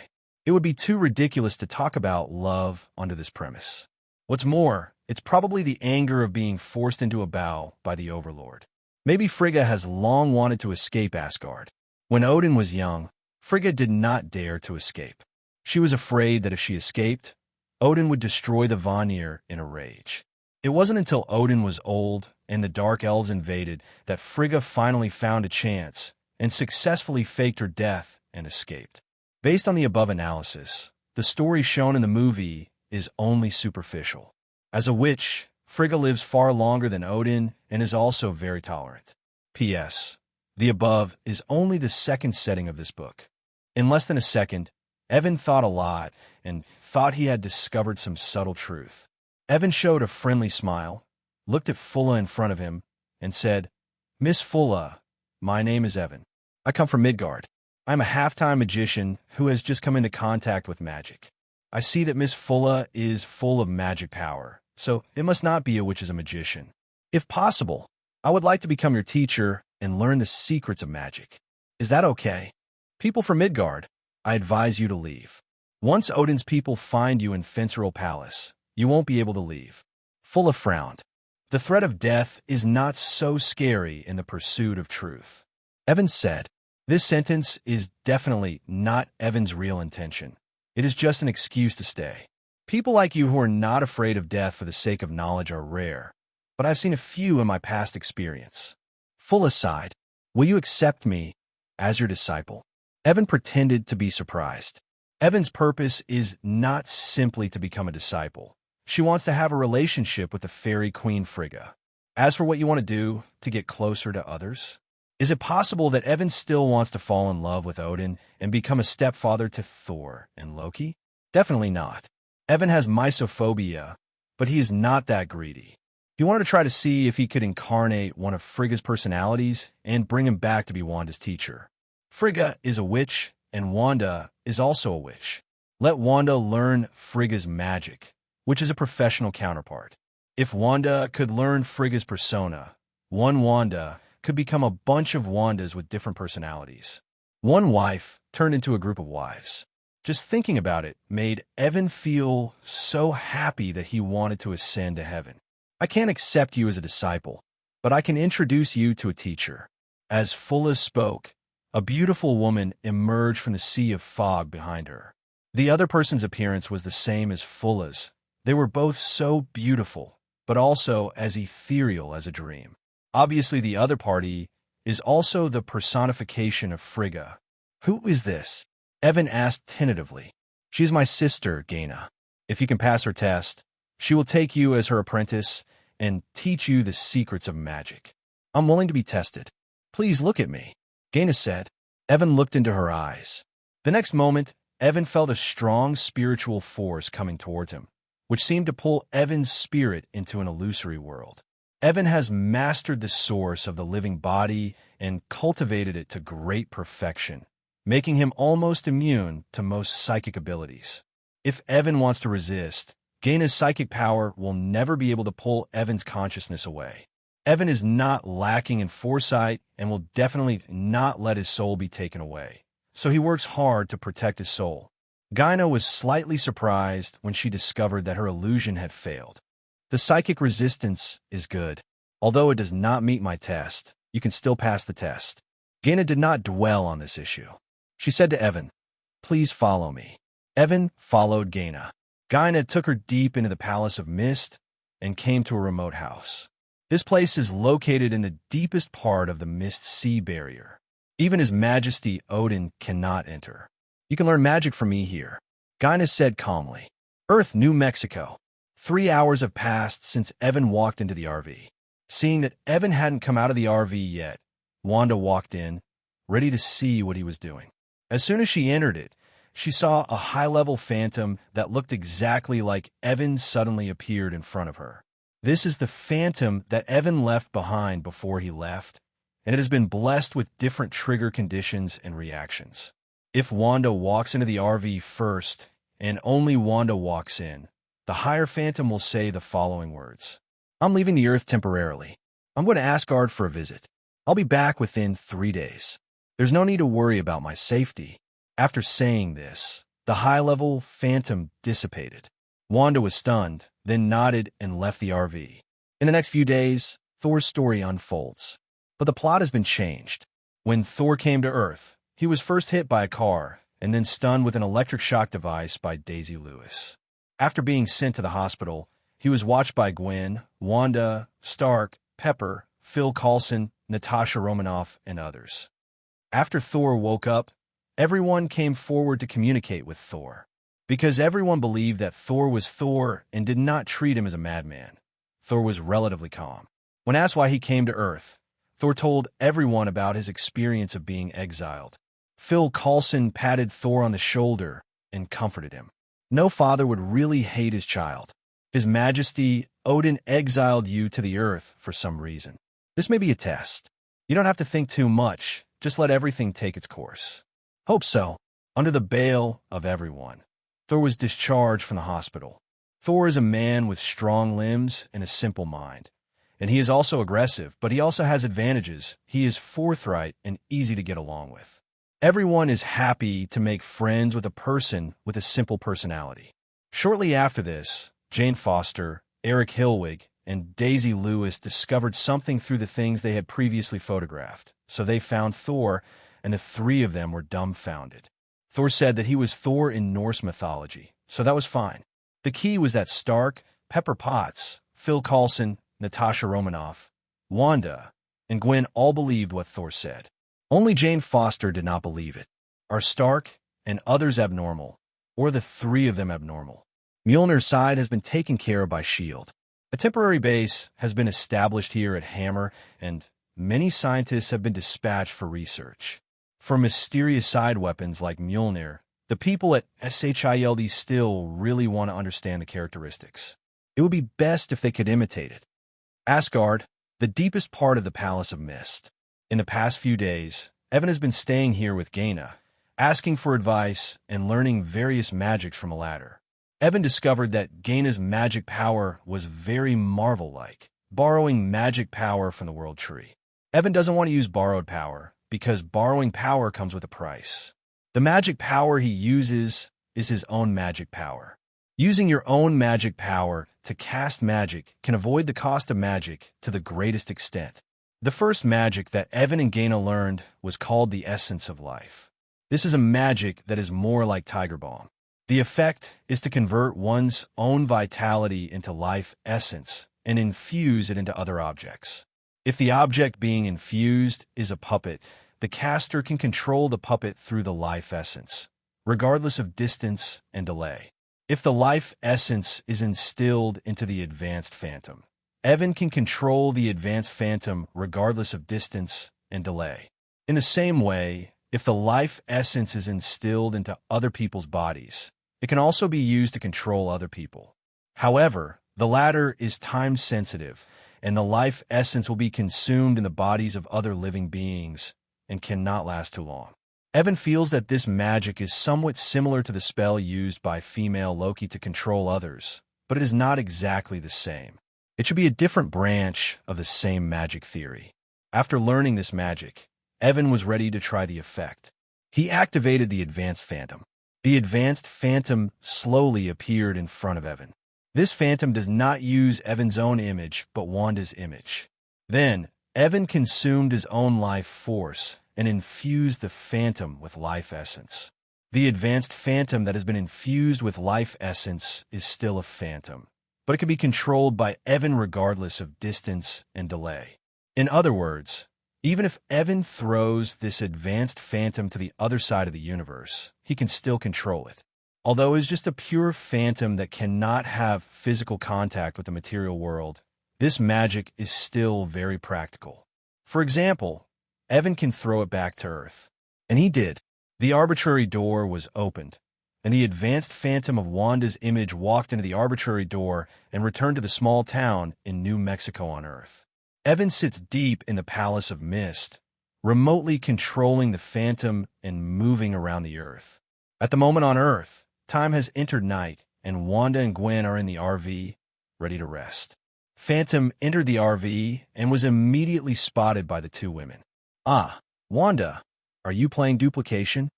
It would be too ridiculous to talk about love under this premise. What's more, it's probably the anger of being forced into a vow by the Overlord. Maybe Frigga has long wanted to escape Asgard. When Odin was young, Frigga did not dare to escape. She was afraid that if she escaped, Odin would destroy the Vanir in a rage. It wasn't until Odin was old and the Dark Elves invaded that Frigga finally found a chance and successfully faked her death and escaped. Based on the above analysis, the story shown in the movie is only superficial. As a witch, Frigga lives far longer than Odin and is also very tolerant. P.S. The above is only the second setting of this book. In less than a second, Evan thought a lot and thought he had discovered some subtle truth. Evan showed a friendly smile, looked at Fulla in front of him, and said, "Miss Fulla, my name is Evan. I come from Midgard. I'm a half-time magician who has just come into contact with magic. I see that Miss Fulla is full of magic power, so it must not be a witch as a magician. If possible, I would like to become your teacher and learn the secrets of magic. Is that okay? People from Midgard, I advise you to leave. Once Odin's people find you in Fenceril Palace, you won't be able to leave." Fulla frowned. The threat of death is not so scary in the pursuit of truth. Evan said, "This sentence is definitely not Evan's real intention. It is just an excuse to stay. People like you who are not afraid of death for the sake of knowledge are rare, but I've seen a few in my past experience." Fulla sighed. "Will you accept me as your disciple?" Evan pretended to be surprised. Evan's purpose is not simply to become a disciple. She wants to have a relationship with the fairy queen Frigga. As for what you want to do to get closer to others, is it possible that Evan still wants to fall in love with Odin and become a stepfather to Thor and Loki? Definitely not. Evan has mysophobia, but he is not that greedy. He wanted to try to see if he could incarnate one of Frigga's personalities and bring him back to be Wanda's teacher. Frigga is a witch, and Wanda is also a witch. Let Wanda learn Frigga's magic, which is a professional counterpart. If Wanda could learn Frigga's persona, one Wanda could become a bunch of Wandas with different personalities. One wife turned into a group of wives. Just thinking about it made Evan feel so happy that he wanted to ascend to heaven. "I can't accept you as a disciple, but I can introduce you to a teacher." As Fulla spoke, a beautiful woman emerged from the sea of fog behind her. The other person's appearance was the same as Fulla's. They were both so beautiful, but also as ethereal as a dream. Obviously, the other party is also the personification of Frigga. "Who is this?" Evan asked tentatively. "She is my sister, Gaina. If you can pass her test, she will take you as her apprentice and teach you the secrets of magic. I'm willing to be tested. Please look at me," Gaina said. Evan looked into her eyes. The next moment, Evan felt a strong spiritual force coming towards him, which seemed to pull Evan's spirit into an illusory world. Evan has mastered the source of the living body and cultivated it to great perfection, making him almost immune to most psychic abilities. If Evan wants to resist, Gaina's psychic power will never be able to pull Evan's consciousness away. Evan is not lacking in foresight and will definitely not let his soul be taken away, so he works hard to protect his soul. Gaina was slightly surprised when she discovered that her illusion had failed. "The psychic resistance is good. Although it does not meet my test, you can still pass the test." Gaina did not dwell on this issue. She said to Evan, "Please follow me." Evan followed Gaina. Gaina took her deep into the Palace of Mist and came to a remote house. This place is located in the deepest part of the Mist Sea barrier. Even His Majesty Odin cannot enter. "You can learn magic from me here," Gaina said calmly. Earth, New Mexico. 3 hours have passed since Evan walked into the RV. Seeing that Evan hadn't come out of the RV yet, Wanda walked in, ready to see what he was doing. As soon as she entered it, she saw a high-level phantom that looked exactly like Evan suddenly appeared in front of her. This is the phantom that Evan left behind before he left, and it has been blessed with different trigger conditions and reactions. If Wanda walks into the RV first, and only Wanda walks in, the higher phantom will say the following words. I'm leaving the Earth temporarily. I'm going to Asgard for a visit. I'll be back within 3 days. There's no need to worry about my safety. After saying this, the high-level phantom dissipated. Wanda was stunned, then nodded and left the RV. In the next few days, Thor's story unfolds. But the plot has been changed. When Thor came to Earth, he was first hit by a car and then stunned with an electric shock device by Daisy Lewis. After being sent to the hospital, he was watched by Gwen, Wanda, Stark, Pepper, Phil Coulson, Natasha Romanoff, and others. After Thor woke up, everyone came forward to communicate with Thor. Because everyone believed that Thor was Thor and did not treat him as a madman, Thor was relatively calm. When asked why he came to Earth, Thor told everyone about his experience of being exiled. Phil Coulson patted Thor on the shoulder and comforted him. No father would really hate his child. His Majesty, Odin exiled you to the Earth for some reason. This may be a test. You don't have to think too much. Just let everything take its course. Hope so. Under the bail of everyone, Thor was discharged from the hospital. Thor is a man with strong limbs and a simple mind. And he is also aggressive, but he also has advantages. He is forthright and easy to get along with. Everyone is happy to make friends with a person with a simple personality. Shortly after this, Jane Foster, Eric Hilwig, and Daisy Lewis discovered something through the things they had previously photographed. So they found Thor, and the three of them were dumbfounded. Thor said that he was Thor in Norse mythology, so that was fine. The key was that Stark, Pepper Potts, Phil Coulson, Natasha Romanoff, Wanda, and Gwen all believed what Thor said. Only Jane Foster did not believe it. Are Stark and others abnormal, or the three of them abnormal? Mjolnir's side has been taken care of by S.H.I.E.L.D. A temporary base has been established here at Hammer, and many scientists have been dispatched for research. For mysterious side weapons like Mjolnir, the people at S.H.I.E.L.D. still really want to understand the characteristics. It would be best if they could imitate it. Asgard, the deepest part of the Palace of Mist. In the past few days, Evan has been staying here with Gaina, asking for advice and learning various magics from a ladder. Evan discovered that Gaina's magic power was very Marvel-like, borrowing magic power from the World Tree. Evan doesn't want to use borrowed power, because borrowing power comes with a price. The magic power he uses is his own magic power. Using your own magic power to cast magic can avoid the cost of magic to the greatest extent. The first magic that Evan and Gaina learned was called the Essence of Life. This is a magic that is more like Tiger Balm. The effect is to convert one's own vitality into life essence and infuse it into other objects. If the object being infused is a puppet, the caster can control the puppet through the life essence, regardless of distance and delay. If the life essence is instilled into the advanced phantom, Evan can control the advanced phantom regardless of distance and delay. In the same way, if the life essence is instilled into other people's bodies, it can also be used to control other people. However, the latter is time-sensitive, and the life essence will be consumed in the bodies of other living beings and cannot last too long. Evan feels that this magic is somewhat similar to the spell used by female Loki to control others, but it is not exactly the same. It should be a different branch of the same magic theory. After learning this magic, Evan was ready to try the effect. He activated the advanced phantom. The advanced phantom slowly appeared in front of Evan. This phantom does not use Evan's own image, but Wanda's image. Then, Evan consumed his own life force and infused the phantom with life essence. The advanced phantom that has been infused with life essence is still a phantom, but it can be controlled by Evan regardless of distance and delay. In other words, even if Evan throws this advanced phantom to the other side of the universe, he can still control it. Although it is just a pure phantom that cannot have physical contact with the material world, this magic is still very practical. For example, Evan can throw it back to Earth. And he did. The arbitrary door was opened, and the advanced phantom of Wanda's image walked into the arbitrary door and returned to the small town in New Mexico on Earth. Evan sits deep in the Palace of Mist, remotely controlling the phantom and moving around the Earth. At the moment on Earth, time has entered night, and Wanda and Gwen are in the RV, ready to rest. Phantom entered the RV and was immediately spotted by the two women. "Ah, Wanda, are you playing duplication?"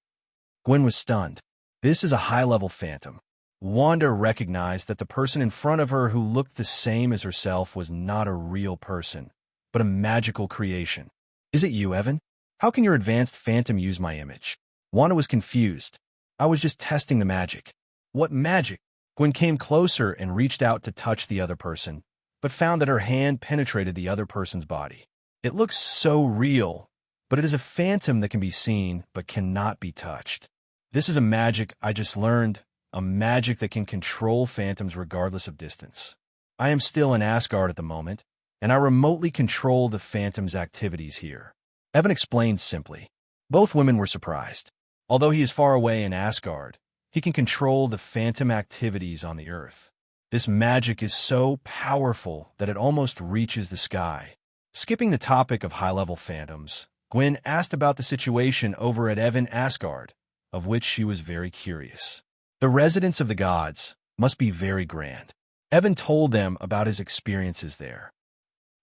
Gwen was stunned. This is a high-level phantom. Wanda recognized that the person in front of her who looked the same as herself was not a real person, but a magical creation. "Is it you, Evan? How can your advanced phantom use my image?" Wanda was confused. "I was just testing the magic." "What magic?" Gwen came closer and reached out to touch the other person, but found that her hand penetrated the other person's body. "It looks so real, but it is a phantom that can be seen but cannot be touched. This is a magic I just learned, a magic that can control phantoms regardless of distance. I am still in Asgard at the moment, and I remotely control the phantom's activities here." Evan explained simply. Both women were surprised. Although he is far away in Asgard, he can control the phantom activities on the Earth. This magic is so powerful that it almost reaches the sky. Skipping the topic of high-level phantoms, Gwen asked about the situation over at Evan Asgard, of which she was very curious. The residence of the gods must be very grand. Evan told them about his experiences there.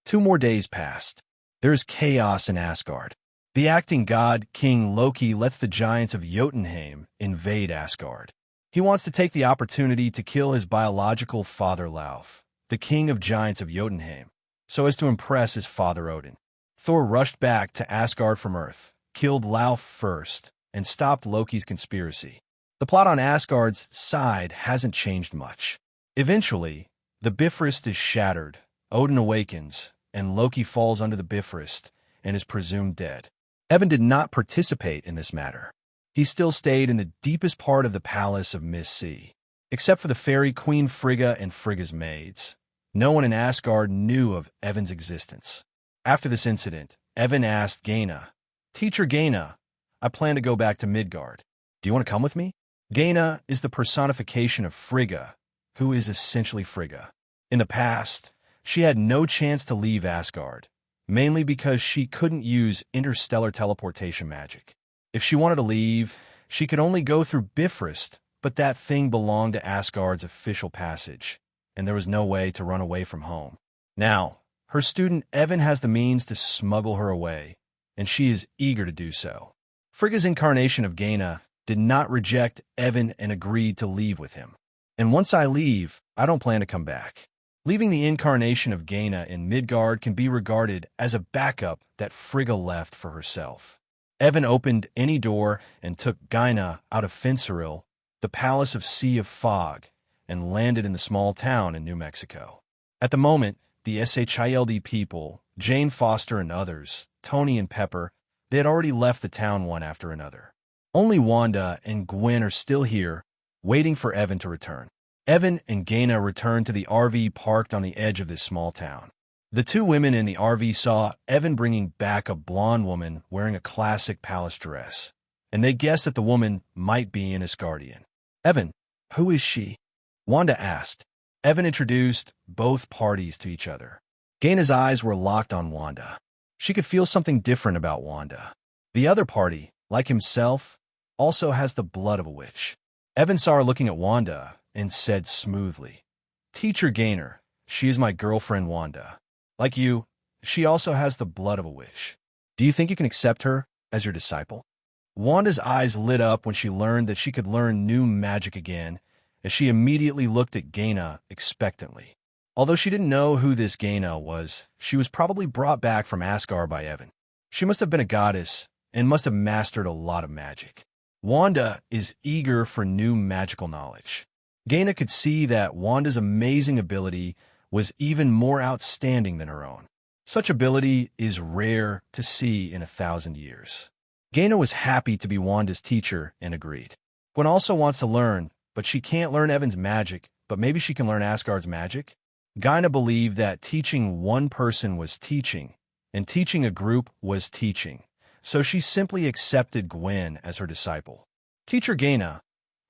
2 more days passed. There is chaos in Asgard. The acting god, King Loki, lets the giants of Jotunheim invade Asgard. He wants to take the opportunity to kill his biological father Lauf, the king of giants of Jotunheim, so as to impress his father Odin. Thor rushed back to Asgard from Earth, killed Lauf first, and stopped Loki's conspiracy. The plot on Asgard's side hasn't changed much. Eventually, the Bifrost is shattered, Odin awakens, and Loki falls under the Bifrost and is presumed dead. Evan did not participate in this matter. He still stayed in the deepest part of the palace of Miss Sea. Except for the fairy Queen Frigga and Frigga's maids, no one in Asgard knew of Evan's existence. After this incident, Evan asked Gaina, "Teacher Gaina, I plan to go back to Midgard. Do you want to come with me?" Gaina is the personification of Frigga, who is essentially Frigga. In the past, she had no chance to leave Asgard, mainly because she couldn't use interstellar teleportation magic. If she wanted to leave, she could only go through Bifrost, but that thing belonged to Asgard's official passage, and there was no way to run away from home. Now, her student Evan has the means to smuggle her away, and she is eager to do so. Frigga's incarnation of Gaina did not reject Evan and agreed to leave with him. "And once I leave, I don't plan to come back." Leaving the incarnation of Gaina in Midgard can be regarded as a backup that Frigga left for herself. Evan opened any door and took Gaina out of Fenceril, the palace of Sea of Fog, and landed in the small town in New Mexico. At the moment, the SHILD people, Jane Foster and others, Tony and Pepper, they had already left the town one after another. Only Wanda and Gwen are still here, waiting for Evan to return. Evan and Gaina returned to the RV parked on the edge of this small town. The two women in the RV saw Evan bringing back a blonde woman wearing a classic palace dress, and they guessed that the woman might be an Asgardian. "Evan, who is she?" Wanda asked. Evan introduced both parties to each other. Gaina's eyes were locked on Wanda. She could feel something different about Wanda. The other party, like himself, also has the blood of a witch. Evan saw her looking at Wanda and said smoothly, "Teacher Gainer, she is my girlfriend Wanda. Like you, she also has the blood of a witch. Do you think you can accept her as your disciple?" Wanda's eyes lit up when she learned that she could learn new magic again, as she immediately looked at Gaina expectantly. Although she didn't know who this Gaina was, she was probably brought back from Asgard by Evan. She must have been a goddess and must have mastered a lot of magic. Wanda is eager for new magical knowledge. Gaina could see that Wanda's amazing ability was even more outstanding than her own. Such ability is rare to see in 1,000 years. Gaina was happy to be Wanda's teacher and agreed. Gwen also wants to learn, but she can't learn Evan's magic, but maybe she can learn Asgard's magic? Gaina believed that teaching one person was teaching, and teaching a group was teaching, so she simply accepted Gwen as her disciple. "Teacher Gaina,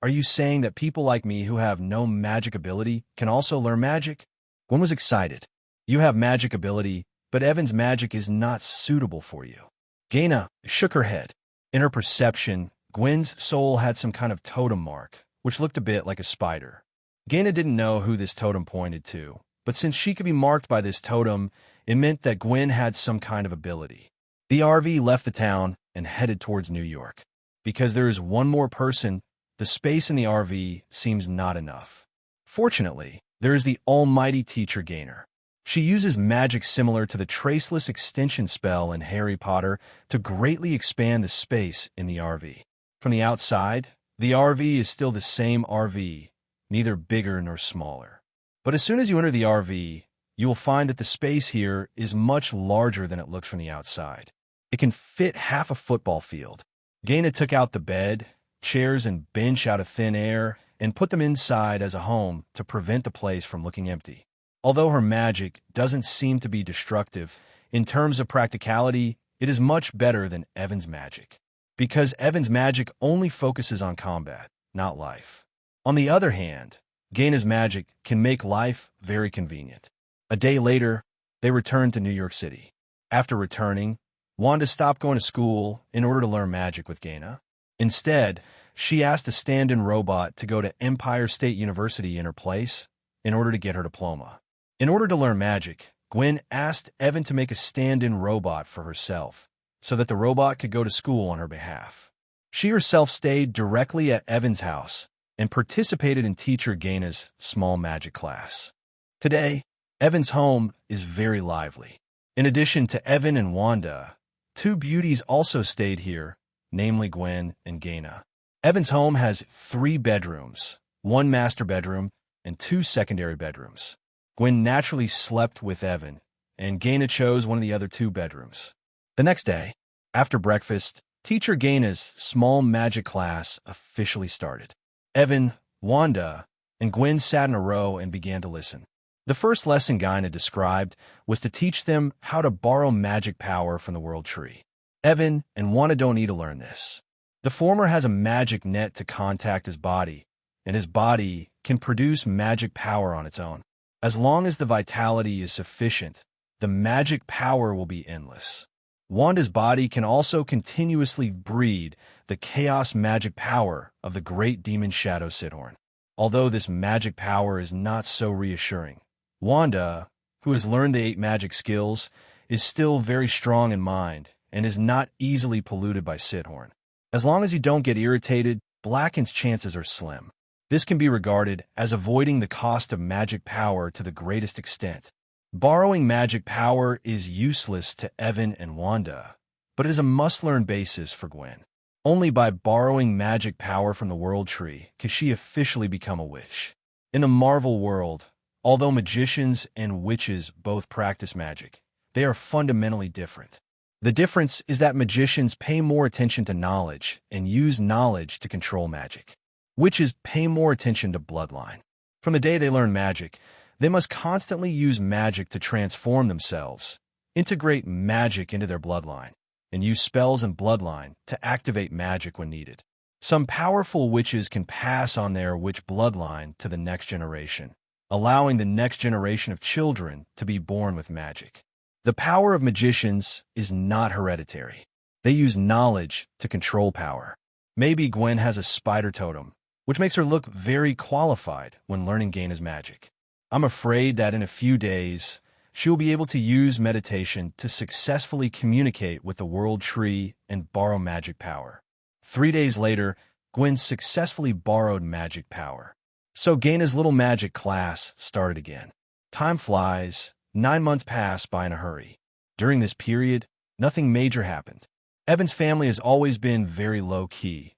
are you saying that people like me who have no magic ability can also learn magic?" Gwen was excited. "You have magic ability, but Evan's magic is not suitable for you. Gaina shook her head. In her perception, Gwen's soul had some kind of totem mark, which looked a bit like a spider. Gaina didn't know who this totem pointed to, but since she could be marked by this totem, it meant that Gwen had some kind of ability. The RV left the town and headed towards New York. Because there is one more person, the space in the RV seems not enough. Fortunately, there is the almighty teacher Gainer. She uses magic similar to the traceless extension spell in Harry Potter to greatly expand the space in the RV. From the outside, the RV is still the same RV, neither bigger nor smaller. But as soon as you enter the RV, you will find that the space here is much larger than it looks from the outside. It can fit half a football field. Gaina took out the bed, chairs, and bench out of thin air and put them inside as a home to prevent the place from looking empty. Although her magic doesn't seem to be destructive, in terms of practicality, it is much better than Evan's magic. Because Evan's magic only focuses on combat, not life. On the other hand, Gaina's magic can make life very convenient. A day later, they returned to New York City. After returning, Wanda stopped going to school in order to learn magic with Gaina. Instead, she asked a stand-in robot to go to Empire State University in her place in order to get her diploma. In order to learn magic, Gwen asked Evan to make a stand-in robot for herself, so that the robot could go to school on her behalf. She herself stayed directly at Evan's house and participated in teacher Gaina's small magic class. Today, Evan's home is very lively. In addition to Evan and Wanda, two beauties also stayed here, namely Gwen and Gaina. Evan's home has 3 bedrooms, 1 master bedroom, and 2 secondary bedrooms. Gwen naturally slept with Evan, and Gaina chose one of the other 2 bedrooms. The next day, after breakfast, teacher Gaina's small magic class officially started. Evan, Wanda, and Gwen sat in a row and began to listen. The first lesson Gaina described was to teach them how to borrow magic power from the world tree. Evan and Wanda don't need to learn this. The former has a magic net to contact his body, and his body can produce magic power on its own. As long as the vitality is sufficient, the magic power will be endless. Wanda's body can also continuously breed the chaos magic power of the great demon Shadow Sidhorn. Although this magic power is not so reassuring, Wanda, who has learned the 8 magic skills, is still very strong in mind and is not easily polluted by Sidhorn. As long as you don't get irritated, Blacken's chances are slim. This can be regarded as avoiding the cost of magic power to the greatest extent. Borrowing magic power is useless to Evan and Wanda, but it is a must-learn basis for Gwen. Only by borrowing magic power from the world tree can she officially become a witch. In the Marvel world, although magicians and witches both practice magic, they are fundamentally different. The difference is that magicians pay more attention to knowledge and use knowledge to control magic. Witches pay more attention to bloodline. From the day they learn magic, they must constantly use magic to transform themselves, integrate magic into their bloodline, and use spells and bloodline to activate magic when needed. Some powerful witches can pass on their witch bloodline to the next generation, allowing the next generation of children to be born with magic. The power of magicians is not hereditary. They use knowledge to control power. Maybe Gwen has a Spider-Totem, which makes her look very qualified when learning Gaina's magic. I'm afraid that in a few days, she will be able to use meditation to successfully communicate with the world tree and borrow magic power. 3 days later, Gwen successfully borrowed magic power. So Gaina's little magic class started again. Time flies. 9 months pass by in a hurry. During this period, nothing major happened. Evan's family has always been very low-key,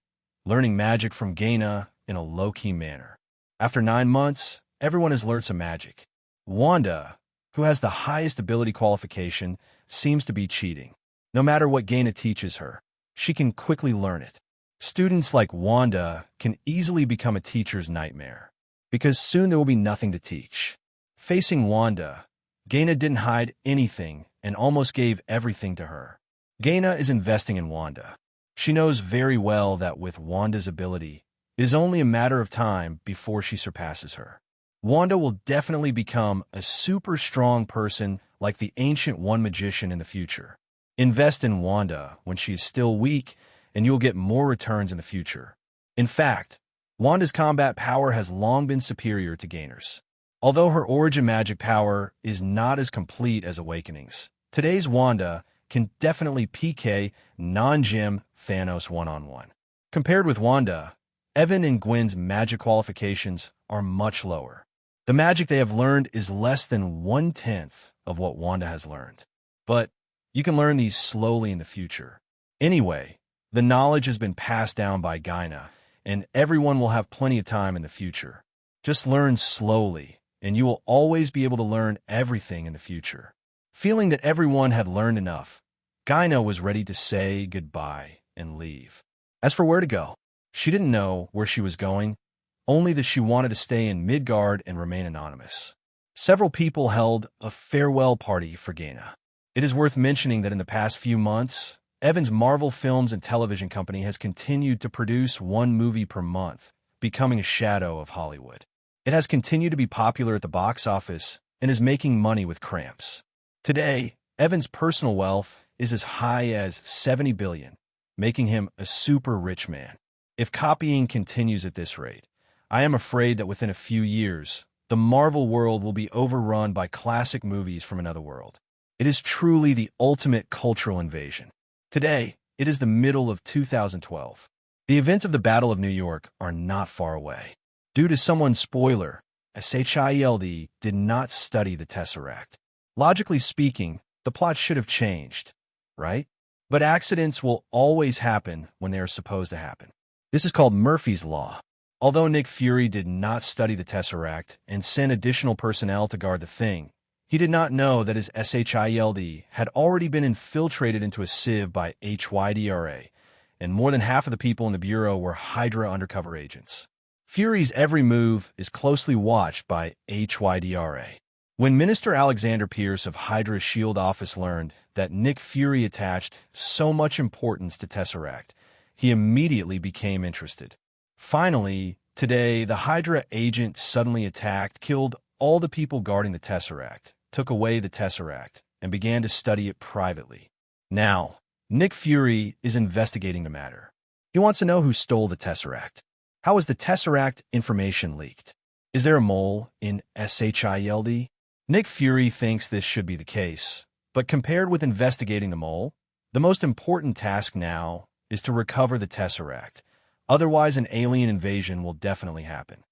learning magic from Gaina in a low-key manner. After 9 months, everyone has learned some magic. Wanda, who has the highest ability qualification, seems to be cheating. No matter what Gaina teaches her, she can quickly learn it. Students like Wanda can easily become a teacher's nightmare, because soon there will be nothing to teach. Facing Wanda, Gaina didn't hide anything and almost gave everything to her. Gaina is investing in Wanda. She knows very well that with Wanda's ability, it is only a matter of time before she surpasses her. Wanda will definitely become a super strong person like the Ancient One magician in the future. Invest in Wanda when she is still weak, and you'll get more returns in the future. In fact, Wanda's combat power has long been superior to Gainer's. Although her origin magic power is not as complete as Awakening's, today's Wanda can definitely PK non-gym Thanos one-on-one. Compared with Wanda, Evan and Gwen's magic qualifications are much lower. The magic they have learned is less than 1/10 of what Wanda has learned. But you can learn these slowly in the future. Anyway, the knowledge has been passed down by Gaina, and everyone will have plenty of time in the future. Just learn slowly, and you will always be able to learn everything in the future. Feeling that everyone had learned enough, Gaina was ready to say goodbye and leave. As for where to go, she didn't know where she was going, only that she wanted to stay in Midgard and remain anonymous. Several people held a farewell party for Gaina. It is worth mentioning that in the past few months, Evan's Marvel Films and Television Company has continued to produce one movie per month, becoming a shadow of Hollywood. It has continued to be popular at the box office and is making money with cramps. Today, Evan's personal wealth is as high as $70 billion, making him a super rich man. If copying continues at this rate, I am afraid that within a few years, the Marvel world will be overrun by classic movies from another world. It is truly the ultimate cultural invasion. Today, it is the middle of 2012. The events of the Battle of New York are not far away. Due to someone's spoiler, SHIELD did not study the Tesseract. Logically speaking, the plot should have changed, right? But accidents will always happen when they are supposed to happen. This is called Murphy's Law. Although Nick Fury did not study the Tesseract and send additional personnel to guard the thing, he did not know that his SHIELD had already been infiltrated into a sieve by HYDRA, and more than half of the people in the Bureau were Hydra undercover agents. Fury's every move is closely watched by HYDRA. When Minister Alexander Pierce of Hydra's SHIELD office learned that Nick Fury attached so much importance to Tesseract, he immediately became interested. Finally, today, the Hydra agent suddenly attacked, killed all the people guarding the Tesseract, took away the Tesseract, and began to study it privately. Now, Nick Fury is investigating the matter. He wants to know who stole the Tesseract. How was the Tesseract information leaked? Is there a mole in SHIELD? Nick Fury thinks this should be the case, but compared with investigating the mole, the most important task now is to recover the Tesseract. Otherwise, an alien invasion will definitely happen.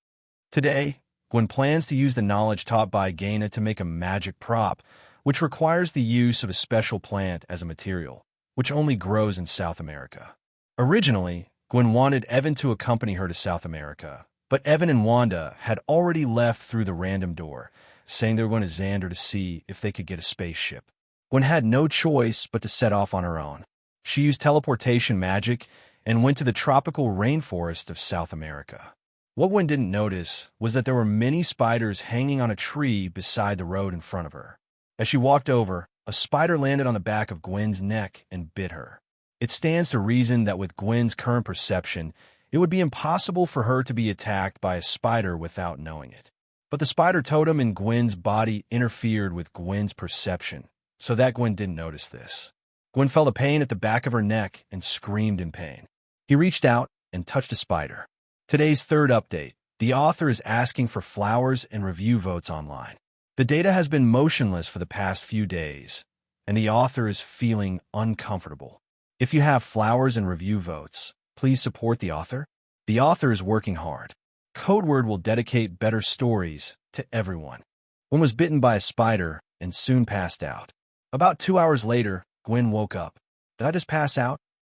Today, Gwen plans to use the knowledge taught by Gaina to make a magic prop, which requires the use of a special plant as a material, which only grows in South America. Originally, Gwen wanted Evan to accompany her to South America, but Evan and Wanda had already left through the random door, saying they were going to Xander to see if they could get a spaceship. Gwen had no choice but to set off on her own. She used teleportation magic and went to the tropical rainforest of South America. What Gwen didn't notice was that there were many spiders hanging on a tree beside the road in front of her. As she walked over, a spider landed on the back of Gwen's neck and bit her. It stands to reason that with Gwen's current perception, it would be impossible for her to be attacked by a spider without knowing it. But the Spider-Totem in Gwen's body interfered with Gwen's perception, so that Gwen didn't notice this. Gwen felt a pain at the back of her neck and screamed in pain. He reached out and touched a spider. Today's third update. The author is asking for flowers and review votes online. The data has been motionless for the past few days, and the author is feeling uncomfortable. If you have flowers and review votes, please support the author. The author is working hard. Codeword will dedicate better stories to everyone. Gwen was bitten by a spider and soon passed out. About 2 hours later, Gwen woke up. Did I just pass out?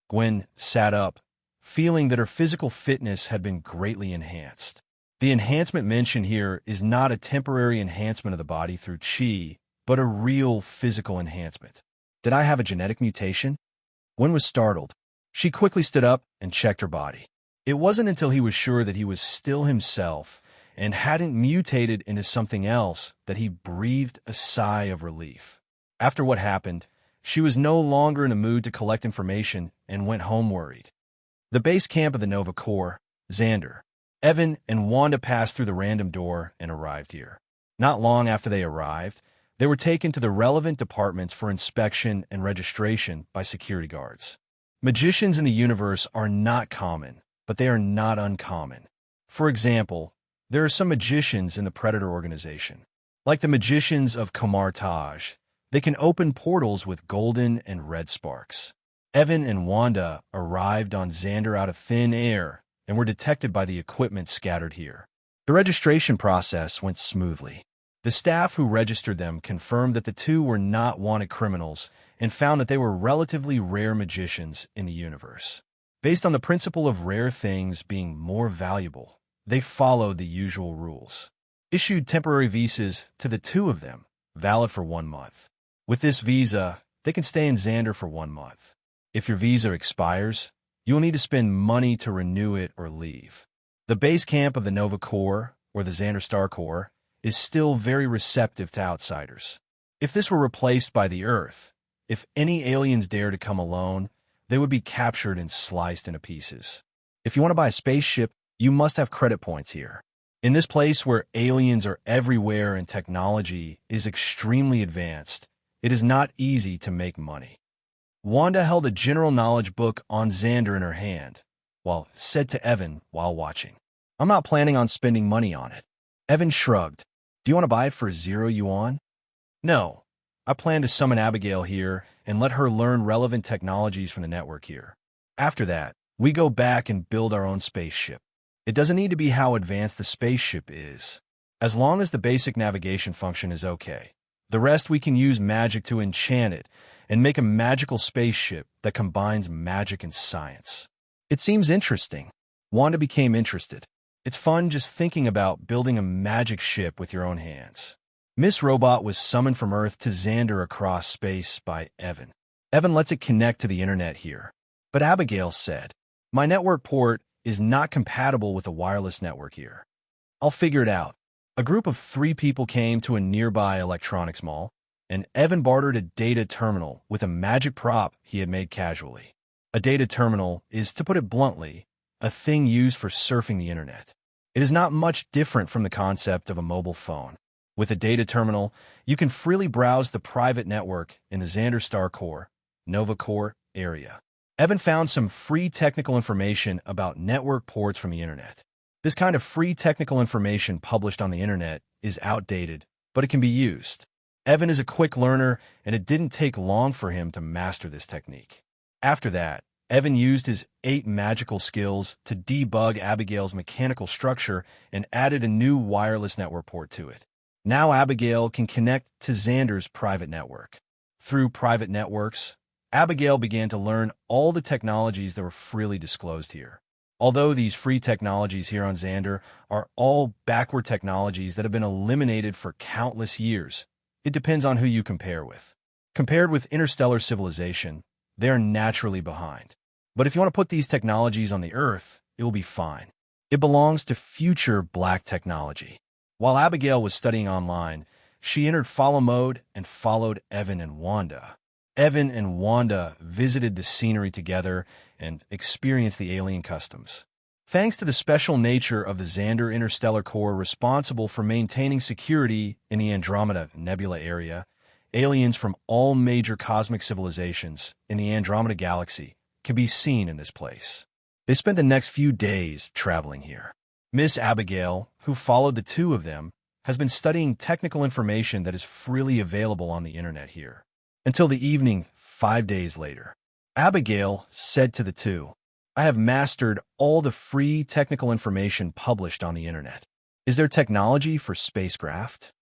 Gwen sat up, feeling that her physical fitness had been greatly enhanced. The enhancement mentioned here is not a temporary enhancement of the body through chi, but a real physical enhancement. Did I have a genetic mutation? Gwen was startled. She quickly stood up and checked her body. It wasn't until he was sure that he was still himself and hadn't mutated into something else that he breathed a sigh of relief. After what happened, she was no longer in a mood to collect information and went home worried. The base camp of the Nova Corps, Xander, Evan, and Wanda passed through the random door and arrived here. Not long after they arrived, They were taken to the relevant departments for inspection and registration by security guards. Magicians in the universe are not common, but they are not uncommon. For example, there are some magicians in the Predator organization. Like the magicians of Taj, they can open portals with golden and red sparks. Evan and Wanda arrived on Xander out of thin air and were detected by the equipment scattered here. The registration process went smoothly. The staff who registered them confirmed that the two were not wanted criminals and found that they were relatively rare magicians in the universe. Based on the principle of rare things being more valuable, they followed the usual rules. Issued temporary visas to the two of them, valid for 1 month. With this visa, they can stay in Xander for 1 month. If your visa expires, you will need to spend money to renew it or leave. The base camp of the Nova Corps, or the Xander Star Corps, is still very receptive to outsiders. If this were replaced by the Earth, if any aliens dare to come alone, they would be captured and sliced into pieces. If you want to buy a spaceship, you must have credit points here. In this place where aliens are everywhere and technology is extremely advanced, it is not easy to make money. Wanda held a general knowledge book on Xander in her hand, while said to Evan while watching, "I'm not planning on spending money on it." Evan shrugged. "Do you want to buy it for 0 yuan? "No. I plan to summon Abigail here and let her learn relevant technologies from the network here. After that, we go back and build our own spaceship. It doesn't need to be how advanced the spaceship is. As long as the basic navigation function is okay. The rest we can use magic to enchant it and make a magical spaceship that combines magic and science." It seems interesting. Wanda became interested. It's fun just thinking about building a magic ship with your own hands. Miss Robot was summoned from Earth to Xander across space by Evan. Evan lets it connect to the internet here. But Abigail said, "My network port is not compatible with a wireless network here. I'll figure it out." A group of 3 people came to a nearby electronics mall, and Evan bartered a data terminal with a magic prop he had made casually. A data terminal is, to put it bluntly, a thing used for surfing the internet. It is not much different from the concept of a mobile phone. With a data terminal, you can freely browse the private network in the Xander Star Corps, Nova Corps area. Evan found some free technical information about network ports from the internet. This kind of free technical information published on the internet is outdated, but it can be used. Evan is a quick learner, and it didn't take long for him to master this technique. After that, Evan used his 8 magical skills to debug Abigail's mechanical structure and added a new wireless network port to it. Now Abigail can connect to Xander's private network. Through private networks, Abigail began to learn all the technologies that were freely disclosed here. Although these free technologies here on Xander are all backward technologies that have been eliminated for countless years, it depends on who you compare with. Compared with interstellar civilization, they are naturally behind. But if you want to put these technologies on the Earth, it will be fine. It belongs to future black technology. While Abigail was studying online, she entered follow mode and followed Evan and Wanda. Evan and Wanda visited the scenery together and experienced the alien customs. Thanks to the special nature of the Xander Interstellar Corps responsible for maintaining security in the Andromeda Nebula area, aliens from all major cosmic civilizations in the Andromeda Galaxy can be seen in this place. They spent the next few days traveling here. Miss Abigail, who followed the two of them, has been studying technical information that is freely available on the internet here. Until the evening, 5 days later. Abigail said to the two, "I have mastered all the free technical information published on the internet. Is there technology for Spacecraft?"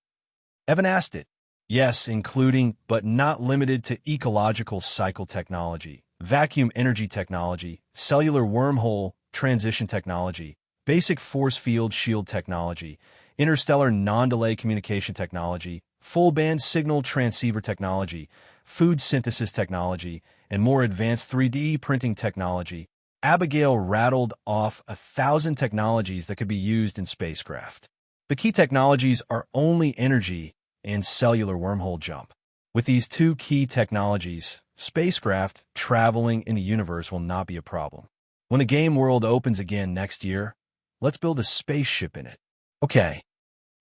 Evan asked it. Yes, including, but not limited to ecological cycle technology, vacuum energy technology, cellular wormhole transition technology, basic force field shield technology, interstellar non-delay communication technology, full-band signal transceiver technology, food synthesis technology, and more advanced 3D printing technology. Abigail rattled off 1,000 technologies that could be used in Spacecraft. The key technologies are only energy and cellular wormhole jump. With these 2 key technologies, Spacecraft traveling in the universe will not be a problem. When the game world opens again next year, let's build a spaceship in it. Okay.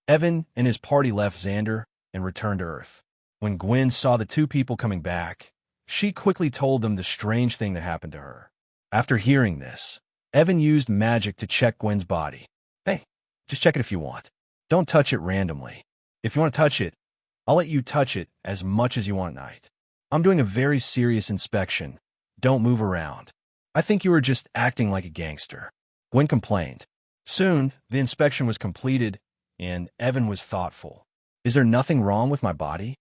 Evan and his party left Xander and returned to Earth. When Gwen saw the two people coming back, she quickly told them the strange thing that happened to her. After hearing this, Evan used magic to check Gwen's body. Hey, just check it if you want. Don't touch it randomly. If you want to touch it, I'll let you touch it as much as you want at night. I'm doing a very serious inspection. Don't move around. I think you were just acting like a gangster. Gwen complained. Soon, the inspection was completed, and Evan was thoughtful. Is there nothing wrong with my body?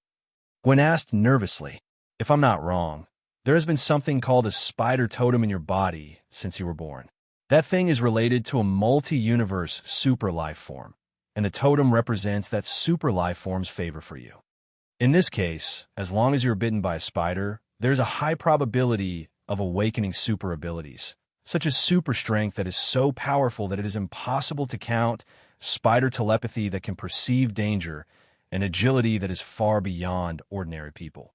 Gwen asked nervously. If I'm not wrong, there has been something called a Spider-Totem in your body since you were born. That thing is related to a multi-universe super life form, and the totem represents that super life form's favor for you. In this case, as long as you're bitten by a spider, there's a high probability of awakening super abilities, such as super strength that is so powerful that it is impossible to count, spider telepathy that can perceive danger, and agility that is far beyond ordinary people.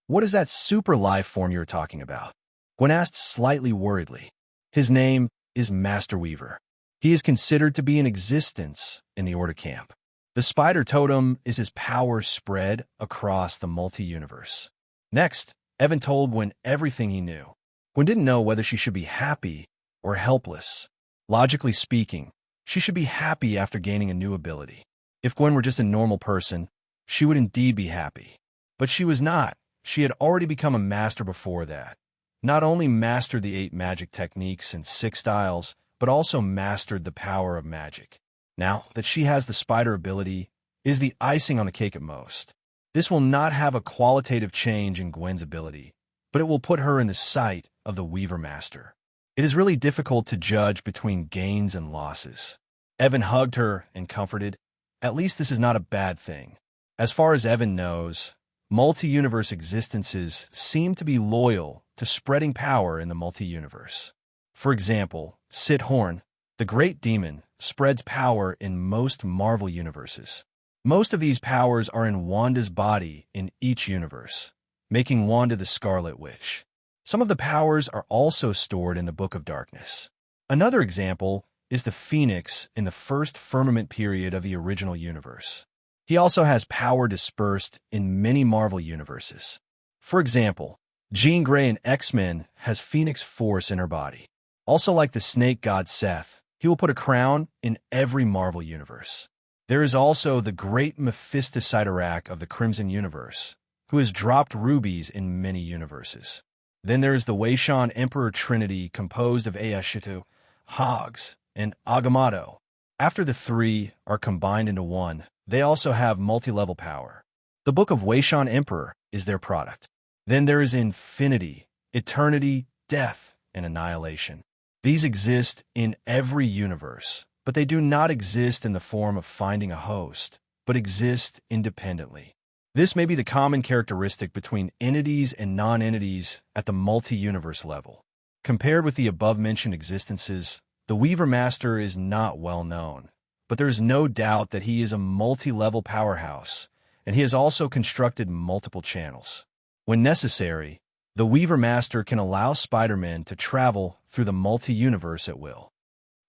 What is that super life form you're talking about? Gwen asked slightly worriedly. His name is Master Weaver. He is considered to be in existence in the Order camp. The Spider-Totem is his power spread across the multi-universe. Next, Evan told Gwen everything he knew. Gwen didn't know whether she should be happy or helpless. Logically speaking, she should be happy after gaining a new ability. If Gwen were just a normal person, she would indeed be happy. But she was not. She had already become a master before that. Not only mastered the 8 magic techniques and 6 styles, but also mastered the power of magic. Now that she has the spider ability, is the icing on the cake at most. This will not have a qualitative change in Gwen's ability, but it will put her in the sight of the Weaver Master. It is really difficult to judge between gains and losses. Evan hugged her and comforted. At least this is not a bad thing. As far as Evan knows, multi-universe existences seem to be loyal to spreading power in the multi-universe. For example, Sid Horn, the great demon, spreads power in most Marvel universes. Most of these powers are in Wanda's body in each universe, making Wanda the Scarlet Witch. Some of the powers are also stored in the Book of Darkness. Another example is the Phoenix in the first firmament period of the original universe. He also has power dispersed in many Marvel universes. For example, Jean Grey in X-Men has Phoenix Force in her body. Also like the snake god Seth, he will put a crown in every Marvel universe. There is also the great Mephistocyterac of the Crimson Universe, who has dropped rubies in many universes. Then there is the Wayshan Emperor Trinity composed of Aeshitu, Hogs, and Agamotto. After the 3 are combined into one, they also have multi-level power. The Book of Wayshan Emperor is their product. Then there is Infinity, Eternity, Death, and Annihilation. These exist in every universe, but they do not exist in the form of finding a host, but exist independently. This may be the common characteristic between entities and non-entities at the multi-universe level. Compared with the above-mentioned existences, the Weaver Master is not well known, but there is no doubt that he is a multi-level powerhouse, and he has also constructed multiple channels. When necessary, the Weaver Master can allow Spider-Man to travel through the multi-universe at will.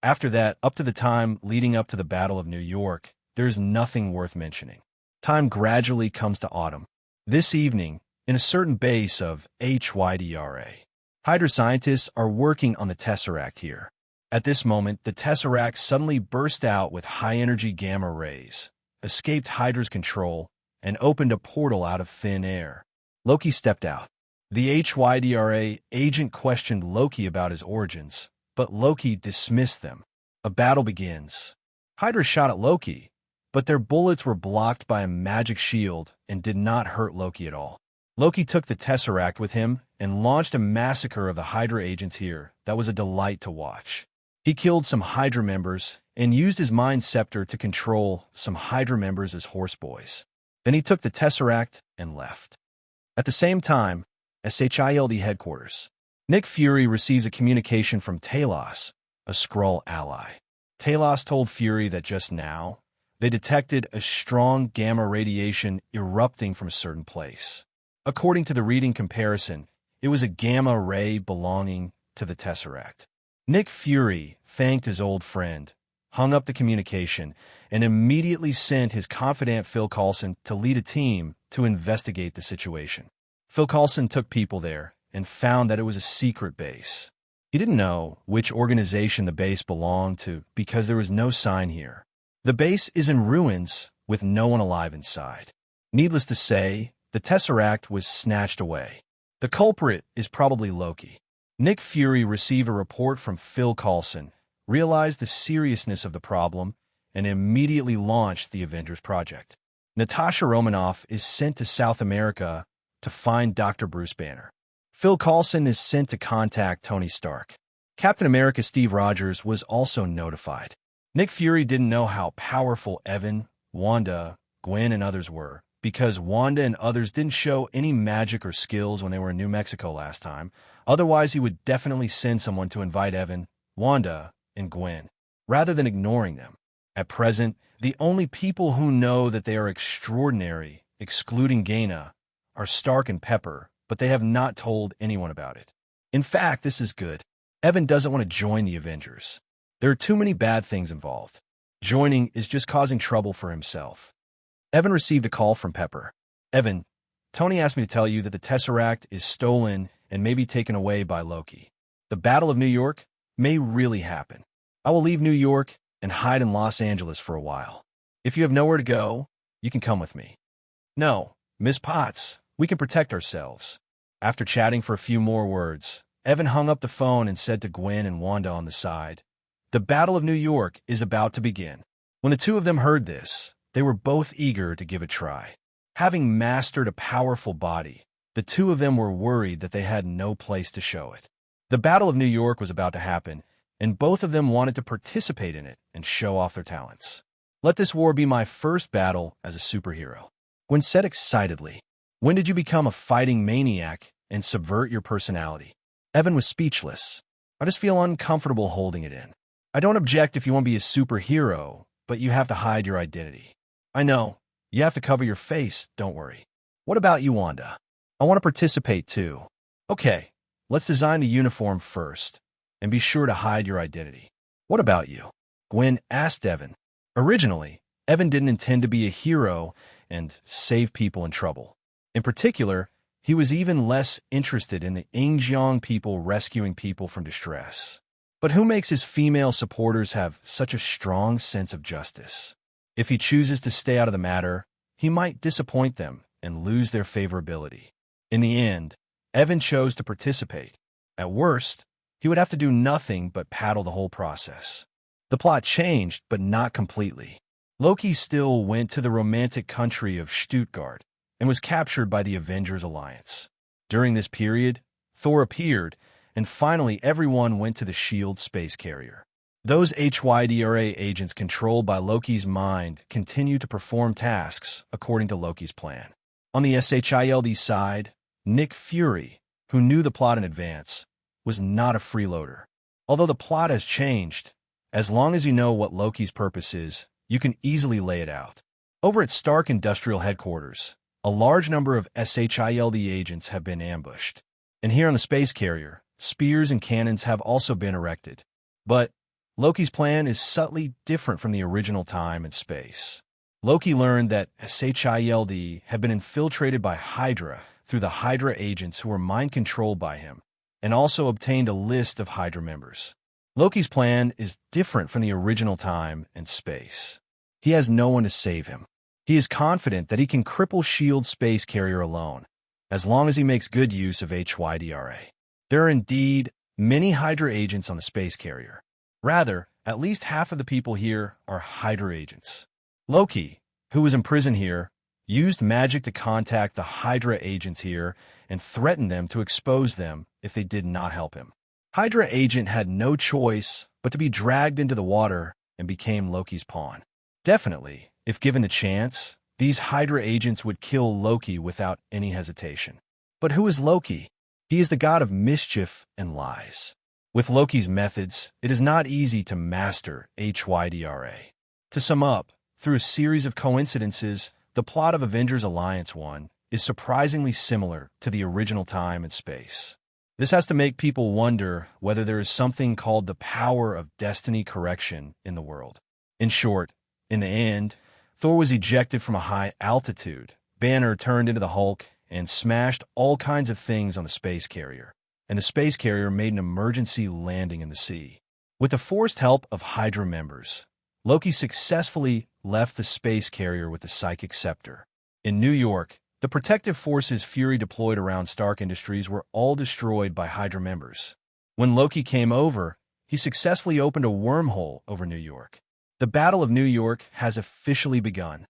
After that, up to the time leading up to the Battle of New York, there is nothing worth mentioning. Time gradually comes to autumn. This evening, in a certain base of Hydra, Hydra scientists are working on the Tesseract here. At this moment, the Tesseract suddenly burst out with high-energy gamma rays, escaped Hydra's control, and opened a portal out of thin air. Loki stepped out. The Hydra agent questioned Loki about his origins, but Loki dismissed them. A battle begins. Hydra shot at Loki, but their bullets were blocked by a magic shield and did not hurt Loki at all. Loki took the Tesseract with him and launched a massacre of the Hydra agents here that was a delight to watch. He killed some Hydra members and used his Mind Scepter to control some Hydra members as horseboys. Then he took the Tesseract and left. At the same time, SHIELD headquarters, Nick Fury receives a communication from Talos, a Skrull ally. Talos told Fury that just now, they detected a strong gamma radiation erupting from a certain place. According to the reading comparison, it was a gamma ray belonging to the Tesseract. Nick Fury thanked his old friend, hung up the communication, and immediately sent his confidant Coulson to lead a team to investigate the situation. Coulson took people there and found that it was a secret base. He didn't know which organization the base belonged to because there was no sign here. The base is in ruins with no one alive inside. Needless to say, the Tesseract was snatched away. The culprit is probably Loki. Nick Fury received a report from Coulson, realized the seriousness of the problem, and immediately launched the Avengers Project. Natasha Romanoff is sent to South America to find Dr. Bruce Banner. Coulson is sent to contact Tony Stark. Captain America Steve Rogers was also notified. Nick Fury didn't know how powerful Evan, Wanda, Gwen, and others were, because Wanda and others didn't show any magic or skills when they were in New Mexico last time. Otherwise, he would definitely send someone to invite Evan, Wanda, and Gwen, rather than ignoring them. At present, the only people who know that they are extraordinary, excluding Gaina, are Stark and Pepper, but they have not told anyone about it. In fact, this is good. Evan doesn't want to join the Avengers. There are too many bad things involved. Joining is just causing trouble for himself. Evan received a call from Pepper. Evan, Tony asked me to tell you that the Tesseract is stolen and may be taken away by Loki. The Battle of New York may really happen. I will leave New York and hide in Los Angeles for a while. If you have nowhere to go, you can come with me. No, Miss Potts, we can protect ourselves. After chatting for a few more words, Evan hung up the phone and said to Gwen and Wanda on the side, "The Battle of New York is about to begin." When the two of them heard this, they were both eager to give it a try. Having mastered a powerful body, the two of them were worried that they had no place to show it. The Battle of New York was about to happen, and both of them wanted to participate in it and show off their talents. "Let this war be my first battle as a superhero," Gwen said excitedly. "When did you become a fighting maniac and subvert your personality?" Evan was speechless. "I just feel uncomfortable holding it in. I don't object if you want to be a superhero, but you have to hide your identity." "I know. You have to cover your face, don't worry." "What about you, Wanda?" "I want to participate too." "Okay, let's design the uniform first, and be sure to hide your identity." "What about you?" Gwen asked Evan. Originally, Evan didn't intend to be a hero and save people in trouble. In particular, he was even less interested in the Ingjiang people rescuing people from distress. But who makes his female supporters have such a strong sense of justice? If he chooses to stay out of the matter, he might disappoint them and lose their favorability. In the end, Evan chose to participate. At worst, he would have to do nothing but paddle the whole process. The plot changed, but not completely. Loki still went to the romantic country of Stuttgart and was captured by the Avengers Alliance. During this period, Thor appeared, and finally everyone went to the S.H.I.E.L.D. space carrier. Those hibernation agents controlled by Loki's mind continued to perform tasks according to Loki's plan. On the S.H.I.E.L.D. side, Nick Fury, who knew the plot in advance, was not a freeloader. Although the plot has changed, as long as you know what Loki's purpose is, you can easily lay it out. Over at Stark Industrial Headquarters, a large number of S.H.I.E.L.D. agents have been ambushed. And here on the space carrier, spears and cannons have also been erected. But Loki's plan is subtly different from the original time and space. Loki learned that S.H.I.E.L.D. had been infiltrated by Hydra through the Hydra agents who were mind-controlled by him, and also obtained a list of Hydra members. Loki's plan is different from the original time and space. He has no one to save him. He is confident that he can cripple S.H.I.E.L.D. space carrier alone, as long as he makes good use of hibernation. There are indeed many Hydra agents on the space carrier. Rather, at least half of the people here are Hydra agents. Loki, who was imprisoned here, used magic to contact the Hydra agents here and threatened them to expose them if they did not help him. Hydra agent had no choice but to be dragged into the water and became Loki's pawn. Definitely, if given the chance, these Hydra agents would kill Loki without any hesitation. But who is Loki? He is the god of mischief and lies. With Loki's methods, it is not easy to master hibernation. To sum up, through a series of coincidences, the plot of Avengers Alliance 1 is surprisingly similar to the original time and space. This has to make people wonder whether there is something called the power of destiny correction in the world. In short, in the end, Thor was ejected from a high altitude, Banner turned into the Hulk and smashed all kinds of things on the space carrier, and the space carrier made an emergency landing in the sea. With the forced help of Hydra members, Loki successfully left the space carrier with the psychic scepter. In New York, the protective forces Fury deployed around Stark Industries were all destroyed by Hydra members. When Loki came over, he successfully opened a wormhole over New York. The Battle of New York has officially begun.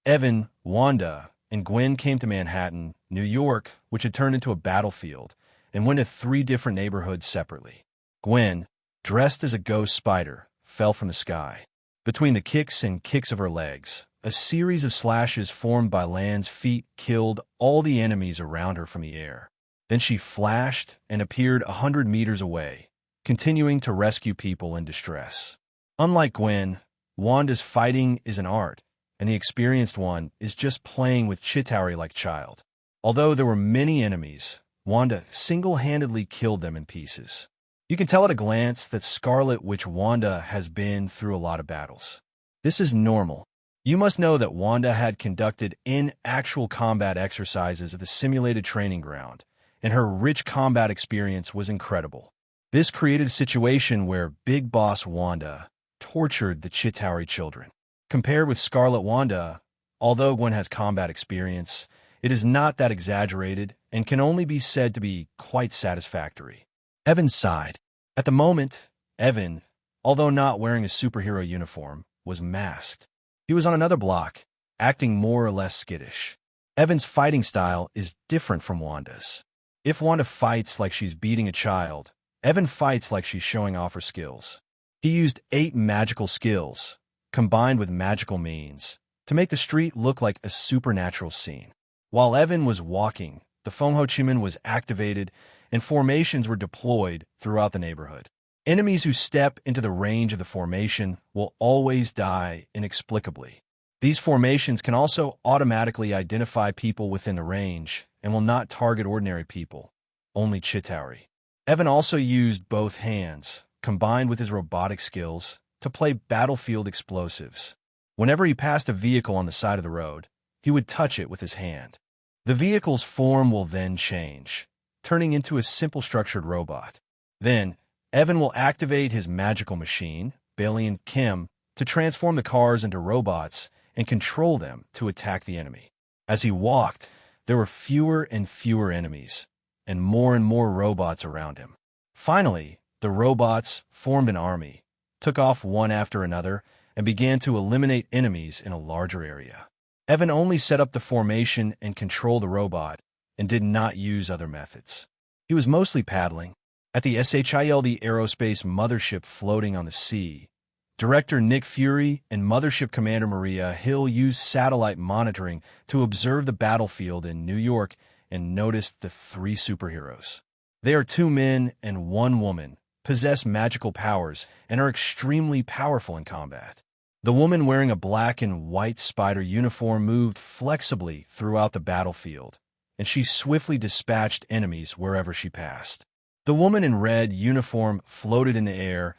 Evan, Wanda, and Gwen came to Manhattan, New York, which had turned into a battlefield, and went to 3 different neighborhoods separately. Gwen, dressed as a ghost spider, fell from the sky. Between the kicks and kicks of her legs, a series of slashes formed by Lan's feet killed all the enemies around her from the air. Then she flashed and appeared 100 meters away, continuing to rescue people in distress. Unlike Gwen, Wanda's fighting is an art, and the experienced one is just playing with Chitauri like child. Although there were many enemies, Wanda single-handedly killed them in pieces. You can tell at a glance that Scarlet Witch Wanda has been through a lot of battles. This is normal. You must know that Wanda had conducted in-actual combat exercises at the simulated training ground, and her rich combat experience was incredible. This created a situation where Big Boss Wanda tortured the Chitauri children. Compared with Scarlet Wanda, although Gwen has combat experience, it is not that exaggerated and can only be said to be quite satisfactory. Evan sighed. At the moment, Evan, although not wearing a superhero uniform, was masked. He was on another block, acting more or less skittish. Evan's fighting style is different from Wanda's. If Wanda fights like she's beating a child, Evan fights like she's showing off her skills. He used 8 magical skills, combined with magical means, to make the street look like a supernatural scene. While Evan was walking, the Feng Ho Chi Minh was activated and formations were deployed throughout the neighborhood. Enemies who step into the range of the formation will always die inexplicably. These formations can also automatically identify people within the range and will not target ordinary people, only Chitauri. Evan also used both hands, combined with his robotic skills, to play battlefield explosives. Whenever he passed a vehicle on the side of the road, he would touch it with his hand. The vehicle's form will then change, turning into a simple structured robot. Then, Evan will activate his magical machine, Balian Kim, to transform the cars into robots and control them to attack the enemy. As he walked, there were fewer and fewer enemies, and more robots around him. Finally, the robots formed an army, took off one after another, and began to eliminate enemies in a larger area. Evan only set up the formation and controlled the robot, and did not use other methods. He was mostly paddling. At the SHILD Aerospace mothership floating on the sea, Director Nick Fury and Mothership Commander Maria Hill used satellite monitoring to observe the battlefield in New York and noticed the 3 superheroes. They are 2 men and 1 woman, possess magical powers, and are extremely powerful in combat. The woman wearing a black and white spider uniform moved flexibly throughout the battlefield, and she swiftly dispatched enemies wherever she passed. The woman in red uniform floated in the air,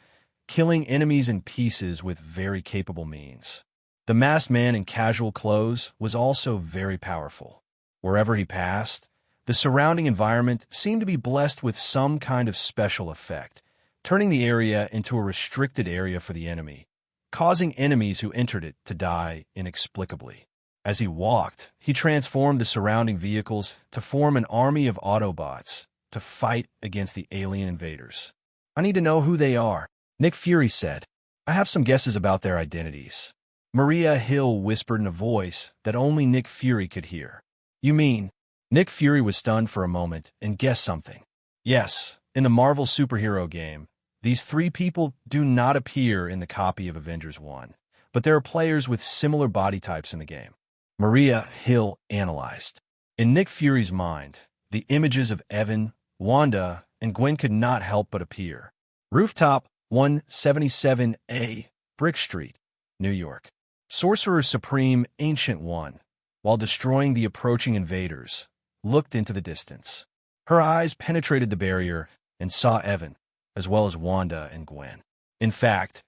killing enemies in pieces with very capable means. The masked man in casual clothes was also very powerful. Wherever he passed, the surrounding environment seemed to be blessed with some kind of special effect, turning the area into a restricted area for the enemy, causing enemies who entered it to die inexplicably. As he walked, he transformed the surrounding vehicles to form an army of Autobots to fight against the alien invaders. "I need to know who they are," Nick Fury said. "I have some guesses about their identities." Maria Hill whispered in a voice that only Nick Fury could hear. "You mean?" Nick Fury was stunned for a moment and guessed something. "Yes, in the Marvel superhero game, these 3 people do not appear in the copy of Avengers 1, but there are players with similar body types in the game." Maria Hill analyzed. In Nick Fury's mind, the images of Evan, Wanda, and Gwen could not help but appear. Rooftop 177A, Brick Street, New York. Sorcerer Supreme Ancient One, while destroying the approaching invaders, looked into the distance. Her eyes penetrated the barrier and saw Evan, as well as Wanda and Gwen. In fact,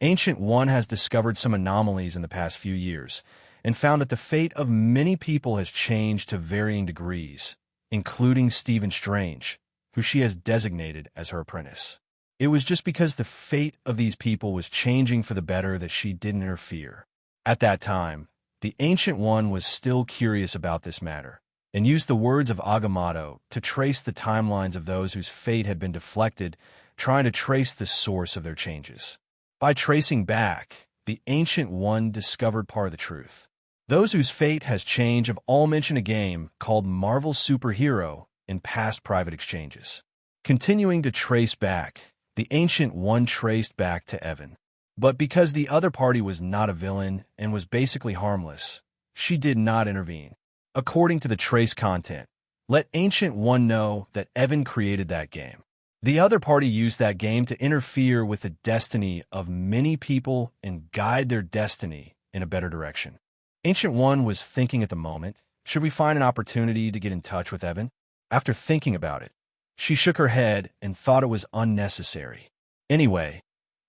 Ancient One has discovered some anomalies in the past few years, and found that the fate of many people has changed to varying degrees, including Stephen Strange, who she has designated as her apprentice. It was just because the fate of these people was changing for the better that she didn't interfere. At that time, the Ancient One was still curious about this matter, and used the words of Agamotto to trace the timelines of those whose fate had been deflected, trying to trace the source of their changes. By tracing back, the Ancient One discovered part of the truth. Those whose fate has changed have all mentioned a game called Marvel Superhero in past private exchanges. Continuing to trace back, the Ancient One traced back to Evan. But because the other party was not a villain and was basically harmless, she did not intervene. According to the trace content, let Ancient One know that Evan created that game. The other party used that game to interfere with the destiny of many people and guide their destiny in a better direction. Ancient One was thinking at the moment, should we find an opportunity to get in touch with Evan? After thinking about it, she shook her head and thought it was unnecessary. Anyway,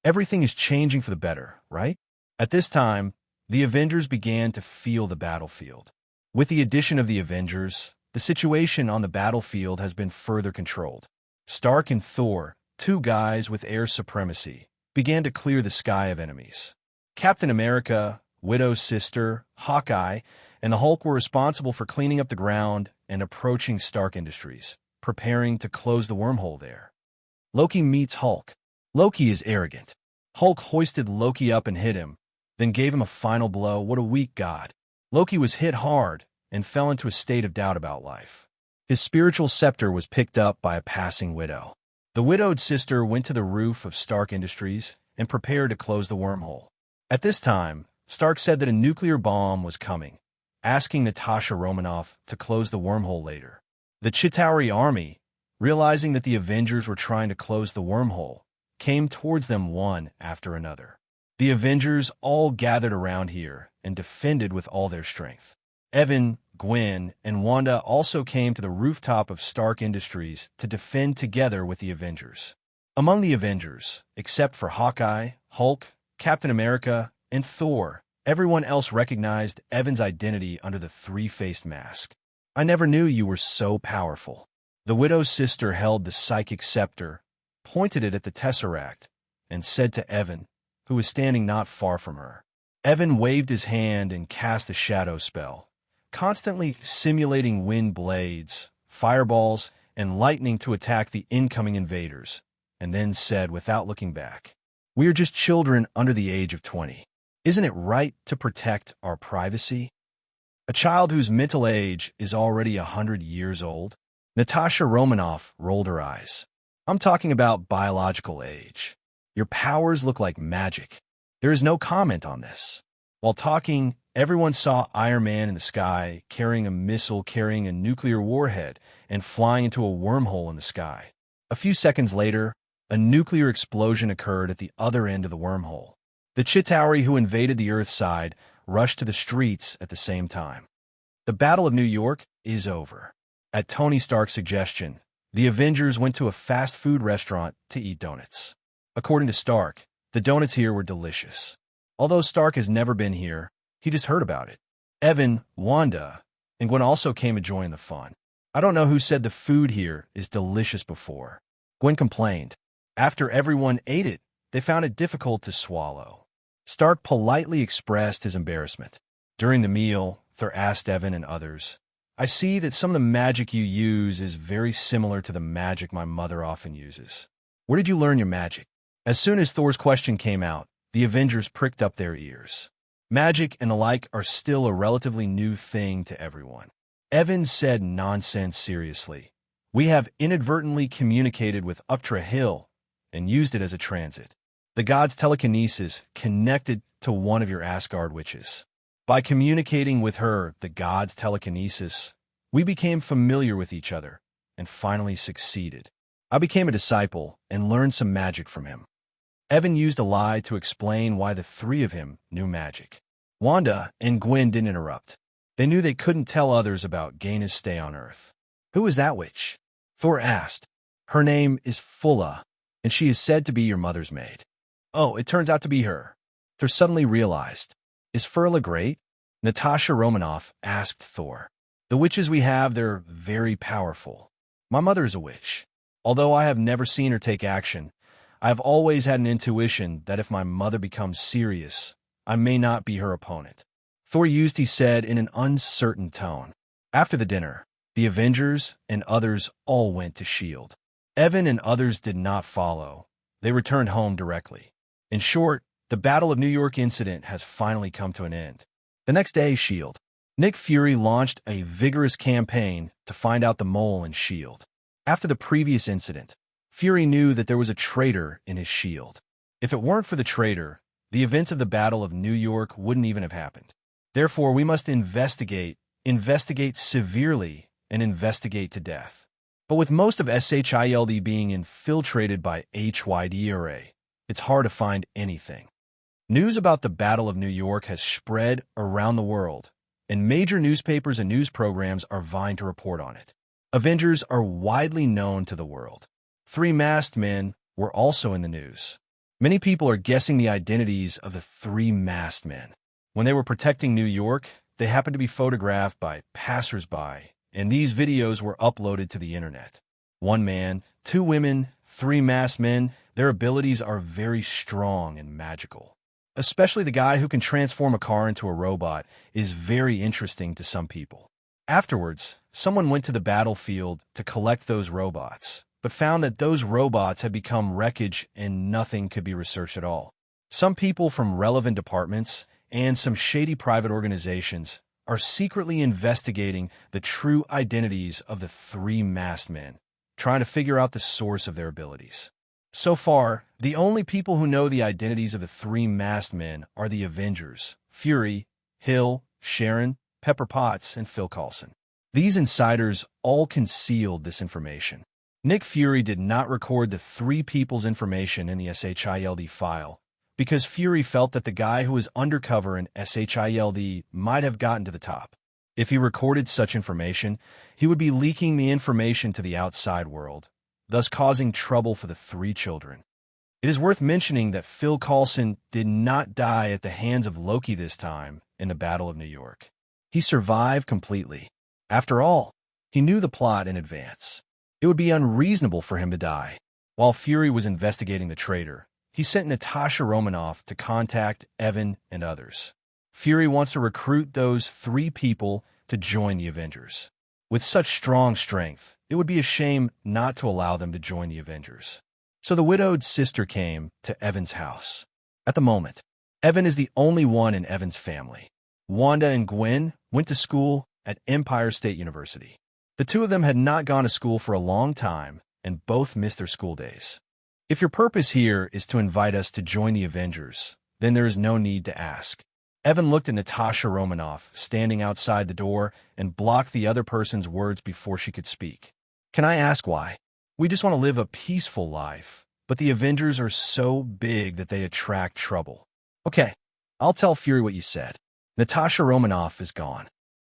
everything is changing for the better, right? At this time, the Avengers began to feel the battlefield. With the addition of the Avengers, the situation on the battlefield has been further controlled. Stark and Thor, two guys with air supremacy, began to clear the sky of enemies. Captain America, Widow's sister, Hawkeye, and the Hulk were responsible for cleaning up the ground and approaching Stark Industries, preparing to close the wormhole there. Loki meets Hulk. Loki is arrogant. Hulk hoisted Loki up and hit him, then gave him a final blow. What a weak god. Loki was hit hard and fell into a state of doubt about life. His spiritual scepter was picked up by a passing widow. The widowed sister went to the roof of Stark Industries and prepared to close the wormhole. At this time, Stark said that a nuclear bomb was coming, asking Natasha Romanoff to close the wormhole later. The Chitauri army, realizing that the Avengers were trying to close the wormhole, came towards them one after another. The Avengers all gathered around here and defended with all their strength. Evan, Gwen, and Wanda also came to the rooftop of Stark Industries to defend together with the Avengers. Among the Avengers, except for Hawkeye, Hulk, Captain America, and Thor, everyone else recognized Evan's identity under the three-faced mask. I never knew you were so powerful. The widow's sister held the psychic scepter, pointed it at the Tesseract, and said to Evan, who was standing not far from her. Evan waved his hand and cast a shadow spell, constantly simulating wind blades, fireballs, and lightning to attack the incoming invaders, and then said without looking back, "We are just children under the age of 20. Isn't it right to protect our privacy?" A child whose mental age is already 100 years old? Natasha Romanoff rolled her eyes. I'm talking about biological age. Your powers look like magic. There is no comment on this. While talking, everyone saw Iron Man in the sky, carrying a missile, carrying a nuclear warhead, and flying into a wormhole in the sky. A few seconds later, a nuclear explosion occurred at the other end of the wormhole. The Chitauri who invaded the Earth side rushed to the streets at the same time. The Battle of New York is over. At Tony Stark's suggestion, the Avengers went to a fast food restaurant to eat donuts. According to Stark, the donuts here were delicious. Although Stark has never been here, he just heard about it. Evan, Wanda, and Gwen also came to join the fun. I don't know who said the food here is delicious before. Gwen complained. After everyone ate it, they found it difficult to swallow. Stark politely expressed his embarrassment. During the meal, Thor asked Evan and others, I see that some of the magic you use is very similar to the magic my mother often uses. Where did you learn your magic? As soon as Thor's question came out, the Avengers pricked up their ears. Magic and the like are still a relatively new thing to everyone. Evan said nonsense seriously. We have inadvertently communicated with Uptra Hill and used it as a transit. The god's telekinesis connected to one of your Asgard witches. By communicating with her, the god's telekinesis, we became familiar with each other and finally succeeded. I became a disciple and learned some magic from him. Evan used a lie to explain why the three of him knew magic. Wanda and Gwen didn't interrupt. They knew they couldn't tell others about Gaina's stay on Earth. Who is that witch? Thor asked. Her name is Fulla, and she is said to be your mother's maid. Oh, it turns out to be her. Thor suddenly realized. Is Furla great? Natasha Romanoff asked Thor. The witches we have, they're very powerful. My mother is a witch. Although I have never seen her take action, I have always had an intuition that if my mother becomes serious, I may not be her opponent. Thor used, he said, in an uncertain tone. After the dinner, the Avengers and others all went to S.H.I.E.L.D. Evan and others did not follow. They returned home directly. In short, the Battle of New York incident has finally come to an end. The next day, S.H.I.E.L.D. Nick Fury launched a vigorous campaign to find out the mole in S.H.I.E.L.D. After the previous incident, Fury knew that there was a traitor in his S.H.I.E.L.D. If it weren't for the traitor, the events of the Battle of New York wouldn't even have happened. Therefore, we must investigate severely, and investigate to death. But with most of SHIELD being infiltrated by HYDRA, it's hard to find anything. News about the Battle of New York has spread around the world, and major newspapers and news programs are vying to report on it. Avengers are widely known to the world. 3 masked men were also in the news. Many people are guessing the identities of the 3 masked men. When they were protecting New York, they happened to be photographed by passers-by, and these videos were uploaded to the internet. 1 man, 2 women, 3 masked men, their abilities are very strong and magical. Especially the guy who can transform a car into a robot is very interesting to some people. Afterwards, someone went to the battlefield to collect those robots, but found that those robots had become wreckage and nothing could be researched at all. Some people from relevant departments and some shady private organizations are secretly investigating the true identities of the 3 masked men, trying to figure out the source of their abilities. So far, the only people who know the identities of the 3 masked men are the Avengers, Fury, Hill, Sharon, Pepper Potts, and Phil Coulson. These insiders all concealed this information. Nick Fury did not record the 3 people's information in the SHIELD file, because Fury felt that the guy who was undercover in SHIELD might have gotten to the top. If he recorded such information, he would be leaking the information to the outside world, thus causing trouble for the 3 children. It is worth mentioning that Phil Coulson did not die at the hands of Loki this time in the Battle of New York. He survived completely. After all, he knew the plot in advance. It would be unreasonable for him to die. While Fury was investigating the traitor, he sent Natasha Romanoff to contact Evan and others. Fury wants to recruit those 3 people to join the Avengers. With such strong strength, it would be a shame not to allow them to join the Avengers. So the widowed sister came to Evan's house. At the moment, Evan is the only one in Evan's family. Wanda and Gwen went to school at Empire State University. The 2 of them had not gone to school for a long time and both missed their school days. If your purpose here is to invite us to join the Avengers, then there is no need to ask. Evan looked at Natasha Romanoff standing outside the door and blocked the other person's words before she could speak. Can I ask why? We just want to live a peaceful life, but the Avengers are so big that they attract trouble. Okay, I'll tell Fury what you said. Natasha Romanoff is gone.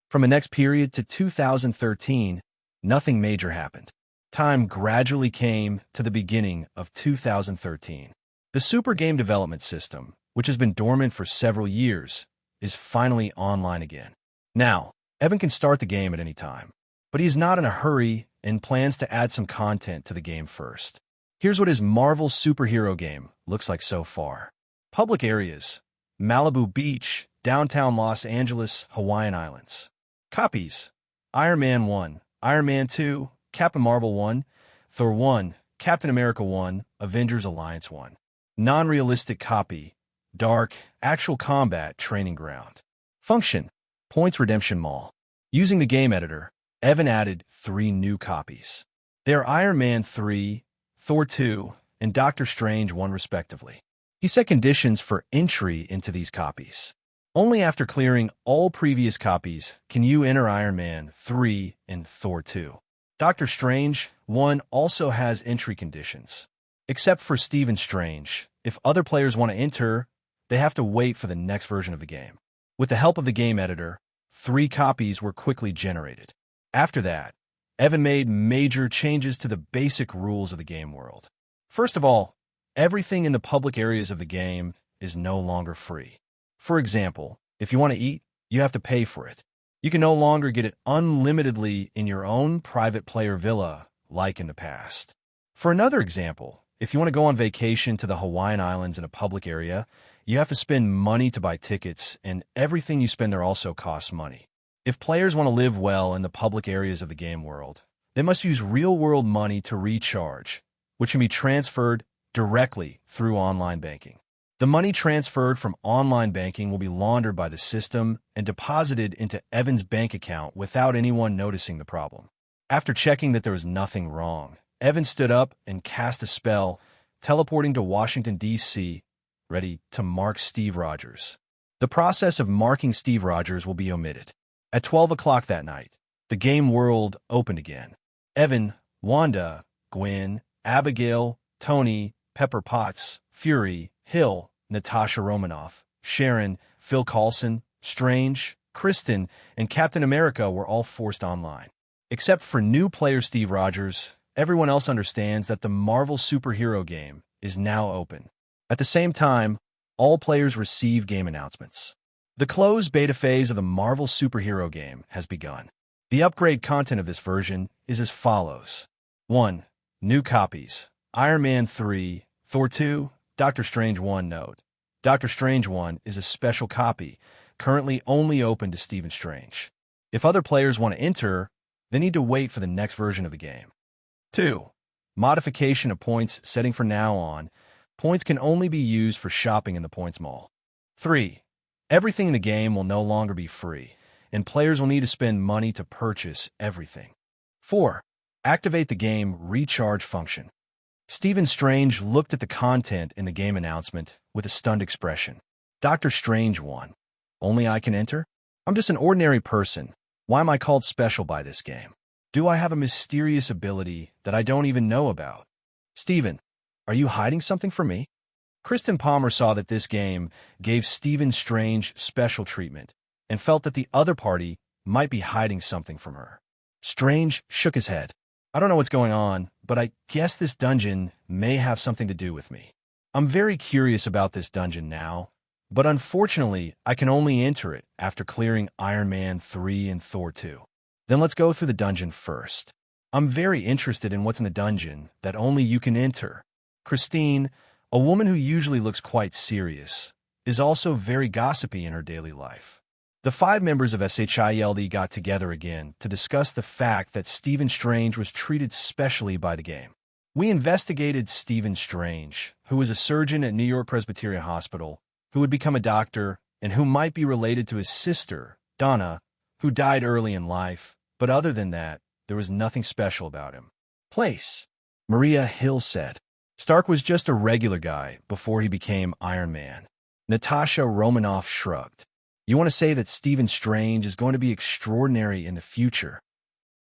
From the next period to 2013, nothing major happened. Time gradually came to the beginning of 2013. The Super Game Development System, which has been dormant for several years, is finally online again. Now, Evan can start the game at any time, but he is not in a hurry and plans to add some content to the game first. Here's what his Marvel superhero game looks like so far. Public areas: Malibu Beach, downtown Los Angeles, Hawaiian Islands. Copies: Iron Man 1, Iron Man 2, Captain Marvel 1, Thor 1, Captain America 1, Avengers Alliance 1. Non-realistic copy: Dark, Actual Combat Training Ground. Function: Points Redemption Mall. Using the game editor, Evan added 3 new copies. They are Iron Man 3, Thor 2, and Doctor Strange 1 respectively. He set conditions for entry into these copies. Only after clearing all previous copies can you enter Iron Man 3 and Thor 2. Doctor Strange 1 also has entry conditions. Except for Stephen Strange, if other players want to enter, they have to wait for the next version of the game. With the help of the game editor, 3 copies were quickly generated. After that, Evan made major changes to the basic rules of the game world. First of all, everything in the public areas of the game is no longer free. For example, if you want to eat, You have to pay for it. You can no longer get it unlimitedly in your own private player villa like in the past. For another example, if you want to go on vacation to the Hawaiian Islands in a public area, you have to spend money to buy tickets, and everything you spend there also costs money. If players want to live well in the public areas of the game world, they must use real-world money to recharge, which can be transferred directly through online banking. The money transferred from online banking will be laundered by the system and deposited into Evan's bank account without anyone noticing the problem. After checking that there was nothing wrong, Evan stood up and cast a spell, teleporting to Washington, D.C., ready to mark Steve Rogers. The process of marking Steve Rogers will be omitted. At 12 o'clock that night, the game world opened again. Evan, Wanda, Gwen, Abigail, Tony, Pepper Potts, Fury, Hill, Natasha Romanoff, Sharon, Phil Coulson, Strange, Kristen, and Captain America were all forced online. Except for new player Steve Rogers, everyone else understands that the Marvel superhero game is now open. At the same time, all players receive game announcements. The closed beta phase of the Marvel superhero game has begun. The upgrade content of this version is as follows. 1. New copies. Iron Man 3, Thor 2, Doctor Strange 1 note. Doctor Strange 1 is a special copy, currently only open to Stephen Strange. If other players want to enter, they need to wait for the next version of the game. 2. Modification of points setting from now on. Points can only be used for shopping in the points mall. 3. Everything in the game will no longer be free, and players will need to spend money to purchase everything. 4. Activate the game recharge function. Stephen Strange looked at the content in the game announcement with a stunned expression. Doctor Strange 1. Only I can enter? I'm just an ordinary person. Why am I called special by this game? Do I have a mysterious ability that I don't even know about? Stephen, are you hiding something from me? Kristen Palmer saw that this game gave Stephen Strange special treatment and felt that the other party might be hiding something from her. Strange shook his head. I don't know what's going on, but I guess this dungeon may have something to do with me. I'm very curious about this dungeon now, but unfortunately, I can only enter it after clearing Iron Man 3 and Thor 2. Then let's go through the dungeon first. I'm very interested in what's in the dungeon that only you can enter. Christine, a woman who usually looks quite serious, is also very gossipy in her daily life. The 5 members of SHIELD got together again to discuss the fact that Stephen Strange was treated specially by the game. We investigated Stephen Strange, who was a surgeon at New York Presbyterian Hospital, who would become a doctor, and who might be related to his sister, Donna, who died early in life, but other than that, there was nothing special about him. Place. Maria Hill said. Stark was just a regular guy before he became Iron Man. Natasha Romanoff shrugged. You want to say that Stephen Strange is going to be extraordinary in the future?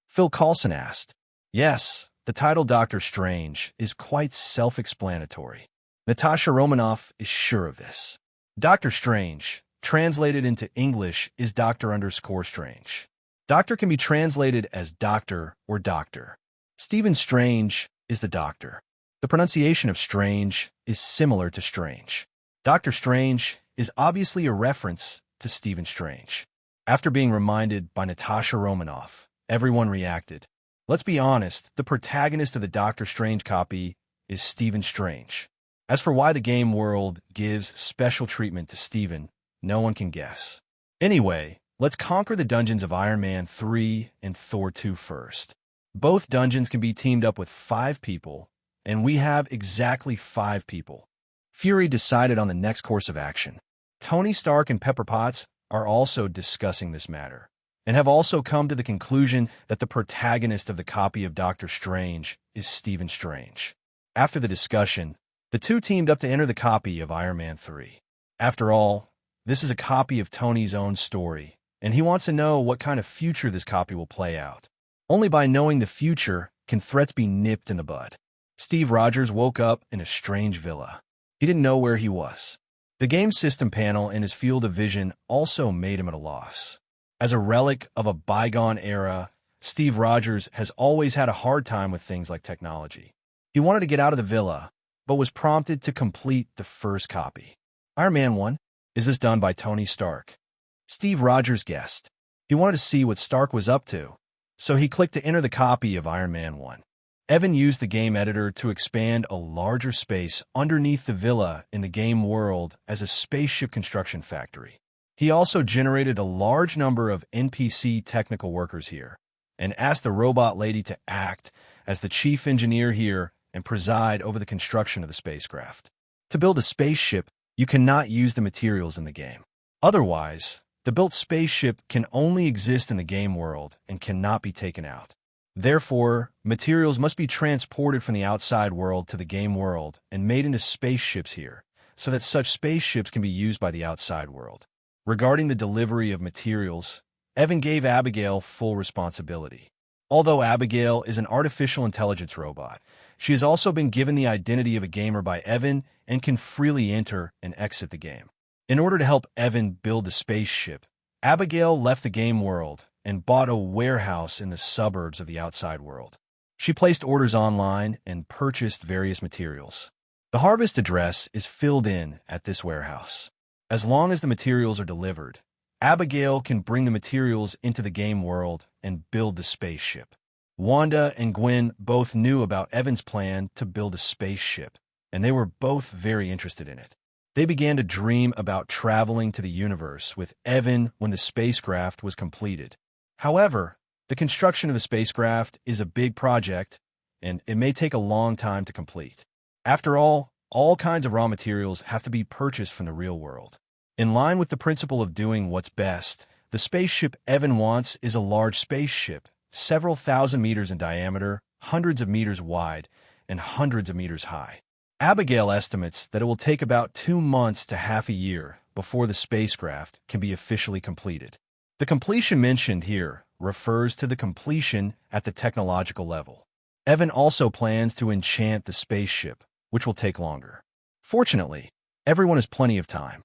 Phil Coulson asked. Yes, the title Doctor Strange is quite self-explanatory. Natasha Romanoff is sure of this. Doctor Strange, translated into English, is Doctor_Strange. Doctor can be translated as doctor or doctor. Stephen Strange is the doctor. The pronunciation of Strange is similar to Strange. Doctor Strange is obviously a reference to Stephen Strange. After being reminded by Natasha Romanoff, everyone reacted. Let's be honest, the protagonist of the Doctor Strange copy is Stephen Strange. As for why the game world gives special treatment to Stephen, no one can guess. Anyway, let's conquer the dungeons of Iron Man 3 and Thor 2 first. Both dungeons can be teamed up with 5 people, and we have exactly 5 people. Fury decided on the next course of action. Tony Stark and Pepper Potts are also discussing this matter, and have also come to the conclusion that the protagonist of the copy of Doctor Strange is Stephen Strange. After the discussion, the two teamed up to enter the copy of Iron Man 3. After all, this is a copy of Tony's own story, and he wants to know what kind of future this copy will play out. Only by knowing the future can threats be nipped in the bud. Steve Rogers woke up in a strange villa. He didn't know where he was. The game system panel in his field of vision also made him at a loss. As a relic of a bygone era, Steve Rogers has always had a hard time with things like technology. He wanted to get out of the villa, but was prompted to complete the first copy. Iron Man 1. Is this done by Tony Stark? Steve Rogers guessed. He wanted to see what Stark was up to, so he clicked to enter the copy of Iron Man 1. Evan used the game editor to expand a larger space underneath the villa in the game world as a spaceship construction factory. He also generated a large number of NPC technical workers here, and asked the robot lady to act as the chief engineer here and preside over the construction of the spacecraft. To build a spaceship, you cannot use the materials in the game. Otherwise, the built spaceship can only exist in the game world and cannot be taken out. Therefore, materials must be transported from the outside world to the game world and made into spaceships here, so that such spaceships can be used by the outside world. Regarding the delivery of materials, Evan gave Abigail full responsibility. Although Abigail is an artificial intelligence robot, she has also been given the identity of a gamer by Evan and can freely enter and exit the game. In order to help Evan build the spaceship, Abigail left the game world and bought a warehouse in the suburbs of the outside world. She placed orders online and purchased various materials. The harvest address is filled in at this warehouse. As long as the materials are delivered, Abigail can bring the materials into the game world and build the spaceship. Wanda and Gwen both knew about Evan's plan to build a spaceship, and they were both very interested in it. They began to dream about traveling to the universe with Evan when the spacecraft was completed. However, the construction of the spacecraft is a big project, and it may take a long time to complete. After all kinds of raw materials have to be purchased from the real world. In line with the principle of doing what's best, the spaceship Evan wants is a large spaceship, several thousand meters in diameter, hundreds of meters wide, and hundreds of meters high. Abigail estimates that it will take about 2 months to half a year before the spacecraft can be officially completed. The completion mentioned here refers to the completion at the technological level. Evan also plans to enchant the spaceship, which will take longer. Fortunately, everyone has plenty of time.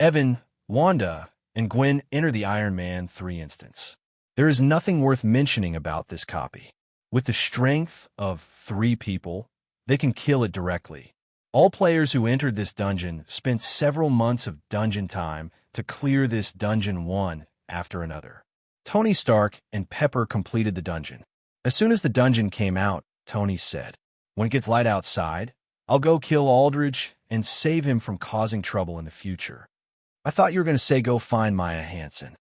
Evan, Wanda, and Gwen enter the Iron Man 3 instance. There is nothing worth mentioning about this copy. With the strength of 3 people, they can kill it directly. All players who entered this dungeon spent several months of dungeon time to clear this dungeon one after another. Tony Stark and Pepper completed the dungeon. As soon as the dungeon came out, Tony said, "When it gets light outside, I'll go kill Aldridge and save him from causing trouble in the future." I thought you were going to say go find Maya Hansen.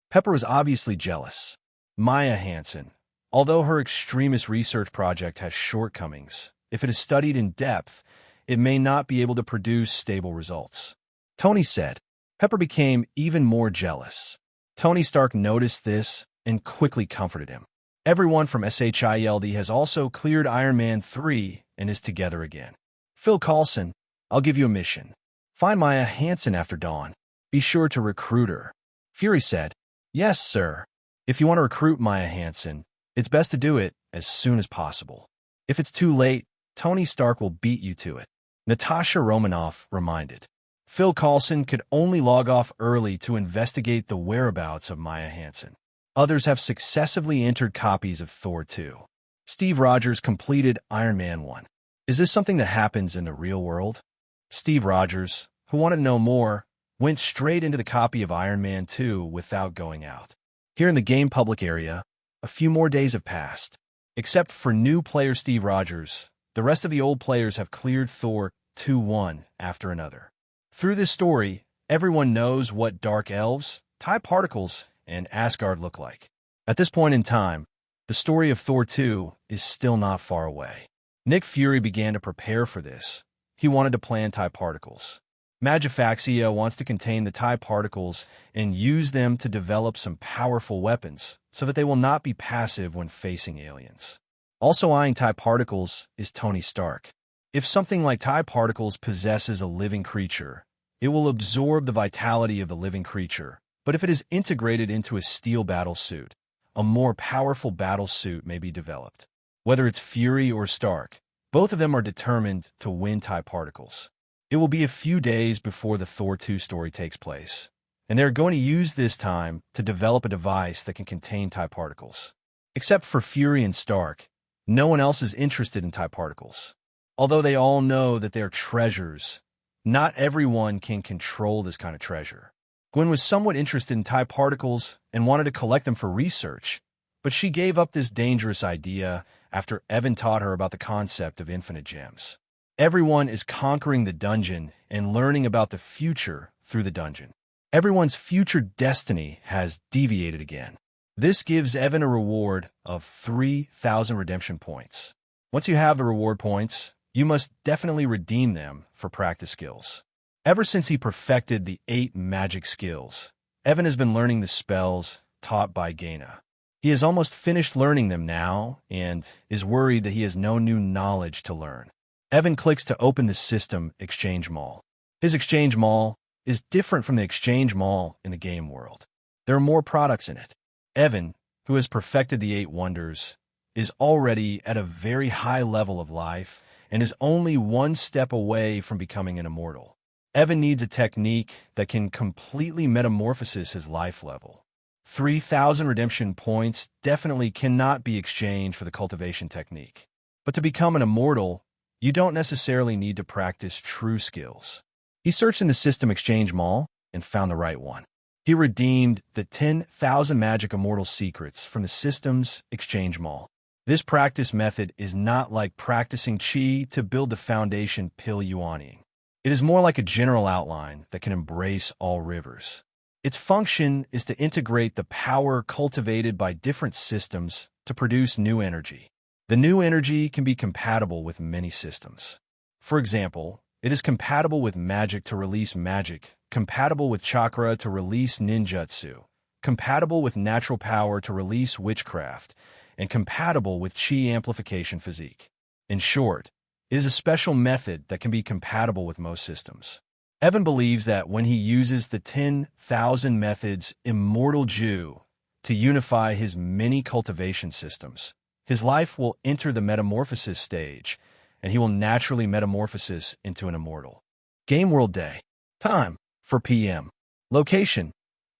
Pepper was obviously jealous. Maya Hansen, although her extremist research project has shortcomings, if it is studied in depth, it may not be able to produce stable results. Tony said. Pepper became even more jealous. Tony Stark noticed this and quickly comforted him. Everyone from SHIELD has also cleared Iron Man 3 and is together again. Phil Coulson, I'll give you a mission. Find Maya Hansen after dawn. Be sure to recruit her. Fury said, "Yes, sir. If you want to recruit Maya Hansen, it's best to do it as soon as possible. If it's too late, Tony Stark will beat you to it." Natasha Romanoff reminded. Phil Coulson could only log off early to investigate the whereabouts of Maya Hansen. Others have successively entered copies of Thor 2. Steve Rogers completed Iron Man 1. Is this something that happens in the real world? Steve Rogers, who wanted to know more, went straight into the copy of Iron Man 2 without going out. Here in the game public area, a few more days have passed. Except for new player Steve Rogers, the rest of the old players have cleared Thor 2 one after another. Through this story, everyone knows what dark elves, TIE particles, and Asgard look like. At this point in time, the story of Thor 2 is still not far away. Nick Fury began to prepare for this. He wanted to plan TIE particles. Magifaxia wants to contain the TIE particles and use them to develop some powerful weapons so that they will not be passive when facing aliens. Also eyeing TIE particles is Tony Stark. If something like TIE particles possesses a living creature, it will absorb the vitality of the living creature. But if it is integrated into a steel battle suit, a more powerful battle suit may be developed. Whether it's Fury or Stark, both of them are determined to win TIE particles. It will be a few days before the Thor 2 story takes place, and they're going to use this time to develop a device that can contain TIE particles. Except for Fury and Stark, no one else is interested in TIE particles. Although they all know that they are treasures, not everyone can control this kind of treasure. Gwen was somewhat interested in TIE particles and wanted to collect them for research, but she gave up this dangerous idea after Evan taught her about the concept of infinite gems. Everyone is conquering the dungeon and learning about the future through the dungeon. Everyone's future destiny has deviated again. This gives Evan a reward of 3,000 redemption points. Once you have the reward points, you must definitely redeem them for practice skills. Ever since he perfected the 8 magic skills, Evan has been learning the spells taught by Gaina. He has almost finished learning them now and is worried that he has no new knowledge to learn. Evan clicks to open the system Exchange Mall. His Exchange Mall is different from the Exchange Mall in the game world. There are more products in it. Evan, who has perfected the 8 wonders, is already at a very high level of life and is only one step away from becoming an immortal. Evan needs a technique that can completely metamorphose his life level. 3,000 redemption points definitely cannot be exchanged for the cultivation technique. But to become an immortal, you don't necessarily need to practice true skills. He searched in the system Exchange Mall and found the right one. He redeemed the 10,000 magic immortal secrets from the system's Exchange Mall. This practice method is not like practicing chi to build the foundation pill yuaning. It is more like a general outline that can embrace all rivers. Its function is to integrate the power cultivated by different systems to produce new energy. The new energy can be compatible with many systems. For example, it is compatible with magic to release magic, compatible with chakra to release ninjutsu, compatible with natural power to release witchcraft, and compatible with chi amplification physique. In short, it is a special method that can be compatible with most systems. Evan believes that when he uses the 10,000 methods Immortal Jew to unify his many cultivation systems, his life will enter the metamorphosis stage, and he will naturally metamorphose into an immortal. Game World Day. Time, 4 p.m. Location,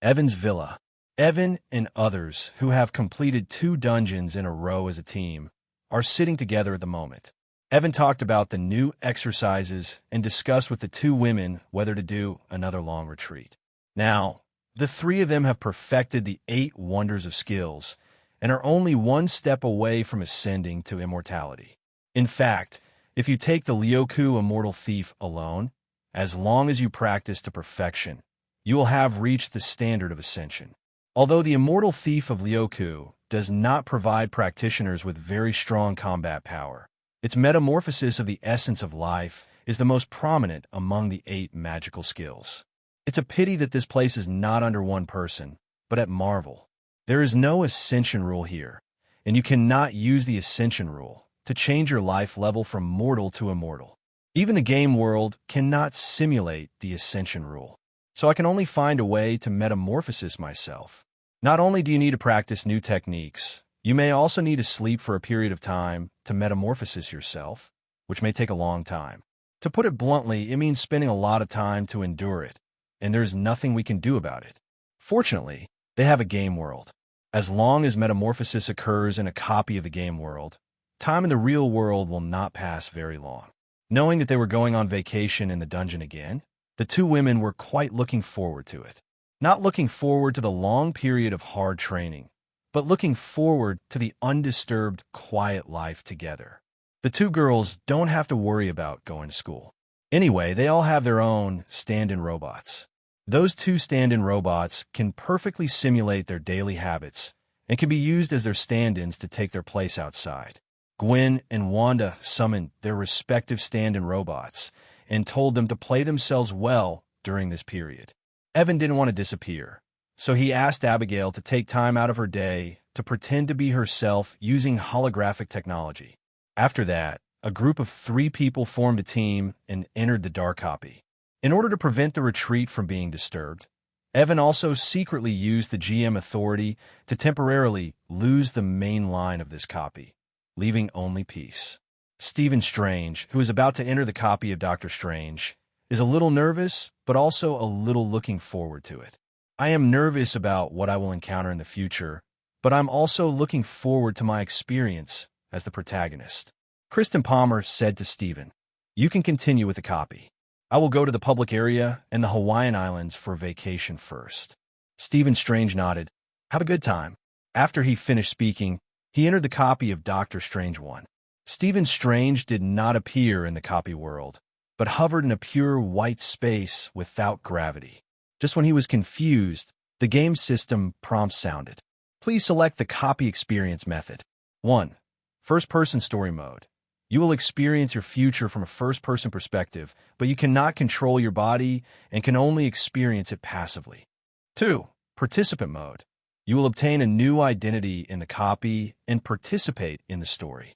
Evan's Villa. Evan and others who have completed 2 dungeons in a row as a team are sitting together at the moment. Evan talked about the new exercises and discussed with the 2 women whether to do another long retreat. Now, the 3 of them have perfected the 8 wonders of skills and are only one step away from ascending to immortality. In fact, if you take the Lyoku Immortal Thief alone, as long as you practice to perfection, you will have reached the standard of ascension. Although the Immortal Thief of Lyoku does not provide practitioners with very strong combat power, its metamorphosis of the essence of life is the most prominent among the 8 magical skills. It's a pity that this place is not under one person, but at Marvel. There is no ascension rule here, and you cannot use the ascension rule to change your life level from mortal to immortal. Even the game world cannot simulate the ascension rule, so I can only find a way to metamorphose myself. Not only do you need to practice new techniques, you may also need to sleep for a period of time to metamorphose yourself, which may take a long time. To put it bluntly, it means spending a lot of time to endure it, and there's nothing we can do about it. Fortunately, they have a game world. As long as metamorphosis occurs in a copy of the game world, time in the real world will not pass very long. Knowing that they were going on vacation in the dungeon again, the 2 women were quite looking forward to it. Not looking forward to the long period of hard training, but looking forward to the undisturbed, quiet life together. The 2 girls don't have to worry about going to school. Anyway, they all have their own stand-in robots. Those 2 stand-in robots can perfectly simulate their daily habits and can be used as their stand-ins to take their place outside. Gwen and Wanda summoned their respective stand-in robots and told them to play themselves well during this period. Evan didn't want to disappear, so he asked Abigail to take time out of her day to pretend to be herself using holographic technology. After that, a group of 3 people formed a team and entered the dark copy. In order to prevent the retreat from being disturbed, Evan also secretly used the GM authority to temporarily lose the main line of this copy, leaving only peace. Stephen Strange, who is about to enter the copy of Doctor Strange, is a little nervous, but also a little looking forward to it. I am nervous about what I will encounter in the future, but I'm also looking forward to my experience as the protagonist. Kristen Palmer said to Stephen, "You can continue with the copy." I will go to the public area and the Hawaiian Islands for vacation first. Stephen Strange nodded. Have a good time. After he finished speaking, he entered the copy of Doctor Strange 1. Stephen Strange did not appear in the copy world, but hovered in a pure white space without gravity. Just when he was confused, the game system prompt sounded. Please select the copy experience method. 1. First-person story mode. You will experience your future from a first-person perspective, but you cannot control your body and can only experience it passively. 2. Participant mode. You will obtain a new identity in the copy and participate in the story.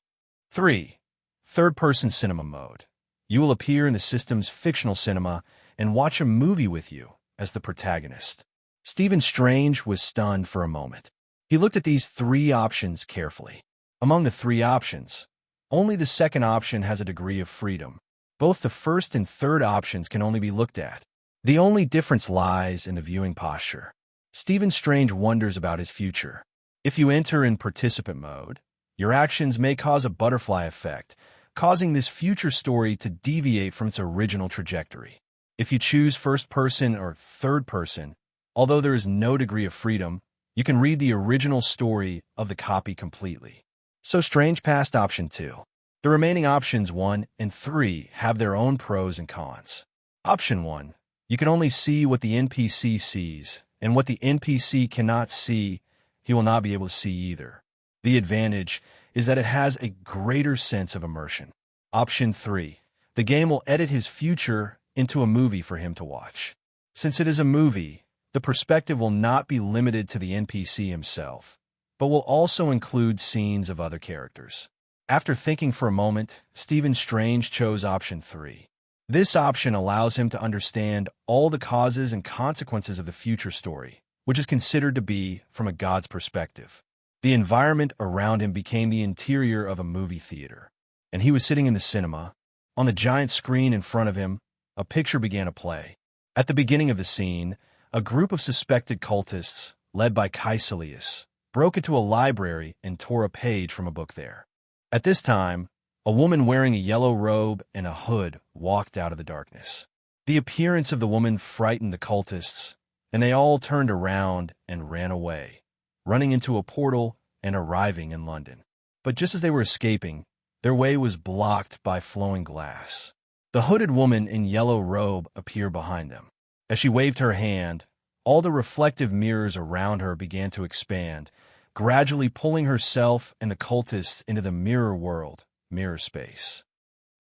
3. Third-person cinema mode. You will appear in the system's fictional cinema and watch a movie with you as the protagonist. Stephen Strange was stunned for a moment. He looked at these 3 options carefully. Among the 3 options, only the second option has a degree of freedom. Both the first and third options can only be looked at. The only difference lies in the viewing posture. Stephen Strange wonders about his future. If you enter in participant mode, your actions may cause a butterfly effect, causing this future story to deviate from its original trajectory. If you choose first person or third person, although there is no degree of freedom, you can read the original story of the copy completely. So Strange passed option 2. The remaining options 1 and 3 have their own pros and cons. Option 1. You can only see what the NPC sees, and what the NPC cannot see, he will not be able to see either. The advantage is that it has a greater sense of immersion. Option 3. The game will edit his future into a movie for him to watch. Since it is a movie, the perspective will not be limited to the NPC himself, but will also include scenes of other characters. After thinking for a moment, Stephen Strange chose option 3. This option allows him to understand all the causes and consequences of the future story, which is considered to be from a god's perspective. The environment around him became the interior of a movie theater, and he was sitting in the cinema. On the giant screen in front of him, a picture began to play. At the beginning of the scene, a group of suspected cultists, led by Caecilius, broke into a library and tore a page from a book there. At this time, a woman wearing a yellow robe and a hood walked out of the darkness. The appearance of the woman frightened the cultists, and they all turned around and ran away, running into a portal and arriving in London. But just as they were escaping, their way was blocked by flowing glass. The hooded woman in yellow robe appeared behind them. As she waved her hand, all the reflective mirrors around her began to expand, gradually pulling herself and the cultists into the mirror world, mirror space.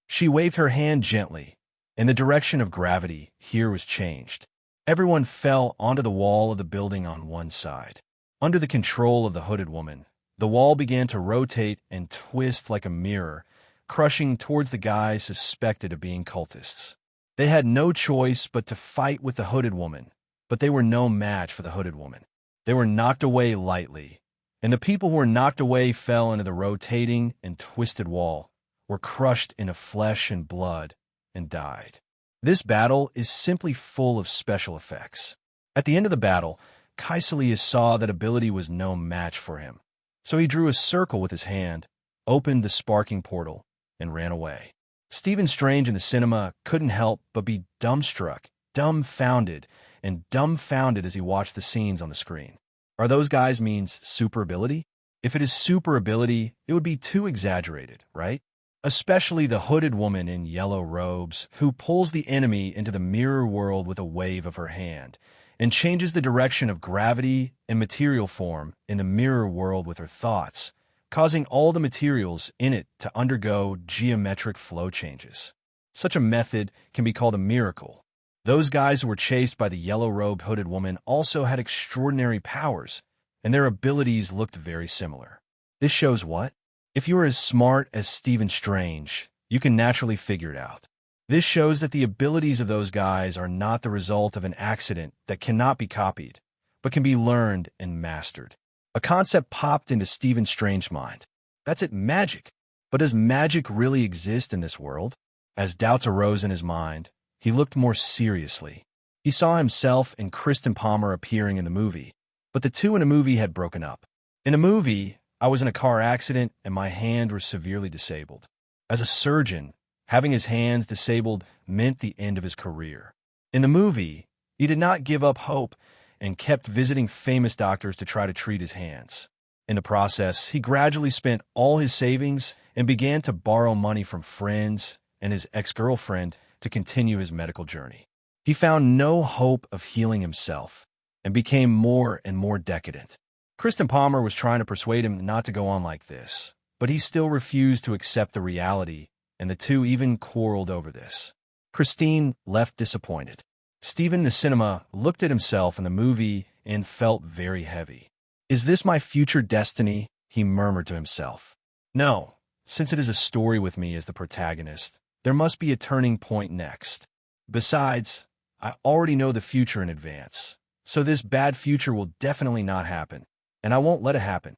She waved her hand gently, and the direction of gravity here was changed. Everyone fell onto the wall of the building on one side. Under the control of the hooded woman, the wall began to rotate and twist like a mirror, crushing towards the guys suspected of being cultists. They had no choice but to fight with the hooded woman, but they were no match for the hooded woman. They were knocked away lightly, and the people who were knocked away fell into the rotating and twisted wall, were crushed into flesh and blood, and died. This battle is simply full of special effects. At the end of the battle, Caecilius saw that ability was no match for him, so he drew a circle with his hand, opened the sparking portal, and ran away. Stephen Strange in the cinema couldn't help but be dumbstruck, dumbfounded as he watched the scenes on the screen. Are those guys means super ability? If it is super ability, it would be too exaggerated, right? Especially the hooded woman in yellow robes who pulls the enemy into the mirror world with a wave of her hand and changes the direction of gravity and material form in the mirror world with her thoughts, causing all the materials in it to undergo geometric flow changes. Such a method can be called a miracle. Those guys who were chased by the yellow-robed hooded woman also had extraordinary powers, and their abilities looked very similar. This shows what? If you are as smart as Stephen Strange, you can naturally figure it out. This shows that the abilities of those guys are not the result of an accident that cannot be copied, but can be learned and mastered. A concept popped into Stephen Strange's mind. That's it, magic. But does magic really exist in this world? As doubts arose in his mind, he looked more seriously. He saw himself and Kristen Palmer appearing in the movie, but the two in a movie had broken up. In a movie, I was in a car accident and my hand was severely disabled. As a surgeon, Having his hands disabled meant the end of his career. In the movie, he did not give up hope and kept visiting famous doctors to try to treat his hands. In the process, he gradually spent all his savings and began to borrow money from friends and his ex-girlfriend to continue his medical journey. He found no hope of healing himself and became more and more decadent. Kristen Palmer was trying to persuade him not to go on like this, but he still refused to accept the reality, and the two even quarreled over this. Christine left disappointed. Steven in the cinema looked at himself in the movie and felt very heavy. "Is this my future destiny?" he murmured to himself. "No, since it is a story with me as the protagonist, there must be a turning point next. Besides, I already know the future in advance, so this bad future will definitely not happen, and I won't let it happen."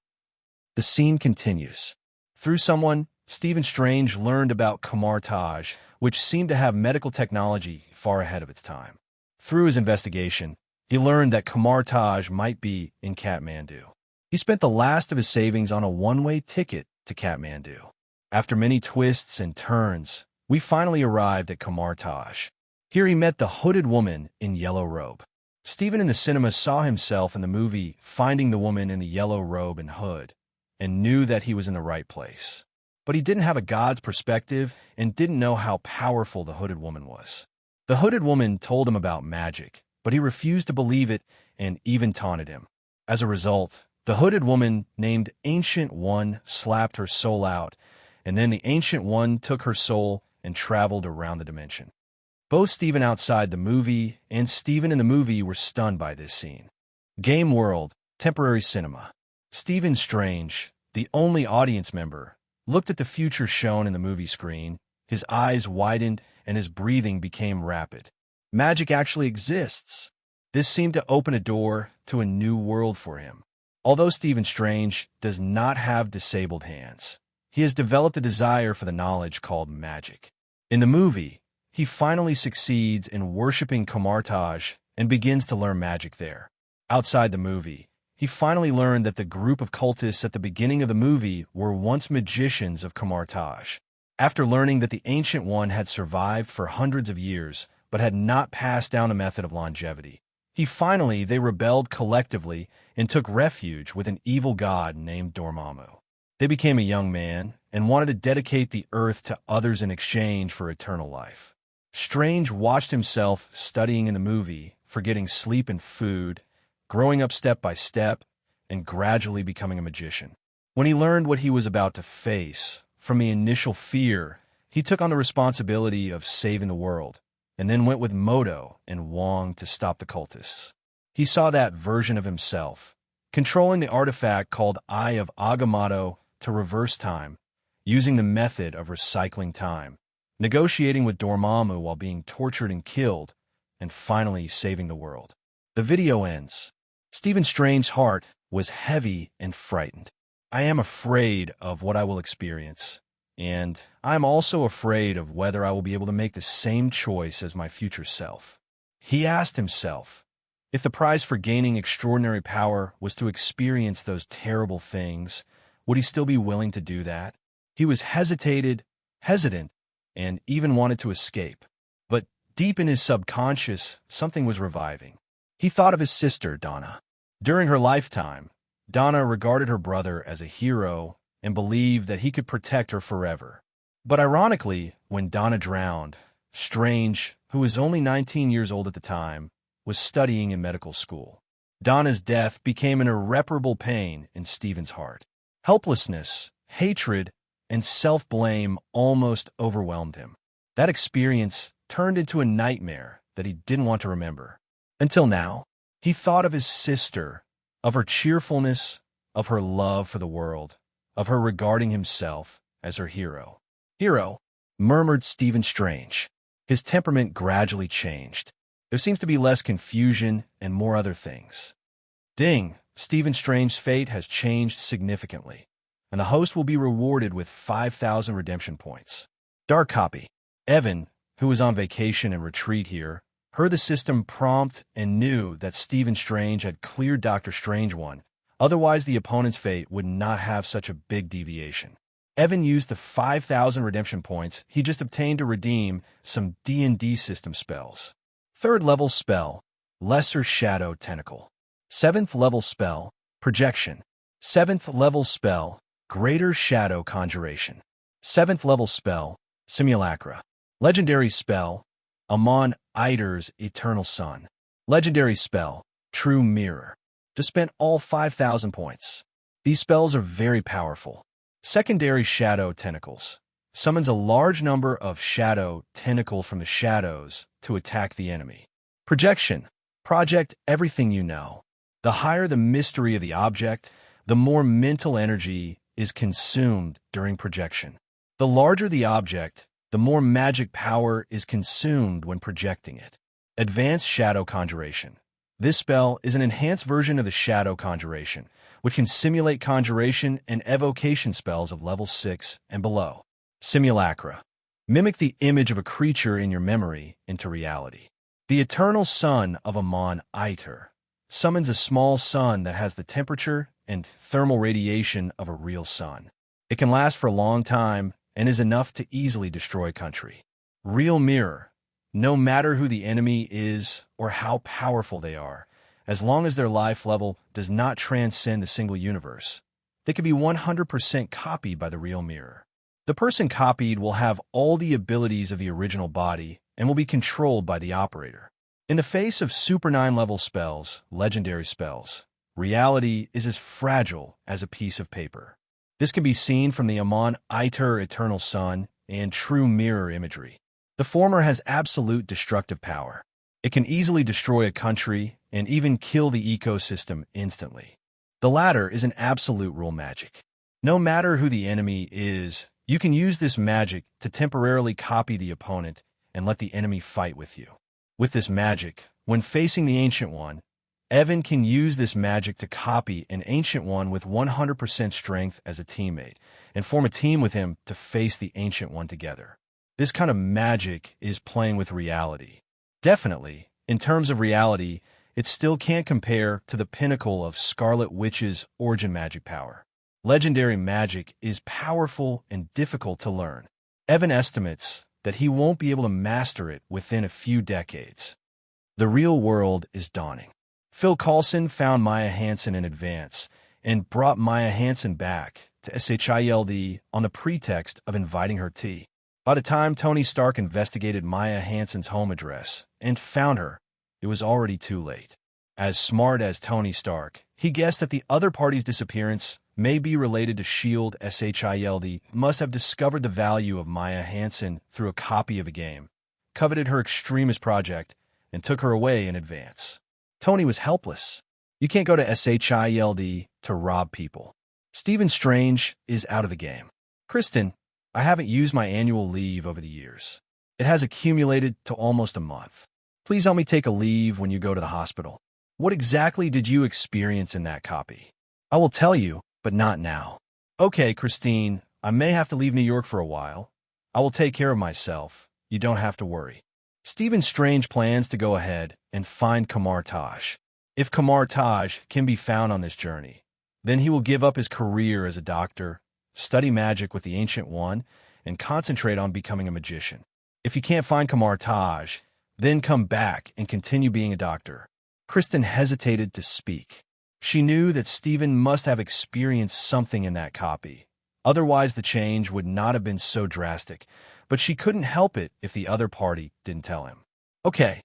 The scene continues. Through someone, Stephen Strange learned about Camartage, which seemed to have medical technology far ahead of its time. Through his investigation, he learned that Camartage might be in Kathmandu. He spent the last of his savings on a one-way ticket to Kathmandu. After many twists and turns, we finally arrived at Camartage. Here he met the hooded woman in yellow robe. Stephen in the cinema saw himself in the movie finding the woman in the yellow robe and hood, and knew that he was in the right place. But he didn't have a god's perspective and didn't know how powerful the hooded woman was. The hooded woman told him about magic, but he refused to believe it and even taunted him. As a result, the hooded woman named Ancient One slapped her soul out, and then the Ancient One took her soul and traveled around the dimension. Both Stephen outside the movie and Stephen in the movie were stunned by this scene. Game World, temporary cinema. Stephen Strange, the only audience member, looked at the future shown in the movie screen. His eyes widened and his breathing became rapid. Magic actually exists. This seemed to open a door to a new world for him. Although Stephen Strange does not have disabled hands, he has developed a desire for the knowledge called magic. In the movie, he finally succeeds in worshipping Camartage and begins to learn magic there. Outside the movie, he finally learned that the group of cultists at the beginning of the movie were once magicians of Camartage. After learning that the Ancient One had survived for hundreds of years, but had not passed down a method of longevity, they rebelled collectively and took refuge with an evil god named Dormammu. They became a young man and wanted to dedicate the earth to others in exchange for eternal life. Strange watched himself studying in the movie, forgetting sleep and food, growing up step by step, and gradually becoming a magician. When he learned what he was about to face, from the initial fear, he took on the responsibility of saving the world, and then went with Modo and Wong to stop the cultists. He saw that version of himself, controlling the artifact called Eye of Agamotto to reverse time, using the method of recycling time, negotiating with Dormammu while being tortured and killed, and finally saving the world. The video ends. Stephen Strange's heart was heavy and frightened. "I am afraid of what I will experience, and I'm also afraid of whether I will be able to make the same choice as my future self." He asked himself, if the prize for gaining extraordinary power was to experience those terrible things, would he still be willing to do that? He was hesitant, and even wanted to escape. But deep in his subconscious, something was reviving. He thought of his sister, Donna. During her lifetime, Donna regarded her brother as a hero and believed that he could protect her forever. But ironically, when Donna drowned, Strange, who was only 19 years old at the time, was studying in medical school. Donna's death became an irreparable pain in Stephen's heart. Helplessness, hatred, and self-blame almost overwhelmed him. That experience turned into a nightmare that he didn't want to remember. Until now, he thought of his sister, of her cheerfulness, of her love for the world, of her regarding himself as her hero. "Hero," murmured Stephen Strange. His temperament gradually changed. There seems to be less confusion and more other things. Ding! Stephen Strange's fate has changed significantly, and the host will be rewarded with 5,000 redemption points. Dark copy. Evan, who was on vacation and retreat here, heard the system prompt and knew that Stephen Strange had cleared Dr. Strange 1, otherwise the opponent's fate would not have such a big deviation. Evan used the 5,000 redemption points he just obtained to redeem some D&D system spells. 3rd level spell, Lesser Shadow Tentacle. 7th level spell, Projection. 7th level spell, Greater Shadow Conjuration. 7th level spell, Simulacra. Legendary spell, Amon Eider's Eternal Sun. Legendary spell, True Mirror. Just spent all 5,000 points. These spells are very powerful. Secondary Shadow Tentacles. Summons a large number of shadow tentacle from the shadows to attack the enemy. Projection. Project everything you know. The higher the mystery of the object, the more mental energy is consumed during projection. The larger the object, the more magic power is consumed when projecting it. Advanced Shadow Conjuration. This spell is an enhanced version of the Shadow Conjuration, which can simulate conjuration and evocation spells of level 6 and below. Simulacra. Mimic the image of a creature in your memory into reality. The Eternal Sun of Amon Eiter summons a small sun that has the temperature and thermal radiation of a real sun. It can last for a long time and is enough to easily destroy country. Real Mirror. No matter who the enemy is or how powerful they are, as long as their life level does not transcend the single universe, they can be 100% copied by the real mirror. The person copied will have all the abilities of the original body and will be controlled by the operator. In the face of Super 9-level spells, legendary spells, reality is as fragile as a piece of paper. This can be seen from the Amon Eiter Eternal Sun and True Mirror imagery. The former has absolute destructive power. It can easily destroy a country and even kill the ecosystem instantly. The latter is an absolute rule magic. No matter who the enemy is, you can use this magic to temporarily copy the opponent and let the enemy fight with you. With this magic, when facing the Ancient One, Evan can use this magic to copy an Ancient One with 100% strength as a teammate and form a team with him to face the Ancient One together. This kind of magic is playing with reality. Definitely, in terms of reality, it still can't compare to the pinnacle of Scarlet Witch's origin magic power. Legendary magic is powerful and difficult to learn. Evan estimates that he won't be able to master it within a few decades. The real world is dawning. Phil Coulson found Maya Hansen in advance and brought Maya Hansen back to SHIELD on the pretext of inviting her tea. By the time Tony Stark investigated Maya Hansen's home address and found her, it was already too late. As smart as Tony Stark, he guessed that the other party's disappearance may be related to S.H.I.E.L.D. SHIELD must have discovered the value of Maya Hansen through a copy of a game, coveted her extremist project, and took her away in advance. Tony was helpless. You can't go to SHIELD to rob people. Stephen Strange is out of the game. Kristen, I haven't used my annual leave over the years. It has accumulated to almost a month. Please help me take a leave when you go to the hospital. What exactly did you experience in that copy? I will tell you, but not now. Okay, Christine, I may have to leave New York for a while. I will take care of myself. You don't have to worry. Stephen Strange plans to go ahead and find Kamar Taj. If Kamar Taj can be found on this journey, then he will give up his career as a doctor, study magic with the Ancient One, and concentrate on becoming a magician. If he can't find Kamar Taj, then come back and continue being a doctor. Kristen hesitated to speak. She knew that Stephen must have experienced something in that copy. Otherwise, the change would not have been so drastic, but she couldn't help it if the other party didn't tell him. Okay,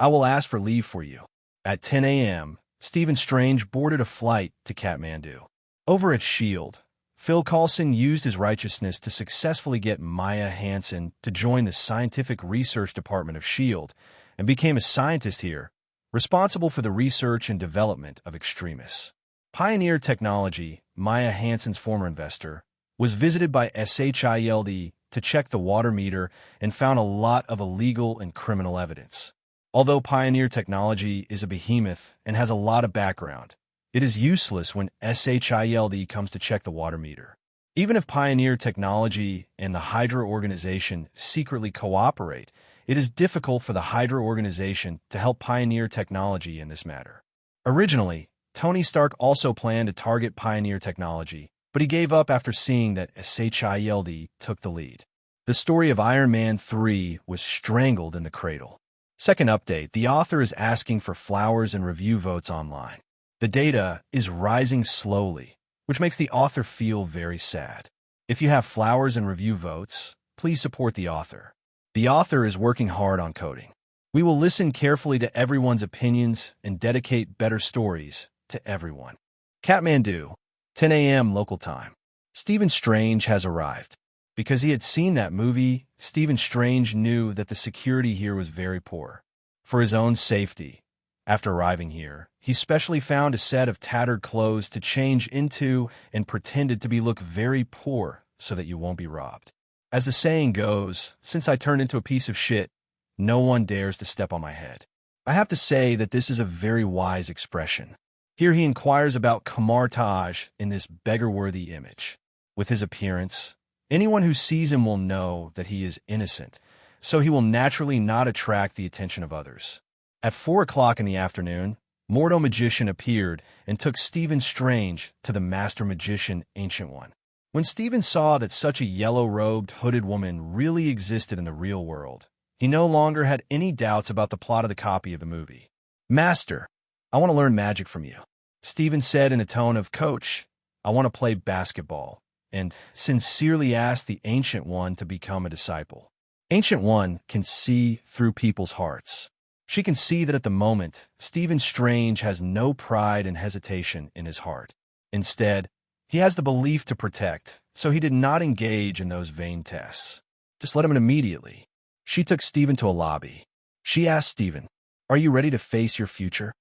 I will ask for leave for you. At 10 a.m., Stephen Strange boarded a flight to Kathmandu. Over at S.H.I.E.L.D., Phil Coulson used his righteousness to successfully get Maya Hansen to join the scientific research department of S.H.I.E.L.D. and became a scientist here, responsible for the research and development of extremists. Pioneer Technology, Maya Hansen's former investor, was visited by SHIELD to check the water meter and found a lot of illegal and criminal evidence. Although Pioneer Technology is a behemoth and has a lot of background, it is useless when SHIELD comes to check the water meter. Even if Pioneer Technology and the Hydra organization secretly cooperate, it is difficult for the Hydra organization to help Pioneer Technology in this matter. Originally, Tony Stark also planned to target Pioneer Technology but he gave up after seeing that SHIELD took the lead. The story of Iron Man 3 was strangled in the cradle. Second update, the author is asking for flowers and review votes online. The data is rising slowly, which makes the author feel very sad. If you have flowers and review votes, please support the author. The author is working hard on coding. We will listen carefully to everyone's opinions and dedicate better stories to everyone. Kathmandu, 10 a.m. local time. Stephen Strange has arrived. Because he had seen that movie, Stephen Strange knew that the security here was very poor. For his own safety, after arriving here, he specially found a set of tattered clothes to change into and pretended to look very poor so that you won't be robbed. As the saying goes, since I turned into a piece of shit, no one dares to step on my head. I have to say that this is a very wise expression. Here he inquires about Kamartaj in this beggar-worthy image. With his appearance, anyone who sees him will know that he is innocent, so he will naturally not attract the attention of others. At 4 o'clock in the afternoon, Mortal Magician appeared and took Stephen Strange to the Master Magician Ancient One. When Stephen saw that such a yellow-robed, hooded woman really existed in the real world, he no longer had any doubts about the plot of the copy of the movie. Master, I want to learn magic from you. Stephen said in a tone of, Coach, I want to play basketball, and sincerely asked the Ancient One to become a disciple. Ancient One can see through people's hearts. She can see that at the moment, Stephen Strange has no pride and hesitation in his heart. Instead, he has the belief to protect, so he did not engage in those vain tests. Just let him in immediately. She took Stephen to a lobby. She asked Stephen, Are you ready to face your future?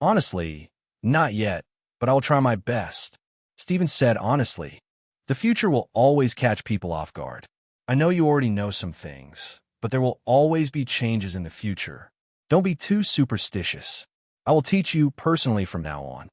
Honestly, not yet, but I will try my best. Stephen said honestly, the future will always catch people off guard. I know you already know some things, but there will always be changes in the future. Don't be too superstitious. I will teach you personally from now on.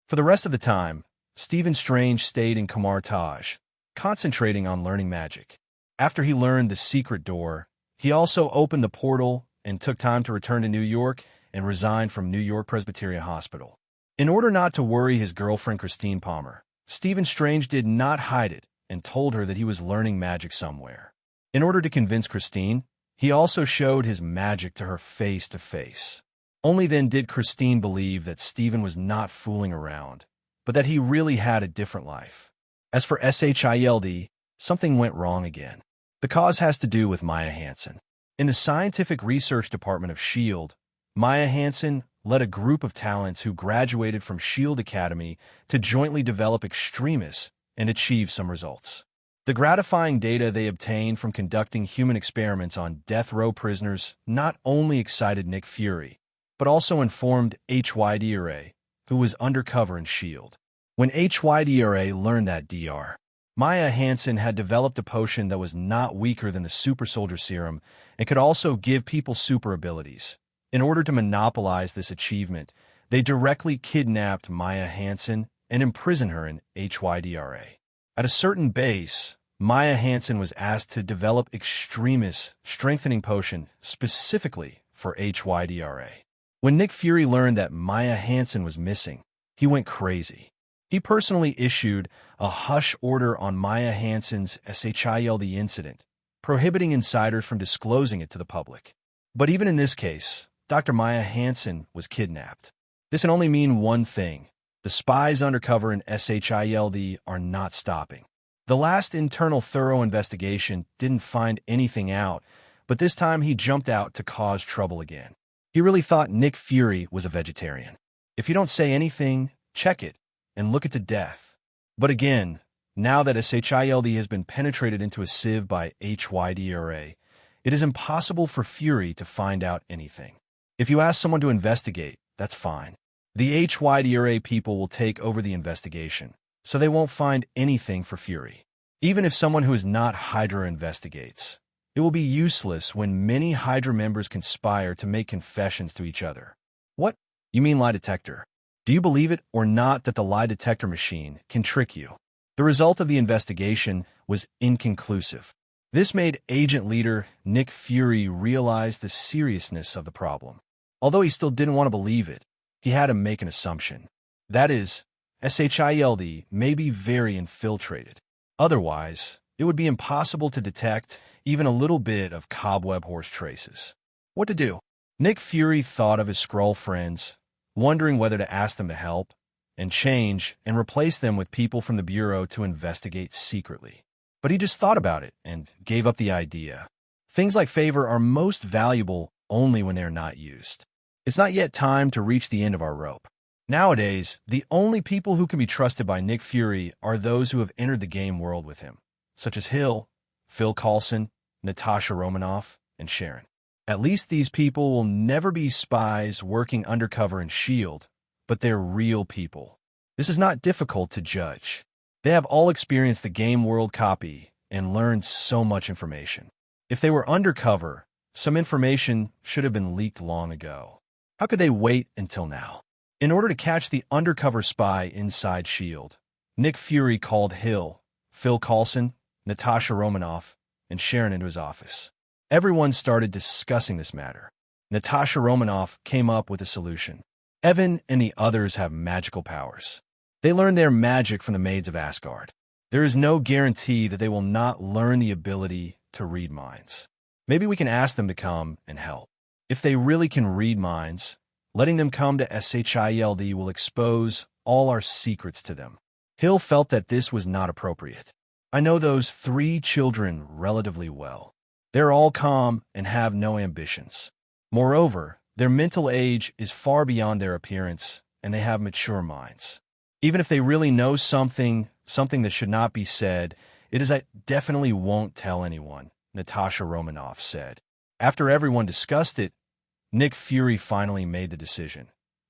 For the rest of the time, Stephen Strange stayed in Kamartaj, concentrating on learning magic. After he learned the secret door, he also opened the portal and took time to return to New York and resign from New York Presbyterian Hospital. In order not to worry his girlfriend Christine Palmer, Stephen Strange did not hide it and told her that he was learning magic somewhere. In order to convince Christine, he also showed his magic to her face to face. Only then did Christine believe that Stephen was not fooling around, but that he really had a different life. As for SHIELD, something went wrong again. The cause has to do with Maya Hansen. In the scientific research department of S.H.I.E.L.D., Maya Hansen led a group of talents who graduated from S.H.I.E.L.D. Academy to jointly develop extremists and achieve some results. The gratifying data they obtained from conducting human experiments on death row prisoners not only excited Nick Fury, but also informed HYDRA, who was undercover in S.H.I.E.L.D. When HYDRA learned that Dr. Maya Hansen had developed a potion that was not weaker than the super soldier serum and could also give people super abilities. In order to monopolize this achievement, they directly kidnapped Maya Hansen and imprisoned her in HYDRA. At a certain base, Maya Hansen was asked to develop extremist strengthening potion specifically for HYDRA. When Nick Fury learned that Maya Hansen was missing, he went crazy. He personally issued a hush order on Maya Hansen's SHIELD incident, prohibiting insiders from disclosing it to the public. But even in this case, Dr. Maya Hansen was kidnapped. This can only mean one thing. The spies undercover in SHIELD are not stopping. The last internal thorough investigation didn't find anything out, but this time he jumped out to cause trouble again. He really thought Nick Fury was a vegetarian. If you don't say anything, check it and look it to death. But again, now that SHIELD has been penetrated into a sieve by HYDRA, it is impossible for Fury to find out anything. If you ask someone to investigate, that's fine. The HYDRA people will take over the investigation, so they won't find anything for Fury. Even if someone who is not Hydra investigates, it will be useless when many Hydra members conspire to make confessions to each other. What? You mean lie detector? Do you believe it or not that the lie detector machine can trick you? The result of the investigation was inconclusive. This made agent leader Nick Fury realize the seriousness of the problem. Although he still didn't want to believe it, he had to make an assumption. That is, SHIELD may be very infiltrated. Otherwise, it would be impossible to detect even a little bit of cobweb horse traces. What to do? Nick Fury thought of his Skrull friends, wondering whether to ask them to help and change and replace them with people from the Bureau to investigate secretly. But he just thought about it and gave up the idea. Things like favor are most valuable only when they are not used. It's not yet time to reach the end of our rope. Nowadays, the only people who can be trusted by Nick Fury are those who have entered the game world with him, such as Hill, Phil Coulson, Natasha Romanoff, and Sharon. At least these people will never be spies working undercover in S.H.I.E.L.D., but they're real people. This is not difficult to judge. They have all experienced the game world copy and learned so much information. If they were undercover, some information should have been leaked long ago. How could they wait until now? In order to catch the undercover spy inside S.H.I.E.L.D., Nick Fury called Hill, Phil Coulson, Natasha Romanoff, and Sharon into his office. Everyone started discussing this matter. Natasha Romanoff came up with a solution. Evan and the others have magical powers. They learned their magic from the Maids of Asgard. There is no guarantee that they will not learn the ability to read minds. Maybe we can ask them to come and help. If they really can read minds, letting them come to SHIELD will expose all our secrets to them. Hill felt that this was not appropriate. I know those 3 children relatively well. They're all calm and have no ambitions. Moreover, their mental age is far beyond their appearance, and they have mature minds. Even if they really know something that should not be said, it is I definitely won't tell anyone, Natasha Romanoff said. After everyone discussed it, Nick Fury finally made the decision.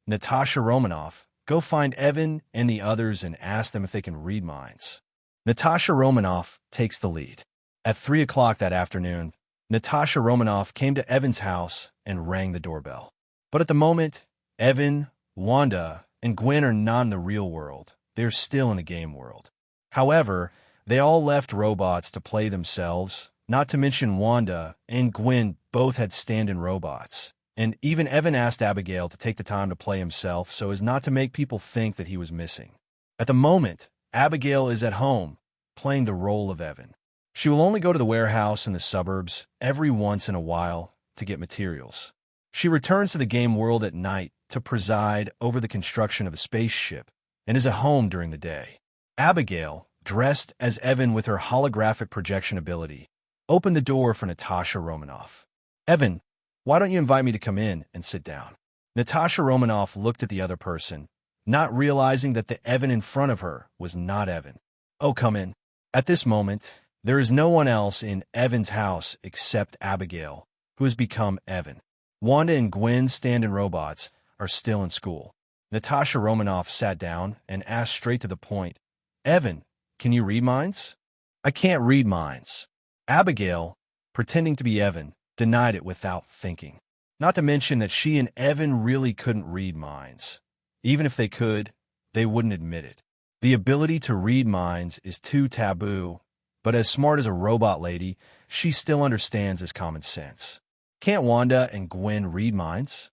Natasha Romanoff, go find Evan and the others and ask them if they can read minds. Natasha Romanoff takes the lead. At 3 o'clock that afternoon, Natasha Romanoff came to Evan's house and rang the doorbell. But at the moment, Evan, Wanda, and Gwen are not in the real world. They're still in the game world. However, they all left robots to play themselves, not to mention Wanda and Gwen both had stand-in robots. And even Evan asked Abigail to take the time to play himself so as not to make people think that he was missing. At the moment, Abigail is at home, playing the role of Evan. She will only go to the warehouse in the suburbs every once in a while to get materials. She returns to the game world at night to preside over the construction of a spaceship and is at home during the day. Abigail, dressed as Evan with her holographic projection ability, opened the door for Natasha Romanoff. Evan, why don't you invite me to come in and sit down? Natasha Romanoff looked at the other person, not realizing that the Evan in front of her was not Evan. Oh, come in. At this moment, there is no one else in Evan's house except Abigail, who has become Evan. Wanda and Gwen's stand-in robots are still in school. Natasha Romanoff sat down and asked straight to the point, Evan, can you read minds? I can't read minds. Abigail, pretending to be Evan, denied it without thinking. Not to mention that she and Evan really couldn't read minds. Even if they could, they wouldn't admit it. The ability to read minds is too taboo, but as smart as a robot lady, she still understands his common sense. Can't Wanda and Gwen read minds?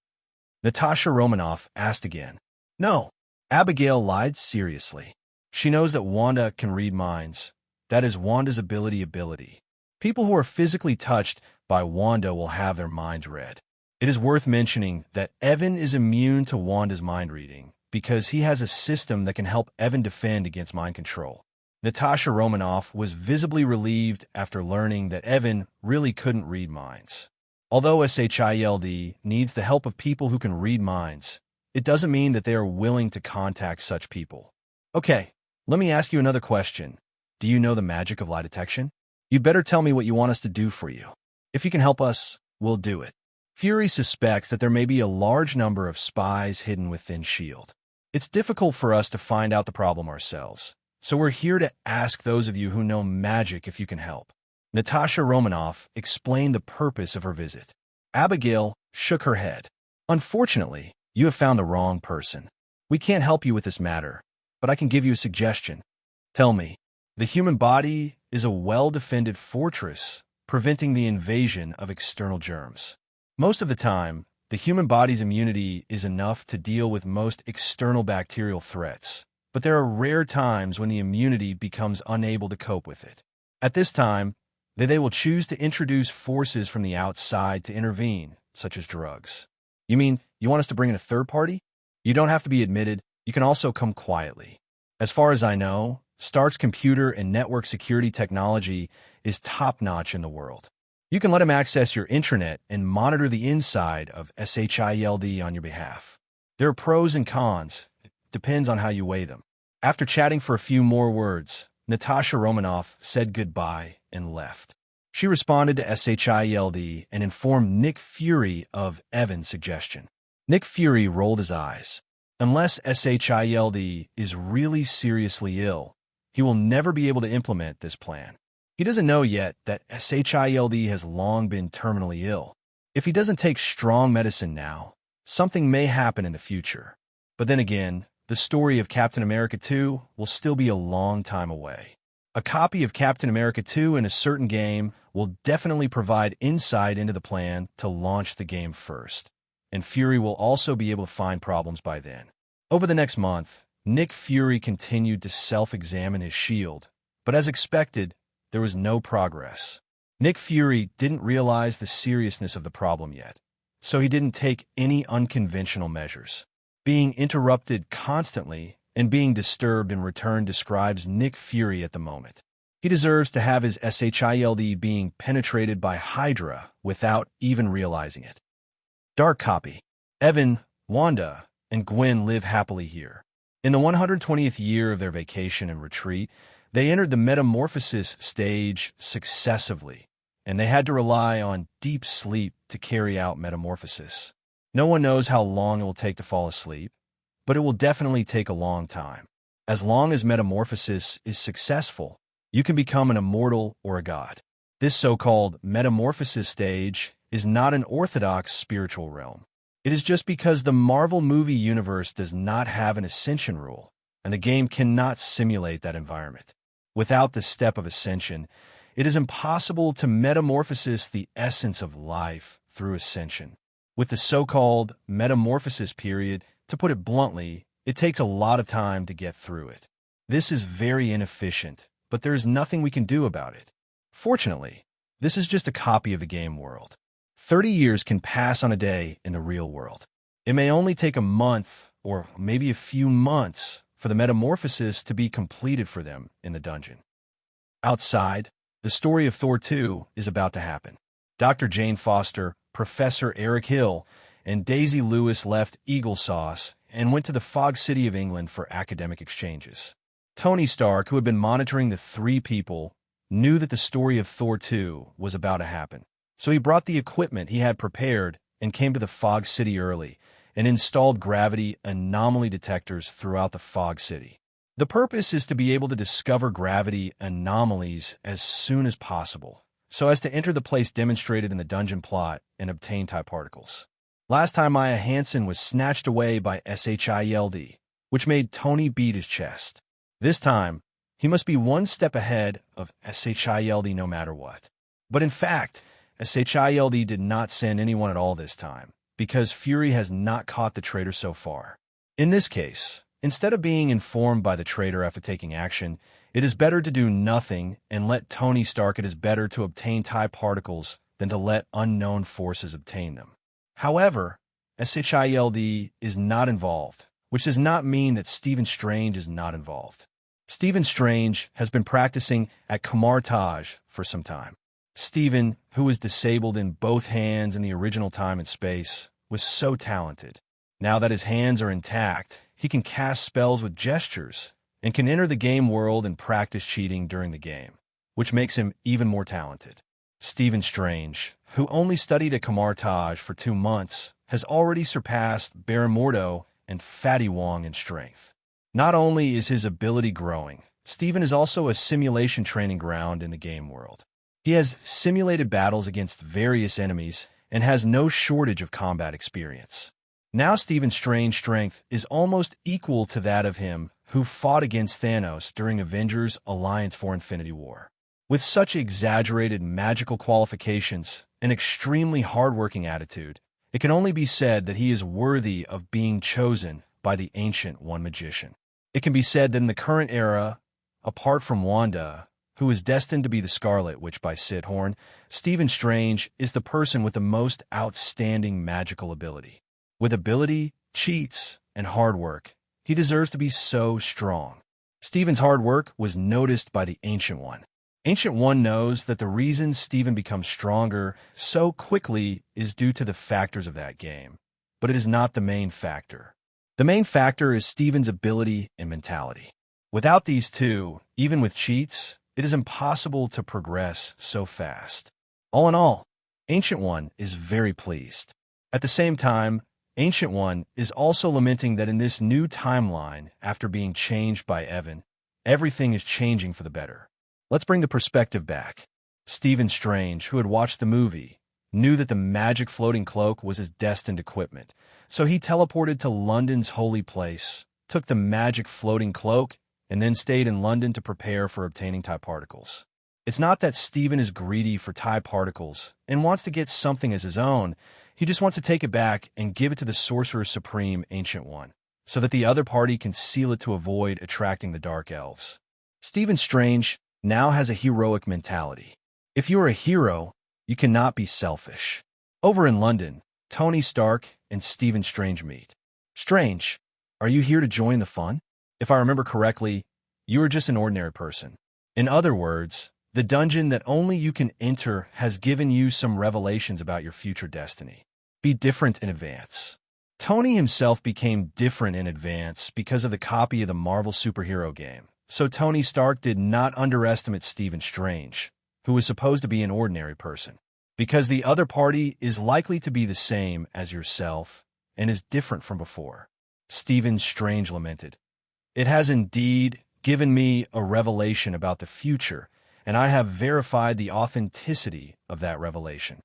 Natasha Romanoff asked again. No. Abigail lied seriously. She knows that Wanda can read minds. That is Wanda's ability. People who are physically touched by Wanda will have their minds read. It is worth mentioning that Evan is immune to Wanda's mind reading because he has a system that can help Evan defend against mind control. Natasha Romanoff was visibly relieved after learning that Evan really couldn't read minds. Although SHIELD needs the help of people who can read minds, it doesn't mean that they are willing to contact such people. Okay, let me ask you another question. Do you know the magic of lie detection? You'd better tell me what you want us to do for you. If you can help us, we'll do it. Fury suspects that there may be a large number of spies hidden within S.H.I.E.L.D. It's difficult for us to find out the problem ourselves, so we're here to ask those of you who know magic if you can help. Natasha Romanoff explained the purpose of her visit. Abigail shook her head. Unfortunately, you have found the wrong person. We can't help you with this matter, but I can give you a suggestion. Tell me, the human body is a well-defended fortress, preventing the invasion of external germs. Most of the time, the human body's immunity is enough to deal with most external bacterial threats, but there are rare times when the immunity becomes unable to cope with it. At this time, they will choose to introduce forces from the outside to intervene, such as drugs. You mean you want us to bring in a third party? You don't have to be admitted. You can also come quietly. As far as I know, Stark's computer and network security technology is top-notch in the world. You can let him access your intranet and monitor the inside of SHIELD on your behalf. There are pros and cons. It depends on how you weigh them. After chatting for a few more words, Natasha Romanoff said goodbye and left. She responded to SHIELD and informed Nick Fury of Evan's suggestion. Nick Fury rolled his eyes. Unless SHIELD is really seriously ill, he will never be able to implement this plan. He doesn't know yet that SHIELD has long been terminally ill. If he doesn't take strong medicine now, something may happen in the future. But then again, the story of Captain America 2 will still be a long time away. A copy of Captain America 2 in a certain game will definitely provide insight into the plan to launch the game first, and Fury will also be able to find problems by then. Over the next month, Nick Fury continued to self-examine his shield, but as expected, there was no progress. Nick Fury didn't realize the seriousness of the problem yet, so he didn't take any unconventional measures. Being interrupted constantly and being disturbed in return describes Nick Fury at the moment. He deserves to have his SHIELD being penetrated by Hydra without even realizing it. Dark copy. Evan, Wanda, and Gwen live happily here. In the 120th year of their vacation and retreat, they entered the metamorphosis stage successively, and they had to rely on deep sleep to carry out metamorphosis. No one knows how long it will take to fall asleep, but it will definitely take a long time. As long as metamorphosis is successful, you can become an immortal or a god. This so-called metamorphosis stage is not an orthodox spiritual realm. It is just because the Marvel movie universe does not have an ascension rule, and the game cannot simulate that environment. Without the step of ascension, it is impossible to metamorphosis the essence of life through ascension. With the so-called metamorphosis period, to put it bluntly, it takes a lot of time to get through it. This is very inefficient, but there is nothing we can do about it. Fortunately, this is just a copy of the game world. 30 years can pass on a day in the real world. It may only take a month or maybe a few months for the metamorphosis to be completed for them in the dungeon. Outside, the story of Thor 2 is about to happen. Dr. Jane Foster, Professor Eric Hill, and Daisy Lewis left Eagle Sauce and went to the Fog City of England for academic exchanges. Tony Stark, who had been monitoring the three people, knew that the story of Thor 2 was about to happen. So he brought the equipment he had prepared and came to the Fog City early and installed gravity anomaly detectors throughout the Fog City. The purpose is to be able to discover gravity anomalies as soon as possible, so as to enter the place demonstrated in the dungeon plot and obtain type particles. Last time Maya Hansen was snatched away by SHIELD, which made Tony beat his chest. This time, he must be one step ahead of SHIELD no matter what. But in fact, SHIELD did not send anyone at all this time, because Fury has not caught the traitor so far. In this case, instead of being informed by the traitor after taking action, it is better to do nothing and let Tony Stark. It is better to obtain TIE particles than to let unknown forces obtain them. However, SHIELD is not involved, which does not mean that Stephen Strange is not involved. Stephen Strange has been practicing at Kamar Taj for some time. Stephen, who was disabled in both hands in the original time and space, was so talented. Now that his hands are intact, he can cast spells with gestures and can enter the game world and practice cheating during the game, which makes him even more talented. Stephen Strange, who only studied at Kamar Taj for 2 months, has already surpassed Baron Mordo and Fatty Wong in strength. Not only is his ability growing, Stephen is also a simulation training ground in the game world. He has simulated battles against various enemies and has no shortage of combat experience. Now Stephen Strange's strength is almost equal to that of him who fought against Thanos during Avengers Alliance for Infinity War. With such exaggerated magical qualifications and extremely hardworking attitude, it can only be said that he is worthy of being chosen by the Ancient One Magician. It can be said that in the current era, apart from Wanda, who is destined to be the Scarlet Witch by Sid Horn, Stephen Strange is the person with the most outstanding magical ability. With ability, cheats, and hard work, he deserves to be so strong. Stephen's hard work was noticed by the Ancient One. Ancient One knows that the reason Stephen becomes stronger so quickly is due to the factors of that game, but it is not the main factor. The main factor is Stephen's ability and mentality. Without these two, even with cheats, it is impossible to progress so fast. All in all, Ancient One is very pleased. At the same time, Ancient One is also lamenting that in this new timeline, after being changed by Evan, everything is changing for the better. Let's bring the perspective back. Stephen Strange, who had watched the movie, knew that the magic floating cloak was his destined equipment, so he teleported to London's holy place, took the magic floating cloak, and then stayed in London to prepare for obtaining TIE particles. It's not that Stephen is greedy for TIE particles and wants to get something as his own. He just wants to take it back and give it to the Sorcerer Supreme, Ancient One, so that the other party can seal it to avoid attracting the Dark Elves. Stephen Strange now has a heroic mentality. If you are a hero, you cannot be selfish. Over in London, Tony Stark and Stephen Strange meet. Strange, are you here to join the fun? If I remember correctly, you are just an ordinary person. In other words, the dungeon that only you can enter has given you some revelations about your future destiny. Be different in advance. Tony himself became different in advance because of the copy of the Marvel superhero game, so Tony Stark did not underestimate Stephen Strange, who was supposed to be an ordinary person, because the other party is likely to be the same as yourself and is different from before. Stephen Strange lamented, "It has indeed given me a revelation about the future, and I have verified the authenticity of that revelation."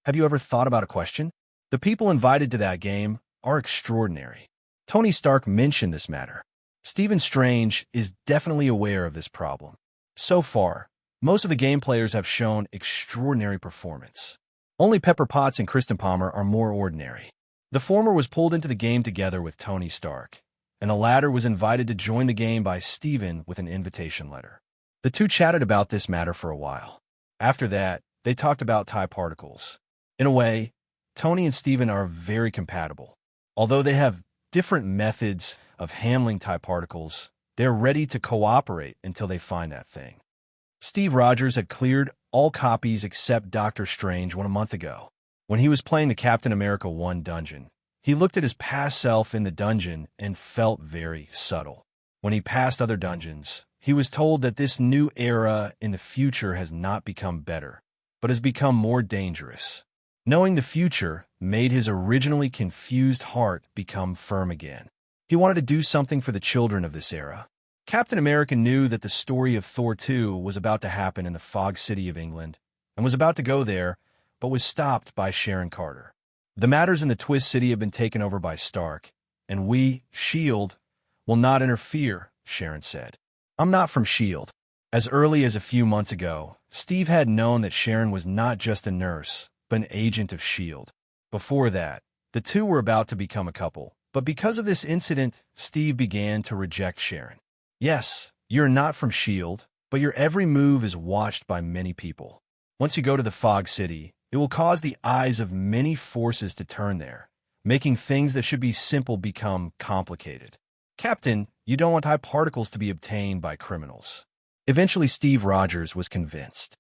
Have you ever thought about a question? The people invited to that game are extraordinary. Tony Stark mentioned this matter. Stephen Strange is definitely aware of this problem. So far, most of the game players have shown extraordinary performance. Only Pepper Potts and Kristen Palmer are more ordinary. The former was pulled into the game together with Tony Stark, and the latter was invited to join the game by Stephen with an invitation letter. The two chatted about this matter for a while. After that, they talked about TIE particles. In a way, Tony and Stephen are very compatible. Although they have different methods of handling TIE particles, they're ready to cooperate until they find that thing. Steve Rogers had cleared all copies except Doctor Strange a month ago. When he was playing the Captain America 1 dungeon, he looked at his past self in the dungeon and felt very subtle. When he passed other dungeons, he was told that this new era in the future has not become better, but has become more dangerous. Knowing the future made his originally confused heart become firm again. He wanted to do something for the children of this era. Captain America knew that the story of Thor 2 was about to happen in the Fog City of England, and was about to go there, but was stopped by Sharon Carter. The matters in the Twist City have been taken over by Stark, and we, S.H.I.E.L.D., will not interfere, Sharon said. I'm not from S.H.I.E.L.D. As early as a few months ago, Steve had known that Sharon was not just a nurse, but an agent of S.H.I.E.L.D. Before that, the two were about to become a couple, but because of this incident, Steve began to reject Sharon. Yes, you're not from S.H.I.E.L.D., but your every move is watched by many people. Once you go to the Fog City, it will cause the eyes of many forces to turn there, making things that should be simple become complicated. Captain, you don't want TIE particles to be obtained by criminals. Eventually, Steve Rogers was convinced.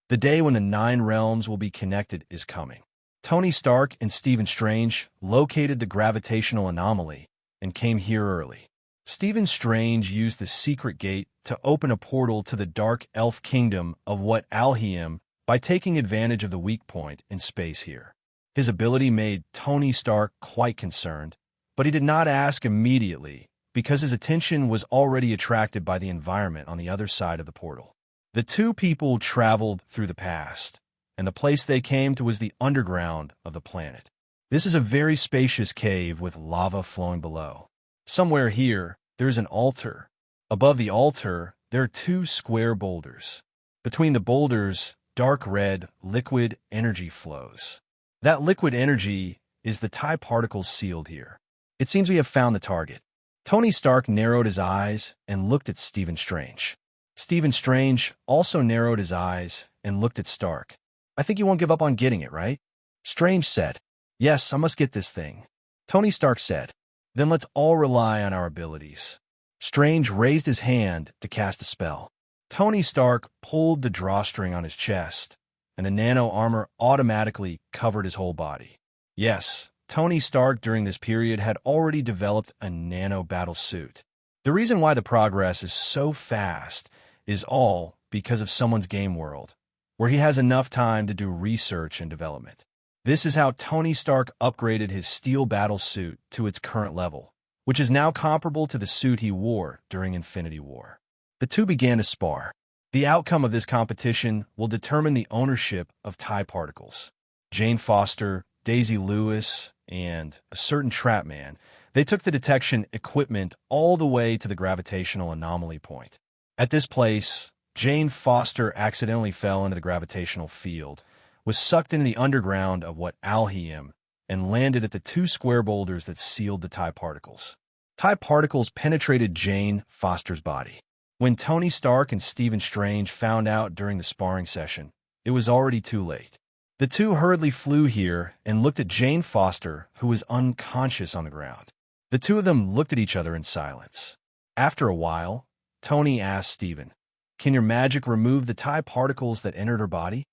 The day when the 9 realms will be connected is coming. Tony Stark and Stephen Strange located the gravitational anomaly and came here early. Stephen Strange used the secret gate to open a portal to the dark elf kingdom of Wat Alhiam by taking advantage of the weak point in space here. His ability made Tony Stark quite concerned, but he did not ask immediately because his attention was already attracted by the environment on the other side of the portal. The two people traveled through the past, and the place they came to was the underground of the planet. This is a very spacious cave with lava flowing below. Somewhere here, there is an altar. Above the altar, there are 2 square boulders. Between the boulders, dark red, liquid energy flows. That liquid energy is the TIE particles sealed here. It seems we have found the target. Tony Stark narrowed his eyes and looked at Stephen Strange. Stephen Strange also narrowed his eyes and looked at Stark. I think you won't give up on getting it, right? Strange said, Yes, I must get this thing. Tony Stark said, Then let's all rely on our abilities. Strange raised his hand to cast a spell. Tony Stark pulled the drawstring on his chest, and the nano armor automatically covered his whole body. Yes, Tony Stark during this period had already developed a nano battle suit. The reason why the progress is so fast is all because of someone's game world, where he has enough time to do research and development. This is how Tony Stark upgraded his steel battle suit to its current level, which is now comparable to the suit he wore during Infinity War. The two began to spar. The outcome of this competition will determine the ownership of TIE particles. Jane Foster, Daisy Lewis, and a certain Trap Man, they took the detection equipment all the way to the gravitational anomaly point. At this place, Jane Foster accidentally fell into the gravitational field, was sucked into the underground of what Alheim, and landed at the two square boulders that sealed the TIE particles. TIE particles penetrated Jane Foster's body. When Tony Stark and Stephen Strange found out during the sparring session, it was already too late. The two hurriedly flew here and looked at Jane Foster, who was unconscious on the ground. The two of them looked at each other in silence. After a while, Tony asked Stephen, Can your magic remove the TIE particles that entered her body?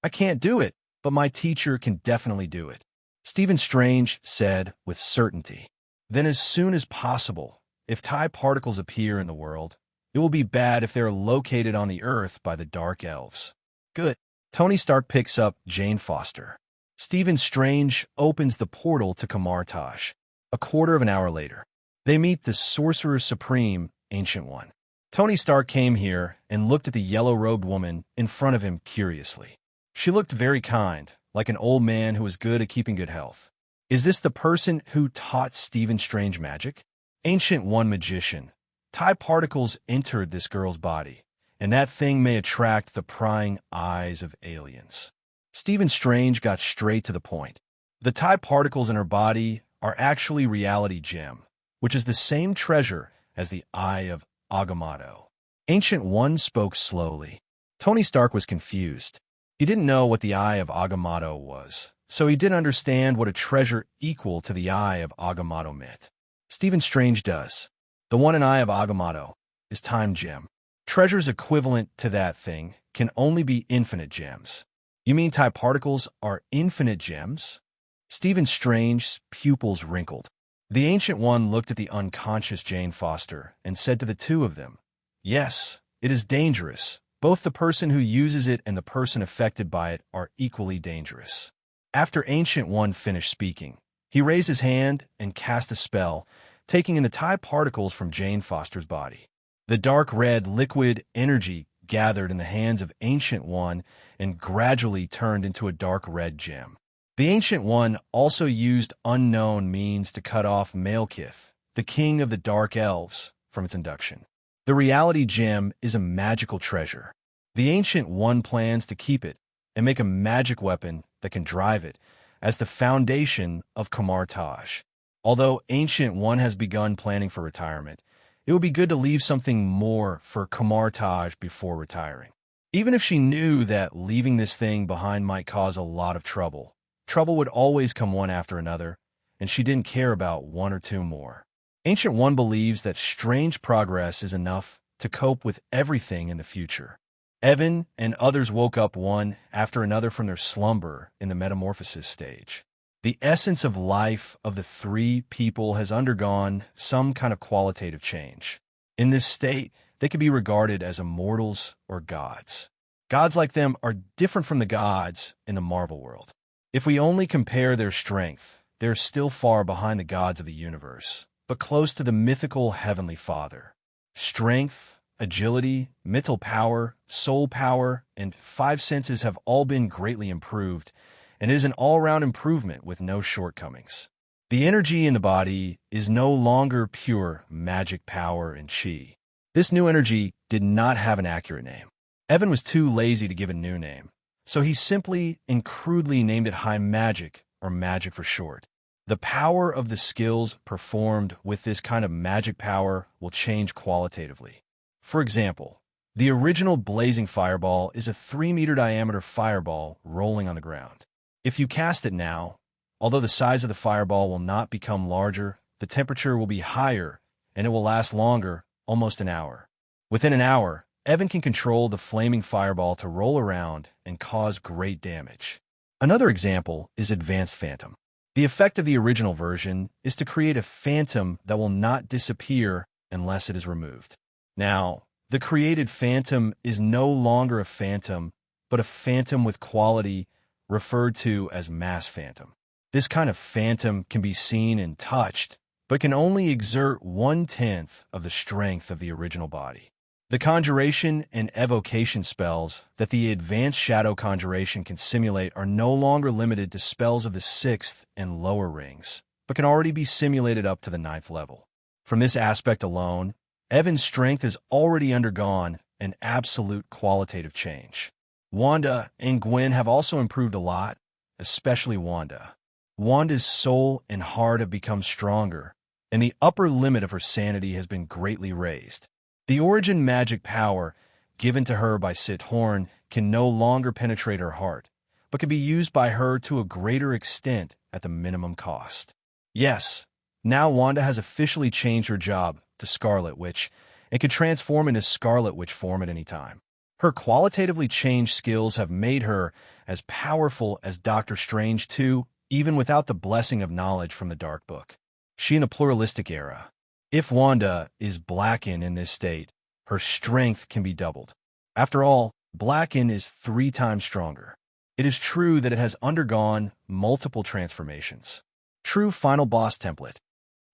I can't do it, but my teacher can definitely do it. Stephen Strange said with certainty. Then as soon as possible, if TIE particles appear in the world, it will be bad if they are located on the Earth by the Dark Elves. Good. Tony Stark picks up Jane Foster. Stephen Strange opens the portal to Kamartaj. A quarter of an hour later, they meet the Sorcerer Supreme, Ancient One. Tony Stark came here and looked at the yellow-robed woman in front of him curiously. She looked very kind, like an old man who was good at keeping good health. Is this the person who taught Stephen Strange magic? Ancient One magician. TIE particles entered this girl's body, and that thing may attract the prying eyes of aliens. Stephen Strange got straight to the point. The TIE particles in her body are actually reality gem, which is the same treasure as the Eye of Agamotto. Ancient One spoke slowly. Tony Stark was confused. He didn't know what the Eye of Agamotto was, so he didn't understand what a treasure equal to the Eye of Agamotto meant. Stephen Strange does. The one in Eye of Agamotto is time gem. Treasures equivalent to that thing can only be infinite gems. You mean TIE particles are infinite gems? Stephen Strange's pupils wrinkled. The Ancient One looked at the unconscious Jane Foster and said to the two of them, Yes, it is dangerous. Both the person who uses it and the person affected by it are equally dangerous. After Ancient One finished speaking, he raised his hand and cast a spell, taking in the TIE particles from Jane Foster's body. The dark red liquid energy gathered in the hands of Ancient One and gradually turned into a dark red gem. The Ancient One also used unknown means to cut off Malekith, the king of the Dark Elves, from its induction. The reality gem is a magical treasure. The Ancient One plans to keep it and make a magic weapon that can drive it as the foundation of Kamartaj. Although Ancient One has begun planning for retirement, it would be good to leave something more for Kamartaj before retiring. Even if she knew that leaving this thing behind might cause a lot of trouble, trouble would always come one after another, and she didn't care about one or two more. Ancient One believes that strange progress is enough to cope with everything in the future. Evan and others woke up one after another from their slumber in the metamorphosis stage. The essence of life of the three people has undergone some kind of qualitative change. In this state, they could be regarded as immortals or gods. Gods like them are different from the gods in the Marvel world. If we only compare their strength, they're still far behind the gods of the universe, but close to the mythical Heavenly Father. Strength, agility, mental power, soul power, and five senses have all been greatly improved, and it is an all-round improvement with no shortcomings. The energy in the body is no longer pure magic power and chi. This new energy did not have an accurate name. Evan was too lazy to give a new name, so he simply and crudely named it high magic, or magic for short. The power of the skills performed with this kind of magic power will change qualitatively. For example, the original blazing fireball is a 3-meter diameter fireball rolling on the ground. If you cast it now, although the size of the fireball will not become larger, the temperature will be higher, and it will last longer, almost an hour. Within an hour, Evan can control the flaming fireball to roll around and cause great damage. Another example is Advanced Phantom. The effect of the original version is to create a phantom that will not disappear unless it is removed. Now, the created phantom is no longer a phantom, but a phantom with quality referred to as mass phantom. This kind of phantom can be seen and touched, but can only exert 1/10 of the strength of the original body. The conjuration and evocation spells that the advanced shadow conjuration can simulate are no longer limited to spells of the 6th and lower rings, but can already be simulated up to the 9th level. From this aspect alone, Evan's strength has already undergone an absolute qualitative change. Wanda and Gwen have also improved a lot, especially Wanda. Wanda's soul and heart have become stronger, and the upper limit of her sanity has been greatly raised. The origin magic power given to her by Sid Horn can no longer penetrate her heart, but can be used by her to a greater extent at the minimum cost. Yes, now Wanda has officially changed her job to Scarlet Witch and can transform into Scarlet Witch form at any time. Her qualitatively changed skills have made her as powerful as Doctor Strange 2, even without the blessing of knowledge from the Dark Book. She in the pluralistic era. If Wanda is Blackened in this state, her strength can be doubled. After all, Blackened is 3 times stronger. It is true that it has undergone multiple transformations. True final boss template.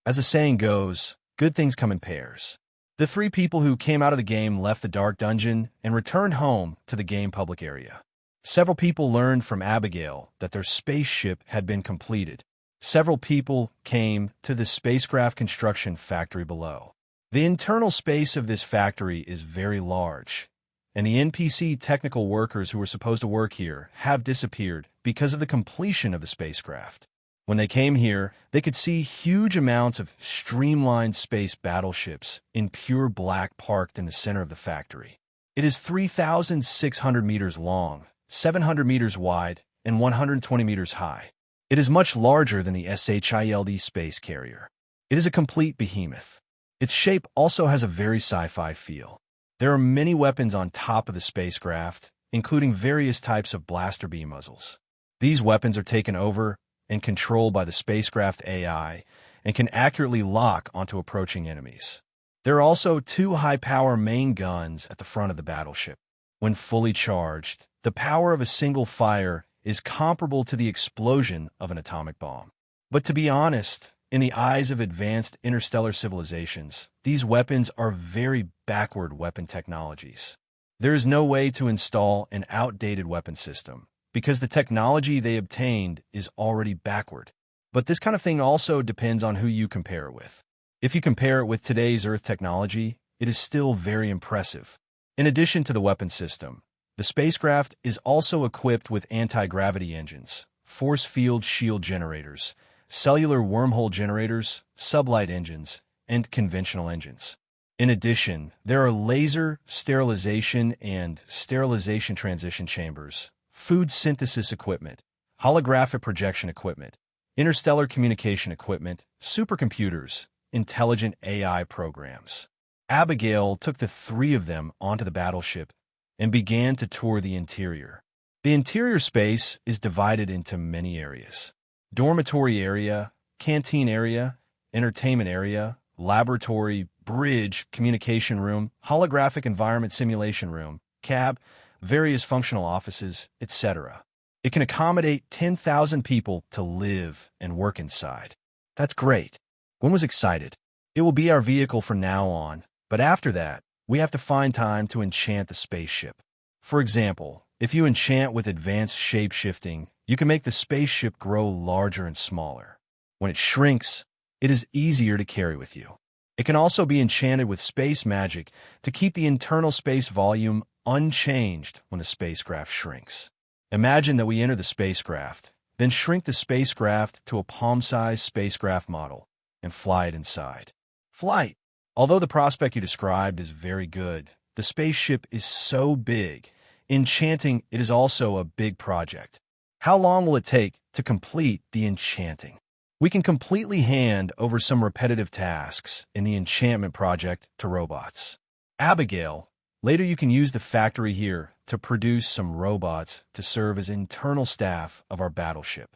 As the saying goes, good things come in pairs. The 3 people who came out of the game left the dark dungeon and returned home to the game public area. Several people learned from Abigail that their spaceship had been completed. Several people came to the spacecraft construction factory below. The internal space of this factory is very large, and the NPC technical workers who were supposed to work here have disappeared because of the completion of the spacecraft. When they came here, they could see huge amounts of streamlined space battleships in pure black parked in the center of the factory. It is 3,600 meters long, 700 meters wide, and 120 meters high. It is much larger than the SHIELD space carrier. It is a complete behemoth. Its shape also has a very sci-fi feel. There are many weapons on top of the spacecraft, including various types of blaster beam muzzles. These weapons are taken over and controlled by the spacecraft AI and can accurately lock onto approaching enemies. There are also 2 high-power main guns at the front of the battleship. When fully charged, the power of a single fire is comparable to the explosion of an atomic bomb. But to be honest, in the eyes of advanced interstellar civilizations, these weapons are very backward weapon technologies. There is no way to install an outdated weapon system, because the technology they obtained is already backward. But this kind of thing also depends on who you compare it with. If you compare it with today's Earth technology, it is still very impressive. In addition to the weapon system, the spacecraft is also equipped with anti-gravity engines, force field shield generators, cellular wormhole generators, sublight engines, and conventional engines. In addition, there are laser sterilization and sterilization transition chambers, food synthesis equipment, holographic projection equipment, interstellar communication equipment, supercomputers, intelligent AI programs. Abigail took the 3 of them onto the battleship and began to tour the interior. The interior space is divided into many areas: dormitory area, canteen area, entertainment area, laboratory, bridge, communication room, holographic environment simulation room, cab, various functional offices, etc. It can accommodate 10,000 people to live and work inside. That's great. Gwen was excited. It will be our vehicle from now on, but after that, we have to find time to enchant the spaceship. For example, if you enchant with advanced shape-shifting, you can make the spaceship grow larger and smaller. When it shrinks, it is easier to carry with you. It can also be enchanted with space magic to keep the internal space volume unchanged when the spacecraft shrinks. Imagine that we enter the spacecraft, then shrink the spacecraft to a palm-sized spacecraft model and fly it inside. Flight. Although the prospect you described is very good, the spaceship is so big. Enchanting it is also a big project. How long will it take to complete the enchanting? We can completely hand over some repetitive tasks in the enchantment project to robots. Abigail, later you can use the factory here to produce some robots to serve as internal staff of our battleship.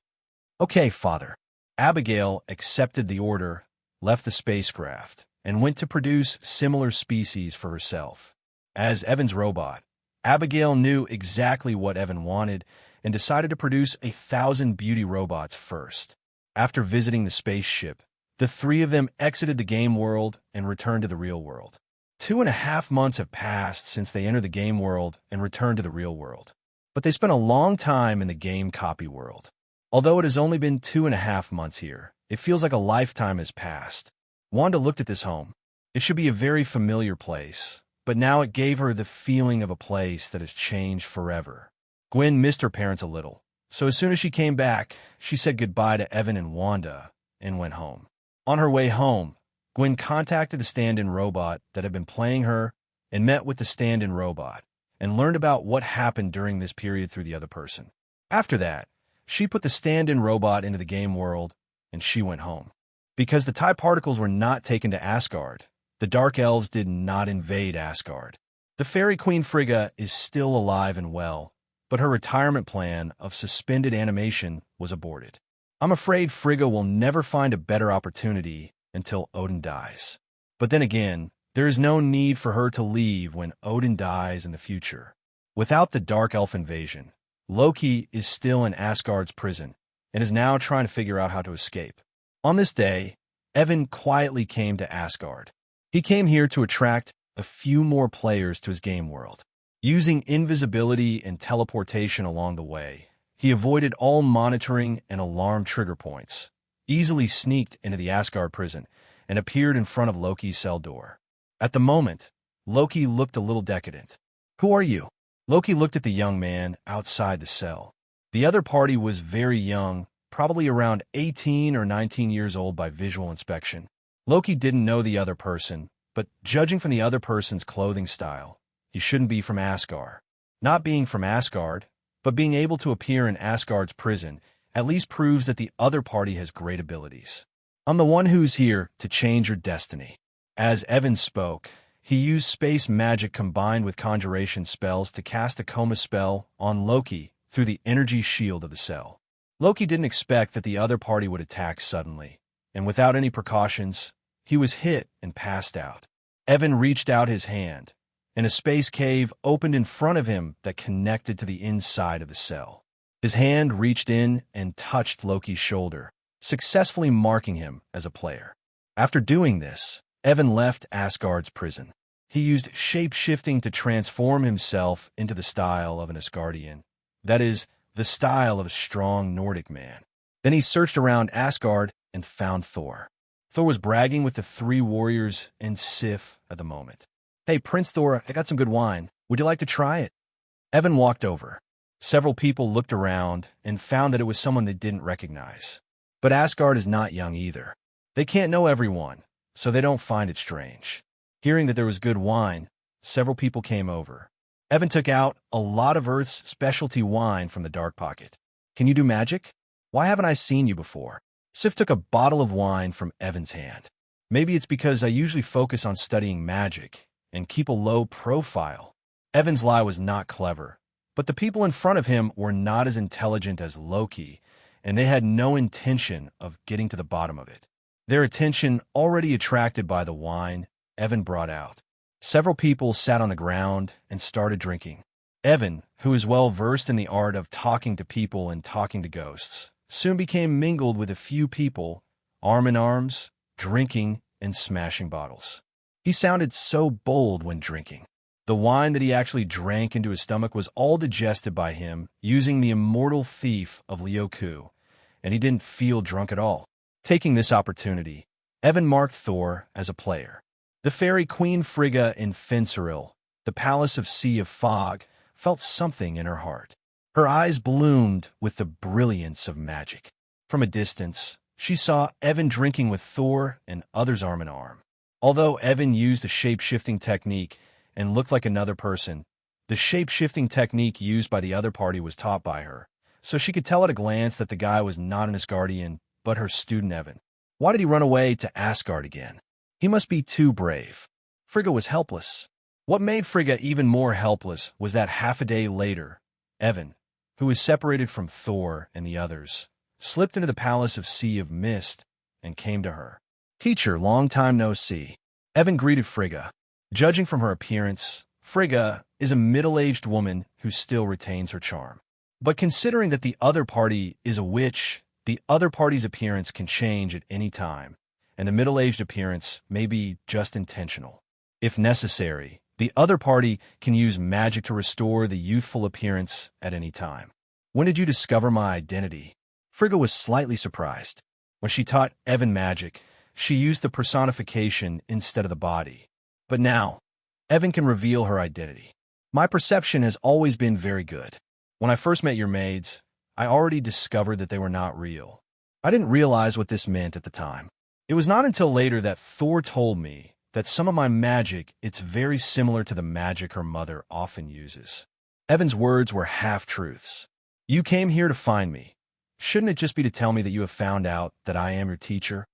Okay, Father. Abigail accepted the order, left the spacecraft, and went to produce similar species for herself. As Evan's robot, Abigail knew exactly what Evan wanted and decided to produce 1,000 beauty robots first. After visiting the spaceship, the three of them exited the game world and returned to the real world. 2.5 months have passed since they entered the game world and returned to the real world. But they spent a long time in the game copy world. Although it has only been 2.5 months here, it feels like a lifetime has passed. Wanda looked at this home. It should be a very familiar place, but now it gave her the feeling of a place that has changed forever. Gwen missed her parents a little, so as soon as she came back, she said goodbye to Evan and Wanda and went home. On her way home, Gwen contacted the stand-in robot that had been playing her and met with the stand-in robot and learned about what happened during this period through the other person. After that, she put the stand-in robot into the game world and she went home. Because the TIE particles were not taken to Asgard, the Dark Elves did not invade Asgard. The Fairy Queen Frigga is still alive and well, but her retirement plan of suspended animation was aborted. I'm afraid Frigga will never find a better opportunity until Odin dies. But then again, there is no need for her to leave when Odin dies in the future. Without the Dark Elf invasion, Loki is still in Asgard's prison and is now trying to figure out how to escape. On this day, Evan quietly came to Asgard. He came here to attract a few more players to his game world. Using invisibility and teleportation along the way, he avoided all monitoring and alarm trigger points, easily sneaked into the Asgard prison, and appeared in front of Loki's cell door. At the moment, Loki looked a little decadent. "Who are you?" Loki looked at the young man outside the cell. The other party was very young, probably around 18 or 19 years old by visual inspection. Loki didn't know the other person, but judging from the other person's clothing style, he shouldn't be from Asgard. Not being from Asgard, but being able to appear in Asgard's prison at least proves that the other party has great abilities. "I'm the one who's here to change your destiny." As Evan spoke, he used space magic combined with conjuration spells to cast a coma spell on Loki through the energy shield of the cell. Loki didn't expect that the other party would attack suddenly, and without any precautions, he was hit and passed out. Evan reached out his hand, and a space cave opened in front of him that connected to the inside of the cell. His hand reached in and touched Loki's shoulder, successfully marking him as a player. After doing this, Evan left Asgard's prison. He used shape-shifting to transform himself into the style of an Asgardian, that is, the style of a strong Nordic man. Then he searched around Asgard and found Thor. Thor was bragging with the three warriors and Sif at the moment. "Hey, Prince Thor, I got some good wine. Would you like to try it?" Evan walked over. Several people looked around and found that it was someone they didn't recognize. But Asgard is not young either. They can't know everyone, so they don't find it strange. Hearing that there was good wine, several people came over. Evan took out a lot of Earth's specialty wine from the dark pocket. "Can you do magic? Why haven't I seen you before?" Sif took a bottle of wine from Evan's hand. "Maybe it's because I usually focus on studying magic and keep a low profile." Evan's lie was not clever, but the people in front of him were not as intelligent as Loki, and they had no intention of getting to the bottom of it. Their attention already attracted by the wine Evan brought out. Several people sat on the ground and started drinking. Evan, who is well versed in the art of talking to people and talking to ghosts, soon became mingled with a few people, arm in arms, drinking and smashing bottles. He sounded so bold when drinking. The wine that he actually drank into his stomach was all digested by him using the immortal thief of Lyoku, and he didn't feel drunk at all. Taking this opportunity, Evan marked Thor as a player. The Fairy Queen Frigga in Fenceril, the Palace of Sea of Fog, felt something in her heart. Her eyes bloomed with the brilliance of magic. From a distance, she saw Evan drinking with Thor and others arm in arm. Although Evan used a shape-shifting technique and looked like another person, the shape-shifting technique used by the other party was taught by her, so she could tell at a glance that the guy was not an Asgardian, but her student Evan. Why did he run away to Asgard again? He must be too brave. Frigga was helpless. What made Frigga even more helpless was that half a day later, Evan, who was separated from Thor and the others, slipped into the palace of Sea of Mist and came to her. "Teacher, long time no see." Evan greeted Frigga. Judging from her appearance, Frigga is a middle-aged woman who still retains her charm. But considering that the other party is a witch, the other party's appearance can change at any time, and the middle-aged appearance may be just intentional. If necessary, the other party can use magic to restore the youthful appearance at any time. "When did you discover my identity?" Frigga was slightly surprised. When she taught Evan magic, she used the personification instead of the body. But now, Evan can reveal her identity. "My perception has always been very good. When I first met your maids, I already discovered that they were not real. I didn't realize what this meant at the time. It was not until later that Thor told me that some of my magic, it's very similar to the magic her mother often uses." Evan's words were half-truths. "You came here to find me. Shouldn't it just be to tell me that you have found out that I am your teacher?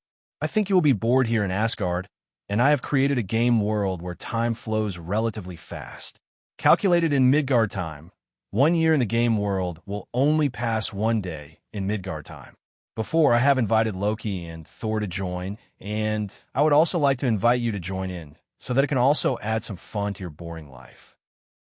I think you will be bored here in Asgard, and I have created a game world where time flows relatively fast. Calculated in Midgard time, 1 year in the game world will only pass 1 day in Midgard time. Before, I have invited Loki and Thor to join, and I would also like to invite you to join in, so that it can also add some fun to your boring life."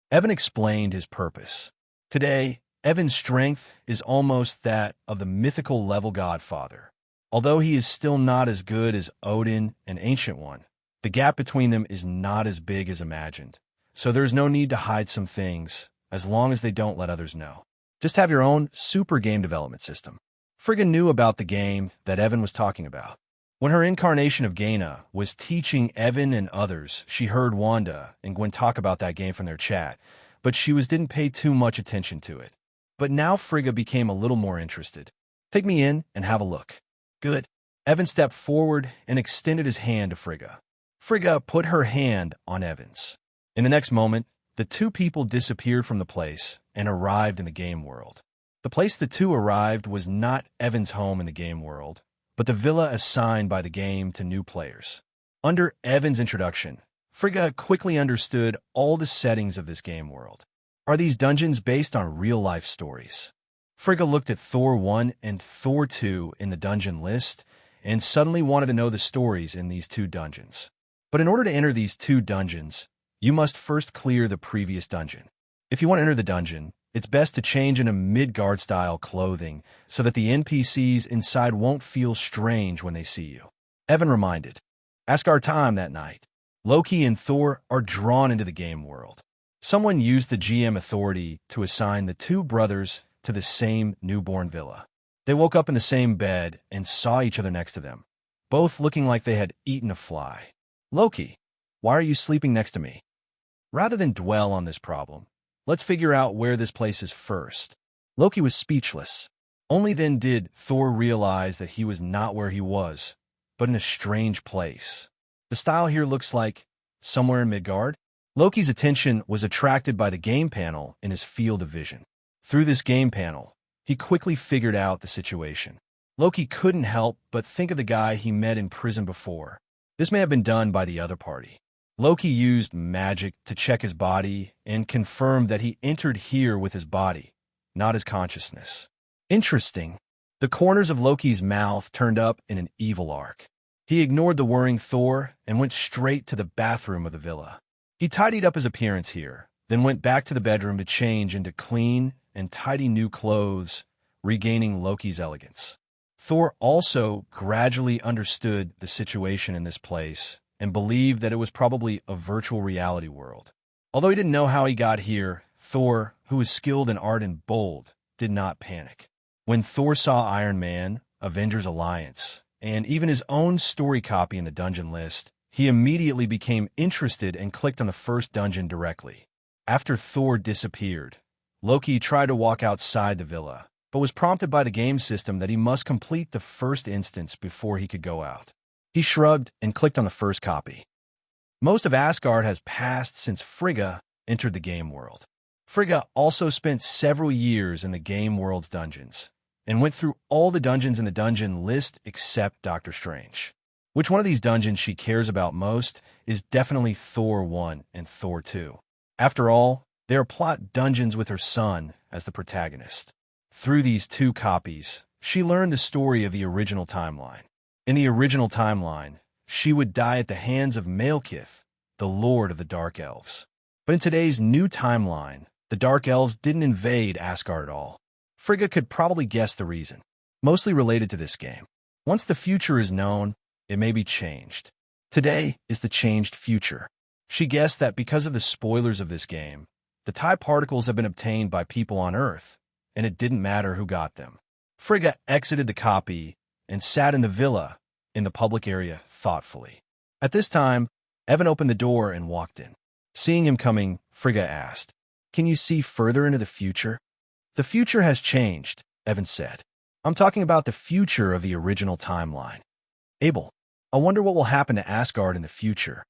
Evan explained his purpose. Today, Evan's strength is almost that of the mythical level godfather. Although he is still not as good as Odin and Ancient One, the gap between them is not as big as imagined, so there is no need to hide some things, as long as they don't let others know. Just have your own super game development system. Frigga knew about the game that Evan was talking about. When her incarnation of Gaina was teaching Evan and others, she heard Wanda and Gwen talk about that game from their chat, but she didn't pay too much attention to it. But now Frigga became a little more interested. "Take me in and have a look." "Good." Evan stepped forward and extended his hand to Frigga. Frigga put her hand on Evan's. In the next moment, the two people disappeared from the place and arrived in the game world. The place the two arrived was not Evan's home in the game world, but the villa assigned by the game to new players. Under Evan's introduction, Frigga quickly understood all the settings of this game world. Are these dungeons based on real-life stories? Frigga looked at Thor 1 and Thor 2 in the dungeon list and suddenly wanted to know the stories in these two dungeons. But in order to enter these two dungeons, you must first clear the previous dungeon. If you want to enter the dungeon, it's best to change into Midgard-style clothing so that the NPCs inside won't feel strange when they see you. Evan reminded. Asgard time that night. Loki and Thor are drawn into the game world. Someone used the GM authority to assign the two brothers to the same newborn villa. They woke up in the same bed and saw each other next to them, both looking like they had eaten a fly. "Loki, why are you sleeping next to me?" Rather than dwell on this problem, let's figure out where this place is first. Loki was speechless. Only then did Thor realize that he was not where he was, but in a strange place. The style here looks like somewhere in Midgard. Loki's attention was attracted by the game panel in his field of vision. Through this game panel, he quickly figured out the situation. Loki couldn't help but think of the guy he met in prison before. This may have been done by the other party. Loki used magic to check his body and confirmed that he entered here with his body, not his consciousness. Interesting. The corners of Loki's mouth turned up in an evil arc. He ignored the worrying Thor and went straight to the bathroom of the villa. He tidied up his appearance here, then went back to the bedroom to change into clean and tidy new clothes, regaining Loki's elegance. Thor also gradually understood the situation in this place and believed that it was probably a virtual reality world. Although he didn't know how he got here, Thor, who was skilled in art and bold, did not panic. When Thor saw Iron Man, Avengers Alliance, and even his own story copy in the dungeon list, he immediately became interested and clicked on the first dungeon directly. After Thor disappeared, Loki tried to walk outside the villa, but was prompted by the game system that he must complete the first instance before he could go out. He shrugged and clicked on the first copy. Most of Asgard has passed since Frigga entered the game world. Frigga also spent several years in the game world's dungeons, and went through all the dungeons in the dungeon list except Doctor Strange. Which one of these dungeons she cares about most is definitely Thor 1 and Thor 2. After all, they are plot dungeons with her son as the protagonist. Through these two copies, she learned the story of the original timeline. In the original timeline, she would die at the hands of Malekith, the Lord of the Dark Elves. But in today's new timeline, the Dark Elves didn't invade Asgard at all. Frigga could probably guess the reason, mostly related to this game. Once the future is known, it may be changed. Today is the changed future. She guessed that because of the spoilers of this game, the TIE particles have been obtained by people on Earth, and it didn't matter who got them. Frigga exited the copy and sat in the villa in the public area thoughtfully. At this time, Evan opened the door and walked in. Seeing him coming, Frigga asked, "Can you see further into the future?" "The future has changed," Evan said. "I'm talking about the future of the original timeline." "Abel, I wonder what will happen to Asgard in the future."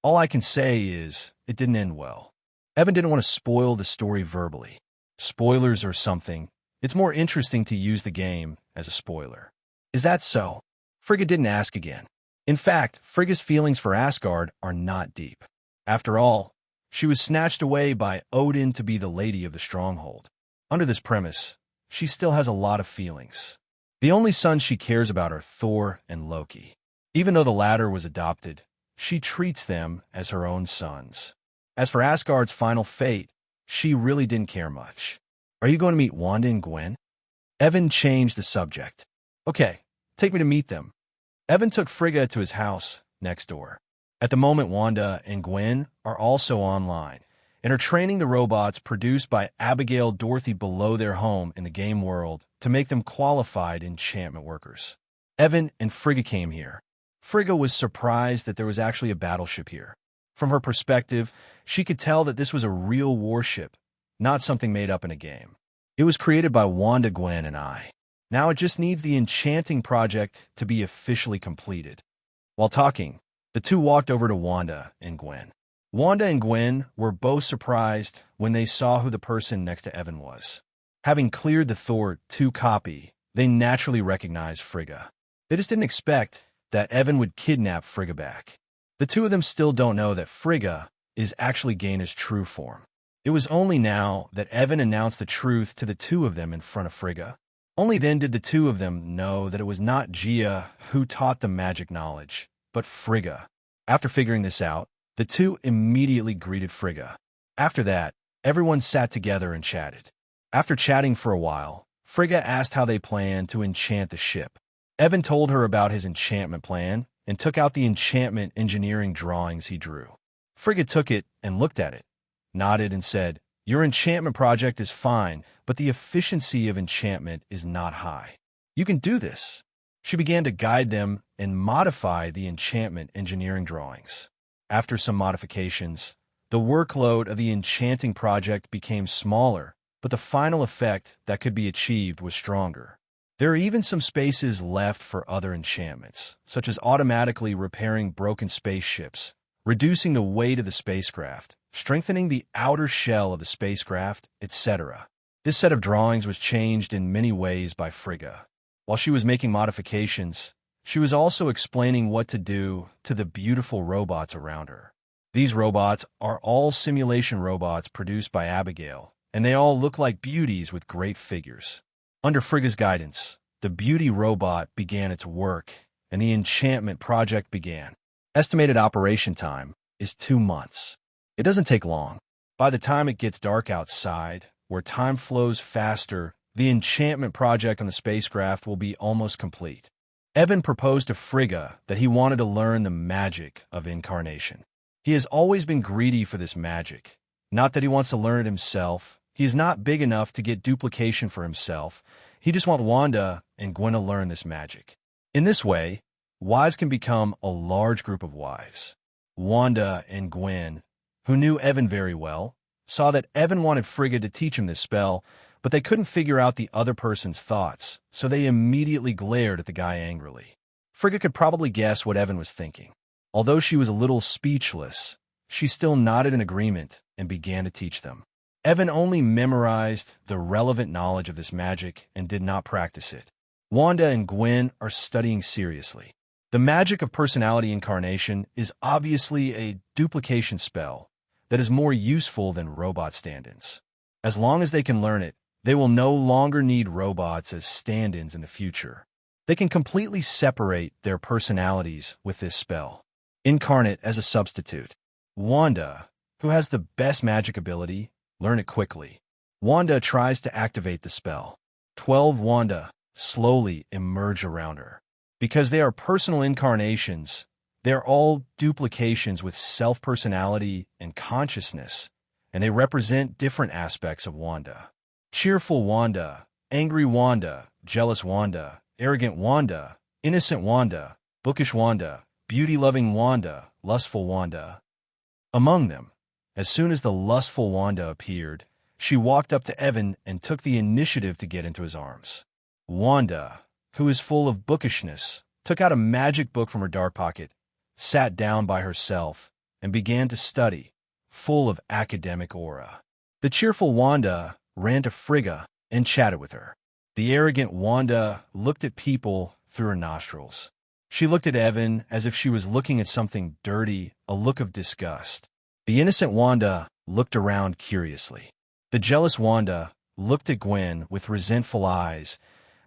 "All I can say is, it didn't end well." Evan didn't want to spoil the story verbally. Spoilers or something, it's more interesting to use the game as a spoiler. "Is that so?" Frigga didn't ask again. In fact, Frigga's feelings for Asgard are not deep. After all, she was snatched away by Odin to be the lady of the stronghold. Under this premise, she still has a lot of feelings. The only sons she cares about are Thor and Loki. Even though the latter was adopted, she treats them as her own sons. As for Asgard's final fate, she really didn't care much. "Are you going to meet Wanda and Gwen?" Evan changed the subject. "Okay, take me to meet them." Evan took Frigga to his house next door. At the moment, Wanda and Gwen are also online and are training the robots produced by Abigail Dorothy below their home in the game world to make them qualified enchantment workers. Evan and Frigga came here. Frigga was surprised that there was actually a battleship here. From her perspective, she could tell that this was a real warship, not something made up in a game. It was created by Wanda, Gwen, and I. Now it just needs the enchanting project to be officially completed. While talking, the two walked over to Wanda and Gwen. Wanda and Gwen were both surprised when they saw who the person next to Evan was. Having cleared the Thor 2 copy, they naturally recognized Frigga. They just didn't expect that Evan would kidnap Frigga back. The two of them still don't know that Frigga is actually Gaina's true form. It was only now that Evan announced the truth to the two of them in front of Frigga. Only then did the two of them know that it was not Gia who taught them magic knowledge, but Frigga. After figuring this out, the two immediately greeted Frigga. After that, everyone sat together and chatted. After chatting for a while, Frigga asked how they planned to enchant the ship. Evan told her about his enchantment plan and took out the enchantment engineering drawings he drew. Frigga took it and looked at it, nodded and said, "Your enchantment project is fine, but the efficiency of enchantment is not high. You can do this." She began to guide them and modify the enchantment engineering drawings. After some modifications, the workload of the enchanting project became smaller, but the final effect that could be achieved was stronger. There are even some spaces left for other enchantments, such as automatically repairing broken spaceships, reducing the weight of the spacecraft, strengthening the outer shell of the spacecraft, etc. This set of drawings was changed in many ways by Frigga. While she was making modifications, she was also explaining what to do to the beautiful robots around her. These robots are all simulation robots produced by Abigail, and they all look like beauties with great figures. Under Frigga's guidance, the beauty robot began its work, and the enchantment project began. Estimated operation time is 2 months. It doesn't take long. By the time it gets dark outside, where time flows faster, the enchantment project on the spacecraft will be almost complete. Evan proposed to Frigga that he wanted to learn the magic of incarnation. He has always been greedy for this magic. Not that he wants to learn it himself. He is not big enough to get duplication for himself. He just wants Wanda and Gwen to learn this magic. In this way, wives can become a large group of wives. Wanda and Gwen, who knew Evan very well, saw that Evan wanted Frigga to teach him this spell, but they couldn't figure out the other person's thoughts, so they immediately glared at the guy angrily. Frigga could probably guess what Evan was thinking. Although she was a little speechless, she still nodded in agreement and began to teach them. Evan only memorized the relevant knowledge of this magic and did not practice it. Wanda and Gwen are studying seriously. The magic of personality incarnation is obviously a duplication spell that is more useful than robot stand-ins. As long as they can learn it, they will no longer need robots as stand-ins in the future. They can completely separate their personalities with this spell. Incarnate as a substitute. Wanda, who has the best magic ability, learn it quickly. Wanda tries to activate the spell. 12 Wanda slowly emerge around her. Because they are personal incarnations, they're all duplications with self-personality and consciousness, and they represent different aspects of Wanda. Cheerful Wanda, angry Wanda, jealous Wanda, arrogant Wanda, innocent Wanda, bookish Wanda, beauty-loving Wanda, lustful Wanda. Among them, as soon as the lustful Wanda appeared, she walked up to Evan and took the initiative to get into his arms. Wanda, who is full of bookishness, took out a magic book from her dark pocket, sat down by herself, and began to study, full of academic aura. The cheerful Wanda ran to Frigga and chatted with her. The arrogant Wanda looked at people through her nostrils. She looked at Evan as if she was looking at something dirty, a look of disgust. The innocent Wanda looked around curiously. The jealous Wanda looked at Gwen with resentful eyes,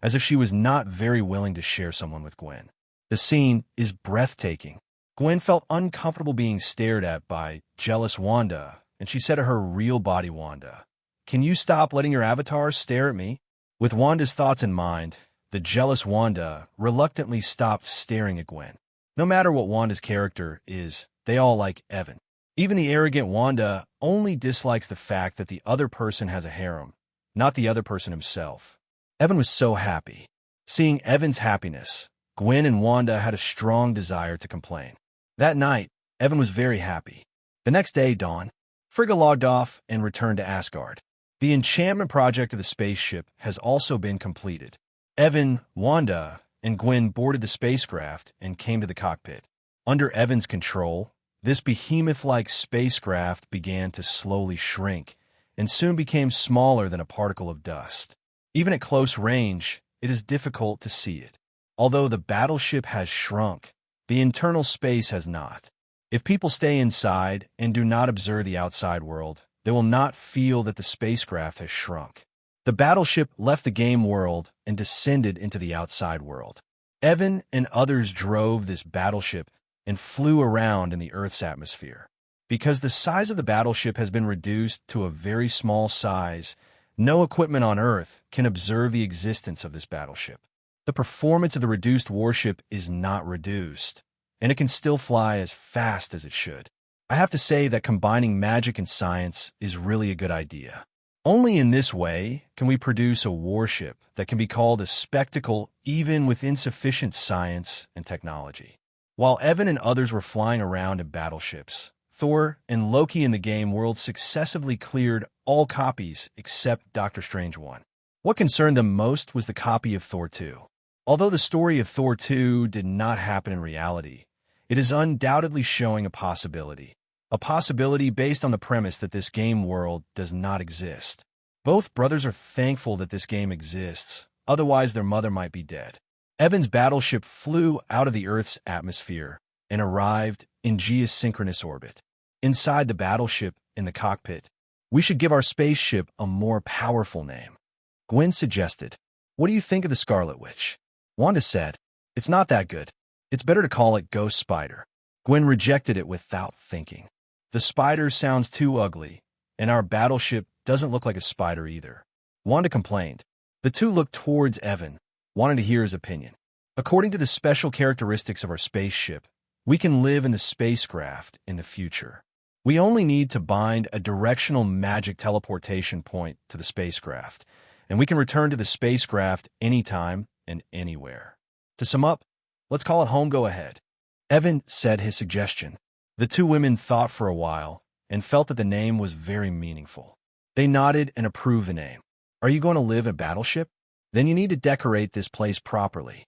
as if she was not very willing to share someone with Gwen. The scene is breathtaking. Gwen felt uncomfortable being stared at by jealous Wanda, and she said to her real body Wanda, "Can you stop letting your avatar stare at me?" With Wanda's thoughts in mind, the jealous Wanda reluctantly stopped staring at Gwen. No matter what Wanda's character is, they all like Evan. Even the arrogant Wanda only dislikes the fact that the other person has a harem, not the other person himself. Evan was so happy. Seeing Evan's happiness, Gwen and Wanda had a strong desire to complain. That night, Evan was very happy. The next day dawned. Frigga logged off and returned to Asgard. The enchantment project of the spaceship has also been completed. Evan, Wanda, and Gwen boarded the spacecraft and came to the cockpit. Under Evan's control, this behemoth-like spacecraft began to slowly shrink and soon became smaller than a particle of dust. Even at close range, it is difficult to see it. Although the battleship has shrunk, the internal space has not. If people stay inside and do not observe the outside world, they will not feel that the spacecraft has shrunk. The battleship left the game world and descended into the outside world. Evan and others drove this battleship and flew around in the Earth's atmosphere. Because the size of the battleship has been reduced to a very small size, no equipment on Earth can observe the existence of this battleship. The performance of the reduced warship is not reduced, and it can still fly as fast as it should. I have to say that combining magic and science is really a good idea. Only in this way can we produce a warship that can be called a spectacle even with insufficient science and technology. While Evan and others were flying around in battleships, Thor and Loki in the game world successively cleared all copies except Doctor Strange 1. What concerned them most was the copy of Thor 2. Although the story of Thor 2 did not happen in reality, it is undoubtedly showing a possibility based on the premise that this game world does not exist. Both brothers are thankful that this game exists, otherwise their mother might be dead. Evan's battleship flew out of the Earth's atmosphere and arrived in geosynchronous orbit. Inside the battleship, in the cockpit, we should give our spaceship a more powerful name. Gwen suggested, "What do you think of the Scarlet Witch?" Wanda said, "It's not that good. It's better to call it Ghost Spider." Gwen rejected it without thinking. The spider sounds too ugly, and our battleship doesn't look like a spider either. Wanda complained. The two looked towards Evan, wanting to hear his opinion. According to the special characteristics of our spaceship, we can live in the spacecraft in the future. We only need to bind a directional magic teleportation point to the spacecraft, and we can return to the spacecraft anytime and anywhere. To sum up, let's call it Home Go Ahead. Evan said his suggestion. The two women thought for a while and felt that the name was very meaningful. They nodded and approved the name. Are you going to live in a battleship? Then you need to decorate this place properly.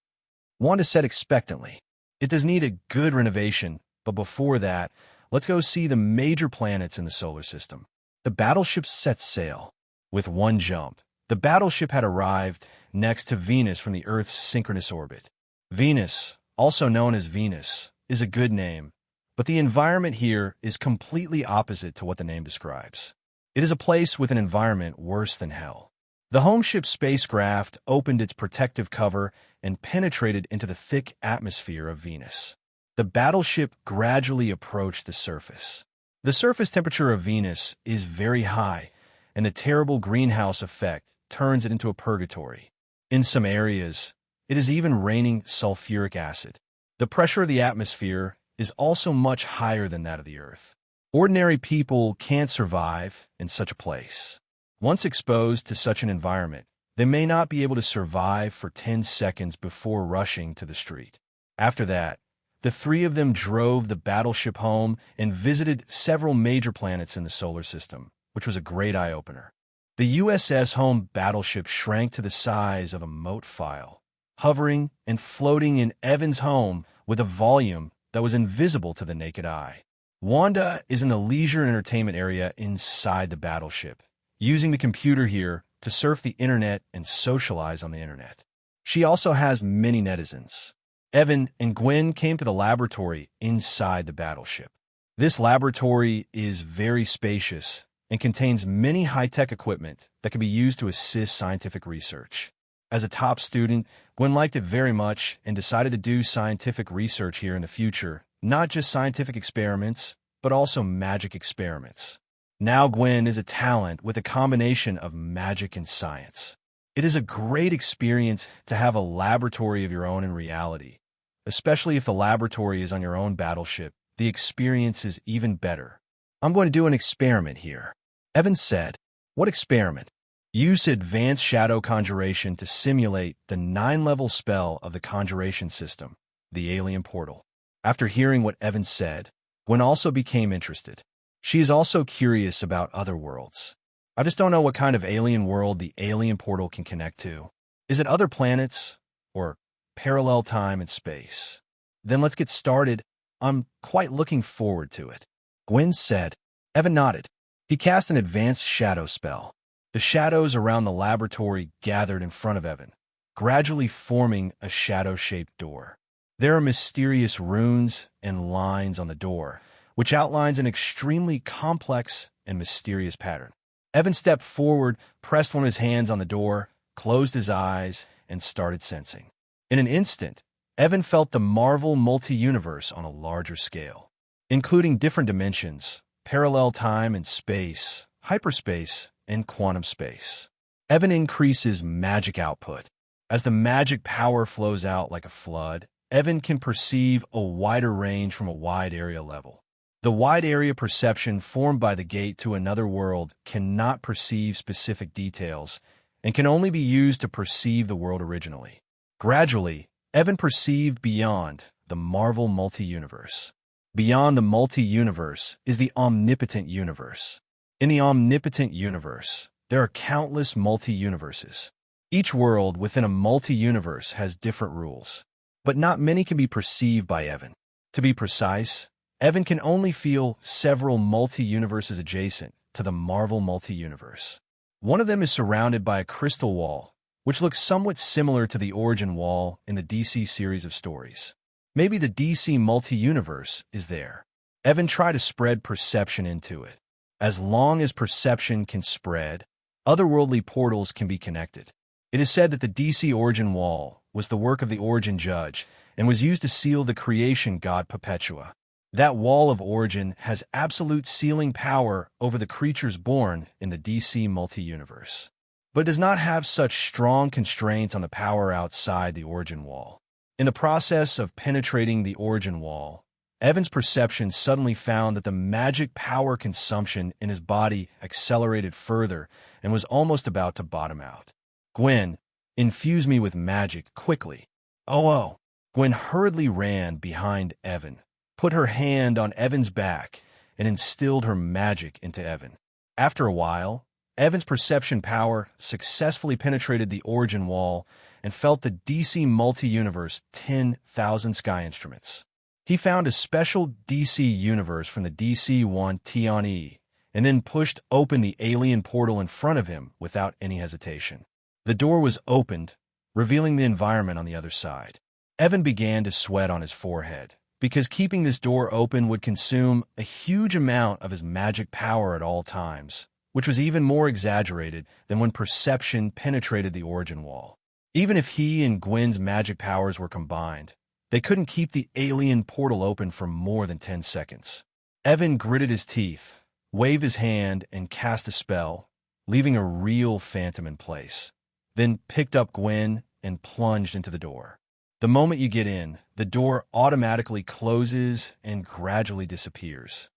Wanda said expectantly. It does need a good renovation, but before that, let's go see the major planets in the solar system. The battleship set sail. With one jump, the battleship had arrived next to Venus from the Earth's synchronous orbit. Venus, also known as Venus, is a good name, but the environment here is completely opposite to what the name describes. It is a place with an environment worse than hell. The home ship Spacecraft opened its protective cover and penetrated into the thick atmosphere of Venus. The battleship gradually approached the surface. The surface temperature of Venus is very high, and the terrible greenhouse effect turns it into a purgatory. In some areas, it is even raining sulfuric acid. The pressure of the atmosphere is also much higher than that of the Earth. Ordinary people can't survive in such a place. Once exposed to such an environment, they may not be able to survive for 10 seconds before rushing to the street. After that, the three of them drove the battleship home and visited several major planets in the solar system, which was a great eye-opener. The USS Home battleship shrank to the size of a mote file, hovering and floating in Evan's home with a volume that was invisible to the naked eye. Wanda is in the leisure and entertainment area inside the battleship, using the computer here to surf the internet and socialize on the internet. She also has many netizens. Evan and Gwen came to the laboratory inside the battleship. This laboratory is very spacious and contains many high-tech equipment that can be used to assist scientific research. As a top student, Gwen liked it very much and decided to do scientific research here in the future, not just scientific experiments, but also magic experiments. Now Gwen is a talent with a combination of magic and science. It is a great experience to have a laboratory of your own in reality. Especially if the laboratory is on your own battleship, the experience is even better. I'm going to do an experiment here. Evan said, "What experiment?" Use advanced shadow conjuration to simulate the 9-level spell of the conjuration system, the alien portal. After hearing what Evan said, Gwen also became interested. She is also curious about other worlds. I just don't know what kind of alien world the alien portal can connect to. Is it other planets or parallel time and space? Then let's get started. I'm quite looking forward to it. Gwen said. Evan nodded. He cast an advanced shadow spell. The shadows around the laboratory gathered in front of Evan, gradually forming a shadow-shaped door. There are mysterious runes and lines on the door, which outlines an extremely complex and mysterious pattern. Evan stepped forward, pressed one of his hands on the door, closed his eyes, and started sensing. In an instant, Evan felt the Marvel multi-universe on a larger scale, including different dimensions, parallel time and space, hyperspace, and quantum space. Evan increases magic output. As the magic power flows out like a flood, Evan can perceive a wider range from a wide area level. The wide area perception formed by the gate to another world cannot perceive specific details and can only be used to perceive the world originally. Gradually, Evan perceived beyond the Marvel multi-universe. Beyond the multi-universe is the omnipotent universe. In the omnipotent universe, there are countless multi-universes. Each world within a multi-universe has different rules, but not many can be perceived by Evan. To be precise, Evan can only feel several multi-universes adjacent to the Marvel multi-universe. One of them is surrounded by a crystal wall, which looks somewhat similar to the origin wall in the DC series of stories. Maybe the DC multi-universe is there. Evan tried to spread perception into it. As long as perception can spread, otherworldly portals can be connected. It is said that the DC origin wall was the work of the origin judge and was used to seal the creation god Perpetua. That wall of origin has absolute sealing power over the creatures born in the DC multi-universe, but does not have such strong constraints on the power outside the origin wall. In the process of penetrating the origin wall, Evan's perception suddenly found that the magic power consumption in his body accelerated further and was almost about to bottom out. Gwen, infuse me with magic quickly. Oh. Gwen hurriedly ran behind Evan, put her hand on Evan's back, and instilled her magic into Evan. After a while, Evan's perception power successfully penetrated the origin wall and felt the DC multi-universe 10,000 sky instruments. He found a special DC universe from the DC-1 T-on-E and then pushed open the alien portal in front of him without any hesitation. The door was opened, revealing the environment on the other side. Evan began to sweat on his forehead, because keeping this door open would consume a huge amount of his magic power at all times, which was even more exaggerated than when perception penetrated the origin wall. Even if he and Gwen's magic powers were combined, they couldn't keep the alien portal open for more than 10 seconds. Evan gritted his teeth, waved his hand, and cast a spell, leaving a real phantom in place, then picked up Gwen and plunged into the door. The moment you get in, the door automatically closes and gradually disappears.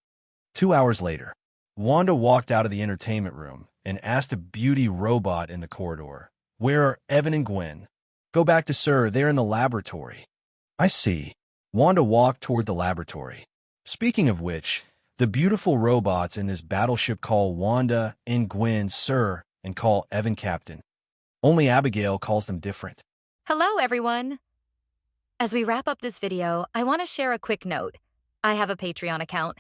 2 hours later, Wanda walked out of the entertainment room and asked a beauty robot in the corridor, "Where are Evan and Gwen?" "Go back to Sir, they're in the laboratory." "I see." Wanda walked toward the laboratory. Speaking of which, the beautiful robots in this battleship call Wanda and Gwen Sir and call Evan Captain. Only Abigail calls them different. Hello, everyone. As we wrap up this video, I want to share a quick note. I have a Patreon account.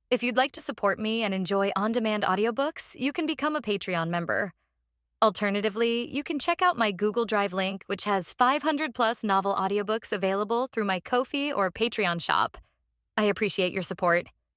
If you'd like to support me and enjoy on-demand audiobooks, you can become a Patreon member. Alternatively, you can check out my Google Drive link, which has 500+ novel audiobooks available through my Ko-fi or Patreon shop. I appreciate your support.